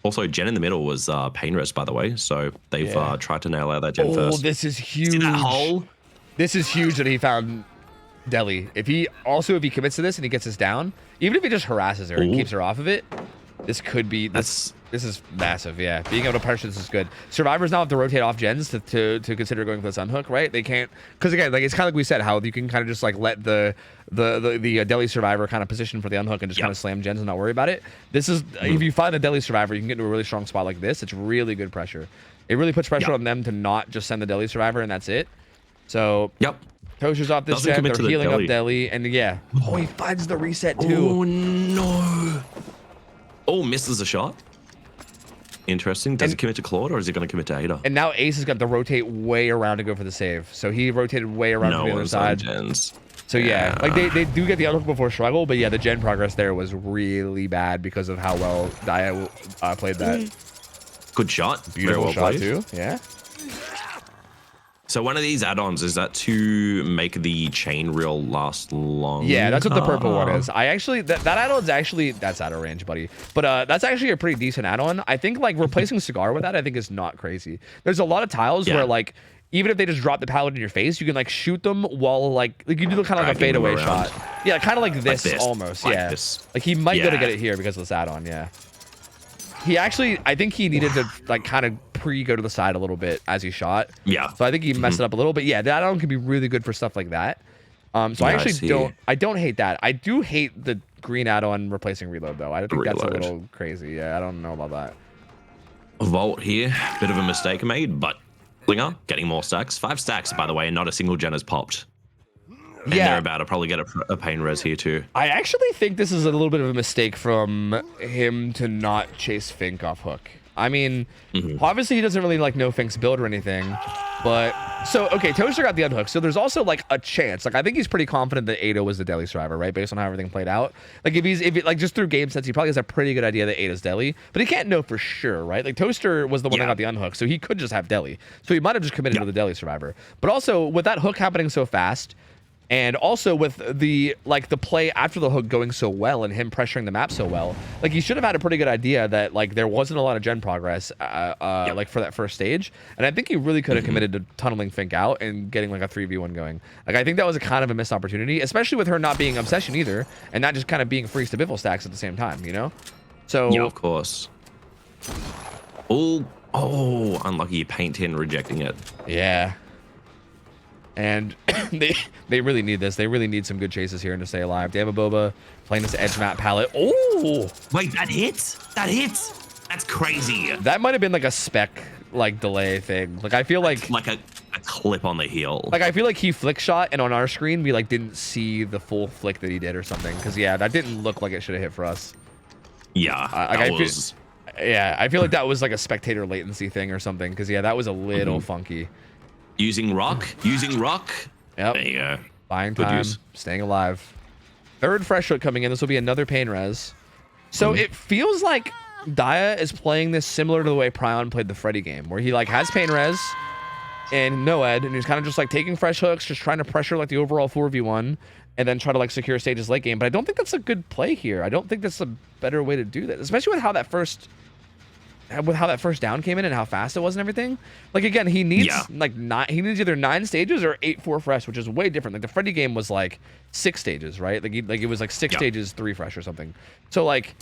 Also, Gen in the middle was pain rest, by the way. So they've tried to nail out that Gen first. Oh, this is huge. See that hole? This is huge that he found Deli. If he commits to this and he gets us down, even if he just harasses her and keeps her off of it, this could be this is massive. Yeah, being able to punish this is good. Survivors now have to rotate off gens to consider going for this unhook, right? They can't, because again, like it's kind of like we said, how you can kind of just like let the Deli survivor kind of position for the unhook and just kind of slam gens and not worry about it. This is if you find a Deli survivor, you can get into a really strong spot like this. It's really good pressure. It really puts pressure on them to not just send the Deli survivor and that's it. So Toaster's off this gen. They're healing up Deli, and oh, he finds the reset too. Oh no. Oh, misses a shot. Interesting. Does he commit to Claude or is he going to commit to Ada? And now Ace has got to rotate way around to go for the save. So he rotated way around to the other side. So yeah, like they do get the unhook before struggle, but yeah, the gen progress there was really bad because of how well Daya played that. Good shot. Beautiful shot too. Yeah. So one of these add-ons, is that to make the chain reel last long? Yeah, that's what the purple one is. I actually, that add-on's actually, that's out of range, buddy. But that's actually a pretty decent add-on. I think like replacing Cigar with that, I think is not crazy. There's a lot of tiles where like, even if they just drop the pallet in your face, you can like shoot them while like you do kind of like a fadeaway shot. Yeah, kind of like this almost. Yeah. Like he might go to get it here because of this add-on. Yeah. He actually, I think he needed to like kind of go to the side a little bit as he shot. Yeah. So I think he messed it up a little bit. Yeah, that add-on can be really good for stuff like that. So I actually don't hate that. I do hate the green add-on replacing reload though. I think that's a little crazy. Yeah, I don't know about that. Vault here, bit of a mistake made, but Slinger getting more stacks. 5 stacks, by the way, and not a single gen has popped. And they're about to probably get a pain res here too. I actually think this is a little bit of a mistake from him to not chase Fink off hook. I mean, obviously he doesn't really like know Fink's build or anything, but so okay, Toaster got the unhook, so there's also like a chance. Like I think he's pretty confident that Ada was the Deli survivor, right? Based on how everything played out. Like if it like just through game sense, he probably has a pretty good idea that Ada's Deli, but he can't know for sure, right? Like Toaster was the one that got the unhook, so he could just have Deli. So he might have just committed to the Deli survivor. But also with that hook happening so fast, and also with the play after the hook going so well and him pressuring the map so well, like he should have had a pretty good idea that like there wasn't a lot of gen progress like for that first stage. And I think he really could have committed to tunneling Fink out and getting like a 3v1 going. Like I think that was a kind of a missed opportunity, especially with her not being Obsession either, and not just kind of being free Stabiffle stacks at the same time, you know? So yeah, of course. Oh, unlucky paint tin rejecting it. Yeah. And they really need this. They really need some good chases here and to stay alive. Damaboba playing this edge map palette. Oh! Wait, that hits? That hits? That's crazy. That might have been like a spec like delay thing. Like I feel like a clip on the heel. Like I feel like he flick shot and on our screen we like didn't see the full flick that he did or something. Cause yeah, that didn't look like it should have hit for us. Yeah, I feel like that was like a spectator latency thing or something. Cause yeah, that was a little funky. Using rock. Yep. There you go. Buying time, staying alive. Third fresh hook coming in. This will be another pain res. So it feels like Dia is playing this similar to the way Prion played the Freddy game, where he like has pain res and Noed, and he's kind of just like taking fresh hooks, just trying to pressure like the overall 4v1, and then try to like secure stages late game. But I don't think that's a good play here. I don't think that's a better way to do that, especially with how that first down came in and how fast it was and everything. Like again, he needs he needs either 9 stages or 8-4 fresh, which is way different. Like the Freddy game was like 6 stages, right? Like it was like 6 stages, 3 fresh or something. So like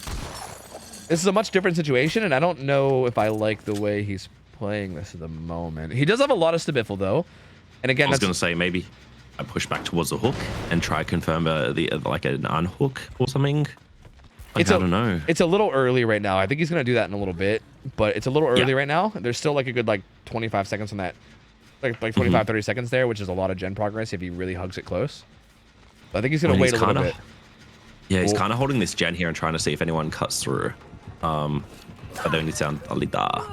this is a much different situation, and I don't know if I like the way he's playing this at the moment. He does have a lot of stabiffle though, and again, I was gonna say maybe I push back towards the hook and try confirm like an unhook or something. Like, I don't know. It's a little early right now. I think he's gonna do that in a little bit, but it's a little early right now. There's still like a good like 25 seconds on that, like 25, 30 seconds there, which is a lot of gen progress if he really hugs it close. But I think he's gonna wait a little bit. Yeah, he's kind of holding this gen here and trying to see if anyone cuts through. I don't need sound a little.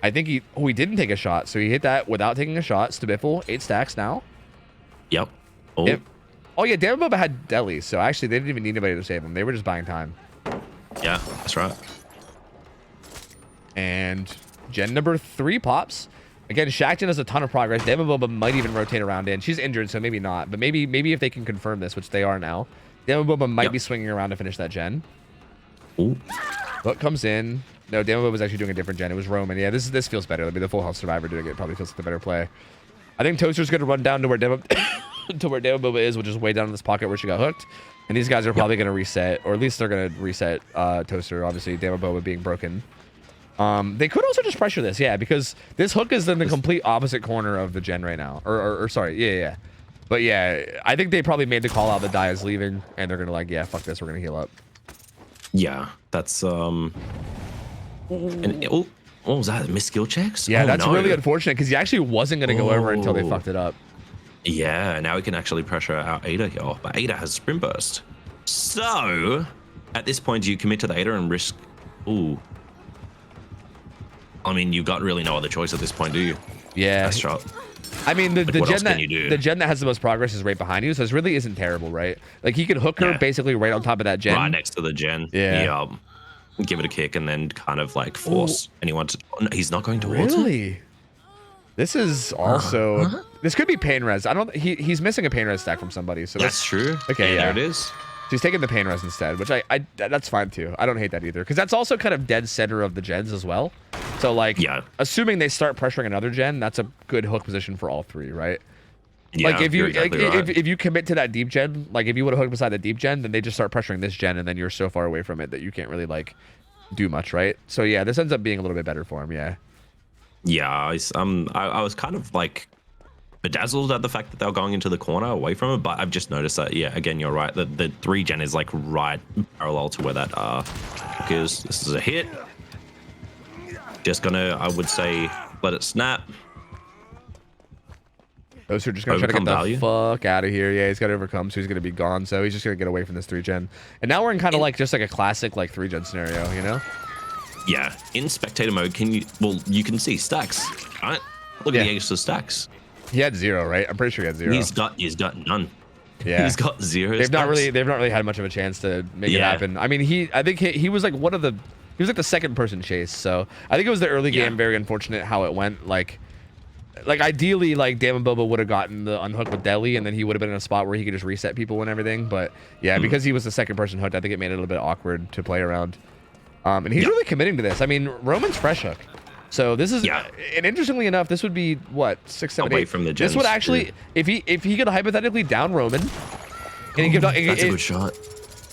I think he didn't take a shot, so he hit that without taking a shot. Stabiffle, 8 stacks now. Yep. Oh. Oh yeah, Damaboba had deli, so actually they didn't even need anybody to save him. They were just buying time. Yeah, that's right. And gen number 3 pops. Again, Shackton has a ton of progress. Damaboba might even rotate around in. She's injured, so maybe not. But maybe if they can confirm this, which they are now, Damaboba might be swinging around to finish that gen. Ooh. Hook comes in. No, Damaboba was actually doing a different gen. It was Roman. Yeah, this feels better. I mean, the full health survivor doing it probably feels like the better play. I think Toaster's going to run down to where Damaboba is, which is way down in this pocket where she got hooked. And these guys are probably going to reset, or at least they're going to reset Toaster, obviously, Damaboba being broken. They could also just pressure this, yeah, because this hook is in the complete opposite corner of the gen right now. Or sorry, yeah. But yeah, I think they probably made the call out that Dia is leaving, and they're going to like, yeah, fuck this, we're going to heal up. Yeah, that's, what was that? Missed skill checks? Yeah, that's really unfortunate, because he actually wasn't going to go over until they fucked it up. Yeah, now we can actually pressure our Ada here, but Ada has sprint burst. So, at this point, do you commit to the Ada and risk... Ooh. I mean, you've got really no other choice at this point, do you? Yeah. That's shot. I mean, the gen that has the most progress is right behind you, so this really isn't terrible, right? Like, he can hook her basically right on top of that gen. Right next to the gen. Yeah. Give it a kick and then kind of like force anyone to... Oh, no, he's not going towards it? Really? This is also... This could be pain res. He's missing a pain res stack from somebody, so that's true. Okay, yeah. There it is. So he's taking the pain res instead, which that's fine too. I don't hate that either, because that's also kind of dead center of the gens as well. So like, assuming they start pressuring another gen, that's a good hook position for all 3, right? Yeah, like if you if you commit to that deep gen, like if you would have hooked beside the deep gen, then they just start pressuring this gen, and then you're so far away from it that you can't really like do much, right? So yeah, this ends up being a little bit better for him. Yeah. Yeah, I was kind of like bedazzled at the fact that they were going into the corner away from it, but I've just noticed that, yeah, again, you're right, the 3 gen is like right parallel to where that because this is a hit. Just gonna, I would say, let it snap. Those are just gonna try to get the fuck out of here. Yeah, he's got to overcome, so he's gonna be gone. So he's just gonna get away from this 3 gen. And now we're in kind of like just like a classic like 3 gen scenario, you know? Yeah, in spectator mode, you can see stacks, right? Look at the extra stacks. He had 0, right? I'm pretty sure he had 0. He's got none. Yeah, he's got 0. They've not really had much of a chance to make it happen. I mean, I think he was like he was like the second person chase. So I think it was the early game. Very unfortunate how it went. Like ideally, like Damaboba would have gotten the unhook with Deli, and then he would have been in a spot where he could just reset people and everything. But yeah, because he was the second person hooked, I think it made it a little bit awkward to play around. And he's really committing to this. I mean, Roman's fresh hook. So this is, and interestingly enough, this would be what 6, 7, 8. Away from the gens, this would actually, if he could hypothetically down Roman, and he that's a good shot.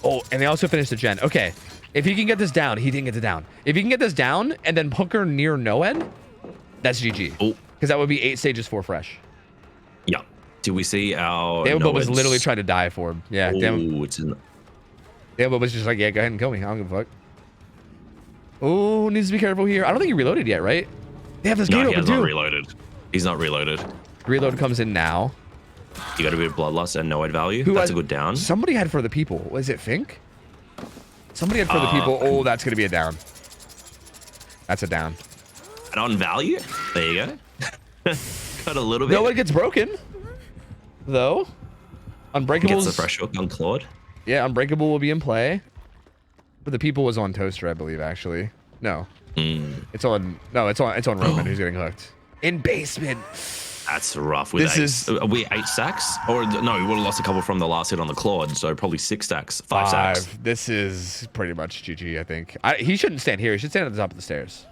Oh, and they also finished the gen. Okay, if he can get this down, he didn't get the down. If he can get this down and then hook her near Noed, that's GG. Oh, because that would be 8 stages 4 fresh. Yeah. Do we see our? Damn, no, was it's- literally trying to die for him. Yeah, damn. It's in. Damn, was just like, yeah, go ahead and kill me. I don't give a fuck. Oh, needs to be careful here. I don't think he reloaded yet, right? They have this gate No, he open has too. not reloaded. He's not reloaded. Reload comes in now. You got a bit of bloodlust and no add value. Who That's had- a good down. Somebody had for the people. Was it Fink? Somebody had for the people. Oh, that's gonna be a down. That's a down. Add on value. There you go. Got a little bit. No one gets broken, though. Unbreakable. Gets the fresh hook on Claude. Yeah, Unbreakable will be in play. But the people was on Toaster, I believe, actually. No. It's on. No, it's on Roman who's getting hooked. In basement. That's rough. With This eight. is- Are we 8 stacks? Or no, we would have lost a couple from the last hit on the Claude, so probably 6 stacks, 5 stacks. This is pretty much GG, I think. He shouldn't stand here. He should stand at the top of the stairs.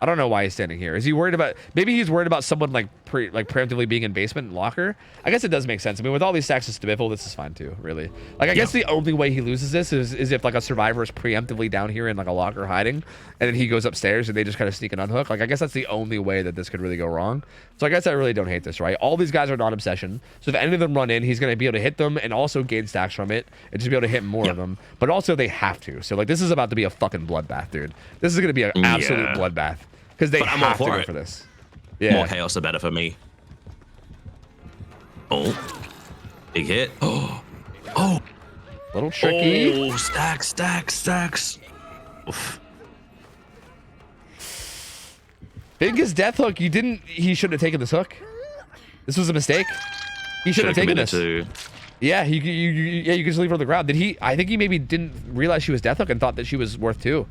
I don't know why he's standing here. Is he worried about? Maybe he's worried about someone like preemptively being in basement locker. I guess it does make sense. I mean, with all these stacks of Stabiffle, this is fine too. Really. Like, I guess the only way he loses this is if like a survivor is preemptively down here in like a locker hiding, and then he goes upstairs and they just kind of sneak and unhook. Like, I guess that's the only way that this could really go wrong. So I guess I really don't hate this, right? All these guys are non-obsession. So if any of them run in, he's going to be able to hit them and also gain stacks from it and just be able to hit more of them. But also they have to. So like, this is about to be a fucking bloodbath, dude. This is going to be an absolute bloodbath. Because they But I'm all have to for go it. for this. Yeah. More chaos, the better for me. Oh. Big hit. Oh. Oh. Little tricky. Oh, stacks. Oof. Biggest death hook. He shouldn't have taken this hook. This was a mistake. He shouldn't have taken this. Yeah, you can just leave her on the ground. Did he? I think he maybe didn't realize she was death hook and thought that she was worth 2.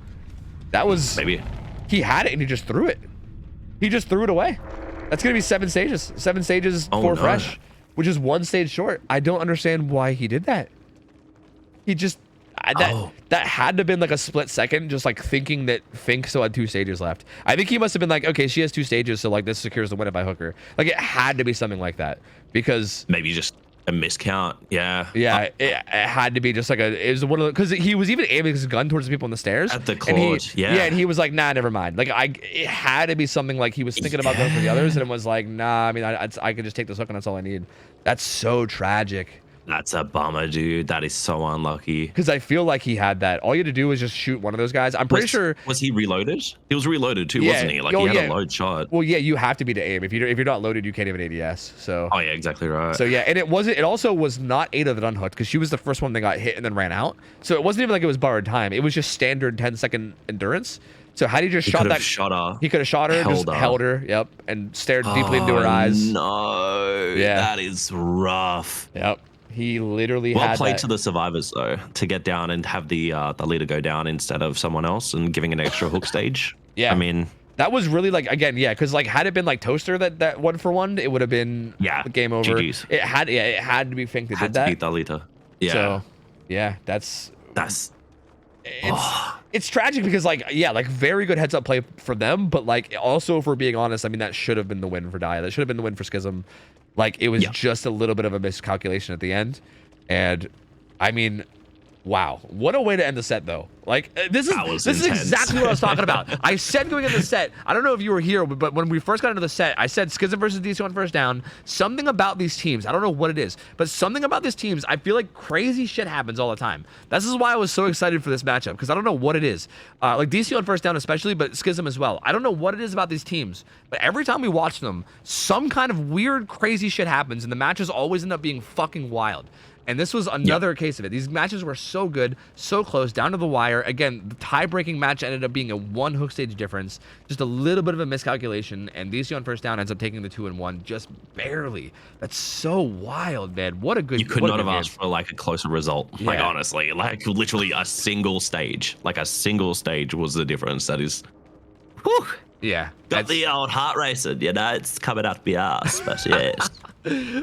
That was Maybe. He had it and he just threw it. He just threw it away. That's gonna be 7 stages. 7 stages for fresh, which is 1 stage short. I don't understand why he did that. He just that had to have been like a split second, just like thinking that Fink still had 2 stages left. I think he must have been like, okay, she has 2 stages, so like this secures the win if I hook her. Like, it had to be something like that because Maybe just a miscount. Yeah. yeah, it had to be just like it was one of the, because he was even aiming his gun towards the people on the stairs At the and Claude, yeah. and he was like, nah, never mind. Like, it had to be something like he was thinking about going for the others and was like, nah, I mean, I could just take this hook and that's all I need. That's so tragic. That's a bummer, dude. That is so unlucky. Because I feel like he had that. All you had to do was just shoot one of those guys. I'm pretty sure. Was he reloaded? He was reloaded too, Yeah. wasn't he? Like, Oh, he had yeah. a load shot. Well, yeah, you have to be to aim. If you're not loaded, you can't even ADS. So. Oh, yeah, exactly right. So yeah, and it also was not Ada that unhooked because she was the first one that got hit and then ran out. So it wasn't even like it was borrowed time. It was just standard 10-second endurance. So had he just shot that, shot her. he could have shot her, just held her, yep, and stared deeply into her eyes. No, Yeah. that is rough. Yep, he literally Well had played that. to the survivors though, to get down and have the leader go down instead of someone else and giving an extra hook stage. Yeah. I mean, That was really like, again, yeah, because like had it been like Toaster that 1-for-1, it would have been game over. GG's. It had to be Fink that had did to that. beat the leader. Yeah, So yeah, that's Oh. it's tragic because like very good heads up play for them, but like also, if we're being honest, I mean that should have been the win for Dia. That should have been the win for Schism. Like, it was just a little bit of a miscalculation at the end, and I mean, wow, what a way to end the set though. Like, this is intense. exactly what I was talking about. I said going into the set, I don't know if you were here, but when we first got into the set, I said Schism versus DC on first down. Something about these teams, I don't know what it is, but something about these teams, I feel like crazy shit happens all the time. This is why I was so excited for this matchup, because I don't know what it is. Like DC on first down especially, but Schism as well. I don't know what it is about these teams, but every time we watch them, some kind of weird, crazy shit happens, and the matches always end up being fucking wild. And this was another case of it. These matches were so good, so close, down to the wire. Again, the tie-breaking match ended up being a 1 hook stage difference. Just a little bit of a miscalculation, and DC on first down ends up taking the 2-1 just barely. That's so wild, man. What a good. You could what a not have good asked for like a closer result. Like, Yeah. honestly, like literally a single stage. Like a single stage was the difference. That is, whew, Yeah, got the old heart racing. You know, it's coming up the ass, but yes.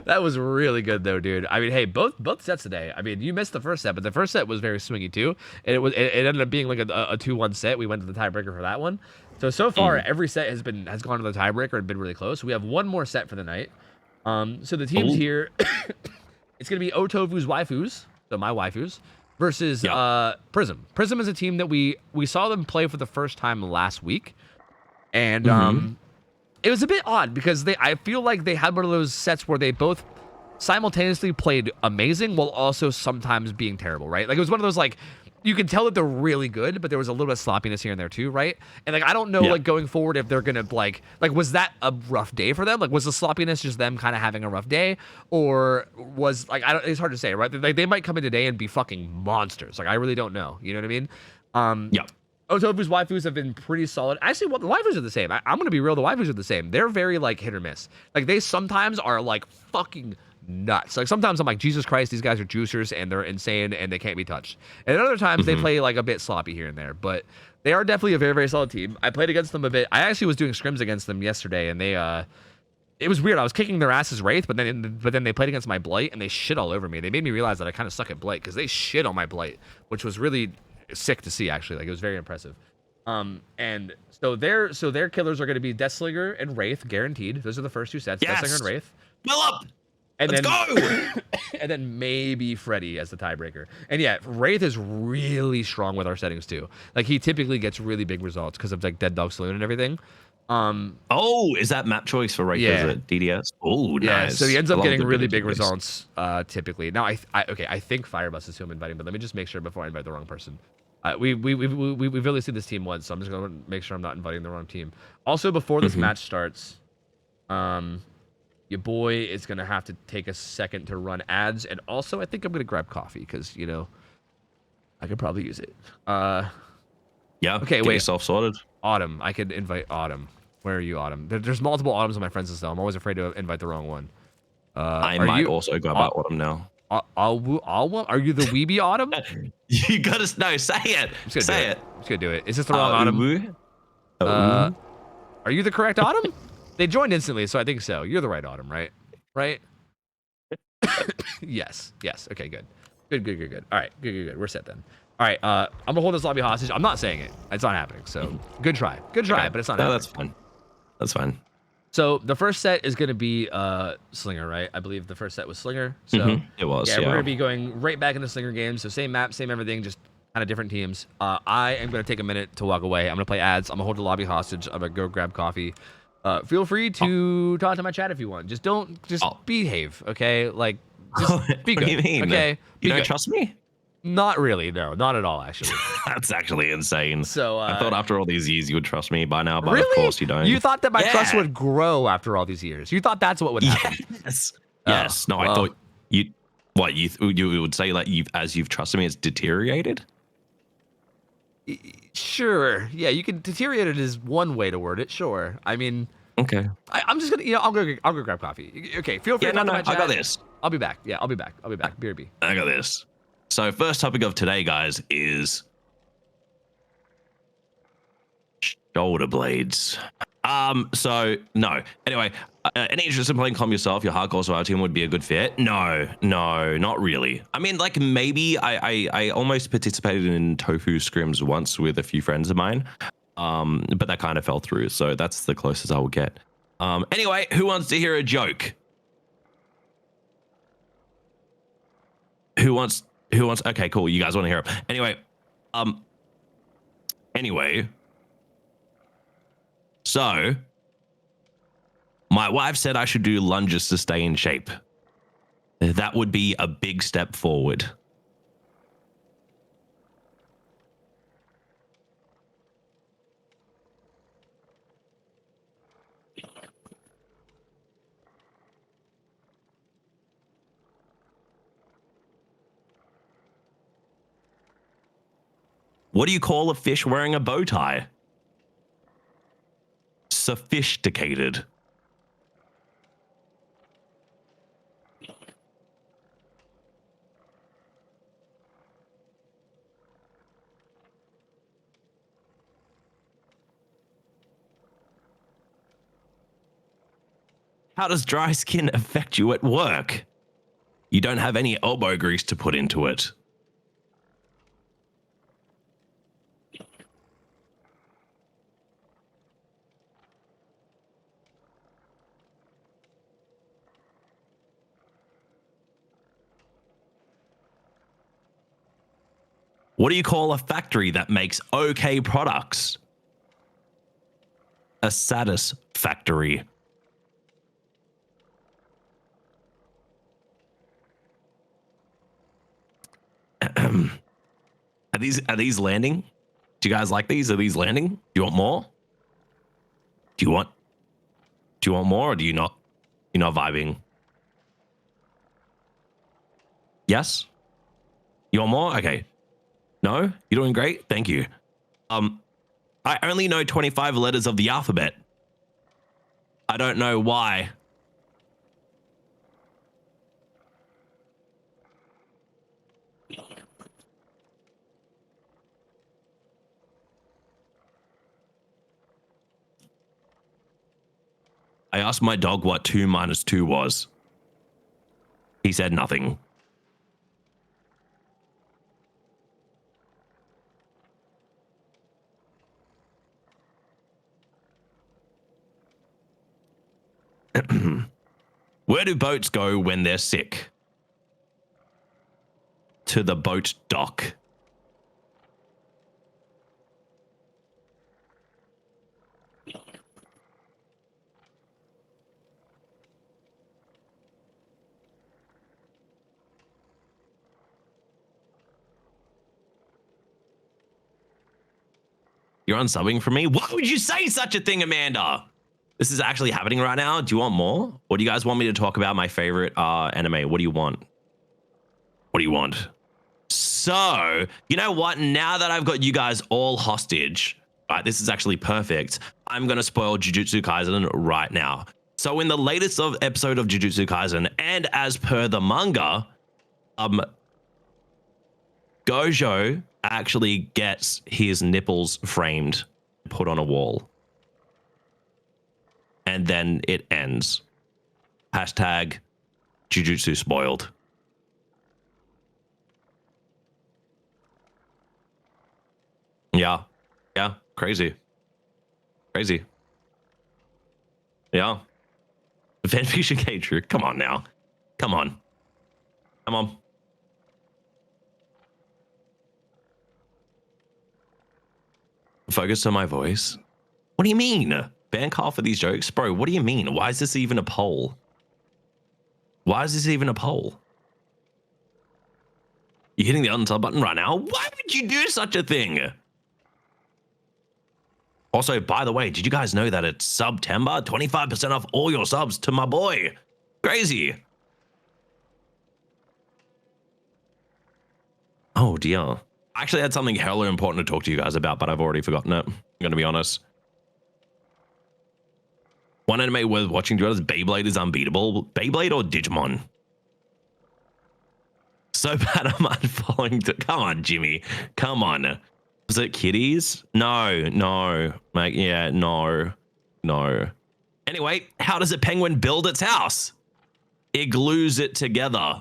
that was really good though, dude. I mean, hey, both sets today. I mean, you missed the first set, but the first set was very swingy too, and it ended up being like a 2-1 set. We went to the tiebreaker for that one. So far, every set has gone to the tiebreaker and been really close. We have one more set for the night. So the teams here, it's gonna be OhTofu's waifus, so my waifus, versus Prism. Prism is a team that we saw them play for the first time last week, and it was a bit odd because I feel like they had one of those sets where they both simultaneously played amazing while also sometimes being terrible, right? Like it was one of those like you can tell that they're really good, but there was a little bit of sloppiness here and there too, right? And like I don't know like going forward if they're gonna like was that a rough day for them? Like was the sloppiness just them kind of having a rough day, or was like it's hard to say, right? Like they might come in today and be fucking monsters. Like I really don't know. You know what I mean? Yeah. OhTofu's waifus have been pretty solid. Actually, well, the waifus are the same. I'm gonna be real. The waifus are the same. They're very like hit or miss. Like they sometimes are like fucking nuts. Like sometimes I'm like, Jesus Christ, these guys are juicers and they're insane and they can't be touched. And at other times they play like a bit sloppy here and there. But they are definitely a very, very solid team. I played against them a bit. I actually was doing scrims against them yesterday, and they it was weird. I was kicking their asses Wraith, but then they played against my Blight and they shit all over me. They made me realize that I kind of suck at Blight because they shit on my Blight, which was really sick to see actually. Like it was very impressive. And so their killers are going to be Deathslinger and Wraith, guaranteed. Those are the first two sets. Yes. Deathslinger and Wraith. Fill up. And Let's then, go. And then maybe Freddy as the tiebreaker. And yeah, Wraith is really strong with our settings too. Like he typically gets really big results because of like Dead Dog Saloon and everything. Oh, is that map choice for Wraith? Yeah. Is it DDS? Oh, nice. Yeah, so he ends up getting really big DDS. results typically. Now I think Firebus is who I'm inviting, but let me just make sure before I invite the wrong really we've really seen this team once, so I'm just gonna make sure I'm not inviting the wrong team. Also, before this match starts, your boy is gonna have to take a second to run ads, and also I think I'm gonna grab coffee because I could probably use it. Yeah. Okay, get wait. yourself sorted. Autumn, I could invite Autumn. Where are you, Autumn? There's multiple Autumns on my friends list though. I'm always afraid to invite the wrong one. I might also go about Autumn now. Are you the Weeby Autumn? You gotta say it. Say it. I'm just gonna do it. Is this the wrong Autumn? Are you the correct Autumn? They joined instantly, so I think so. You're the right Autumn, right? Right? Yes. Okay, good. Good. All right, good. We're set then. All right, I'm gonna hold this lobby hostage. I'm not saying it. It's not happening. So good try, Okay. but it's not happening. That's fine. So the first set is gonna be Slinger, right? I believe the first set was Slinger. So It was. yeah, we're gonna be going right back into Slinger games. So same map, same everything, just kind of different teams. I am gonna take a minute to walk away. I'm gonna play ads. I'm gonna hold the lobby hostage. I'm gonna go grab coffee. Feel free to talk to my chat if you want. Just behave, okay? Like, just be good. What do you mean? Okay, You don't trust me? Not really. No, not at all. Actually. That's actually insane. So I thought after all these years you would trust me by now, but really? of course you don't. You thought that my trust would grow after all these years. You thought that's what would happen. Yes. Oh, Yes. No, I thought you would say like you've trusted me, it's deteriorated. Sure. Yeah, you can deteriorate it is one way to word it. Sure. I mean, Okay. I'm just gonna, I'll go grab coffee. Okay. Feel free Yeah, to talk to my I chat. got this. I'll be back. Yeah, I'll be back. BRB. I got this. So first topic of today, guys, is shoulder blades. So no. Anyway, any interest in playing com yourself? Your hardcore survival team would be a good fit. No, not really. I mean, like maybe I almost participated in Tofu scrims once with a few friends of mine, but that kind of fell through. So that's the closest I will get. Anyway, who wants to hear a joke? Who wants? Okay, cool. You guys want to hear it? Anyway. So, my wife said I should do lunges to stay in shape. That would be a big step forward. What do you call a fish wearing a bow tie? Sophisticated. How does dry skin affect you at work? You don't have any elbow grease to put into it. What do you call a factory that makes okay products? A satisfactory. Are these landing? Do you guys like these? Are these landing? Do you want more? Do you want more, or do you not? You're not vibing. Yes? You want more? Okay. No? You're doing great? Thank you. I only know 25 letters of the alphabet. I don't know why. I asked my dog what 2 minus 2 was. He said nothing. Where do boats go when they're sick? To the boat dock. You're unsubbing for me? Why would you say such a thing, Amanda? This is actually happening right now. Do you want more? Or do you guys want me to talk about my favorite anime? What do you want? What do you want? So, you know what? Now that I've got you guys all hostage, right, this is actually perfect. I'm going to spoil Jujutsu Kaisen right now. So in the latest episode of Jujutsu Kaisen, and as per the manga, Gojo actually gets his nipples framed, put on a wall. And then it ends. Hashtag Jujutsu spoiled. Yeah. Yeah. Crazy. Crazy. Yeah. Fanfiction came true. Come on now. Come on. Come on. Focus on my voice. What do you mean? Ban call for these jokes? Bro, what do you mean? Why is this even a poll? Why is this even a poll? You're hitting the unsub button right now? Why would you do such a thing? Also, by the way, did you guys know that it's September? 25% off all your subs to my boy. Crazy. Oh dear. I actually had something hella important to talk to you guys about, but I've already forgotten it. I'm going to be honest. One anime worth watching together is Beyblade is unbeatable. Beyblade or Digimon? So bad I'm unfollowing. Come on, Jimmy. Come on. Was it kitties? No. Like, yeah, no. Anyway, how does a penguin build its house? It glues it together.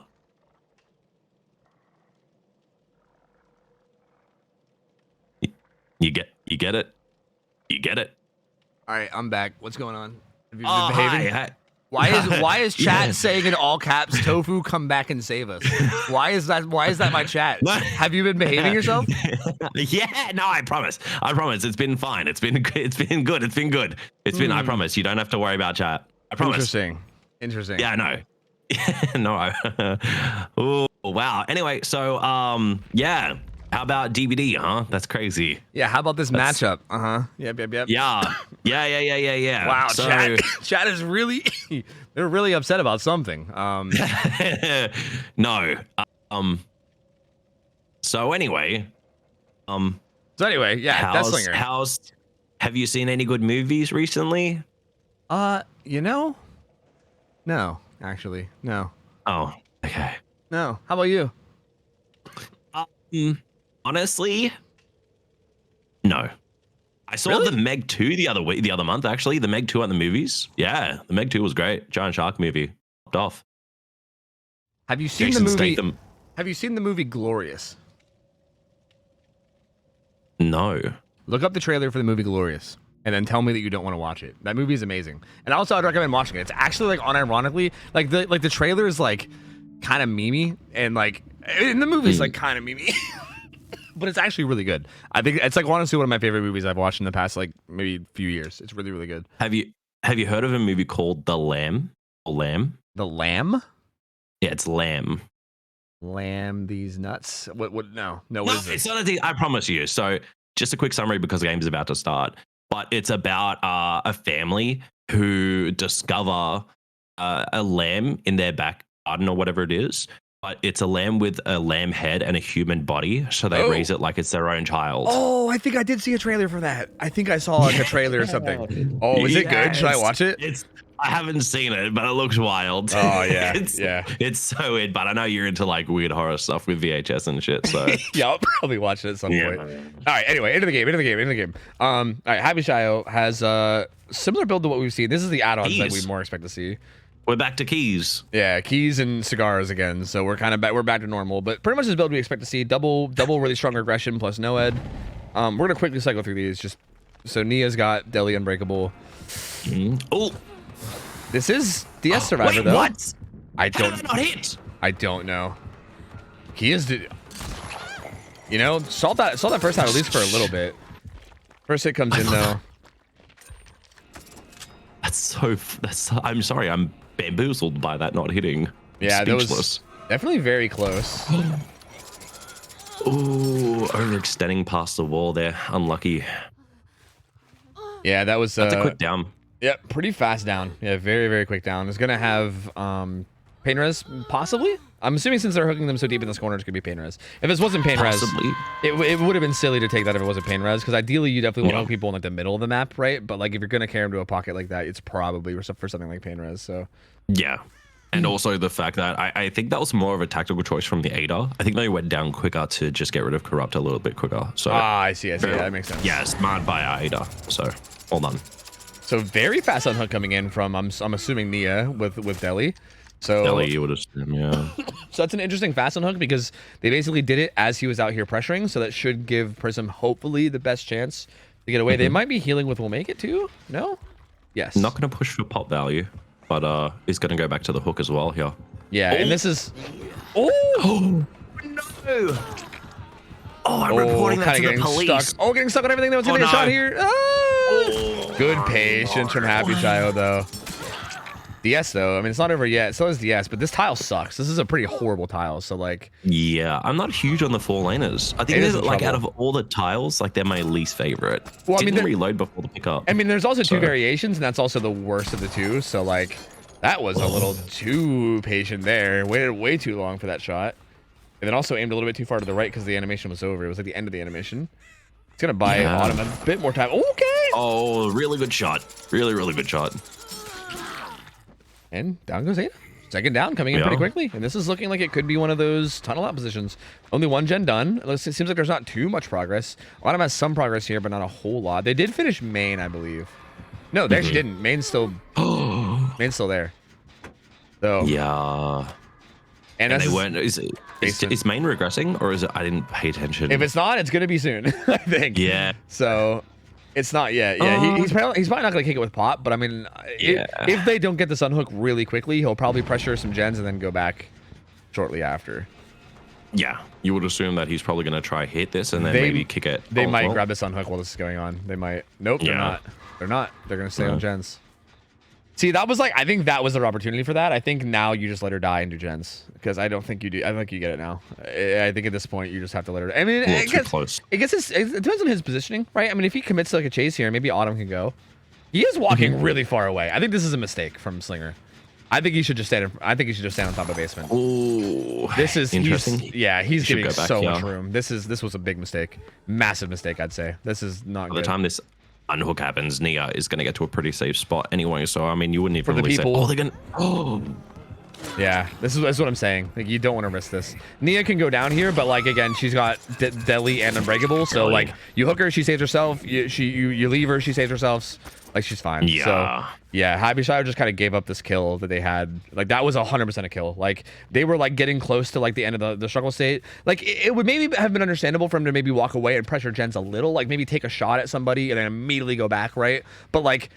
You get it? You get it? All right, I'm back. What's going on? Have you Oh, been behaving? hi. Why is chat Yeah. saying in all caps, "Tofu, come back and save us"? Why is that my chat? What? Have you been behaving yourself? Yeah, no, I promise. It's been fine. It's been good. I promise. You don't have to worry about chat. I promise. Interesting. Yeah, no. No. Oh, wow. Anyway, so yeah. How about DVD, huh? That's crazy. Yeah, how about this matchup? Yep. Yeah. Wow, So, chat is really they're really upset about something. no. So anyway, yeah, Deathslinger. Have you seen any good movies recently? No, actually, no. Oh, okay. No. How about you? Honestly, no. I saw the Meg 2 the other month, actually. The Meg 2 at the movies. Yeah, the Meg 2 was great. Giant shark movie. Popped off. Have you seen Jason the movie? Statham. Have you seen the movie Glorious? No. Look up the trailer for the movie Glorious, and then tell me that you don't want to watch it. That movie is amazing, and also I'd recommend watching it. It's actually like unironically, like the trailer is like kind of memey, and like in the movie's like kind of memey. But it's actually really good. I think it's like honestly one of my favorite movies I've watched in the past like maybe few years. It's really, really good. Have you heard of a movie called The Lamb? Or Lamb? The Lamb? Yeah, it's Lamb. Lamb these nuts. What? No. What No, is this? it's not a thing. I promise you. So, just a quick summary because the game's about to start. But it's about a family who discover a lamb in their back garden or whatever it is. But it's a lamb with a lamb head and a human body, so they raise it like it's their own child. Oh, I think I did see a trailer for that. I think I saw like a trailer or something. Oh, is it good? Should I watch it? I haven't seen it, but it looks wild. Oh yeah, It's so weird. But I know you're into like weird horror stuff with VHS and shit. So yeah, I'll probably watch it at some point. All right. Anyway, into the game. All right, Happy Shio has a similar build to what we've seen. This is the add-ons that we more expect to see. We're back to keys. Yeah, keys and cigars again. So we're kind of back. We're back to normal, but pretty much this build we expect to see double really strong aggression plus no ed. We're gonna quickly cycle through these. Just so Nia's got Deli Unbreakable. Oh, this is DS Survivor wait, though. What? I don't. How did I not hit? I don't know. He is. You know, saw that first time at least for a little bit. First hit comes in though. I'm sorry. I'm bamboozled by that not hitting. Yeah, that Speechless. was definitely very close. Oh, overextending past the wall there. Unlucky. Yeah, that was. That's a quick down. Yeah, pretty fast down. Yeah, very quick down. It's gonna have pain res possibly. I'm assuming since they're hooking them so deep in this corner, it's gonna be pain res. If this wasn't pain res, it would have been silly to take that if it wasn't pain res. Because ideally, you definitely want to hook people in like the middle of the map, right? But like if you're gonna carry them to a pocket like that, it's probably for something like pain res. So yeah. And also the fact that I think that was more of a tactical choice from the Ada. I think they went down quicker to just get rid of Corrupt a little bit quicker. So I see. Yeah, that makes sense. Yeah, smart by Ada. So well done. So very fast unhook coming in from I'm assuming Nia with Deli. So Deli, you would assume, yeah. So that's an interesting fast unhook because they basically did it as he was out here pressuring. So that should give Prism hopefully the best chance to get away. They might be healing with Will Make It too. No. Yes. Not going to push for pop value, but he's going to go back to the hook as well here. Yeah, and this is. Oh no! Oh, I'm reporting that to the police. Stuck. Oh, getting stuck on everything that was going to get shot here. Oh! Good patience from Happy Child though. DS though, I mean it's not over yet. So is DS, but this tile sucks. This is a pretty horrible tile. So like, yeah, I'm not huge on the 4 laners. I think they're like out of all the tiles, like they're my least favorite. Well, I mean, reload before the pickup. I mean, there's also 2 variations, and that's also the worst of the 2. So like, that was a little too patient there. Waited way too long for that shot, and then also aimed a little bit too far to the right because the animation was over. It was like the end of the animation. It's gonna buy Autumn a bit more time. Okay. Oh, really good shot. Really good shot. And down goes Ada. Second down coming in pretty quickly. And this is looking like it could be one of those tunnel out positions. Only 1 gen done. It seems like there's not too much progress. Autumn has some progress here, but not a whole lot. They did finish main, I believe. No, they actually didn't. Main's still there. So yeah. And they weren't. Is main regressing or is it? I didn't pay attention. If it's not, it's gonna be soon. I think. Yeah. So it's not yet. Yeah, he's probably not gonna kick it with pop. But I mean, if they don't get this unhook really quickly, he'll probably pressure some gens and then go back shortly after. Yeah, you would assume that he's probably gonna try hit this and then maybe kick it. They might grab this unhook while this is going on. They might. Nope, they're not. They're not. They're gonna stay on gens. See, that was like, I think that was their opportunity for that. I think now you just let her die and do gens because I don't think you do. I think you get it now. I think at this point you just have to let her. I mean, it depends on his positioning, right? I mean, if he commits to like a chase here, maybe Autumn can go. He is walking really far away. I think this is a mistake from Slinger. I think he should just stand. I think he should just stand on top of basement. Oh, this is interesting. He's giving so much room. This was a big mistake, massive mistake. I'd say this is not. By the time this unhook happens, Nia is going to get to a pretty safe spot anyway. So I mean, you wouldn't even really say, "Oh, they're gonna." Oh, yeah. This is what I'm saying. Like, you don't want to risk this. Nia can go down here, but like again, she's got Deli and Unbreakable. So like, you hook her, she saves herself. You leave her, she saves herself. Like, she's fine. Yeah. So yeah, Happy Shire just kind of gave up this kill that they had. Like, that was 100% a kill. Like, they were like getting close to like the end of the struggle state. Like, it would maybe have been understandable for him to maybe walk away and pressure gens a little. Like, maybe take a shot at somebody and then immediately go back, right? But like,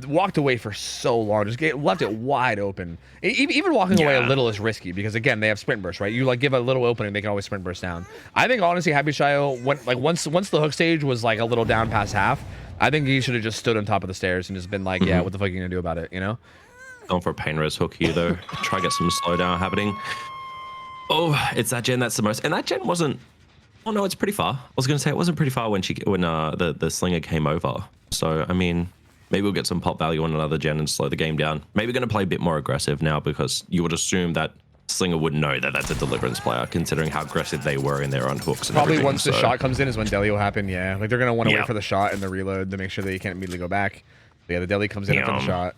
walked away for so long, just left it wide open. Even walking away a little is risky because again, they have sprint burst, right? You like give a little opening, they can always sprint burst down. I think honestly, Happy Shio went like once the hook stage was like a little down past half. I think he should have just stood on top of the stairs and just been like, yeah, what the fuck are you gonna do about it, you know? Going for a pain res hook here though. Try to get some slowdown happening. Oh, it's that gen that's the most, and that gen wasn't. Oh no, it's pretty far. I was gonna say it wasn't pretty far when the slinger came over. So I mean, maybe we'll get some pop value on another gen and slow the game down. Maybe we're gonna play a bit more aggressive now because you would assume that slinger would know that that's a deliverance player, considering how aggressive they were in their own hooks. And probably once the shot comes in is when deli will happen. Yeah, like they're gonna want to wait for the shot and the reload to make sure that you can't immediately go back. But yeah, the deli comes in after the shot.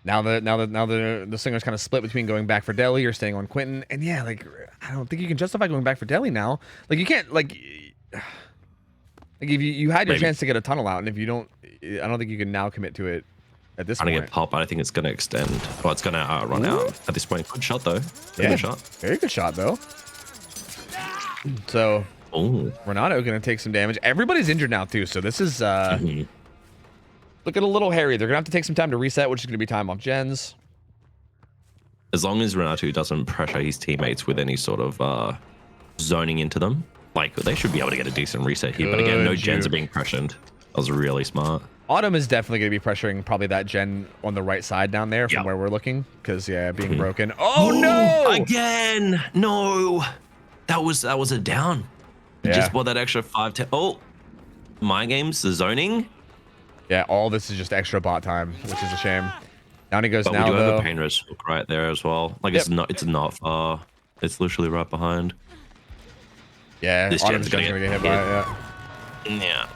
Now the slinger's kind of split between going back for deli or staying on Quentin. And yeah, like I don't think you can justify going back for deli now. Like you can't like if you had your chance to get a tunnel out, and if you don't, I don't think you can now commit to it at this point. Trying to get pop, but I think it's gonna extend. Well, it's gonna run out at this point. Good shot though. Good shot. Very good shot though. So Renato gonna take some damage. Everybody's injured now too, so this is looking a little hairy. They're gonna have to take some time to reset, which is gonna be time off gens. As long as Renato doesn't pressure his teammates with any sort of zoning into them, like they should be able to get a decent reset here. But again, no gens are being pressured. That was really smart. Autumn is definitely going to be pressuring probably that gen on the right side down there from where we're looking. Because, yeah, being broken. Oh, no! Again! No! That was a down. Just bought that extra 5-10. Oh! Mind games, the zoning. Yeah, all this is just extra bot time, which is a shame. Down he goes but now, we do though. have a pain res hook right there as well. Like, it's not far. It's literally right behind. Yeah, this Autumn's going to get hit by it, Yeah.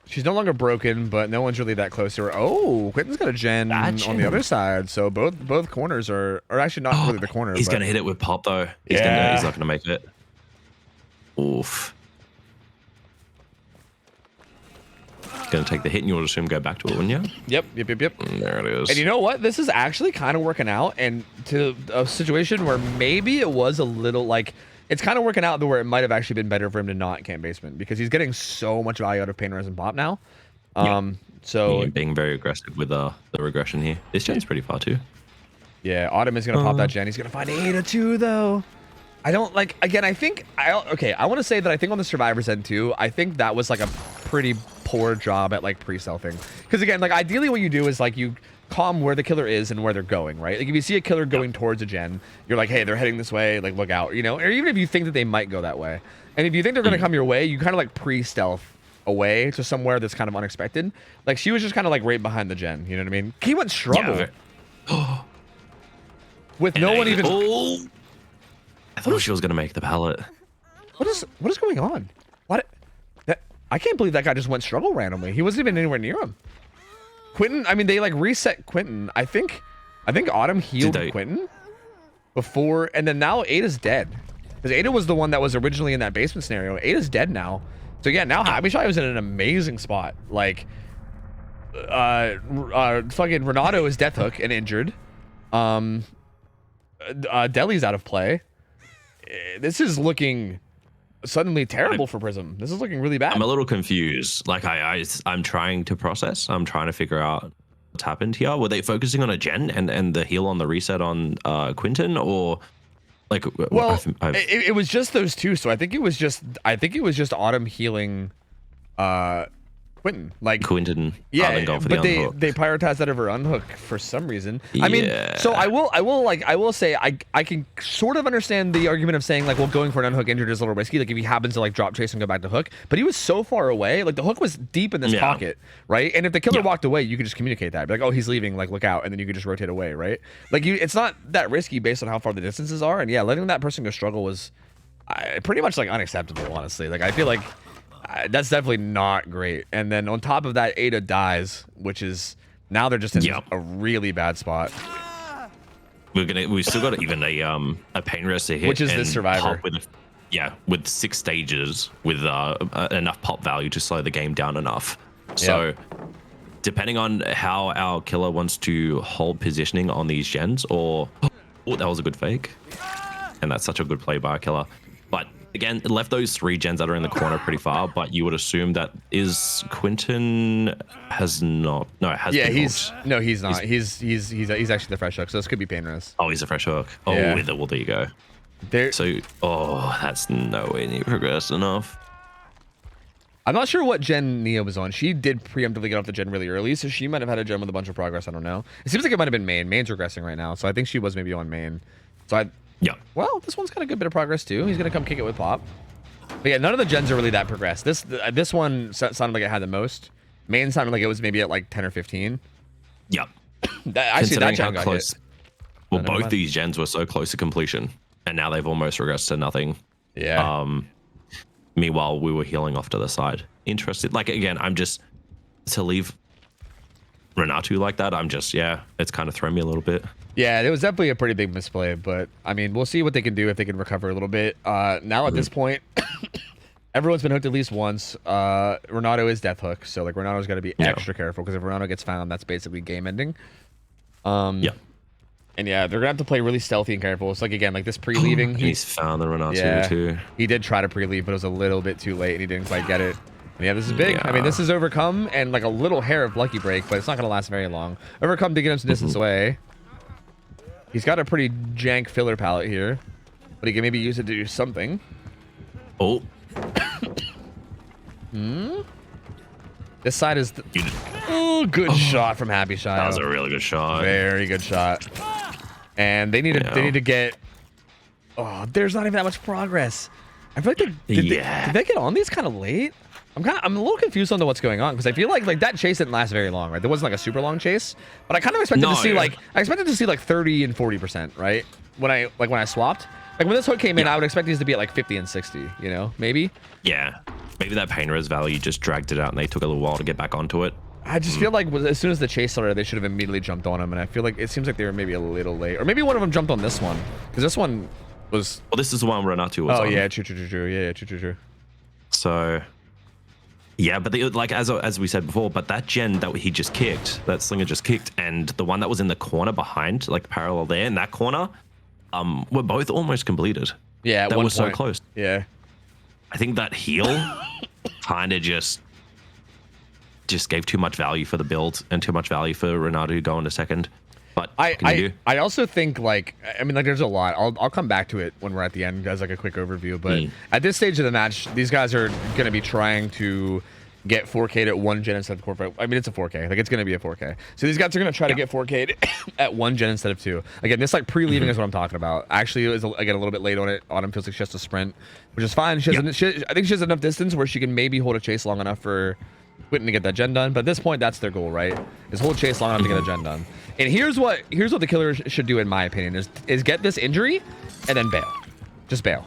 She's no longer broken, but no one's really that close to her. Oh, Quentin's got a gen on the other side, so both corners are actually not really the corner. He's gonna hit it with pop though. He's not gonna make it. Oof. Gonna take the hit, and you would assume go back to it, wouldn't you? Yep. There it is. And you know what? This is actually kind of working out, and to a situation where maybe it was a little like. It's kind of working out to where it might have actually been better for him to not camp basement because he's getting so much value out of pain res and pop now. So being very aggressive with the regression here. This gen's pretty far too. Yeah, Autumn is gonna pop that gen. He's gonna find Ada too though. I don't like again. I think I want to say that I think on the survivors end too. I think that was like a pretty poor job at like pre-stealthing because again, like ideally what you do is like you calm where the killer is and where they're going, right? Like if you see a killer going towards a gen, you're like, hey, they're heading this way, like look out, you know? Or even if you think that they might go that way. And if you think they're gonna come your way, you kind of like pre-stealth away to somewhere that's kind of unexpected. Like she was just kind of like right behind the gen, you know what I mean? He went struggle. With no one even... I thought she was gonna make the pallet. What is going on? I can't believe that guy just went struggle randomly. He wasn't even anywhere near him. Quentin, I mean, they like reset Quentin. I think Autumn healed Quentin before, and then now Ada's dead. Because Ada was the one that was originally in that basement scenario. Ada's dead now. So yeah, now Happy Shy was in an amazing spot. Like, fucking Renato is death hook and injured. Deli's out of play. This is looking suddenly terrible for Prism. This is looking really bad. I'm a little confused. Like I'm trying to process. I'm trying to figure out what's happened here. Were they focusing on a gen and the heal on the reset on Quentin, or like? Well, it was just those two. So I think it was just Autumn healing Quentin, like Quentin. Yeah, but they prioritized that over unhook for some reason. I mean, so I will say I can sort of understand the argument of saying like, well, going for an unhook injured is a little risky. Like if he happens to like drop chase and go back to hook, but he was so far away. Like the hook was deep in this pocket, right? And if the killer walked away, you could just communicate that, be like, oh, he's leaving, like look out, and then you could just rotate away, right? Like it's not that risky based on how far the distances are. And yeah, letting that person go struggle was pretty much like unacceptable, honestly. Like I feel like. That's definitely not great. And then on top of that, Ada dies, which is now they're just in a really bad spot. We still got even a pain rest to hit, which is this survivor. With 6 stages with enough pop value to slow the game down enough. So depending on how our killer wants to hold positioning on these gens, or that was a good fake, and that's such a good play by our killer. But again, it left those 3 gens that are in the corner pretty far, but you would assume that Quentin has not. No, has. Yeah, he's not. He's actually the fresh hook, so this could be pain rest. Oh, he's a fresh hook. Oh, yeah. Well, there you go. There. So, that's nowhere near progressed enough. I'm not sure what gen Nia was on. She did preemptively get off the gen really early, so she might have had a gen with a bunch of progress. I don't know. It seems like it might have been main. Main's regressing right now, so I think she was maybe on main. So Yeah. well, this one's got a good bit of progress too. He's gonna come kick it with Pop. But yeah, none of the gens are really that progressed. This one sounded like it had the most. Main sounded like it was maybe at like 10 or 15. Yeah. Actually, that gen got close. hit. Well, No, never both mind. these gens were so close to completion, and now they've almost regressed to nothing. Yeah. Meanwhile, we were healing off to the side. Interested. Like, again, I'm just, to leave Renatu like that, I'm just, yeah, it's kind of thrown me a little bit. Yeah, it was definitely a pretty big misplay, but I mean, we'll see what they can do if they can recover a little bit. Now at this point, everyone's been hooked at least once. Renato is death hook, so like Renato's got to be extra careful because if Renato gets found, that's basically game ending. Yeah. And yeah, they're gonna have to play really stealthy and careful. It's like again, like this pre-leaving. He's found the Renatu too. He did try to pre-leave, but it was a little bit too late, and he didn't quite get it. And yeah, this is big. Yeah. I mean, this is Overcome and like a little hair of Lucky Break, but it's not gonna last very long. Overcome to get him some distance away. He's got a pretty jank filler palette here, but he can maybe use it to do something. Oh. This side is oh, good shot from Happy Shy. That was a really good shot. Very good shot. And they need to get. Oh, there's not even that much progress. I feel like did they get on these kind of late? I'm a little confused on what's going on because I feel like that chase didn't last very long, right? There wasn't like a super long chase, but I kind of expected to see like 30 and 40%, right? When I swapped, like when this hook came in, I would expect these to be at like 50 and 60, you know, maybe. Yeah, maybe that pain res value just dragged it out, and they took a little while to get back onto it. I just feel like as soon as the chase started, they should have immediately jumped on him, and I feel like it seems like they were maybe a little late, or maybe one of them jumped on this one because this one was. Well, this is the one Renatu was on. Oh yeah, true. Yeah, true. So. Yeah, but like as we said before, but that gen that he just kicked, that slinger just kicked, and the one that was in the corner behind, like parallel there in that corner, were both almost completed. Yeah, that was so close. Yeah, I think that heal kind of just gave too much value for the build and too much value for Renatu going to second. But I also think like I mean like there's a lot. I'll come back to it when we're at the end as like a quick overview. But at this stage of the match, these guys are going to be trying to get 4K'd at one gen instead of 4K. I mean it's a 4K. Like it's going to be a 4K. So these guys are going to try to get 4K'd at one gen instead of two. Again, this like pre-leaving is what I'm talking about. Actually, it was again a little bit late on it. Autumn feels like she has to sprint, which is fine. I think she has enough distance where she can maybe hold a chase long enough for Quentin to get that gen done, but at this point that's their goal, right? Is hold chase long enough to get a gen done. And here's what the killer should do in my opinion is get this injury and then bail. Just bail.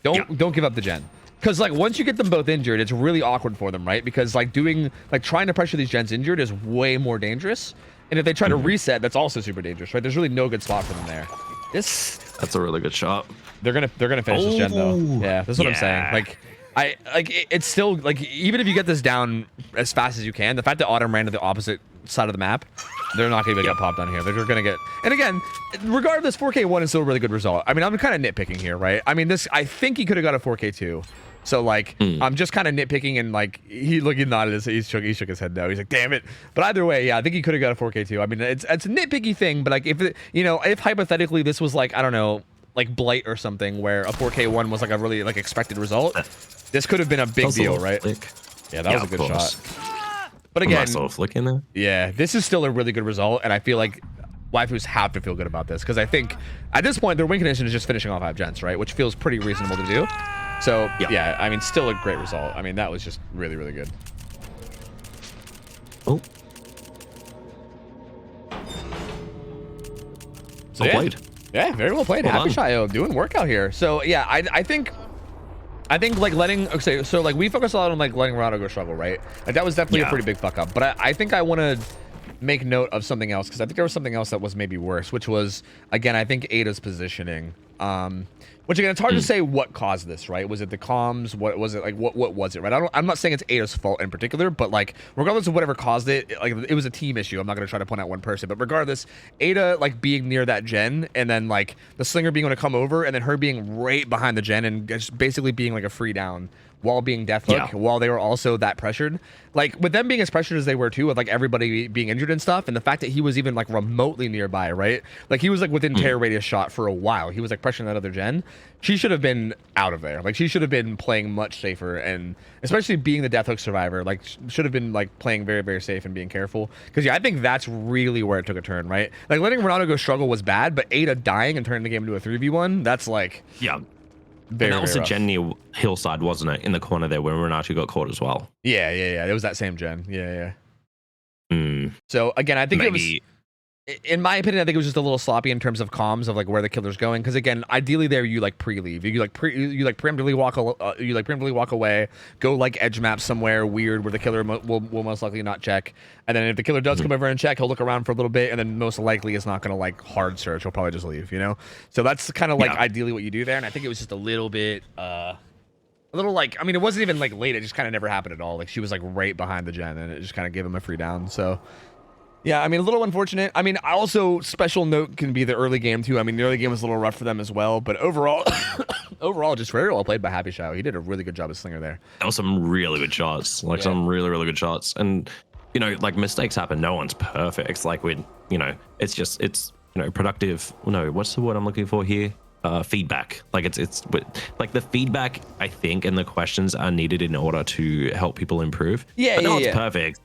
Don't give up the gen. Because like once you get them both injured, it's really awkward for them, right? Because like trying to pressure these gens injured is way more dangerous. And if they try to reset, that's also super dangerous, right? There's really no good spot for them there. That's a really good shot. They're gonna finish this gen though. Yeah, that's what I'm saying. Like it's still like even if you get this down as fast as you can, the fact that Autumn ran to the opposite side of the map, they're not gonna get popped on here. They're gonna get, and again, regardless, 4K1 is still a really good result. I mean, I'm kind of nitpicking here, right? I mean, I think he could have got a 4K2. So like, I'm just kind of nitpicking, and like he nodded he shook his head no. He's like, damn it. But either way, yeah, I think he could have got a 4K2. I mean, it's a nitpicky thing, but like if hypothetically this was like I don't know, like Blight or something where a 4K1 was like a really like expected result. This could have been a big deal, right? Flick. Yeah, that was a good shot. But again, nice little flick in there. Yeah, this is still a really good result, and I feel like waifus have to feel good about this because I think at this point their win condition is just finishing off 5 gens, right? Which feels pretty reasonable to do. So yeah, I mean, still a great result. I mean, that was just really, really good. Oh. So, played. Yeah, very well played. Happy Shio doing work out here. So yeah, I think like letting so like we focus a lot on like letting Renato go struggle, right? Like that was definitely a pretty big fuck up. But I think I want to make note of something else because I think there was something else that was maybe worse, which was again I think Ada's positioning. Which again, it's hard to say what caused this, right? Was it the comms? What was it like? What was it, right? I'm not saying it's Ada's fault in particular, but like regardless of whatever caused it, like it was a team issue. I'm not gonna try to point out one person, but regardless, Ada like being near that gen, and then like the slinger being able to come over, and then her being right behind the gen, and just basically being like a free down while being deathhook, while they were also that pressured. Like with them being as pressured as they were too, with like everybody being injured and stuff, and the fact that he was even like remotely nearby, right? Like he was like within tear radius shot for a while. He was like pressuring that other gen, she should have been out of there. Like she should have been playing much safer, and especially being the Death Hook survivor, like should have been like playing very, very safe and being careful. Because yeah, I think that's really where it took a turn, right? Like letting Ronaldo go struggle was bad, but Ada dying and turning the game into a 3v1, that's like Very, and that was the gen near Hillside, wasn't it? In the corner there where Renato got caught as well. Yeah. It was that same gen. Yeah. So again, I think it was, in my opinion, I think it was just a little sloppy in terms of comms of like where the killer's going. Because again, ideally there you like pre-leave, you preemptively walk away, go like edge map somewhere weird where the killer will most likely not check, and then if the killer does come over and check, he'll look around for a little bit, and then most likely it's not gonna like hard search. He'll probably just leave, you know. So that's kind of like ideally what you do there, and I think it was just a little bit a little like, I mean, it wasn't even like late, it just kind of never happened at all. Like she was like right behind the gen, and it just kind of gave him a free down. So yeah, I mean, a little unfortunate. I mean, I also, special note can be the early game too. I mean, the early game was a little rough for them as well, but overall, just very well played by Happy Shao. He did a really good job as Slinger there. That was some really good shots, like some really, really good shots. And, you know, like mistakes happen. No one's perfect. Like it's productive. No, what's the word I'm looking for here? Feedback. Like it's like the feedback, I think, and the questions are needed in order to help people improve. Yeah, but no one's perfect.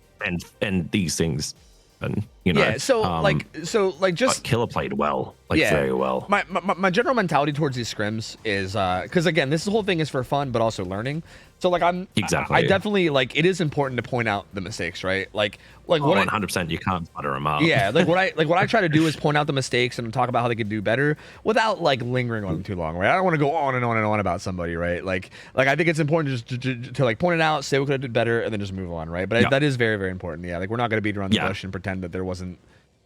And these things, and you know, just Killer played well, very well. My general mentality towards these scrims is because again, this whole thing is for fun but also learning. So like I definitely like, it is important to point out the mistakes, right? Like 100%, you can't butter them up. Yeah, like what I try to do is point out the mistakes and talk about how they could do better without like lingering on them too long, right? I don't want to go on and on and on about somebody, right? Like I think it's important just to like point it out, say we could have did better, and then just move on, right? But that is very, very important. Yeah, like we're not going to beat around the bush and pretend that there wasn't,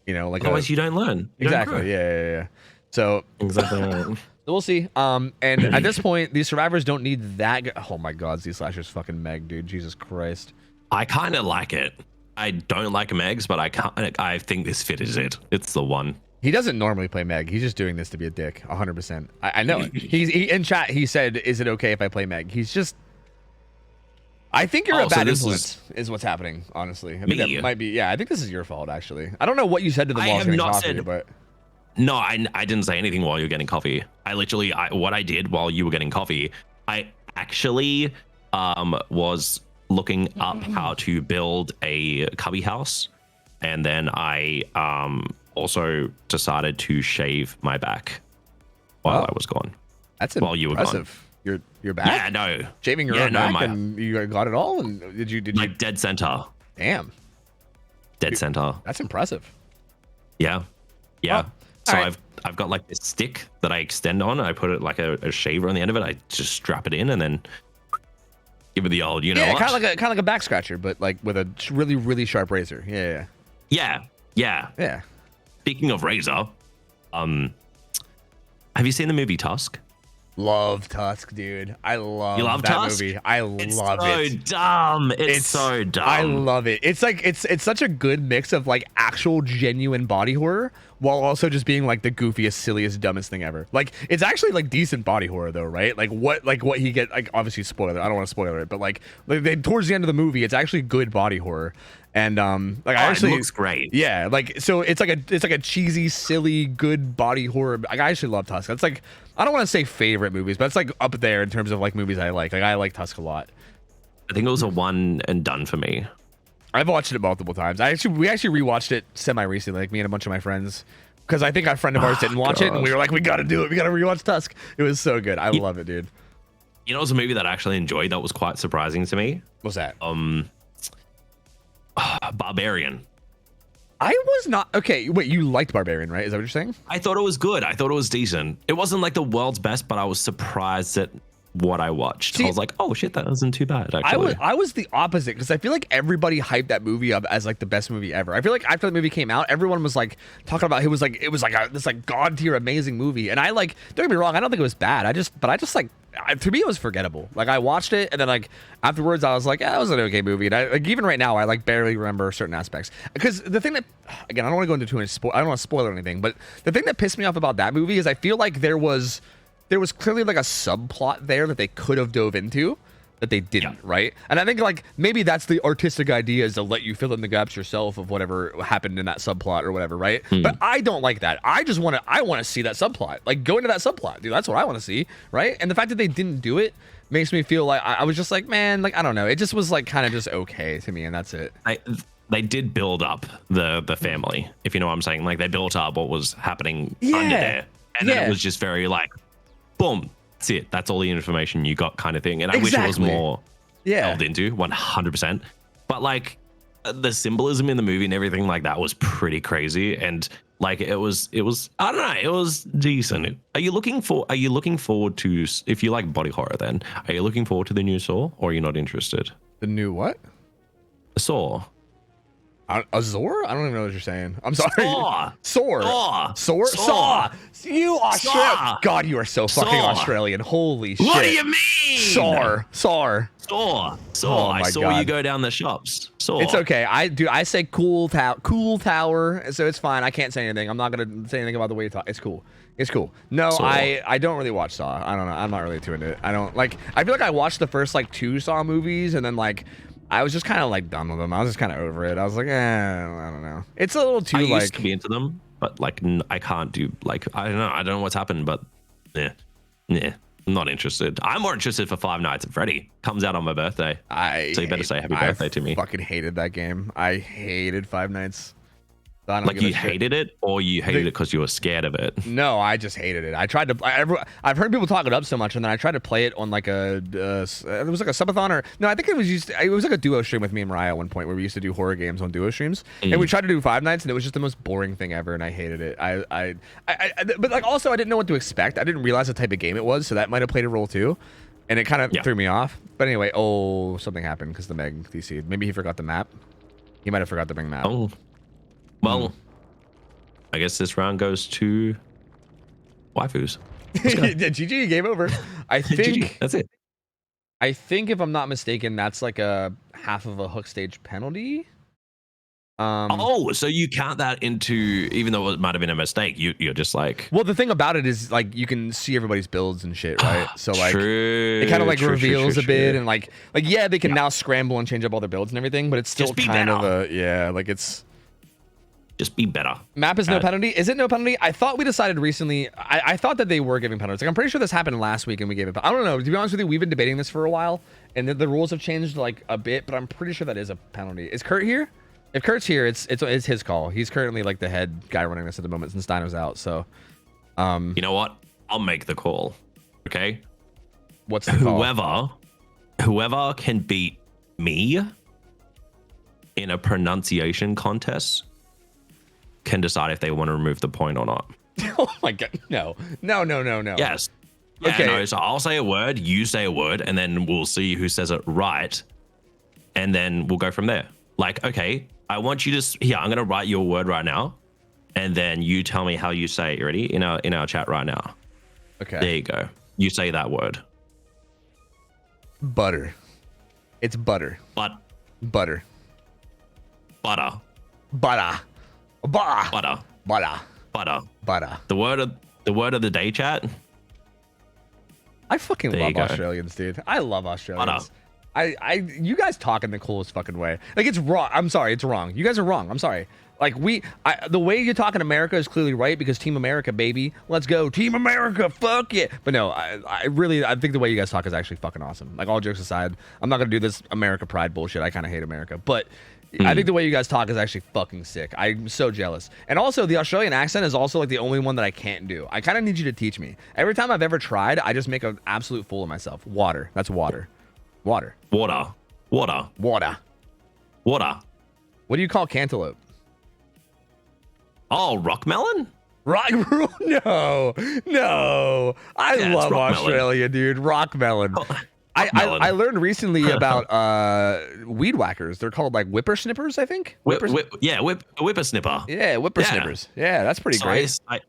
you know, like otherwise you don't learn. Exactly. Yeah. So exactly. We'll see. And at this point, these survivors don't need that. Oh my God, these slashers fucking Meg, dude. Jesus Christ. I kind of like it. I don't like Megs, but I think this fit is it. It's the one. He doesn't normally play Meg. He's just doing this to be a dick. 100%. I know it. He in chat, he said, "Is it okay if I play Meg?" He's just. I think you're a bad influence, is what's happening. Honestly, I think that might be. Yeah, I think this is your fault. Actually, I don't know what you said to the while getting coffee, but. No, I didn't say anything while you were getting coffee. What I did while you were getting coffee, I actually was looking up how to build a cubby house, and then I also decided to shave my back while I was gone. That's while you were impressive. Gone. Your back? Yeah, no. Shaving your own back, and you got it all. And did you like dead center? Damn. Dead center. That's impressive. Yeah. Oh. So I've got like this stick that I extend on. I put it like a shaver on the end of it. I just strap it in and then give it the old, you know what? kind of like a back scratcher, but like with a really, really sharp razor. Yeah. Speaking of razor, have you seen the movie Tusk? Love Tusk, dude. I love you love that Tusk? movie. I love it. It's so dumb. I love it. It's like it's such a good mix of like actual genuine body horror while also just being like the goofiest, silliest, dumbest thing ever. Like it's actually like decent body horror though, right? Like what he get, like obviously spoiler. I don't want to spoil it, but like towards the end of the movie, it's actually good body horror. And like I actually, it looks great. Yeah, like so it's like a cheesy, silly, good body horror. Like, I actually love Tusk. That's like, I don't want to say favorite movies, but it's like up there in terms of like movies I like. Like I like Tusk a lot. I think it was a one and done for me. I've watched it multiple times. We actually rewatched it semi recently, like me and a bunch of my friends, because I think a friend of ours didn't watch it, and we were like, we got to do it. We got to rewatch Tusk. It was so good. I love it, dude. You know, it was a movie that I actually enjoyed. That was quite surprising to me. What's that? Barbarian. I was not okay. Wait, you liked Barbarian, right? Is that what you're saying? I thought it was good. I thought it was decent. It wasn't like the world's best, but I was surprised at what I watched. I was like, oh shit, that wasn't too bad. Actually, I was the opposite, because I feel like everybody hyped that movie up as like the best movie ever. I feel like after the movie came out, everyone was like talking about it was like this like god tier amazing movie. And I like, don't get me wrong, I don't think it was bad. I just like, to me it was forgettable. Like I watched it and then like afterwards I was like, it was an okay movie. And I like, even right now I like barely remember certain aspects, because the thing that, again, I don't want to go into too much I don't want to spoil or anything, but the thing that pissed me off about that movie is I feel like there was clearly like a subplot there that they could have dove into that they didn't, right? And I think like maybe that's the artistic idea, is to let you fill in the gaps yourself of whatever happened in that subplot or whatever, right? But I don't like that. I want to see that subplot. Like, go into that subplot, dude. That's what I want to see, right? And the fact that they didn't do it makes me feel like I was just like, man, like, I don't know. It just was like kind of just okay to me, and that's it. They did build up the family, if you know what I'm saying. Like, they built up what was happening under there, and then it was just very like, boom. That's it. That's all the information you got, kind of thing. And I wish it was more delved into, 100%. But like the symbolism in the movie and everything like that was pretty crazy. And like it was I don't know, it was decent. Are you looking forward to, if you like body horror, then are you looking forward to the new Saw, or are you not interested? The new what? Saw. Azor? I don't even know what you're saying. I'm sorry. Saw. Saw. You Australian. God, you are so fucking Australian. Holy shit. What do you mean? Saw. Oh, I saw you go down the shops. Saw. It's okay. I say cool tower, so it's fine. I can't say anything. I'm not gonna say anything about the way you talk. It's cool. It's cool. No, Saw. I don't really watch Saw. I don't know. I'm not really too into it. I don't like. I feel like I watched the first like 2 Saw movies, and then like I was just kind of like done with them. I was just kind of over it. I was like, I don't know. It's a little too I like. used to be into them, but like I can't do like I don't know what's happened, but yeah. I'm not interested. I'm more interested for Five Nights at Freddy. Comes out on my birthday. So you better say happy birthday to me. I fucking hated that game. I hated Five Nights. So like, you hated it, or you hated it because you were scared of it? No, I just hated it. I tried to. I've heard people talk it up so much, and then I tried to play it on like a. It was like a subathon, or no, I think it was like a duo stream with me and Mariah at one point, where we used to do horror games on duo streams, and we tried to do Five Nights, and it was just the most boring thing ever, and I hated it. But like also I didn't know what to expect. I didn't realize the type of game it was, so that might have played a role too, and it kind of threw me off. But anyway, something happened because the Meg DC'd. Maybe he forgot the map. He might have forgot to bring map. Oh, well. I guess this round goes to waifus. GG, game over. I think that's it. I think if I'm not mistaken, that's like a half of a hook stage penalty. So you count that into, even though it might have been a mistake, you're just like. Well, the thing about it is like you can see everybody's builds and shit, right? So like it kind of like reveals a bit, and like yeah, they can now scramble and change up all their builds and everything, but it's still kind of a like it's. Just be better. Map is no penalty. Is it no penalty? I thought we decided recently. I thought that they were giving penalties. Like, I'm pretty sure this happened last week and we gave it. I don't know. To be honest with you, we've been debating this for a while, and the rules have changed like a bit. But I'm pretty sure that is a penalty. Is Kurt here? If Kurt's here, it's his call. He's currently like the head guy running this at the moment since Dino's out. So, you know what? I'll make the call. Okay. What's the call? Whoever can beat me in a pronunciation contest can decide if they want to remove the point or not. Oh my god, no. Yes. Yeah, okay. No, so I'll say a word, you say a word, and then we'll see who says it right, and then we'll go from there. Like, okay, I want you to. Here, I'm gonna write your word right now, and then you tell me how you say it. You ready? In our chat right now. Okay. There you go. You say that word. Butter. It's butter. Butter. Butter. Butter. Butter. Butter. Butter. Butter. Butter. The word of the day, chat. I fucking love Australians, dude. I love Australians. Butter. You guys talk in the coolest fucking way. Like, it's wrong. I'm sorry, it's wrong. You guys are wrong. I'm sorry. Like, the way you talk in America is clearly right, because Team America, baby. Let's go. Team America, fuck it. But no, I think the way you guys talk is actually fucking awesome. Like, all jokes aside, I'm not gonna do this America pride bullshit. I kind of hate America, but I think the way you guys talk is actually fucking sick. I'm so jealous. And also, the Australian accent is also like the only one that I can't do. I kind of need you to teach me. Every time I've ever tried, I just make an absolute fool of myself. Water. That's water. Water. Water. Water. Water. Water. What do you call cantaloupe? Oh, rock melon? Rock? No. I love Australia, dude. Rock melon. I learned recently about weed whackers. They're called like whippersnippers, I think. Whippersnipper. Yeah, whippersnippers. Yeah, that's pretty great. I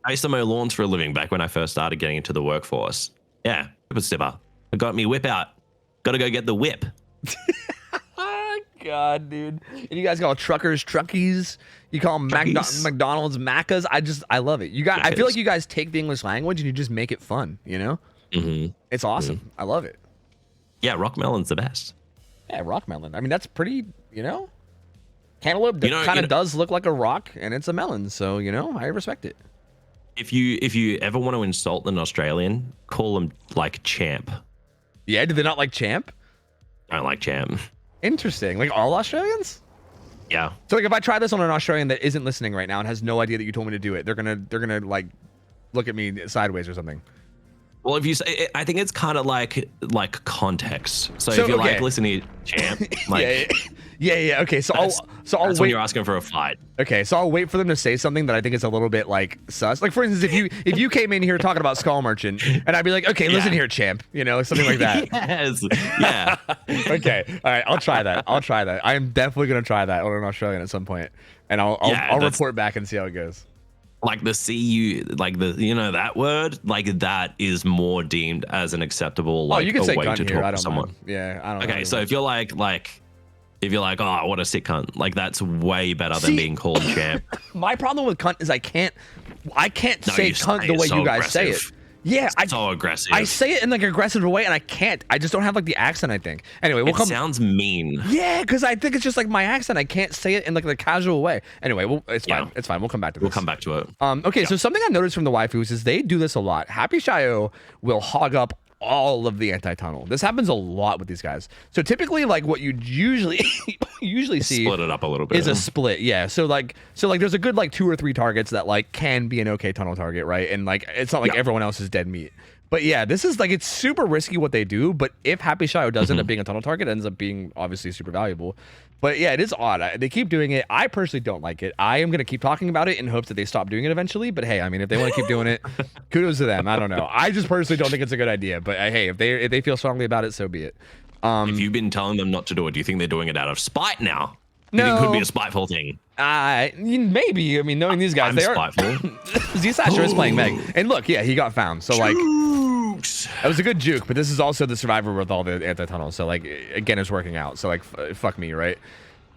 used to mow lawns for a living back when I first started getting into the workforce. Yeah, whippersnipper. I got me whip out. Got to go get the whip. God, dude. And you guys call truckers truckies. You call them McDonald's Maccas. I love it. I feel like you guys take the English language and you just make it fun, you know? Mm-hmm. It's awesome. I love it. Yeah, rock melon's the best. Yeah, rock melon. I mean, that's pretty, you know. Cantaloupe You know- kind you of know- does look like a rock, and it's a melon, so you know, I respect it. If you ever want to insult an Australian, call them like champ. Yeah, do they not like champ? I don't like champ. Interesting. Like all Australians? Yeah. So like if I try this on an Australian that isn't listening right now and has no idea that you told me to do it, they're gonna like look at me sideways or something. Well, if you say, I think it's kind of like context. So So, if you're okay. like, listen here, champ, like Yeah. Okay, so I'll that's when wait. you're asking for a fight. Okay, so I'll wait for them to say something that I think is a little bit like sus. Like for instance, if you came in here talking about Skull Merchant, and I'd be like, okay, listen here, champ, you know, something like that. Yes. Yeah. Okay, all right, I'll try that. I am definitely gonna try that on an Australian at some point, and I'll that's- report back and see how it goes. Like the CU, like the that word, like that is more deemed as an acceptable like you can a say way cunt to here. talk I to don't someone. mind. Yeah, I don't. Okay, so if you're like if you're like, oh, what a sick cunt, like that's way better than being called champ. my problem with cunt is I can't No, say you cunt say the it way so you guys say it. aggressive. Yeah, So aggressive. I say it in like an aggressive way, and I can't. I just don't have like the accent. I think. Anyway, we'll it come. sounds mean. Yeah, because I think it's just like my accent. I can't say it in like the casual way. Anyway, it's Yeah. fine. It's fine. We'll come back to this. We'll come back to it. Okay, so something I noticed from the waifus is they do this a lot. Happy Shio will hog up all of the anti-tunnel. This happens a lot with these guys. So typically, like what you usually see Split it up a little bit. is a split. Yeah. So like there's a good like 2 or 3 targets that like can be an okay tunnel target, right? And like it's not like everyone else is dead meat. But yeah, this is like it's super risky what they do. But if Happy Shio does end up being a tunnel target, it ends up being obviously super valuable. But yeah, it is odd. They keep doing it. I personally don't like it. I am gonna keep talking about it in hopes that they stop doing it eventually. But hey, I mean, if they want to keep doing it, kudos to them. I don't know. I just personally don't think it's a good idea. But hey, if they feel strongly about it, so be it. If you've been telling them not to do it, do you think they're doing it out of spite now? No. You think it could be a spiteful thing. Maybe. I mean, knowing these guys, I'm they are. spiteful. Z-Slasher is playing Meg, and look, yeah, he got found. So like. Oops. That was a good juke, but this is also the survivor with all the anti-tunnel. So like again, it's working out. So like fuck me, right?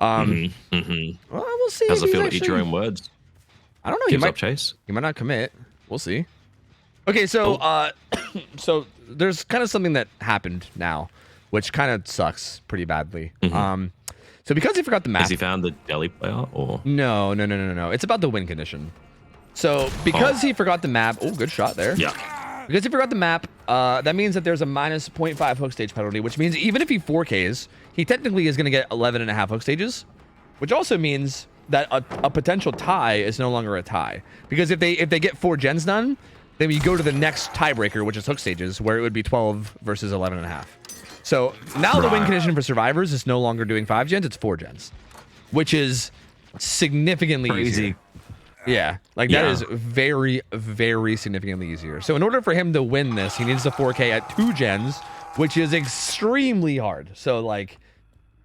Well, we'll see. How's if it feel he's to eat your own words? I don't know. Gives up chase. He might not commit. We'll see. Okay, so so there's kind of something that happened now, which kind of sucks pretty badly. So because he forgot the map. Has he found the jelly player or? No. It's about the win condition. So because he forgot the map. Oh, good shot there. Yeah. Because he forgot the map, that means that there's a minus 0.5 hook stage penalty, which means even if he 4Ks, he technically is going to get 11.5 hook stages, which also means that a potential tie is no longer a tie. Because if they get 4 gens done, then we go to the next tiebreaker, which is hook stages, where it would be 12 versus 11.5. So now the win condition for survivors is no longer doing 5 gens, it's 4 gens, which is significantly easier. Yeah, like that is very, very significantly easier. So in order for him to win this, he needs to 4K at 2 gens, which is extremely hard. So like,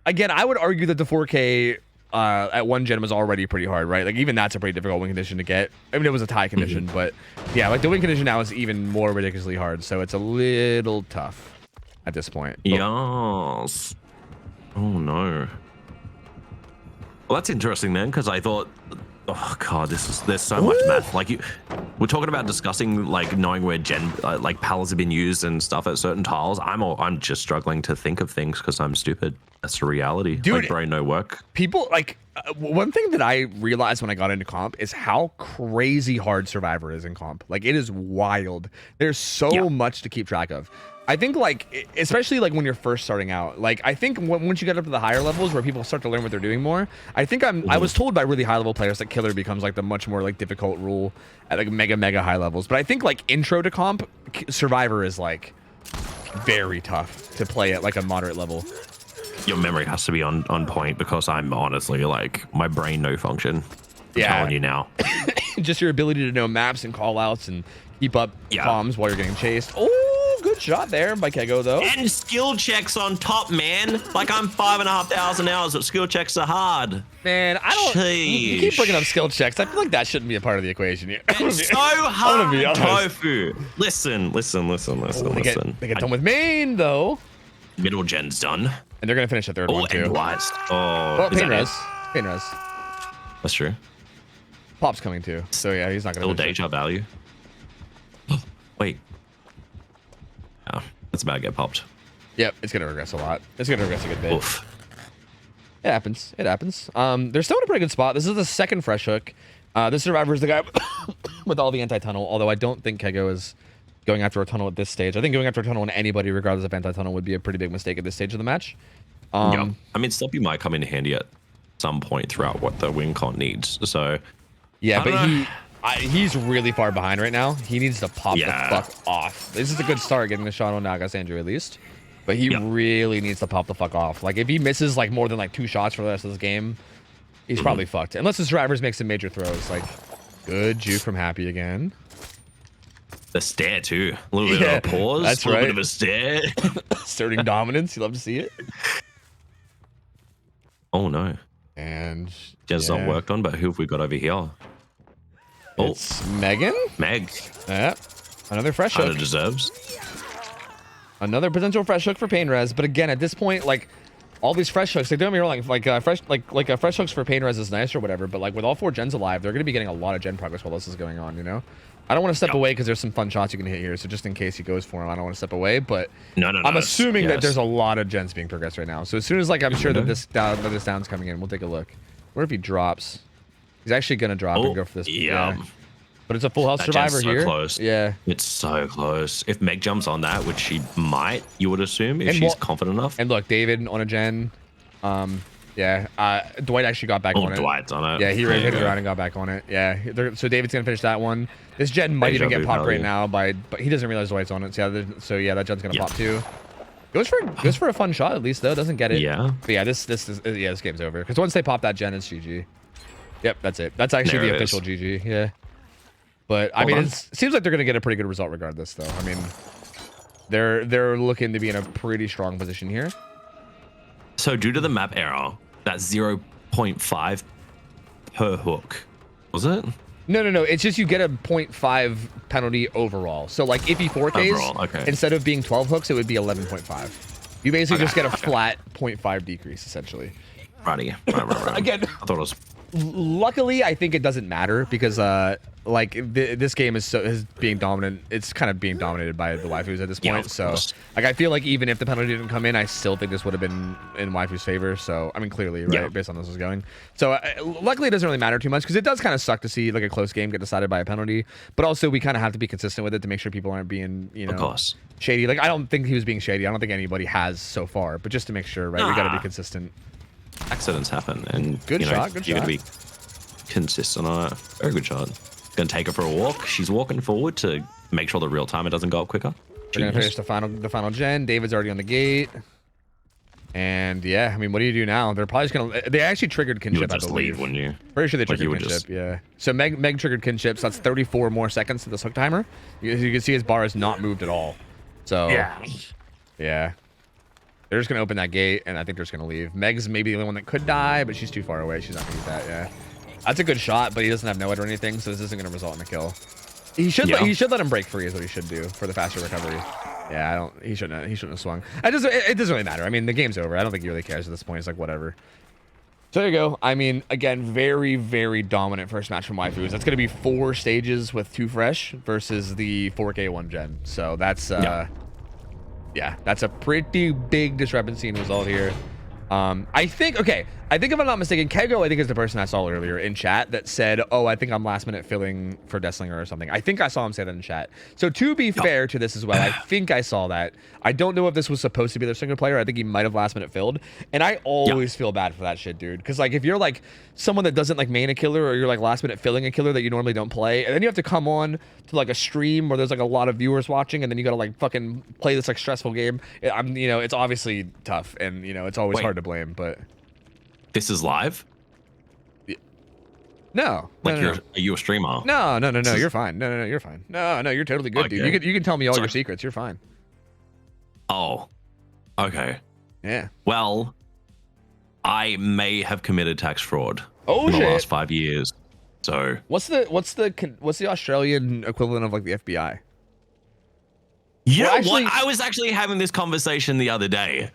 again, I would argue that the 4K at 1 gen was already pretty hard, right? Like even that's a pretty difficult win condition to get. I mean, it was a tie condition, but yeah, like the win condition now is even more ridiculously hard. So it's a little tough at this point. But Yes. Oh no. Well, that's interesting then, because I thought, oh god, there's so much math. Like we're talking about discussing like knowing where like pallets have been used and stuff at certain tiles. I'm just struggling to think of things because I'm stupid. That's the reality. Dude, like brain no work. People like one thing that I realized when I got into comp is how crazy hard Survivor is in comp. Like it is wild. There's so much to keep track of. I think like especially like when you're first starting out, like I think once you get up to the higher levels where people start to learn what they're doing more, I think I was told by really high level players that killer becomes like the much more like difficult rule at like mega high levels. But I think like intro to comp, Survivor is like very tough to play at like a moderate level. Your memory has to be on point because I'm honestly like my brain no function. I'm telling you now. Just your ability to know maps and call outs and keep up comms while you're getting chased. Oh, good shot there by Kego though. And skill checks on top, man. Like I'm 5,500 hours, but skill checks are hard. Man, I don't. You keep bringing up skill checks. I feel like that shouldn't be a part of the equation here. It's so hard, Tofu. Listen. They get done with main though. Middle gen's done. And they're gonna finish the third one too. Endwise. Well, is pain that res. it? Pain res. That's true. Pop's coming too. So yeah, he's not gonna. Still finish it. deja value. Wait. Oh, that's about to get popped. Yep, it's gonna regress a lot. It's gonna regress a good bit. Oof. It happens. It happens. They're still in a pretty good spot. This is the second fresh hook. This survivor is the guy with all the anti-tunnel. Although I don't think Kego is going after a tunnel at this stage. I think going after a tunnel on anybody, regardless of anti-tunnel, would be a pretty big mistake at this stage of the match. Yeah. I mean, Sloppy might come in handy at some point throughout what the win con needs. So yeah, but he's really far behind right now. He needs to pop the fuck off. This is a good start getting the shot on Nagasandra at least. But he really needs to pop the fuck off. Like, if he misses, like, more than, like, 2 shots for the rest of this game, he's probably fucked. Unless his drivers make some major throws. Like, good juke from Happy again. The stare, too. A little bit of a pause. That's a little right. bit of a stare. Asserting dominance. You love to see it. Oh, no. And... Just not worked on, but who have we got over here? It's Megan? Meg. Yeah. Another fresh Kinda hook. deserves. Another potential fresh hook for Pain Res, but again, at this point, like all these fresh hooks, like don't get me wrong, fresh hooks for Pain Res is nice or whatever, but like with all 4 gens alive, they're gonna be getting a lot of gen progress while this is going on, you know? I don't want to step away because there's some fun shots you can hit here, so just in case he goes for him, I don't want to step away, but I'm assuming that there's a lot of gens being progressed right now. So as soon as like I'm sure that this down's coming in, we'll take a look. What if he drops? He's actually gonna drop and go for this. Yeah. But it's a full health survivor here. Close. Yeah. It's so close. If Meg jumps on that, which she might, you would assume, if she's confident enough. And look, David on a gen. Dwight actually got back on it. Dwight's on it. Yeah, he hit it around and got back on it. Yeah. So David's gonna finish that one. This gen might even get popped right now but he doesn't realize Dwight's on it. So yeah, that gen's gonna pop too. Goes for a fun shot at least though. Doesn't get it. Yeah. But yeah, this game's over. Because once they pop that gen, it's GG. Yep, that's it. That's actually the official GG. Yeah. But I mean, it seems like they're gonna get a pretty good result regardless, though. I mean, they're looking to be in a pretty strong position here. So due to the map error, that's 0.5 per hook, was it? No. It's just you get a 0.5 penalty overall. So like if he 4Ks, instead of being 12 hooks, it would be 11.5. You basically just get a flat 0.5 decrease, essentially. Right. Again, I thought it was. Luckily, I think it doesn't matter because this game is being dominant. It's kind of being dominated by the waifus at this point. So like I feel like even if the penalty didn't come in, I still think this would have been in waifu's favor. So I mean, clearly, right, based on this is going. So luckily, it doesn't really matter too much because it does kind of suck to see like a close game get decided by a penalty. But also, we kind of have to be consistent with it to make sure people aren't being shady. Like I don't think he was being shady. I don't think anybody has so far. But just to make sure, right, we got to be consistent. Accidents happen, and good shot. You're gonna be consistent on it. Very good shot. Gonna take her for a walk. She's walking forward to make sure the real timer doesn't go up quicker. We're gonna finish the final gen. David's already on the gate, and yeah, I mean, what do you do now? They're probably just gonna. They actually triggered kinship. You would just leave, wouldn't you? Pretty sure they triggered kinship. Yeah. So Meg triggered kinship. So that's 34 more seconds to this hook timer. You can see his bar has not moved at all. So yeah. They're just going to open that gate, and I think they're just going to leave. Meg's maybe the only one that could die, but she's too far away. She's not going to get that, yeah. That's a good shot, but he doesn't have no-hit or anything, so this isn't going to result in a kill. He should let him break free is what he should do for the faster recovery. Yeah, he shouldn't have swung. It doesn't really matter. I mean, the game's over. I don't think he really cares at this point. It's like, whatever. So there you go. I mean, again, very, very dominant first match from waifus. That's going to be 4 stages with 2 fresh versus the 4K 1 gen. So that's... yeah, that's a pretty big discrepancy in result here. I think if I'm not mistaken, Kego, I think is the person I saw earlier in chat that said, oh, I think I'm last minute filling for Desslinger or something. I think I saw him say that in chat. So to be fair to this as well, I think I saw that. I don't know if this was supposed to be their single player. I think he might have last minute filled. And I always feel bad for that shit, dude. Because like if you're like someone that doesn't like main a killer, or you're like last minute filling a killer that you normally don't play, and then you have to come on to like a stream where there's like a lot of viewers watching, and then you gotta like fucking play this like stressful game. It's obviously tough, and it's always hard to blame, but this is live? No. Are you a streamer? No, you're fine. No, you're fine. No, you're totally good, dude. You can tell me all your secrets. You're fine. Oh. Okay. Yeah. Well, I may have committed tax fraud in the last 5 years. So what's the Australian equivalent of like the FBI? You know what? I was actually having this conversation the other day.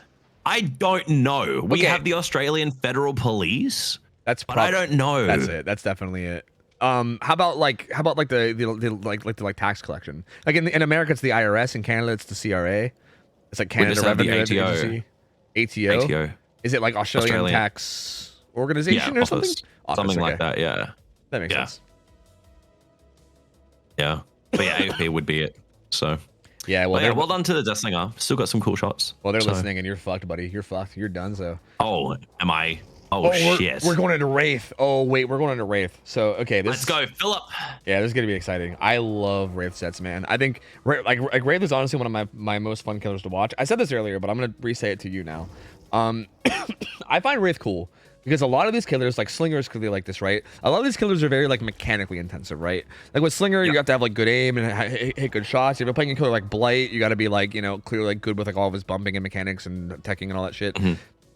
I don't know. We have the Australian Federal Police. But I don't know. That's it. That's definitely it. How about the tax collection? Like in America, it's the IRS. In Canada, it's the CRA. It's like Canada just have the Revenue ATO. Agency. ATO. ATO. Is it like Australian Tax Organization or something? Office, something like okay. that. Yeah. That makes sense. Yeah. But yeah, AFP would be it. So. Yeah, well, Well done to the Death Slinger. Still got some cool shots. Well, they're listening, and you're fucked, buddy. You're fucked. You're done. So. Oh, am I? Oh, shit. We're going into Wraith. Oh wait, we're going into Wraith. So okay, Let's go, Philip. Yeah, this is gonna be exciting. I love Wraith sets, man. I think like Wraith is honestly one of my most fun killers to watch. I said this earlier, but I'm gonna re-say it to you now. I find Wraith cool. Because a lot of these killers, like Slinger is clearly like this, right? A lot of these killers are very like mechanically intensive, right? Like with Slinger, you have to have like good aim and hit good shots. If you're playing a killer like Blight, you got to be like, you know, clearly like good with like all of his bumping and mechanics and teching and all that shit.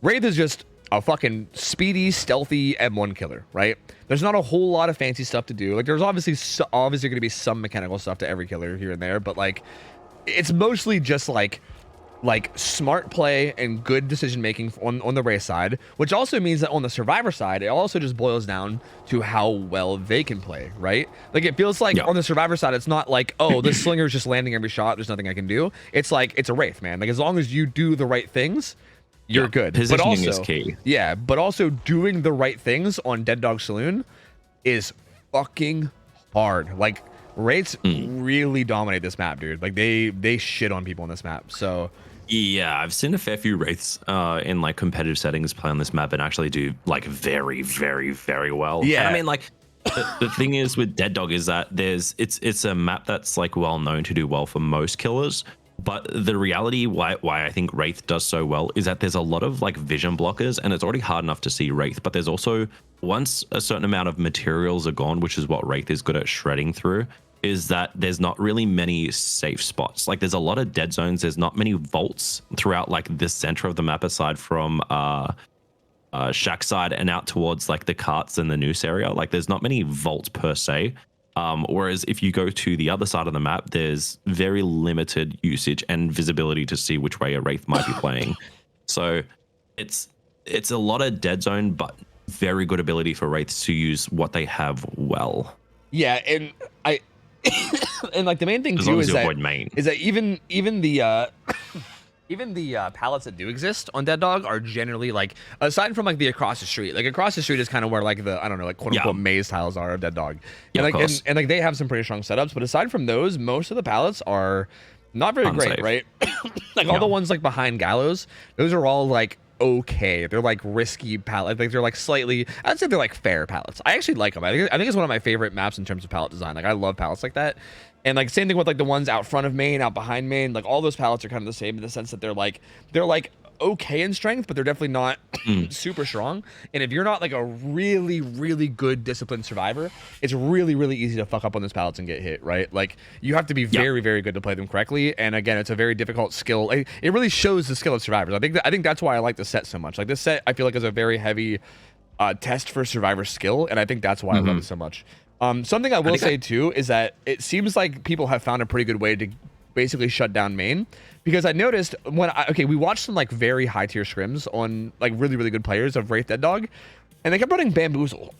Wraith is just a fucking speedy, stealthy M1 killer, right? There's not a whole lot of fancy stuff to do. Like there's obviously going to be some mechanical stuff to every killer here and there, but like it's mostly just like smart play and good decision making on the Wraith side, which also means that on the Survivor side, it also just boils down to how well they can play, right? Like it feels like on the Survivor side, it's not like, oh, this Slinger is just landing every shot, there's nothing I can do. It's like it's a Wraith, man. Like as long as you do the right things, you're good. Positioning is key. Yeah, but also doing the right things on Dead Dog Saloon is fucking hard. Like Wraiths really dominate this map, dude. Like they shit on people on this map. So yeah, I've seen a fair few Wraiths in like competitive settings play on this map and actually do like very, very, very well. Yeah, and I mean like the thing is with Dead Dog is that it's a map that's like well known to do well for most killers. But the reality why I think Wraith does so well is that there's a lot of like vision blockers and it's already hard enough to see Wraith, but there's also once a certain amount of materials are gone, which is what Wraith is good at shredding through, is that there's not really many safe spots. Like there's a lot of dead zones. There's not many vaults throughout like the center of the map aside from Shack side and out towards like the carts and the noose area. Like there's not many vaults per se. Whereas if you go to the other side of the map, there's very limited usage and visibility to see which way a Wraith might be playing. So it's a lot of dead zone, but very good ability for Wraiths to use what they have well. Yeah, and and like the main thing too is that even the even the pallets that do exist on Dead Dog are generally like, aside from like the across the street, like across the street is kind of where like the, I don't know, like quote unquote maze tiles are of Dead Dog. And like and like they have some pretty strong setups, but aside from those, most of the pallets are not very great, right? Like all the ones like behind Gallows, those are all like okay. They're like risky palette. Like they're like slightly, I'd say they're like fair palettes. I actually like them. I think it's one of my favorite maps in terms of palette design. Like I love palettes like that. And like same thing with like the ones out front of main, out behind main, like all those palettes are kind of the same in the sense that they're like okay in strength, but they're definitely not super strong. And if you're not like a really, really good disciplined survivor, it's really, really easy to fuck up on those pallets and get hit, right? Like you have to be very, very good to play them correctly. And again, it's a very difficult skill. It really shows the skill of survivors. I think that's why I like the set so much. Like this set, I feel like is a very heavy test for survivor skill, and I think that's why I love it so much. Something I will say too is that it seems like people have found a pretty good way to basically shut down main, because I noticed when we watched some like very high tier scrims on like really, really good players of Wraith Dead Dog, and they kept running Bamboozle.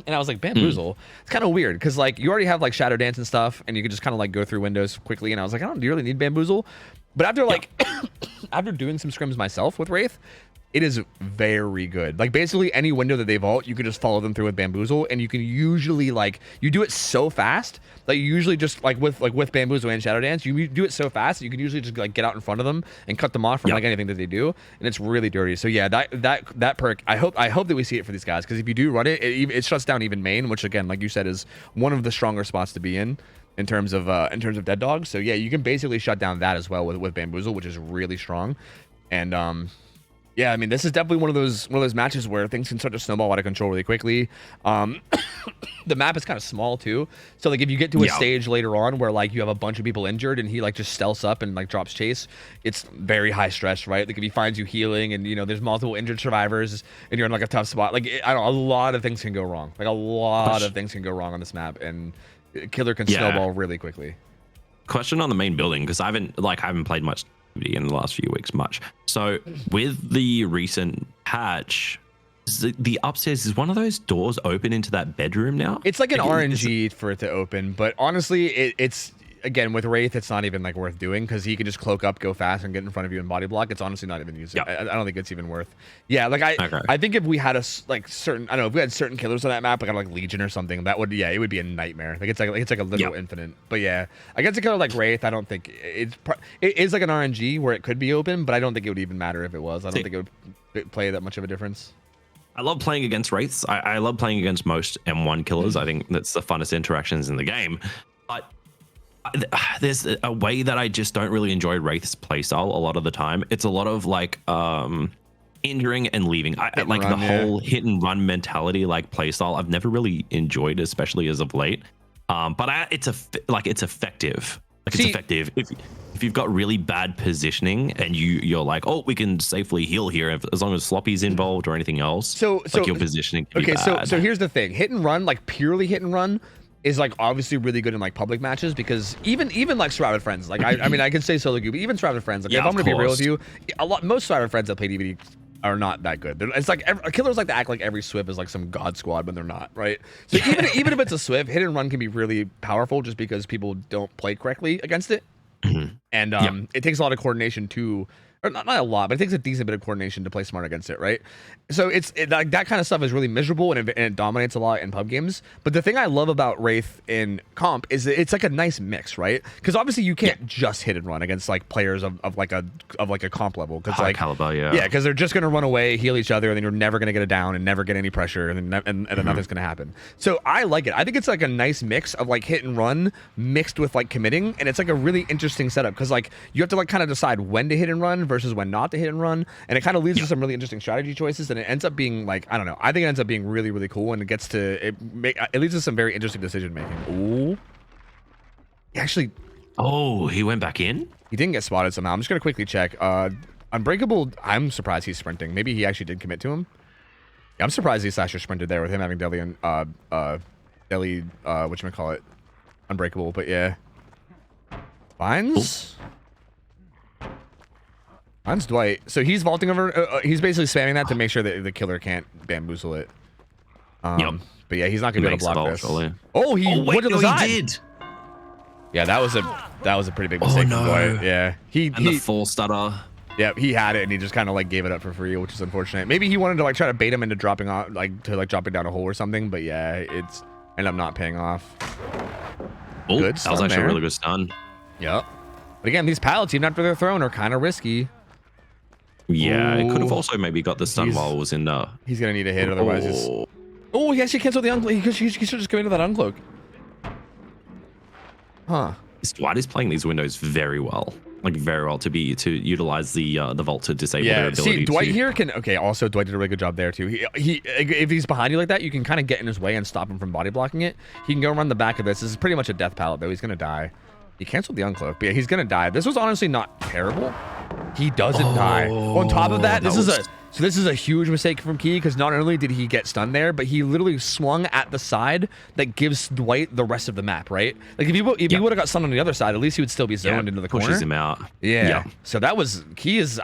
And I was like, Bamboozle? It's kind of weird because like you already have like Shadow Dance and stuff, and you can just kind of like go through windows quickly. And I was like, do you really need Bamboozle? But after like after doing some scrims myself with Wraith, it is very good. Like basically any window that they vault, you can just follow them through with Bamboozle, and you can usually like, you do it so fast that you usually just like with Bamboozle and Shadow Dance, you do it so fast that you can usually just like get out in front of them and cut them off from like anything that they do, and it's really dirty. So yeah, that perk, I hope that we see it for these guys, because if you do run it, it shuts down even main, which again, like you said, is one of the stronger spots to be in terms of Dead Dogs. So yeah, you can basically shut down that as well with Bamboozle, which is really strong. And yeah, I mean, this is definitely one of those matches where things can start to snowball out of control really quickly. The map is kind of small too, so like if you get to a stage later on where like you have a bunch of people injured and he like just stealths up and like drops chase, it's very high stress, right? Like if he finds you healing and you know there's multiple injured survivors and you're in like a tough spot, like I don't know, a lot of things can go wrong. Like a lot of things can go wrong on this map, and killer can snowball really quickly. Question on the main building, because I haven't played much in the last few weeks much. So with the recent patch, the upstairs, is one of those doors open into that bedroom now? It's like an RNG for it to open, but honestly, it's again, with Wraith, it's not even like worth doing because he can just cloak up, go fast, and get in front of you and body block. It's honestly not even useful. Yep. I don't think it's even worth. Yeah, like I think if we had like certain, I don't know, if we had certain killers on that map, like Legion or something, that would, yeah, it would be a nightmare. Like it's like a literal infinite. But yeah, against a killer like Wraith, I don't think it is like an RNG where it could be open, but I don't think it would even matter if it was. I don't think it would play that much of a difference. I love playing against Wraiths. I love playing against most M1 killers. I think that's the funnest interactions in the game. But there's a way that I just don't really enjoy Wraith's playstyle a lot of the time. It's a lot of like injuring and leaving. Like the whole hit and run mentality, like playstyle, I've never really enjoyed, especially as of late. But it's effective. Like it's effective if you've got really bad positioning and you're like, oh, we can safely heal here as long as Sloppy's involved or anything else. So like your positioning can be bad. So here's the thing: hit and run, like purely hit and run, is like obviously really good in like public matches because even like Survivor Friends, like I mean I could say solo queue, but even Survivor Friends, like if I'm gonna be real with you, most Survivor Friends that play DVD are not that good. It's like killers like to act like every Swift is like some god squad when they're not, right? So even if it's a Swift, hit and run can be really powerful just because people don't play correctly against it. And it takes a lot of coordination to, or not a lot, but it takes a decent bit of coordination to play smart against it, right? So like that kind of stuff is really miserable and it dominates a lot in pub games. But the thing I love about Wraith in comp is that it's like a nice mix, right? Because obviously you can't just hit and run against like players of like a comp level, because high like caliber, because they're just gonna run away, heal each other, and then you're never gonna get it down and never get any pressure, and then nothing's gonna happen. So I like it. I think it's like a nice mix of like hit and run mixed with like committing, and it's like a really interesting setup because like you have to like kind of decide when to hit and run versus when not to hit and run, and it kind of leads to some really interesting strategy choices, and it ends up being like, I don't know, I think it ends up being really, really cool, and it leads to some very interesting decision making. Ooh, he went back in. He didn't get spotted somehow. I'm just gonna quickly check. Unbreakable, I'm surprised he's sprinting. Maybe he actually did commit to him. Yeah, I'm surprised he Slasher sprinted there with him having Deli and whatchamacallit, Unbreakable. But yeah, Vines. Mine's Dwight. So he's vaulting over. He's basically spamming that to make sure that the killer can't bamboozle it. But yeah, he's not gonna be able to block this. Oh, what he did. Yeah, that was a pretty big mistake from Dwight. Yeah, the full stutter. Yeah, he had it and he just kind of like gave it up for free, which is unfortunate. Maybe he wanted to like try to bait him into dropping off, dropping down a hole or something. But yeah, it's ended up not paying off. Oh, that was actually a really good stun. Yep. But again, these pallets, even after they're thrown, are kind of risky. Yeah, it could have also maybe got the stun while it was in the... He's going to need a hit, otherwise it's... Oh, he actually canceled the uncloak. He should just come into that uncloak. Huh. Dwight is playing these windows very well. Like, very well to utilize the vault to disable their ability. See, Dwight here can... Okay, also, Dwight did a really good job there, too. If he's behind you like that, you can kind of get in his way and stop him from body blocking it. He can go around the back of this. This is pretty much a death pallet, though. He's going to die. He canceled the uncloak, but yeah, he's gonna die. This was honestly not terrible. He doesn't die. On top of that, this is a huge mistake from Key, because not only did he get stunned there, but he literally swung at the side that gives Dwight the rest of the map, right? Like if he would have got stunned on the other side, at least he would still be zoned into the corner. Pushes him out. Yeah. So that was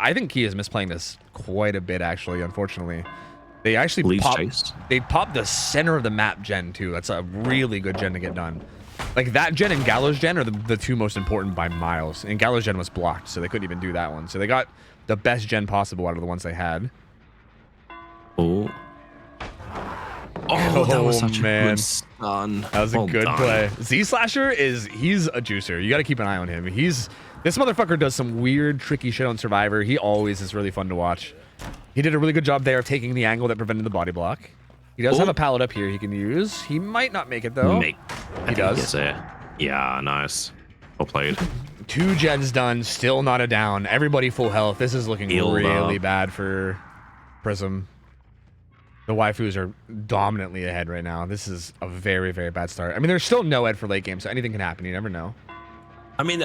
I think Key is misplaying this quite a bit, actually, unfortunately. They actually popped the center of the map gen too. That's a really good gen to get done. Like that gen and Gallows gen are the two most important by miles. And Gallows gen was blocked, so they couldn't even do that one. So they got the best gen possible out of the ones they had. Oh, that was such a good stun. That was a good play. Z Slasher he's a juicer. You got to keep an eye on him. This motherfucker does some weird, tricky shit on Survivor. He always is really fun to watch. He did a really good job there of taking the angle that prevented the body block. He does have a pallet up here he can use. He might not make it though. He does. Yeah, nice. Well played. 2 gens done, still not a down. Everybody full health. This is looking really bad for Prism. The waifus are dominantly ahead right now. This is a very, very bad start. I mean, there's still no ed for late game, so anything can happen. You never know. I mean,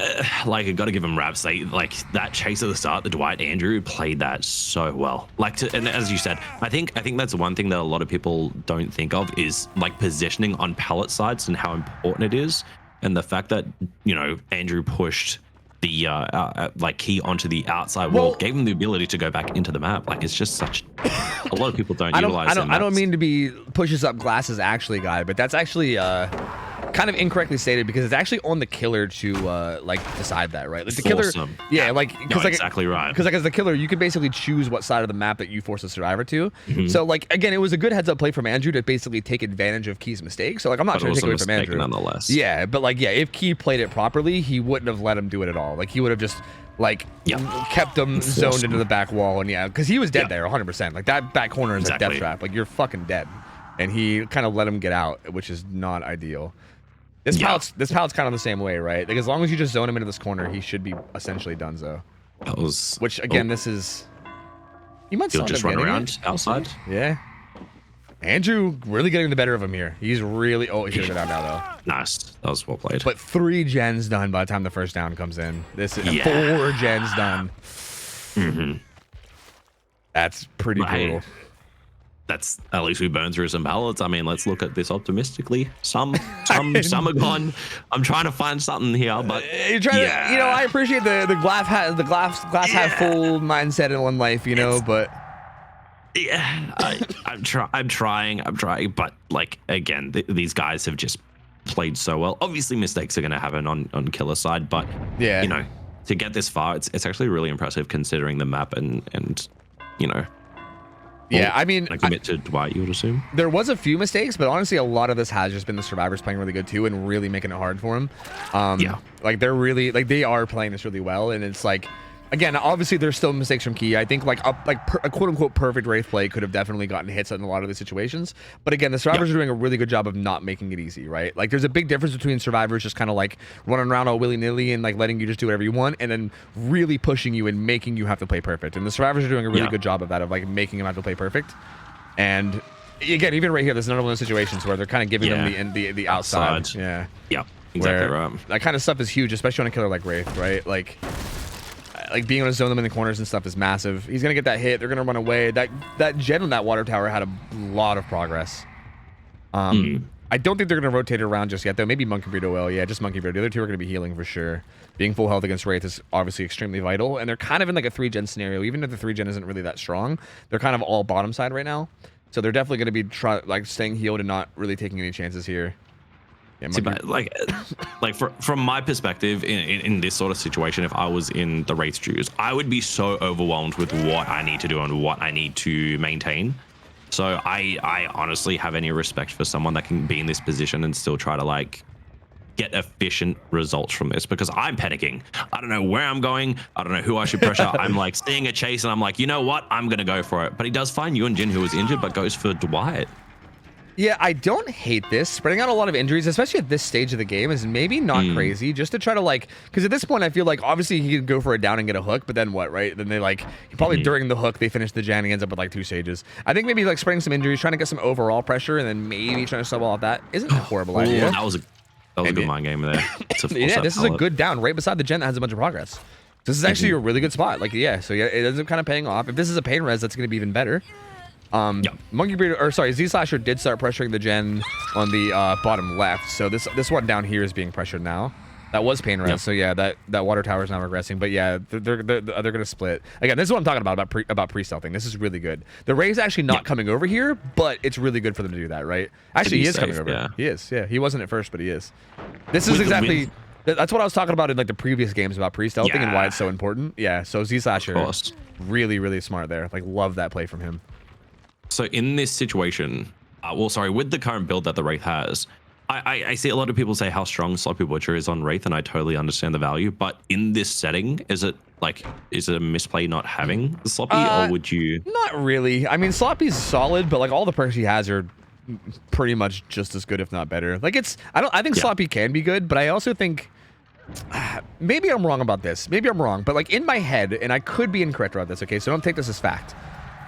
like, I got to give him raps. Like that chase at the start, the Dwight Andrew played that so well. And as you said, I think that's one thing that a lot of people don't think of is like positioning on pallet sides and how important it is. And the fact that, Andrew pushed the Key onto the outside wall, gave him the ability to go back into the map. Like, it's just such a lot of people don't utilize it. I don't mean to be pushes up glasses actually guy, but that's actually kind of incorrectly stated because it's actually on the killer to like decide that, right? Like the killer, yeah, like because like exactly right. Because like as the killer, you can basically choose what side of the map that you force the survivor to. So like again, it was a good heads up play from Andrew to basically take advantage of Key's mistake. So like I'm not trying to take away from Andrew, nonetheless. Yeah, but like if Key played it properly, he wouldn't have let him do it at all. Like he would have just like kept him zoned into the back wall, and because he was dead there 100%. Like that back corner is a death trap. Like you're fucking dead, and he kind of let him get out, which is not ideal. This pallet's kind of the same way, right? Like as long as you just zone him into this corner, he should be essentially donezo. Which again, this is. You might He'll just run around outside. Yeah. Andrew really getting the better of him here. He's really. Oh, he should have been down now though. Nice. That was well played. But 3 gens done by the time the first down comes in. This is 4 gens done. That's pretty brutal. That's at least we burned through some pallets. I mean, let's look at this optimistically. Some are gone. I'm trying to find something here, but you're trying to, you know, I appreciate the glass half full mindset in one life, you know, but yeah, I'm trying, but like again, these guys have just played so well. Obviously, mistakes are going to happen on killer side, but you know, to get this far, it's actually really impressive considering the map and you know. Yeah, I mean, I commit to Dwight, you would assume. There was a few mistakes, but honestly, a lot of this has just been the survivors playing really good too and really making it hard for him. Like they're really they are playing this really well, and it's like, again, obviously there's still mistakes from Key. I think like a quote unquote perfect Wraith play could have definitely gotten hits in a lot of these situations. But again, the survivors are doing a really good job of not making it easy, right? Like there's a big difference between survivors just kind of like running around all willy nilly and like letting you just do whatever you want, and then really pushing you and making you have to play perfect. And the survivors are doing a really good job of that, of like making them have to play perfect. And again, even right here, there's another one of those situations where they're kind of giving them the outside. Yeah, exactly right. That kind of stuff is huge, especially on a killer like Wraith, right? Like being able to zone them in the corners and stuff is massive. He's gonna get that hit. They're gonna run away. That gen on that water tower had a lot of progress. I don't think they're gonna rotate it around just yet, though. Maybe Monkey Burrito will. Yeah, just Monkey Burrito. The other two are gonna be healing for sure. Being full health against Wraith is obviously extremely vital, and they're kind of in like a 3-gen scenario. Even if the 3-gen isn't really that strong, they're kind of all bottom side right now. So they're definitely gonna be staying healed and not really taking any chances here. Yeah, see, but like from my perspective in this sort of situation, if I was in the Wraith shoes, I would be so overwhelmed with what I need to do and what I need to maintain. So I honestly have any respect for someone that can be in this position and still try to like get efficient results from this, because I'm panicking. I don't know where I'm going. I don't know who I should pressure. I'm like seeing a chase and I'm like, you know what? I'm going to go for it. But he does find Yun Jin, who was injured, but goes for Dwight. Yeah, I don't hate this. Spreading out a lot of injuries, especially at this stage of the game, is maybe not crazy. Just to try to like, because at this point, I feel like obviously he could go for a down and get a hook, but then what, right? Then they like, probably during the hook, they finish the gen and he ends up with like 2 stages. I think maybe like spreading some injuries, trying to get some overall pressure, and then maybe trying to sub all of that isn't a horrible idea. That was a good mind game there. Yeah, this is a good down right beside the gen that has a bunch of progress. This is actually a really good spot. Like, yeah, so yeah, it ends up kind of paying off. If this is a pain res, that's going to be even better. Monkey Breeder, or sorry, Z Slasher did start pressuring the gen on the bottom left. So this one down here is being pressured now. That was pain res. So yeah, that water tower is now regressing. But yeah, they're gonna split again. This is what I'm talking about pre-stealthing. This is really good. The Ray's actually not coming over here, but it's really good for them to do that, right? Actually, he is coming over. Yeah. He is. Yeah, he wasn't at first, but he is. This is exactly. That's what I was talking about in like the previous games about pre-stealthing and why it's so important. Yeah. So Z Slasher, really, really smart there. Like, love that play from him. So in this situation, with the current build that the Wraith has, I see a lot of people say how strong Sloppy Butcher is on Wraith, and I totally understand the value. But in this setting, is it a misplay not having the Sloppy, or would you? Not really. I mean, Sloppy's solid, but like all the perks he has are pretty much just as good, if not better. Like I think Sloppy can be good, but I also think maybe I'm wrong about this. Maybe I'm wrong, but like in my head, and I could be incorrect about this. Okay, so don't take this as fact.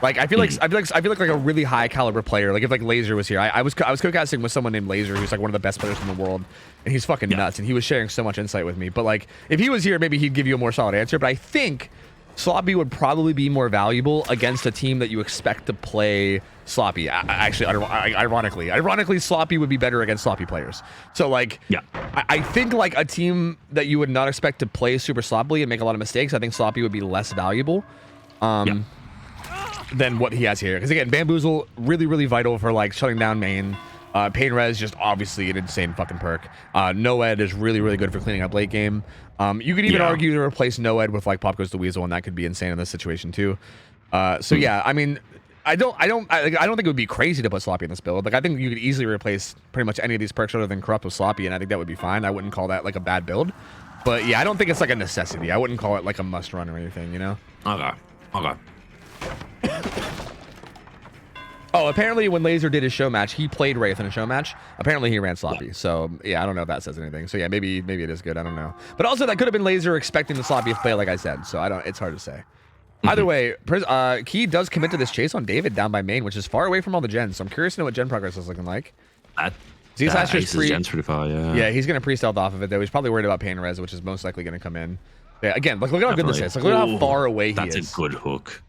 Like I feel like a really high caliber player. Like if like Laser was here, I was co-casting with someone named Laser, who's like one of the best players in the world, and he's fucking nuts. And he was sharing so much insight with me. But like if he was here, maybe he'd give you a more solid answer. But I think Sloppy would probably be more valuable against a team that you expect to play Sloppy. Actually, ironically, Sloppy would be better against Sloppy players. So like, I think like a team that you would not expect to play super sloppily and make a lot of mistakes, I think Sloppy would be less valuable. Than what he has here, because again, Bamboozle really vital for like shutting down main. Pain Res just obviously an insane fucking perk. No-Ed is really, really good for cleaning up late game. You could even argue to replace No-Ed with like Pop Goes the Weasel, and that could be insane in this situation too. So yeah, I mean, I don't think it would be crazy to put Sloppy in this build. Like I think you could easily replace pretty much any of these perks other than Corrupt with Sloppy, and I think that would be fine. I wouldn't call that like a bad build. But yeah, I don't think it's like a necessity. I wouldn't call it like a must run or anything, you know? Okay. Oh, apparently when Laser did his show match, he played Wraith in a show match. Apparently he ran Sloppy. So yeah, I don't know if that says anything. So yeah, maybe it is good. I don't know. But also that could have been Laser expecting the Sloppy play, like I said. So it's hard to say. Either way, Key does commit to this chase on David down by main, which is far away from all the gens. So I'm curious to know what gen progress is looking like. Gen's pretty far, yeah. Yeah, he's going to pre-stealth off of it, though. He's probably worried about Pain Res, which is most likely going to come in. Yeah, again, look at how good this is. Look at how far away he is. That's a good hook.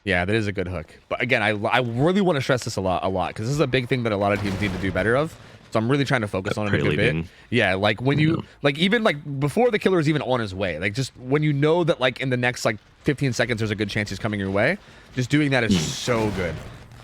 Yeah, that is a good hook. But again, I really want to stress this a lot, because this is a big thing that a lot of teams need to do better of. So I'm really trying to focus on it a good bit. Yeah, like when you, like even like before the killer is even on his way, like just when you know that like in the next like 15 seconds there's a good chance he's coming your way, just doing that is so good.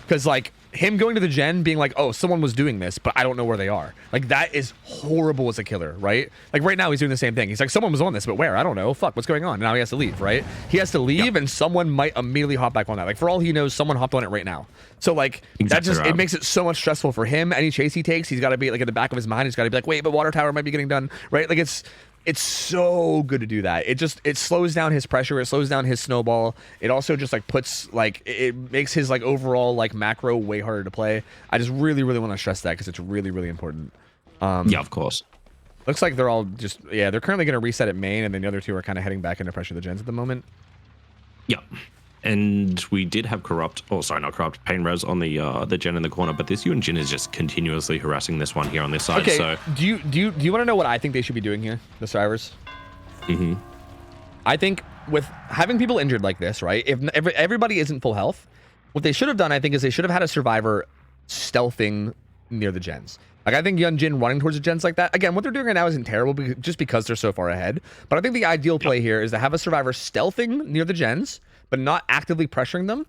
Because like him going to the gen being like, oh, someone was doing this, but I don't know where they are. Like that is horrible as a killer, right? Like right now he's doing the same thing. He's like, someone was on this, but where? I don't know. Fuck, what's going on? And now he has to leave, right? He has to leave and someone might immediately hop back on that. Like for all he knows, someone hopped on it right now. So like that just, it makes it so much stressful for him. Any chase he takes, he's got to be like in the back of his mind. He's got to be like, wait, but water tower might be getting done, right? Like it's so good to do that. It slows down his pressure. It slows down his snowball. It also just like puts like, it makes his like overall like macro way harder to play. I just really, really want to stress that because it's really, really important. Yeah, of course. Looks like they're all just, yeah, they're currently going to reset at main, and then the other two are kind of heading back into pressure the gens at the moment. Yeah. And we did have Pain Res on the gen in the corner, but this Yun Jin is just continuously harassing this one here on this side. Okay, so do you want to know what I think they should be doing here, the survivors? I think with having people injured like this, right? If everybody isn't full health, what they should have done, I think, is they should have had a survivor stealthing near the gens. Like I think Yun Jin running towards the gens like that. Again, what they're doing right now isn't terrible just because they're so far ahead. But I think the ideal play here is to have a survivor stealthing near the gens, but not actively pressuring them,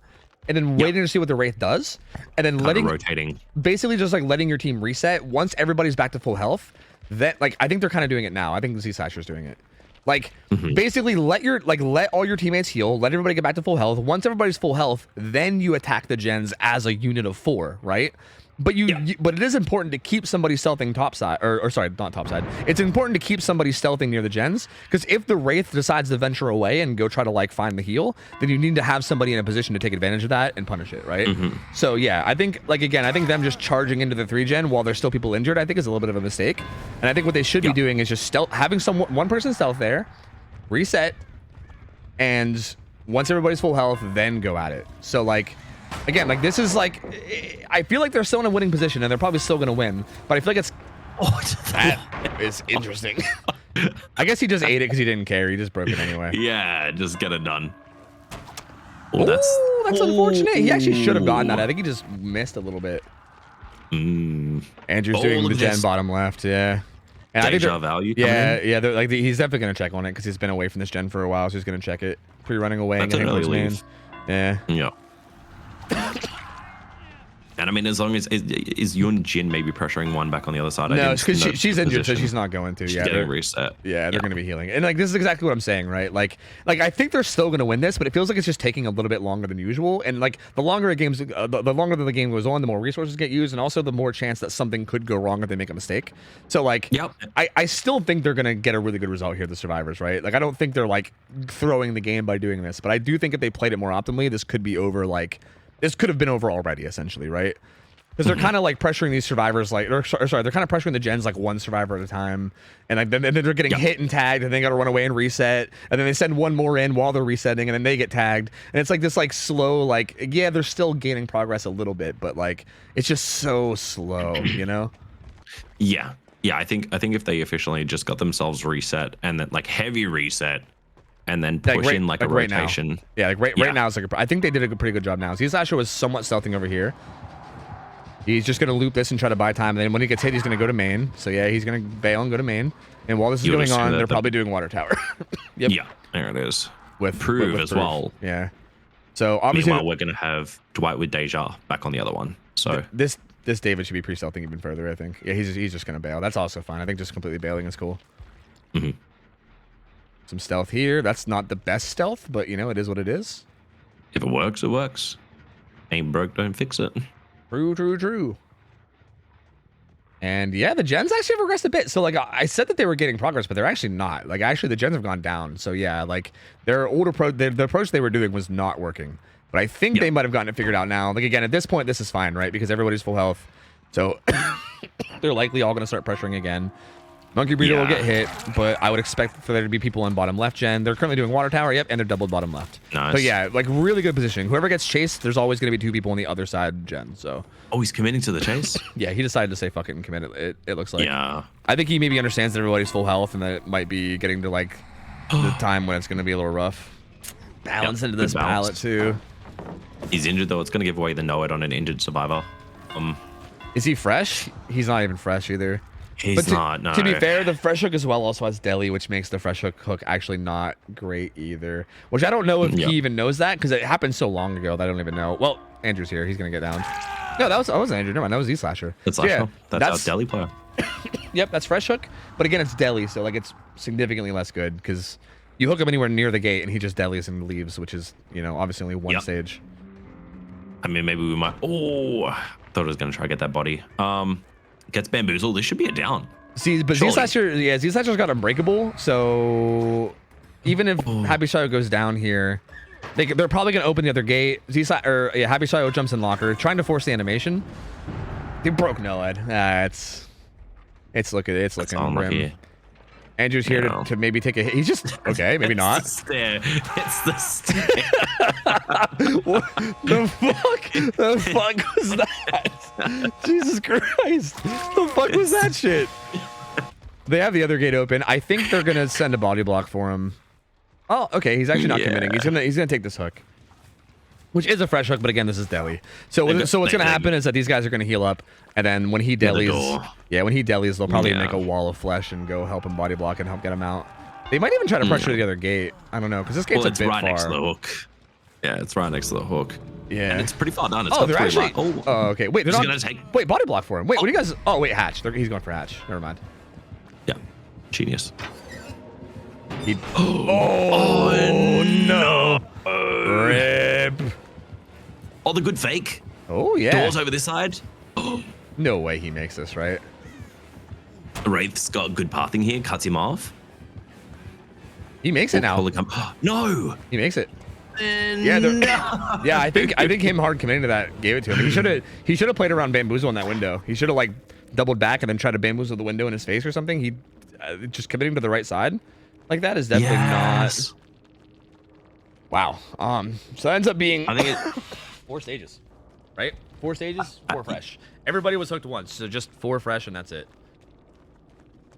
and then waiting to see what the Wraith does, and then rotating. Basically just like letting your team reset once everybody's back to full health. That like I think they're kind of doing it now. I think the Z-Slasher's doing it. Like basically let all your teammates heal, let everybody get back to full health. Once everybody's full health, then you attack the gens as a unit of 4, right? But but it is important to keep somebody stealthing topside, or sorry, not topside. It's important to keep somebody stealthing near the gens, because if the Wraith decides to venture away and go try to like find the heal, then you need to have somebody in a position to take advantage of that and punish it, right? So yeah, I think like again, I think them just charging into the 3-gen while there's still people injured, I think is a little bit of a mistake. And I think what they should be doing is just having one person stealth there, reset, and once everybody's full health, then go at it. So like. Again, like this is like, I feel like they're still in a winning position and they're probably still going to win, but I feel like it's, that is interesting. I guess he just ate it because he didn't care. He just broke it anyway. Yeah, just get it done. Oh, that's unfortunate. He actually should have gotten that. I think he just missed a little bit. Andrew's doing the gen bottom left. Yeah. And I think value. Yeah, yeah. Like he's definitely going to check on it because he's been away from this gen for a while, so he's going to check it. Pre-running away and getting towards main. Yeah. Yeah. And I mean, as long as is Yun Jin maybe pressuring one back on the other side? No, because she's injured, so she's not going to. She's getting reset. Yeah, they're going to be healing. And like this is exactly what I'm saying, right? Like I think they're still going to win this, but it feels like it's just taking a little bit longer than usual. And like the longer the longer the game goes on, the more resources get used, and also the more chance that something could go wrong if they make a mistake. So like, I still think they're going to get a really good result here, the survivors, right? Like I don't think they're like throwing the game by doing this, but I do think if they played it more optimally, this could be over. Like this could have been over already, essentially, right? Because they're kind of like pressuring these survivors, like, or sorry, they're kind of pressuring the gens like one survivor at a time, and like then they're getting hit and tagged, and they got to run away and reset, and then they send one more in while they're resetting, and then they get tagged, and it's like this like slow, like yeah, they're still gaining progress a little bit, but like it's just so slow, you know? Yeah. I think if they officially just got themselves reset and then like heavy reset. And then push in like a rotation. Right yeah, like right now it's like I think they did a pretty good job now. Z-Slasher was somewhat stealthing over here. He's just gonna loop this and try to buy time. And then when he gets hit, he's gonna go to main. So yeah, he's gonna bail and go to main. And while this is going on, they're probably doing water tower. Yep. Yeah, there it is. With Prove as well. Yeah. So obviously, meanwhile, we're gonna have Dwight with Deja back on the other one. So this this David should be pre-stealthing even further, I think. Yeah, he's just gonna bail. That's also fine. I think just completely bailing is cool. Mm-hmm. Some stealth here. That's not the best stealth, but you know, it is what it is. If it works, it works. Ain't broke, don't fix it. True. And yeah, the gens actually have regressed a bit. So like I said that they were getting progress, but they're actually not. Like actually the gens have gone down. So yeah, like their old approach, the approach they were doing was not working. But I think they might have gotten it figured out now. Like again, at this point, this is fine, right? Because everybody's full health. So they're likely all going to start pressuring again. Monkey Breeder will get hit, but I would expect for there to be people in bottom left gen. They're currently doing water tower, yep, and they're doubled bottom left. Nice. So yeah, like really good positioning. Whoever gets chased, there's always going to be two people on the other side gen. So Oh, he's committing to the chase? yeah, he decided to say fuck it and commit it. It looks like. Yeah. I think he maybe understands that everybody's full health and that it might be getting to like the time when it's going to be a little rough. Balance into this pallet too. He's injured though. It's going to give away the no-it on an injured survivor. Is he fresh? He's not even fresh either. He's not, no. To be fair, the fresh hook as well also has deli, which makes the fresh hook actually not great either. Which I don't know if he even knows that because it happened so long ago that I don't even know. Well, Andrew's here. He's going to get down. No, I wasn't Andrew. No, that was E-Slasher. That's our deli player. Yep, that's fresh hook. But again, it's deli, so like it's significantly less good because you hook him anywhere near the gate and he just delis and leaves, which is, you know, obviously only one stage. I mean, maybe we might. Oh, I thought I was going to try to get that body. Gets bamboozled. This should be a down. See, but Z-Slasher's got Unbreakable, so even if Happy Shadow goes down here, they're probably going to open the other gate. Happy Shadow jumps in locker, trying to force the animation. They broke NOED. It's looking grim. Andrew's here to maybe take a hit. He's just okay, maybe not. It's the stair. What the fuck? The fuck was that? Jesus Christ! The fuck was that shit? They have the other gate open. I think they're gonna send a body block for him. Oh, okay. He's actually not committing. He's gonna take this hook, which is a fresh hook, but again, this is deli. So what's gonna happen is that these guys are gonna heal up, and then when he delis, they'll probably make a wall of flesh and go help him body block and help get him out. They might even try to pressure the other gate. I don't know, because this gate's a bit right far. Next to the hook. Yeah, it's right next to the hook. Yeah, and it's pretty far down. It's they're actually. Oh, okay. Wait, they're not. Wait, body block for him. Wait, what do you guys? Oh, wait, hatch. He's going for hatch. Never mind. Yeah, genius. Oh no! Rip. Oh, the good fake. Oh yeah. Doors over this side. No way he makes this, right? Wraith's got good pathing here. Cuts him off. He makes it now. No. He makes it. Yeah, I think him hard committing to that gave it to him. He should have played around bamboozle in that window. He should have like doubled back and then tried to bamboozle the window in his face or something. He just committing to the right side like that is definitely not. Wow. So that ends up being, I think 4 stages, right? 4 stages, 4 fresh. Everybody was hooked once, so just 4 fresh and that's it.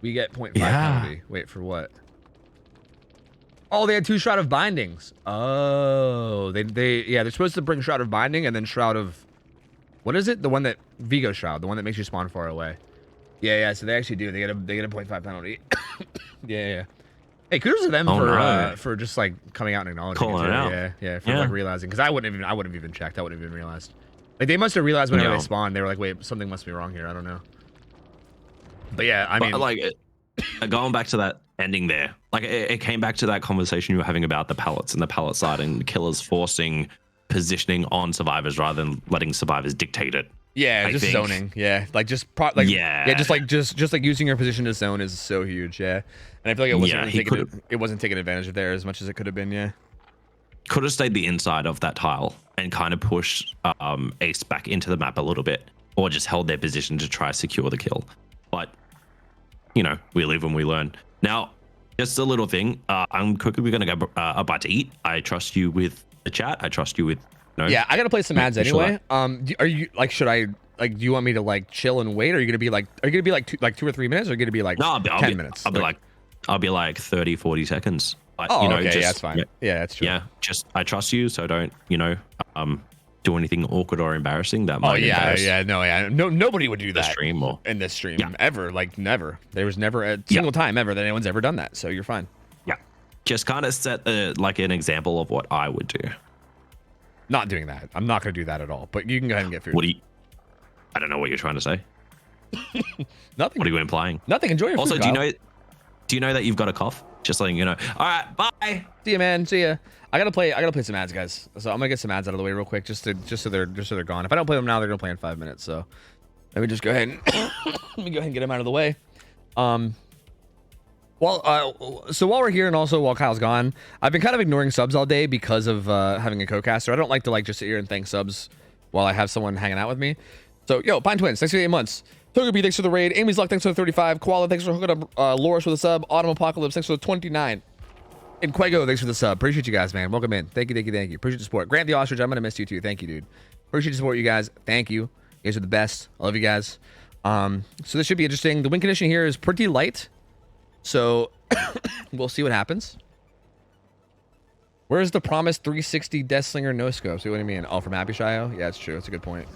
We get 0.5 penalty. Wait, for what? Oh, they had 2 Shroud of Bindings. Oh, they're supposed to bring Shroud of Binding and then Shroud of, what is it? The one that Vigo Shroud, the one that makes you spawn far away. Yeah. So they actually do. They get a 0.5 penalty. yeah. Hey, kudos to them for just like coming out and acknowledging calling it out. Yeah, for like realizing, because I wouldn't have even checked. I wouldn't have even realized. Like they must have realized whenever they spawned, they were like, wait, something must be wrong here. I don't know. But yeah, I mean, like going back to that ending there, like it came back to that conversation you were having about the pallets and the pallet side and killers forcing positioning on survivors rather than letting survivors dictate it. Yeah, just zoning. Yeah, like just just like using your position to zone is so huge. Yeah, and I feel like it wasn't taking advantage of there as much as it could have been. Yeah, could have stayed the inside of that tile and kind of pushed Ace back into the map a little bit, or just held their position to try to secure the kill. But you know, we live and we learn. Now, just a little thing. I'm quickly going to go a bite to eat. I trust you with the chat. I trust you with. Yeah, I gotta play some ads anyway. Are you like? Should I like? Do you want me to like chill and wait? Or are you gonna be like? Are you gonna be like 2 or 3 minutes? Or are you gonna be like 10 minutes? I'll be like 30, 40 seconds. But, okay, that's fine. Yeah, that's true. Yeah, just I trust you, so don't do anything awkward or embarrassing that might. Nobody would do that stream or in this stream ever. Like never. There was never a single time ever that anyone's ever done that. So you're fine. Yeah, just kind of set like an example of what I would do. Not doing that. I'm not going to do that at all. But you can go ahead and get food. What do you? I don't know what you're trying to say. Nothing. What are you implying? Nothing. Enjoy your Also, food, do you Kyle. know? Do you know that you've got a cough? Just letting you know. All right, bye. See ya, man. See ya. I gotta play some ads, guys. So I'm gonna get some ads out of the way real quick, just so they're gone. If I don't play them now, they're gonna play in 5 minutes. So let me just go ahead and let me go ahead and get them out of the way. So while we're here and also while Kyle's gone, I've been kind of ignoring subs all day because of having a co-caster. I don't like to like just sit here and thank subs while I have someone hanging out with me. So yo, Pine Twins, thanks for the 8 months. Togepi, thanks for the raid. Amy's Luck, thanks for the 35. Koala, thanks for hooking up. Loris with a sub. Autumn Apocalypse, thanks for the 29. And Quego, thanks for the sub. Appreciate you guys, man. Welcome in. Thank you. Appreciate the support. Grant the Ostrich, I'm gonna miss you too. Thank you, dude. Appreciate the support, you guys. Thank you. You guys are the best. I love you guys. So this should be interesting. The win condition here is pretty light. So we'll see what happens. Where's the promised 360 Deathslinger no scope? See what I mean? Oh, from Happy Shio? Yeah, it's true. It's a good point.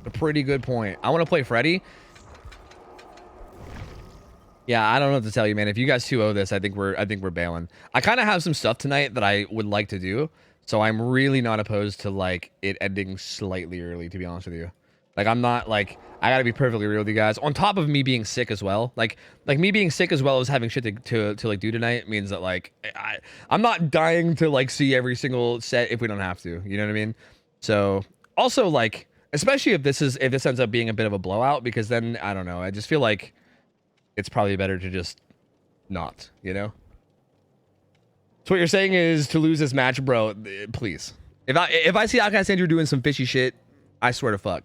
A pretty good point. I want to play Freddy. Yeah, I don't know what to tell you, man. If you guys 2-0 this, I think we're bailing. I kind of have some stuff tonight that I would like to do, so I'm really not opposed to like it ending slightly early, to be honest with you. Like I'm not like I gotta be perfectly real with you guys. On top of me being sick as well, like me being sick as well as having shit to like do tonight means that like I'm not dying to like see every single set if we don't have to. You know what I mean? So also like especially if this ends up being a bit of a blowout, because then I don't know. I just feel like it's probably better to just not, you know? So what you're saying is to lose this match, bro, please. If I see Alcasandra doing some fishy shit, I swear to fuck.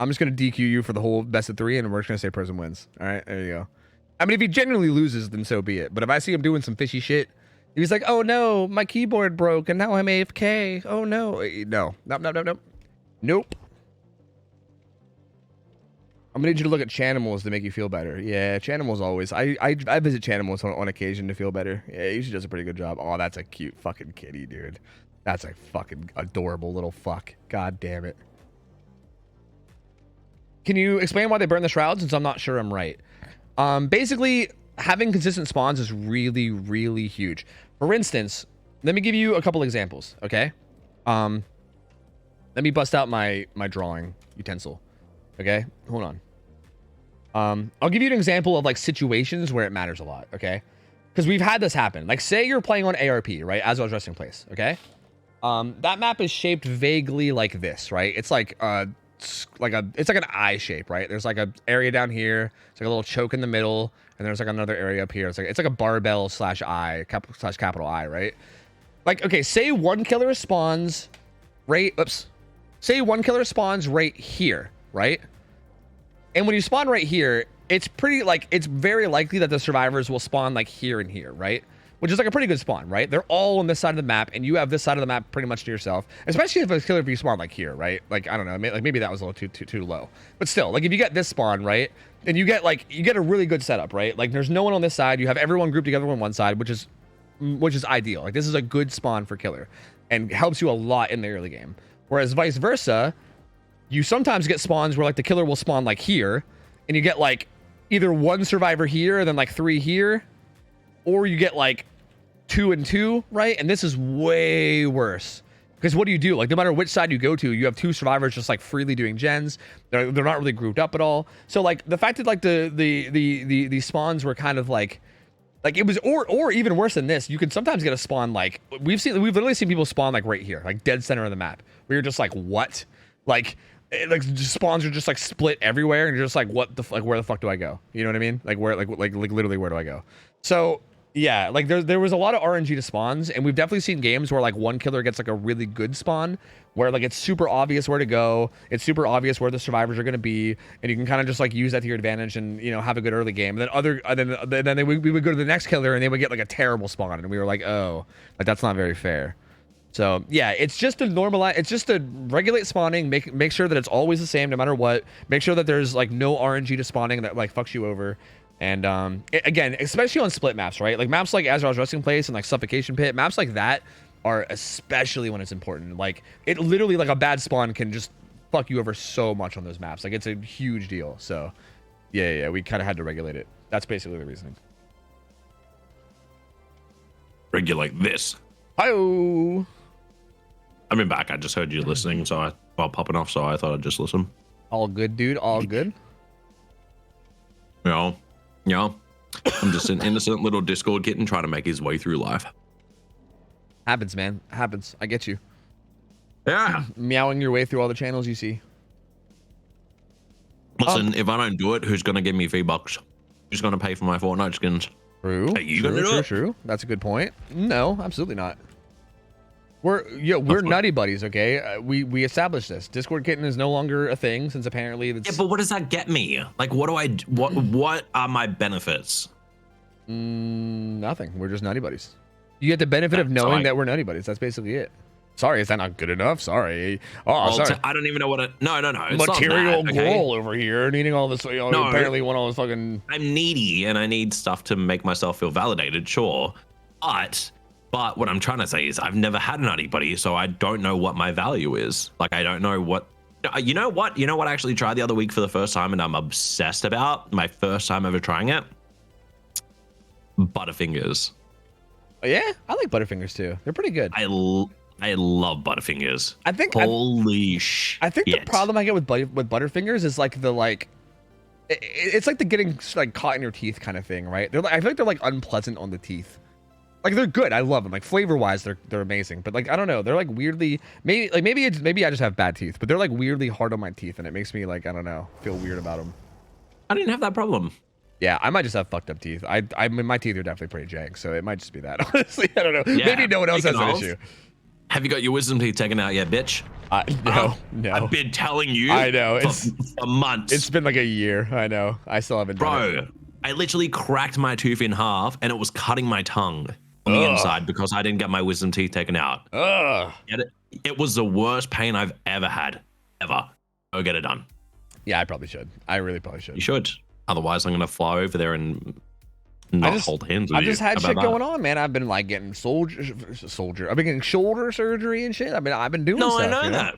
I'm just going to DQ you for the whole best of 3, and we're just going to say person wins. All right, there you go. I mean, if he genuinely loses, then so be it. But if I see him doing some fishy shit, he's like, oh no, my keyboard broke, and now I'm AFK. Oh no. No. Nope. I'm gonna need you to look at Chanimals to make you feel better. Yeah, Chanimals always. I visit Chanimals on occasion to feel better. Yeah, he usually does a pretty good job. Oh, that's a cute fucking kitty, dude. That's a fucking adorable little fuck. God damn it. Can you explain why they burn the shrouds? Since I'm not sure I'm right. Basically, having consistent spawns is really, really huge. For instance, let me give you a couple examples, okay? Let me bust out my drawing utensil. Okay, hold on. I'll give you an example of like situations where it matters a lot, okay? Because we've had this happen. Like, say you're playing on ARP, right? As I was resting place, okay? That map is shaped vaguely like this, right? It's like it's like an eye shape, right? There's like a area down here. It's like a little choke in the middle, and there's like another area up here. It's like a barbell slash eye slash capital I, right? Like, okay, say one killer spawns right. Oops. Say one killer spawns right here. Right? And when you spawn right here, it's very likely that the survivors will spawn like here and here, right? Which is like a pretty good spawn, right? They're all on this side of the map, and you have this side of the map pretty much to yourself. Especially if it's killer if you spawn like here, right? Like, I don't know, maybe that was a little too low. But still, like if you get this spawn, right? Then you get a really good setup, right? Like there's no one on this side. You have everyone grouped together on one side, which is ideal. Like this is a good spawn for killer and helps you a lot in the early game. Whereas vice versa, you sometimes get spawns where like the killer will spawn like here, and you get like either one survivor here and then like 3 here, or you get like 2 and 2, right? And this is way worse because what do you do? Like no matter which side you go to, you have 2 survivors just like freely doing gens. They're not really grouped up at all. So like the fact that like the spawns were kind of like it was, or even worse than this, you can sometimes get a spawn like we've literally seen people spawn like right here, like dead center of the map, where you're just like, what? Like spawns are just like split everywhere, and you're just like, what the where the fuck do I go? You know what I mean? Like where like literally where do I go? So yeah, like there was a lot of RNG to spawns, and we've definitely seen games where like one killer gets like a really good spawn where like it's super obvious where to go, it's super obvious where the survivors are going to be, and you can kind of just like use that to your advantage and, you know, have a good early game. And then we would go to the next killer and they would get like a terrible spawn, and we were like, oh, like that's not very fair. So yeah, it's just to normalize, it's just to regulate spawning, make sure that it's always the same no matter what. Make sure that there's like no RNG to spawning that like fucks you over. And again, especially on split maps, right? Like maps like Azrael's Resting Place and like Suffocation Pit, maps like that are especially when it's important. Like it literally, like a bad spawn can just fuck you over so much on those maps. Like it's a huge deal. So yeah, we kind of had to regulate it. That's basically the reasoning. Regulate this. Hi-oh. I mean, back. I just heard you listening, so while popping off, so I thought I'd just listen. All good, dude. All good. Yeah. I'm just an innocent little Discord kitten trying to make his way through life. Happens, man. Happens. I get you. Yeah. Meowing your way through all the channels you see. Listen, if I don't do it, who's gonna give me $3? Who's gonna pay for my Fortnite skins? True. Are you gonna do it? True. That's a good point. No, absolutely not. We're nutty buddies, okay? We established this. Discord kitten is no longer a thing since apparently it's... Yeah, but what does that get me? Like, what are my benefits? Nothing. We're just nutty buddies. You get the benefit of knowing that we're nutty buddies. That's basically it. Sorry, is that not good enough? Sorry. Oh, well, sorry. I don't even know what it... No. It's material not that, okay? goal over here, needing all this. You know, No, apparently want all this fucking... I'm needy and I need stuff to make myself feel validated, sure. But what I'm trying to say is I've never had an nutty buddy, so I don't know what my value is. Like, I don't know what... You know what? You know what I actually tried the other week for the first time and I'm obsessed about? My first time ever trying it? Butterfingers. Yeah, I like Butterfingers too. They're pretty good. I love Butterfingers. I think holy shit. I think the problem I get with Butterfingers is like it's like the getting like caught in your teeth kind of thing, right? I feel like they're like unpleasant on the teeth. Like they're good. I love them. Like flavor wise, they're amazing. But like I don't know, they're like weirdly maybe I just have bad teeth, but they're like weirdly hard on my teeth, and it makes me like I don't know feel weird about them. I didn't have that problem. Yeah, I might just have fucked up teeth. I mean, my teeth are definitely pretty jank, so it might just be that. Honestly, I don't know. Yeah, maybe no one else has an issue. Have you got your wisdom teeth taken out yet, bitch? No. I've been telling you. I know for months. It's been like a year. I know. I still haven't done it. I literally cracked my tooth in half, and it was cutting my tongue on the inside because I didn't get my wisdom teeth taken out. It was the worst pain I've ever had, ever. Go get it done. Yeah, I probably should. I really probably should. You should. Otherwise, I'm gonna fly over there and not hold hands with you. I've just had shit going on, man. I've been like getting soldier. I've been getting shoulder surgery and shit. I've been doing stuff. I know that.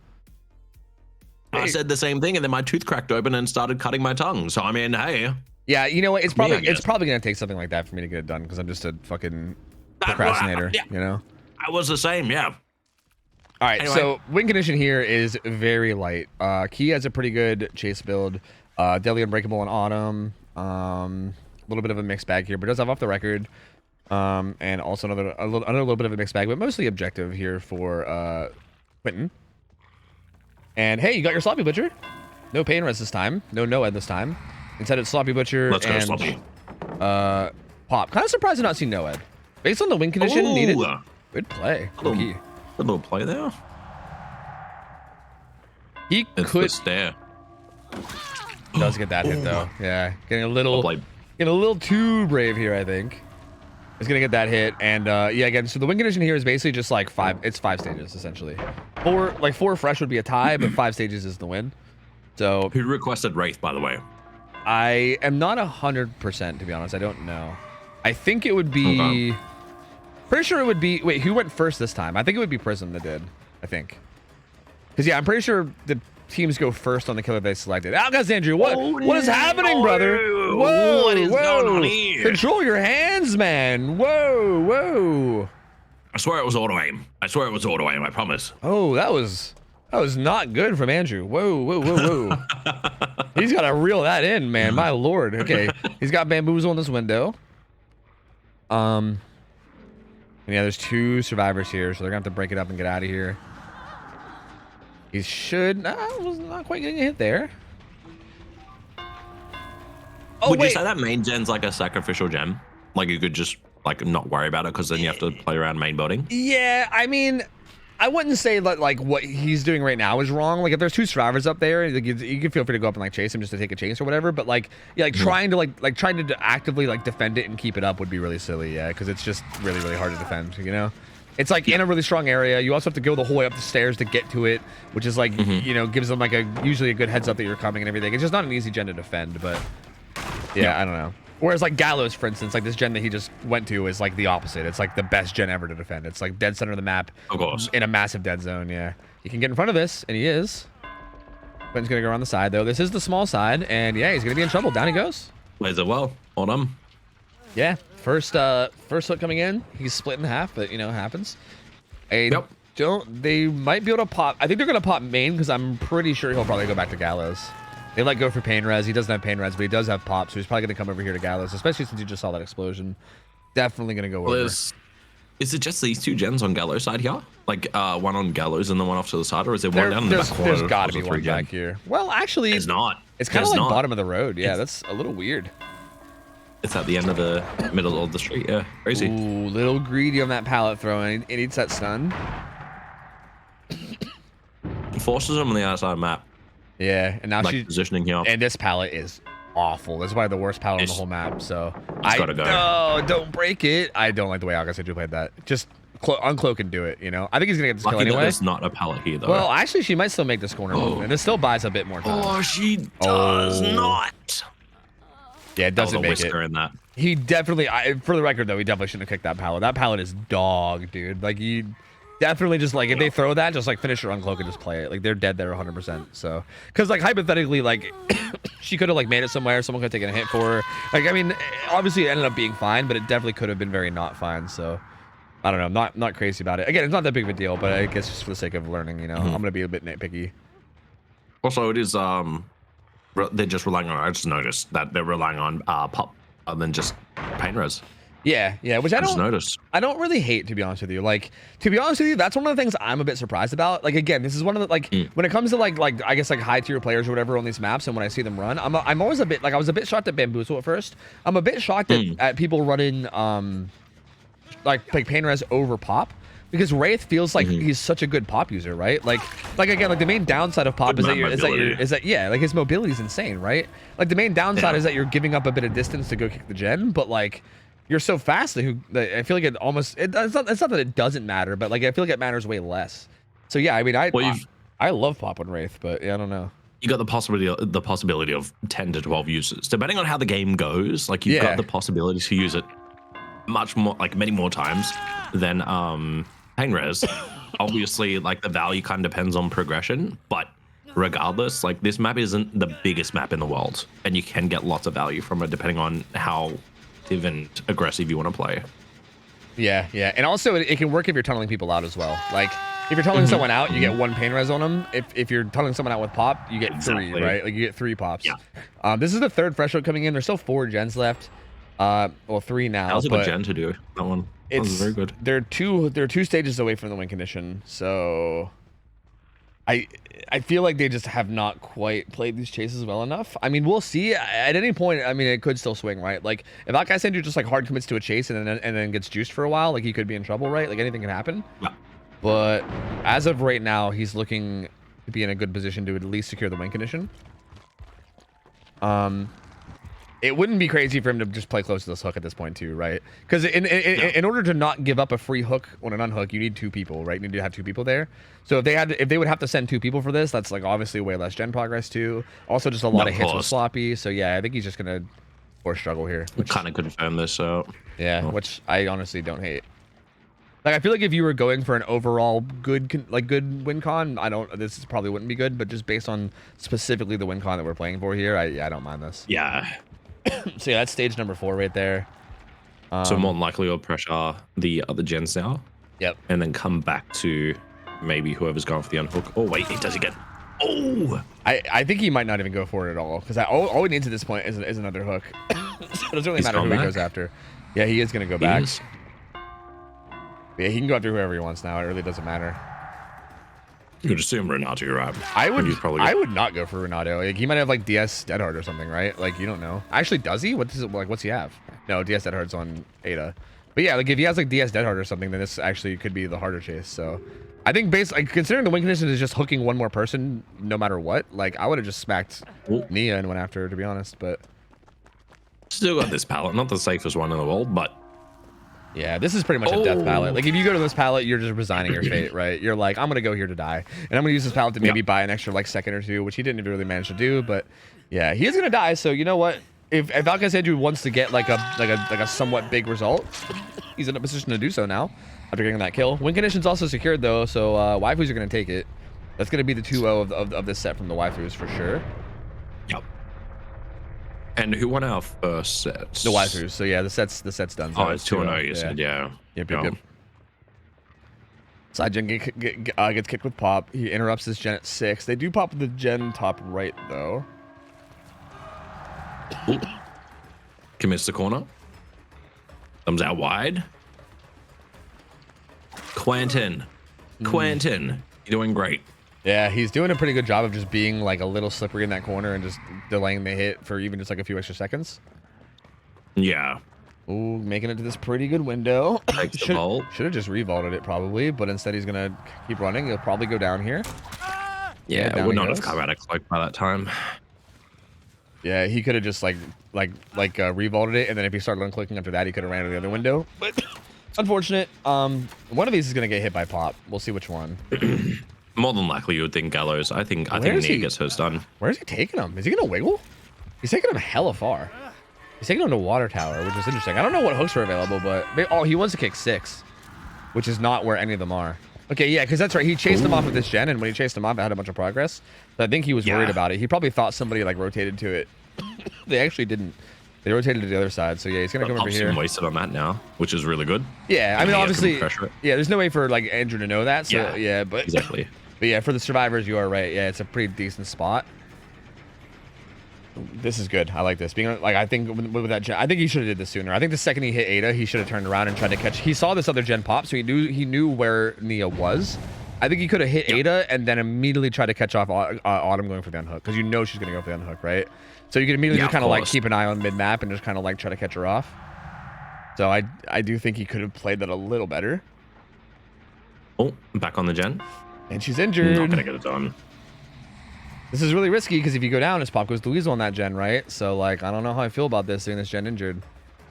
Hey. I said the same thing, and then my tooth cracked open and started cutting my tongue. So I mean, hey. Yeah, you know what? It's probably gonna take something like that for me to get it done because I'm just a fucking procrastinator. Yeah. You know. I was the same. Yeah. All right. Anyway. So win condition here is very light. Key has a pretty good chase build. Deadly Unbreakable and Autumn. A little bit of a mixed bag here, but does have off the record. And also another little bit of a mixed bag, but mostly objective here for Quentin. And hey, you got your Sloppy Butcher. No pain res this time. No Noed this time. Instead it's Sloppy Butcher and Sloppy. Pop. Kind of surprised to not see Noed. Based on the win condition needed. Good play. A little play there. He could stare. Does get that hit though. Yeah, getting a little too brave here. I think is gonna get that hit, and yeah, again. So the win condition here is basically just like It's 5 stages essentially. 4 fresh would be a tie, but 5 stages is the win. So who requested Wraith, by the way? I am not 100% to be honest. I don't know. I think it would be. Okay. Pretty sure it would be. Wait, who went first this time? I think it would be Prism that did. I think. Because yeah, I'm pretty sure the teams go first on the killer they selected. Alcazandria, what is happening, brother? Whoa, what is going on here? Control your hands, man. Whoa. I swear it was auto aim. I promise. Oh, that was not good from Andrew. Whoa. He's got to reel that in, man. My lord. Okay, he's got bamboozle in this window. And yeah, there's 2 survivors here, so they're gonna have to break it up and get out of here. He should. Was not quite getting a hit there. Oh, would you say that main gen's like a sacrificial gem? Like you could just like not worry about it because then you have to play around main building? Yeah, I mean, I wouldn't say that like what he's doing right now is wrong. Like if there's 2 survivors up there, like, you can feel free to go up and like chase him just to take a chase or whatever. But like yeah, like trying to actively like defend it and keep it up would be really silly. Yeah, because it's just really hard to defend. You know. It's like in a really strong area. You also have to go the whole way up the stairs to get to it, which is like, you know, gives them like usually a good heads up that you're coming and everything. It's just not an easy gen to defend, but yeah, I don't know. Whereas like Gallows, for instance, like this gen that he just went to is like the opposite. It's like the best gen ever to defend. It's like dead center of the map in a massive dead zone. Yeah, he can get in front of this, and he is. Quinn's gonna go around the side though. This is the small side, and yeah, he's gonna be in trouble. Down he goes. Plays it well. Hold on. Yeah, first hook coming in. He's split in half, but you know, happens. A They might be able to pop. I think they're gonna pop main because I'm pretty sure he'll probably go back to Gallows. They like go for pain res. He doesn't have pain res, but he does have pop, so he's probably gonna come over here to Gallows, especially since you just saw that explosion. Definitely gonna go over. Is it just these two gens on Gallows side here? Like one on Gallows and then one off to the side, or is there one down in the back corner? There's got to be one back here. Well, actually, it's not. It's kind of like bottom of the road. Yeah, that's a little weird. It's at the end of the middle of the street. Yeah, crazy. Ooh, little greedy on that pallet throwing. It needs that stun. Forces him on the outside map. Yeah, and now like she's positioning here. And this pallet is awful. This is probably the worst pallet on the whole map. So I gotta go. No, don't break it. I don't like the way Akaseju played that. Just uncloak and do it. You know, I think he's gonna get this kill anyway. There's not a pallet here though. Well, actually, she might still make this corner move, and this still buys a bit more time. Oh, she does not. Yeah, it doesn't make it. In that. He definitely, for the record though, he definitely shouldn't have kicked that pallet. That pallet is dog, dude. Like you definitely just like if they throw that, just like finish her uncloak and just play it. Like they're dead there 100%. So, because like hypothetically, like she could have like made it somewhere. Someone could have taken a hit for her. Like I mean, obviously it ended up being fine, but it definitely could have been very not fine. So. I don't know. I'm not crazy about it. Again, it's not that big of a deal, but I guess just for the sake of learning, you know, I'm gonna be a bit nitpicky. Also, it is they're just relying on. I just noticed that they're relying on pop other than just pain res. Yeah, which I don't notice. I don't really hate, to be honest with you. Like, to be honest with you, that's one of the things I'm a bit surprised about. Like, again, this is one of the like when it comes to like I guess like high tier players or whatever on these maps, and when I see them run, I'm always a bit like I was a bit shocked at Bamboozle at first. I'm a bit shocked at people running like pain res over pop, because Wraith feels like he's such a good pop user, right? Like again, like the main downside of pop is that yeah, like his mobility is insane, right? Like the main downside is that you're giving up a bit of distance to go kick the gen, but like you're so fast that I feel like it almost it's not that it doesn't matter, but like I feel like it matters way less. So yeah, I mean I love pop on Wraith, but yeah, I don't know. You got the possibility of 10 to 12 users, depending on how the game goes. Like you've got the possibility to use it much more, like many more times than pain res. Obviously, like the value kind of depends on progression, but regardless, like this map isn't the biggest map in the world, and you can get lots of value from it depending on how even aggressive you want to play. Yeah, and also it can work if you're tunneling people out as well. Like if you're tunneling someone out, you get one pain res on them. If you're tunneling someone out with pop, you get 3, right? Like you get 3 pops. Yeah. This is the 3rd fresh coming in. There's still 4 gens left. Well, 3 now. That was a good gen to do. That one. That was very good. They're 2 stages away from the win condition, so I feel like they just have not quite played these chases well enough. I mean, we'll see. At any point, I mean, it could still swing, right? Like if Akaseju just like hard commits to a chase and then gets juiced for a while, like he could be in trouble, right? Like anything can happen. Yeah. But as of right now, he's looking to be in a good position to at least secure the win condition. It wouldn't be crazy for him to just play close to this hook at this point too, right? Because in order to not give up a free hook on an unhook, you need 2 people, right? You need to have 2 people there. So if they would have to send 2 people for this, that's like obviously way less gen progress too. Also, just a lot of hits with sloppy. So yeah, I think he's just gonna force struggle here. Which kind of confirm this out. Yeah, which I honestly don't hate. Like I feel like if you were going for an overall good win con, this probably wouldn't be good. But just based on specifically the win con that we're playing for here, I don't mind this. Yeah. So yeah, that's stage number 4 right there. So more than likely we'll pressure the other gens now. Yep. And then come back to maybe whoever's going for the unhook. Oh wait, he does again. Oh! I think he might not even go for it at all, because all he needs at this point is another hook. So it doesn't really matter who he goes after. Yeah, he is going to go back. Yeah, he can go after whoever he wants now. It really doesn't matter. You could assume Renato, right? I would not go for Renato. Like, he might have like DS Dead Hard or something, right? Like you don't know. Actually, does he? What's he have? No, DS Dead Hard's on Ada. But yeah, like if he has like DS Dead Hard or something, then this actually could be the harder chase. So I think considering the win condition is just hooking one more person no matter what, like I would have just smacked Nia and went after her, to be honest. But still got this palette, not the safest one in the world, but yeah, this is pretty much a death palette. Like if you go to this palette, you're just resigning your fate, right? You're like, I'm gonna go here to die, and I'm gonna use this palette to maybe buy an extra like second or 2, which he didn't really manage to do. But yeah, he is gonna die. So you know what? If Akaseju wants to get like a somewhat big result, he's in a position to do so now after getting that kill. Win condition's also secured though, so waifus are gonna take it. That's gonna be the 2-0 of this set from the waifus for sure. Yep. And who won our first set? The waifus. So yeah, the set's done. So oh, it's 2-0. You said, yeah. Yep. Side gen gets kicked with pop. He interrupts his gen at 6. They do pop the gen top right though. Ooh. Commits the corner. Comes out wide. Quentin, you're doing great. Yeah, he's doing a pretty good job of just being like a little slippery in that corner and just delaying the hit for even just like a few extra seconds. Yeah. Ooh, making it to this pretty good window. Takes the vault. Should have just revaulted it probably, but instead he's gonna keep running. He'll probably go down here. Yeah, down would he not have goes. come out of cloak by that time. Yeah, he could have just revaulted it, and then if he started unclicking after that, he could have ran to the other window. But unfortunate. One of these is gonna get hit by pop. We'll see which one. More than likely, you would think Gallows. I think is Nia he? gets hers done. Where is he taking him? Is he gonna wiggle? He's taking him hella far. He's taking him to water tower, which is interesting. I don't know what hooks are available, but he wants to kick 6, which is not where any of them are. Okay, yeah, because that's right. He chased him off with this gen, and when he chased him off, it had a bunch of progress. So I think he was worried about it. He probably thought somebody like rotated to it. They actually didn't. They rotated to the other side. So yeah, he's gonna come over here. Wasted on that now, which is really good. Yeah, I mean, obviously, yeah, there's no way for like Andrew to know that. So yeah, but exactly. But yeah, for the survivors, you are right. Yeah, it's a pretty decent spot. This is good. I like this. Being like, I think with that gen, I think he should have did this sooner. I think the second he hit Ada, he should have turned around and tried to catch. He saw this other gen pop, so he knew where Nia was. I think he could have hit Ada and then immediately tried to catch off Autumn going for the unhook, because you know she's gonna go for the unhook, right? So you can immediately just kind of like keep an eye on mid map and just kind of like try to catch her off. So I do think he could have played that a little better. Oh, back on the gen. And she's injured. Not gonna get it done. This is really risky because if you go down, his pop goes to Weasel on that gen, right? So like, I don't know how I feel about this seeing this gen injured,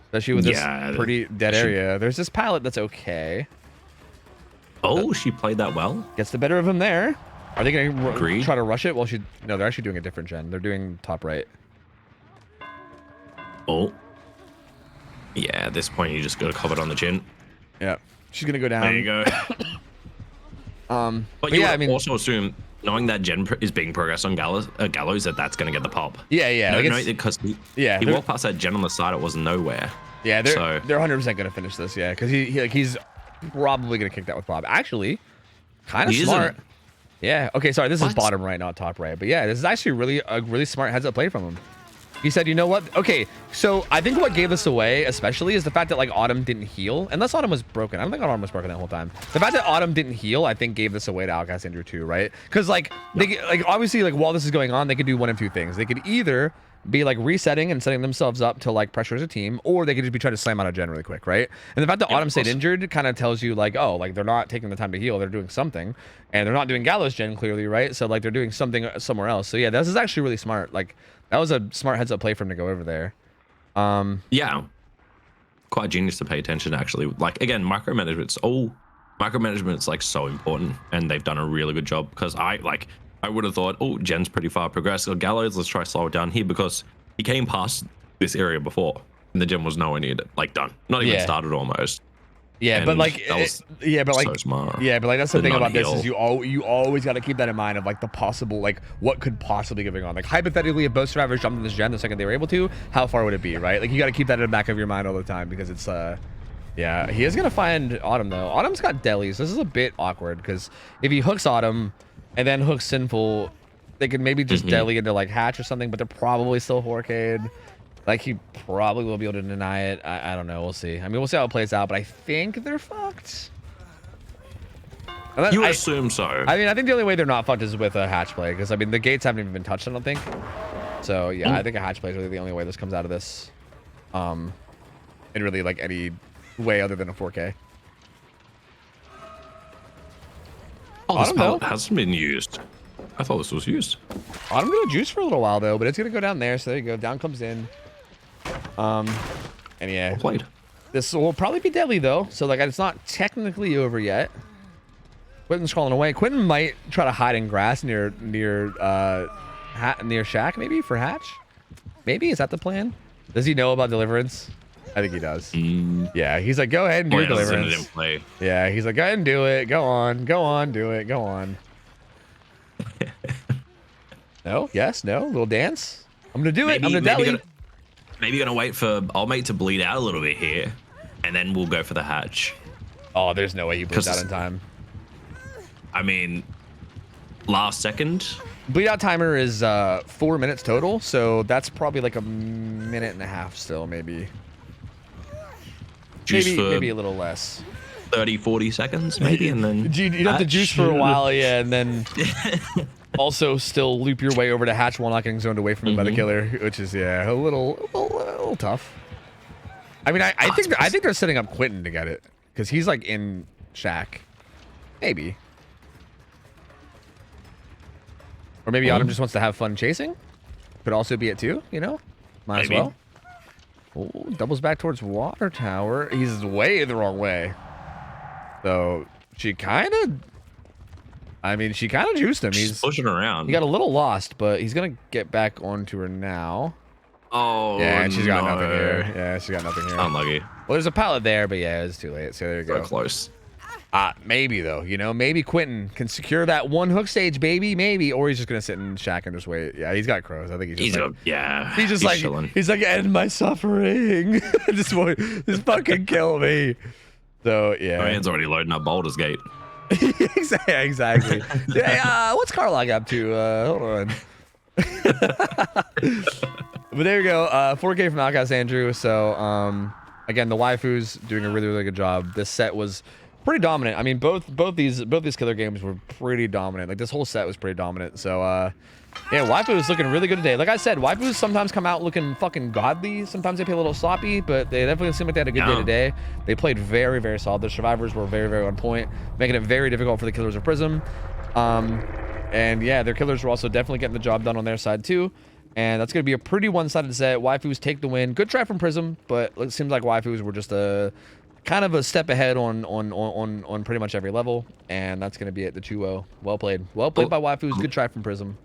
especially with this pretty dead area. There's this pallet that's okay. Oh, she played that well. Gets the better of him there. Are they gonna try to rush it? Well, no, they're actually doing a different gen. They're doing top right. Oh. Yeah, at this point, you just got to cover it on the chin. Yeah, she's gonna go down. There you go. But you yeah, also assume, knowing that gen is being progressed on Gallows, that's going to get the pop. Yeah. No, because he walked past that gen on the side, it was nowhere. Yeah, they're 100% going to finish this, yeah, because he's probably going to kick that with pop. Actually, kind of smart. Yeah, okay, sorry, this is bottom right, not top right. But yeah, this is actually a really smart heads-up play from him. He said, you know what? Okay, so I think what gave this away, especially, is the fact that like Autumn didn't heal. Unless Autumn was broken. I don't think Autumn was broken that whole time. The fact that Autumn didn't heal, I think, gave this away to Outcast Andrew too, right? Because like obviously like while this is going on, they could do one of two things. They could either be like resetting and setting themselves up to like pressure as a team, or they could just be trying to slam out a gen really quick, right? And the fact that Autumn stayed injured kind of tells you like, oh, like they're not taking the time to heal, they're doing something, and they're not doing Gallows gen clearly, right? So like they're doing something somewhere else. So yeah, this is actually really smart. Like that was a smart heads up play for him to go over there. Yeah, quite genius to pay attention actually. Like again, micromanagement's like so important, and they've done a really good job, because I would have thought, oh, gen's pretty far progressed. So Gallows, let's try to slow it down here, because he came past this area before and the gen was nowhere near it, like done, not even started almost. Yeah, and but like, so smart. Yeah, but like that's the thing about this is you always got to keep that in mind of like the possible, like what could possibly be going on. Like hypothetically, if both survivors jumped in this gen the second they were able to, how far would it be, right? Like you got to keep that in the back of your mind all the time, because it's yeah, he is gonna find Autumn though. Autumn's got delis. This is a bit awkward, because if he hooks Autumn and then hooks Sinful, they could maybe just deli into like Hatch or something, but they're probably still Horcade. Like he probably will be able to deny it. I don't know. We'll see. I mean, we'll see how it plays out, but I think they're fucked. You assume so. I mean, I think the only way they're not fucked is with a Hatch play, because I mean the gates haven't even been touched, I don't think. So yeah, I think a Hatch play is really the only way this comes out of this. In really like any way other than a 4K. Oh, this pallet hasn't been used. I thought this was used. I'm gonna juice for a little while though, but it's gonna go down there. So there you go. Down comes in. And yeah, well played. This will probably be deadly though. So like, it's not technically over yet. Quentin's crawling away. Quentin might try to hide in grass near Shack, maybe for Hatch. Maybe is that the plan? Does he know about Deliverance? I think he does. Yeah, he's like, go ahead and do Deliverance. Yeah, he's like, go ahead and do it. Go on, do it. Go on. No, yes, no, little dance. I'm gonna do it. I'm gonna deli. Maybe gonna wait for old mate to bleed out a little bit here, and then we'll go for the Hatch. Oh, there's no way he bleeds out in time. I mean, last second. Bleed out timer is 4 minutes total, so that's probably like a minute and a half still, maybe. Juice Maybe for a little less. 30, 40 seconds, maybe, and then You'd have to juice for a while, yeah, and then also still loop your way over to hatch while not getting zoned away from it by the killer, which is a little tough. I mean, I think they're setting up Quentin to get it because he's like in shack, maybe, or maybe Autumn just wants to have fun chasing. Could also be it too, you know. Might as well. Oh, doubles back towards water tower. He's way the wrong way. So she kind of juiced him. He's pushing around. He got a little lost, but he's gonna get back onto her now. Oh, yeah, and she's got nothing here. Yeah, she's got nothing here. Unlucky. Well, there's a pallet there, but yeah, it's too late. So there you go. So close. Maybe though, you know, maybe Quentin can secure that one hook stage, baby, maybe, or he's just gonna sit in shack and just wait. Yeah, he's got crows. I think he's just chilling. He's like, end my suffering. just fucking kill me. So yeah, my man's already loading up Baldur's Gate. exactly. Yeah, what's Carlock up to? Hold on. But there you go. 4K from Outcast Andrew. So again, the waifu's doing a really good job. This set was pretty dominant. I mean, both these killer games were pretty dominant. Like this whole set was pretty dominant. So yeah, waifu is looking really good today. Like I said, waifus sometimes come out looking fucking godly. Sometimes they play a little sloppy, but they definitely seem like they had a good day today. They played very solid. The survivors were very on point, making it very difficult for the killers of Prism. And yeah, their killers were also definitely getting the job done on their side too. And that's going to be a pretty one-sided set. Waifus take the win. Good try from Prism, but it seems like waifus were just a kind of a step ahead on pretty much every level. And that's going to be it. The 2-0. Well played. Well played by waifus. Good try from Prism.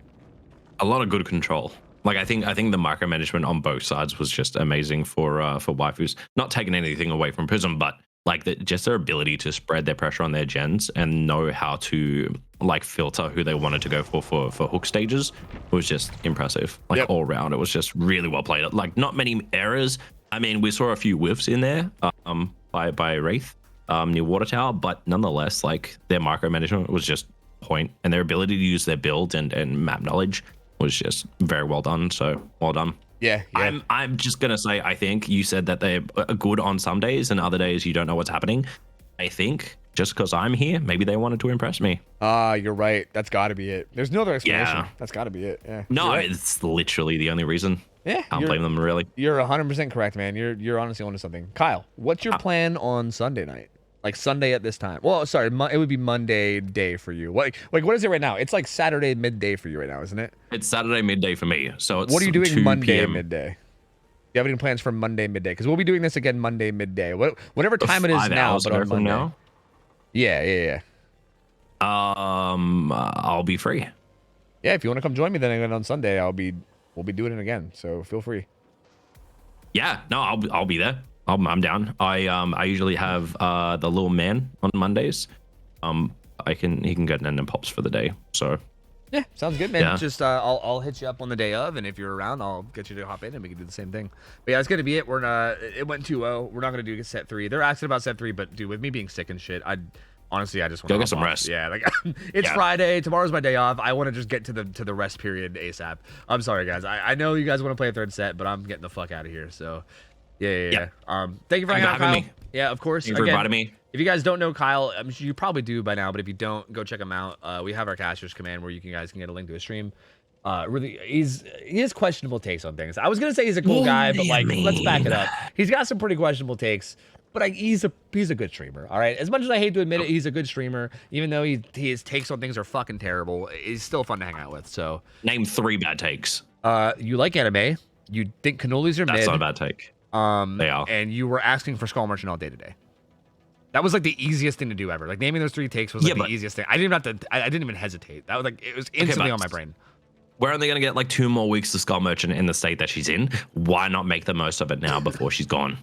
A lot of good control. Like I think the micromanagement on both sides was just amazing for waifus. Not taking anything away from Prism, but like just their ability to spread their pressure on their gens and know how to like filter who they wanted to go for hook stages was just impressive. Like all around, it was just really well played. Like not many errors. I mean, we saw a few whiffs in there by Wraith near Water Tower, but nonetheless, like their micromanagement was just point, and their ability to use their build and map knowledge was just very well done. So well done. Yeah. I'm just gonna say, I think you said that they're good on some days and other days you don't know what's happening. I think just because I'm here, maybe they wanted to impress me. You're right. That's got to be it. There's no other explanation. Yeah. That's got to be it. Yeah. No, it's literally the only reason. Yeah. Can't blame them really. You're 100% correct, man. You're honestly onto something. Kyle, what's your plan on Sunday night? Like Sunday at this time. Well, sorry, it would be Monday day for you. What is it right now? It's like Saturday midday for you right now, isn't it? It's Saturday midday for me. So it's what are you doing 2 Monday PM. midday? Do you have any plans for Monday midday? Because we'll be doing this again Monday midday. Whatever time it is 5 now, hours but ago on from Monday. now? Yeah. I'll be free. Yeah, if you want to come join me then again on Sunday, we'll be doing it again. So feel free. Yeah, no, I'll be there. I'm down. I usually have the little man on Mondays. He can get in and pops for the day. So yeah, sounds good, man. Yeah. Just I'll hit you up on the day of, and if you're around, I'll get you to hop in and we can do the same thing. But yeah, it's gonna be it. It went 2-0. We're not gonna do set 3. They're asking about set 3, but dude, with me being sick and shit, honestly, I just want to get some rest. Yeah, like it's Friday. Tomorrow's my day off. I want to just get to the rest period ASAP. I'm sorry, guys. I know you guys want to play a third set, but I'm getting the fuck out of here. So yeah. Thank you for hanging out, Kyle. Yeah, of course. Thank you for inviting me. If you guys don't know Kyle, I'm sure you probably do by now, but if you don't, go check him out. We have our casters command where you guys can get a link to his stream. Really, he has questionable takes on things. I was gonna say he's a cool guy, but like, let's back it up. He's got some pretty questionable takes, but he's a good streamer. All right, as much as I hate to admit it, he's a good streamer. Even though his takes on things are fucking terrible, he's still fun to hang out with. So name 3 bad takes. You like anime? You think cannolis are mid? That's not a bad take. They are. And you were asking for Skull Merchant all day today. That was like the easiest thing to do ever. Like naming those 3 takes was like the easiest thing. I didn't even hesitate. That was like, it was instantly on my brain. We're only gonna get like 2 more weeks of Skull Merchant in the state that she's in. Why not make the most of it now before she's gone?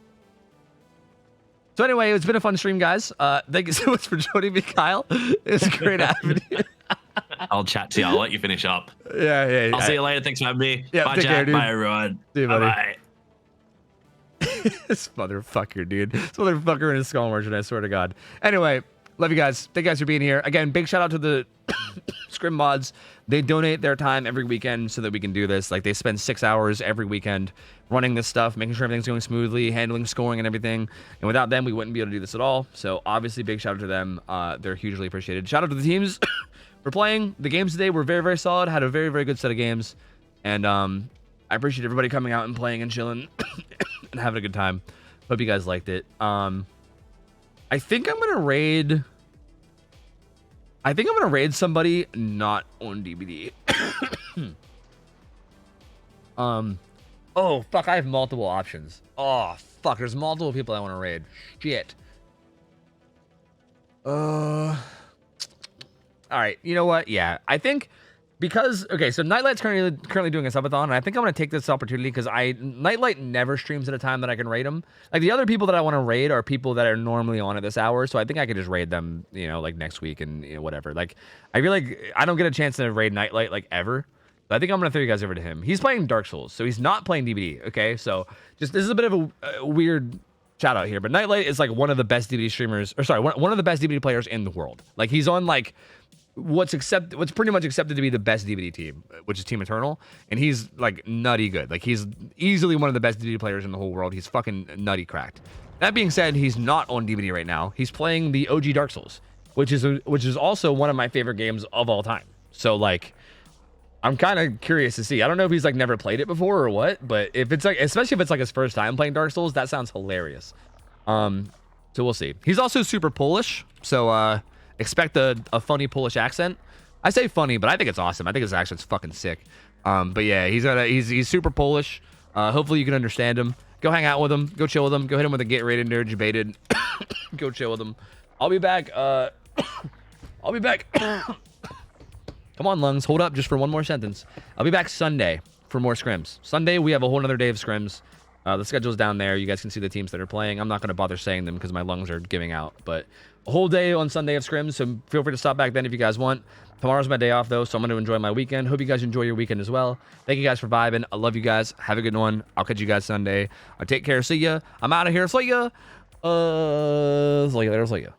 So anyway, it's been a fun stream, guys. Thank you so much for joining me, Kyle. It's great having you. I'll chat to you. I'll let you finish up. Yeah. I'll see you later. Thanks for having me. Yeah, bye, take chat. care, dude. Bye, everyone. See you, buddy. Bye. This motherfucker, dude. This motherfucker and his Skull Merchant, I swear to God. Anyway, Love you guys. Thank you guys for being here. Again, big shout out to the Scrim mods. They donate their time every weekend so that we can do this. Like, they spend 6 hours every weekend running this stuff, making sure everything's going smoothly, handling scoring and everything. And without them, we wouldn't be able to do this at all. So obviously, big shout out to them. They're hugely appreciated. Shout out to the teams for playing. The games today were very, very solid. Had a very, very good set of games. And I appreciate everybody coming out and playing and chilling and having a good time. Hope you guys liked it. I think I'm gonna raid. I think I'm gonna raid somebody not on DBD. Oh fuck! I have multiple options. Oh fuck! There's multiple people I want to raid. Shit. All right. You know what? Yeah, I think. Because, okay, so Nightlight's currently doing a subathon, and I think I'm going to take this opportunity because Nightlight never streams at a time that I can raid him. Like, the other people that I want to raid are people that are normally on at this hour, so I think I could just raid them, you know, like, next week and, you know, whatever. Like, I feel like I don't get a chance to raid Nightlight, like, ever. But I think I'm going to throw you guys over to him. He's playing Dark Souls, so he's not playing DBD, okay? So, just, this is a bit of a weird shout out here, but Nightlight is, like, one of the best DBD streamers, or sorry, one of the best DBD players in the world. Like, he's on, like... what's pretty much accepted to be the best DBD team, which is Team Eternal, and he's like nutty good. Like, he's easily one of the best DBD players in the whole world. He's fucking nutty cracked. That being said, he's not on DBD right now. He's playing the OG Dark Souls, which is also one of my favorite games of all time. So like, I'm kind of curious to see. I don't know if he's like never played it before or what, but if it's like, especially if it's like his first time playing Dark Souls, that sounds hilarious. So we'll see. He's also super Polish, so expect a funny Polish accent. I say funny, but I think it's awesome. I think his accent's fucking sick. But yeah, he's super Polish. Hopefully you can understand him. Go hang out with him. Go chill with him. Go hit him with a get rated nerd debated. Go chill with him. I'll be back. I'll be back. Come on, lungs. Hold up just for one more sentence. I'll be back Sunday for more scrims. Sunday we have a whole nother day of scrims. The schedule's down there. You guys can see the teams that are playing. I'm not going to bother saying them because my lungs are giving out. But a whole day on Sunday of scrims, so feel free to stop back then if you guys want. Tomorrow's my day off, though, so I'm going to enjoy my weekend. Hope you guys enjoy your weekend as well. Thank you guys for vibing. I love you guys. Have a good one. I'll catch you guys Sunday. Take care. See ya. I'm out of here. See ya. See you later. See ya.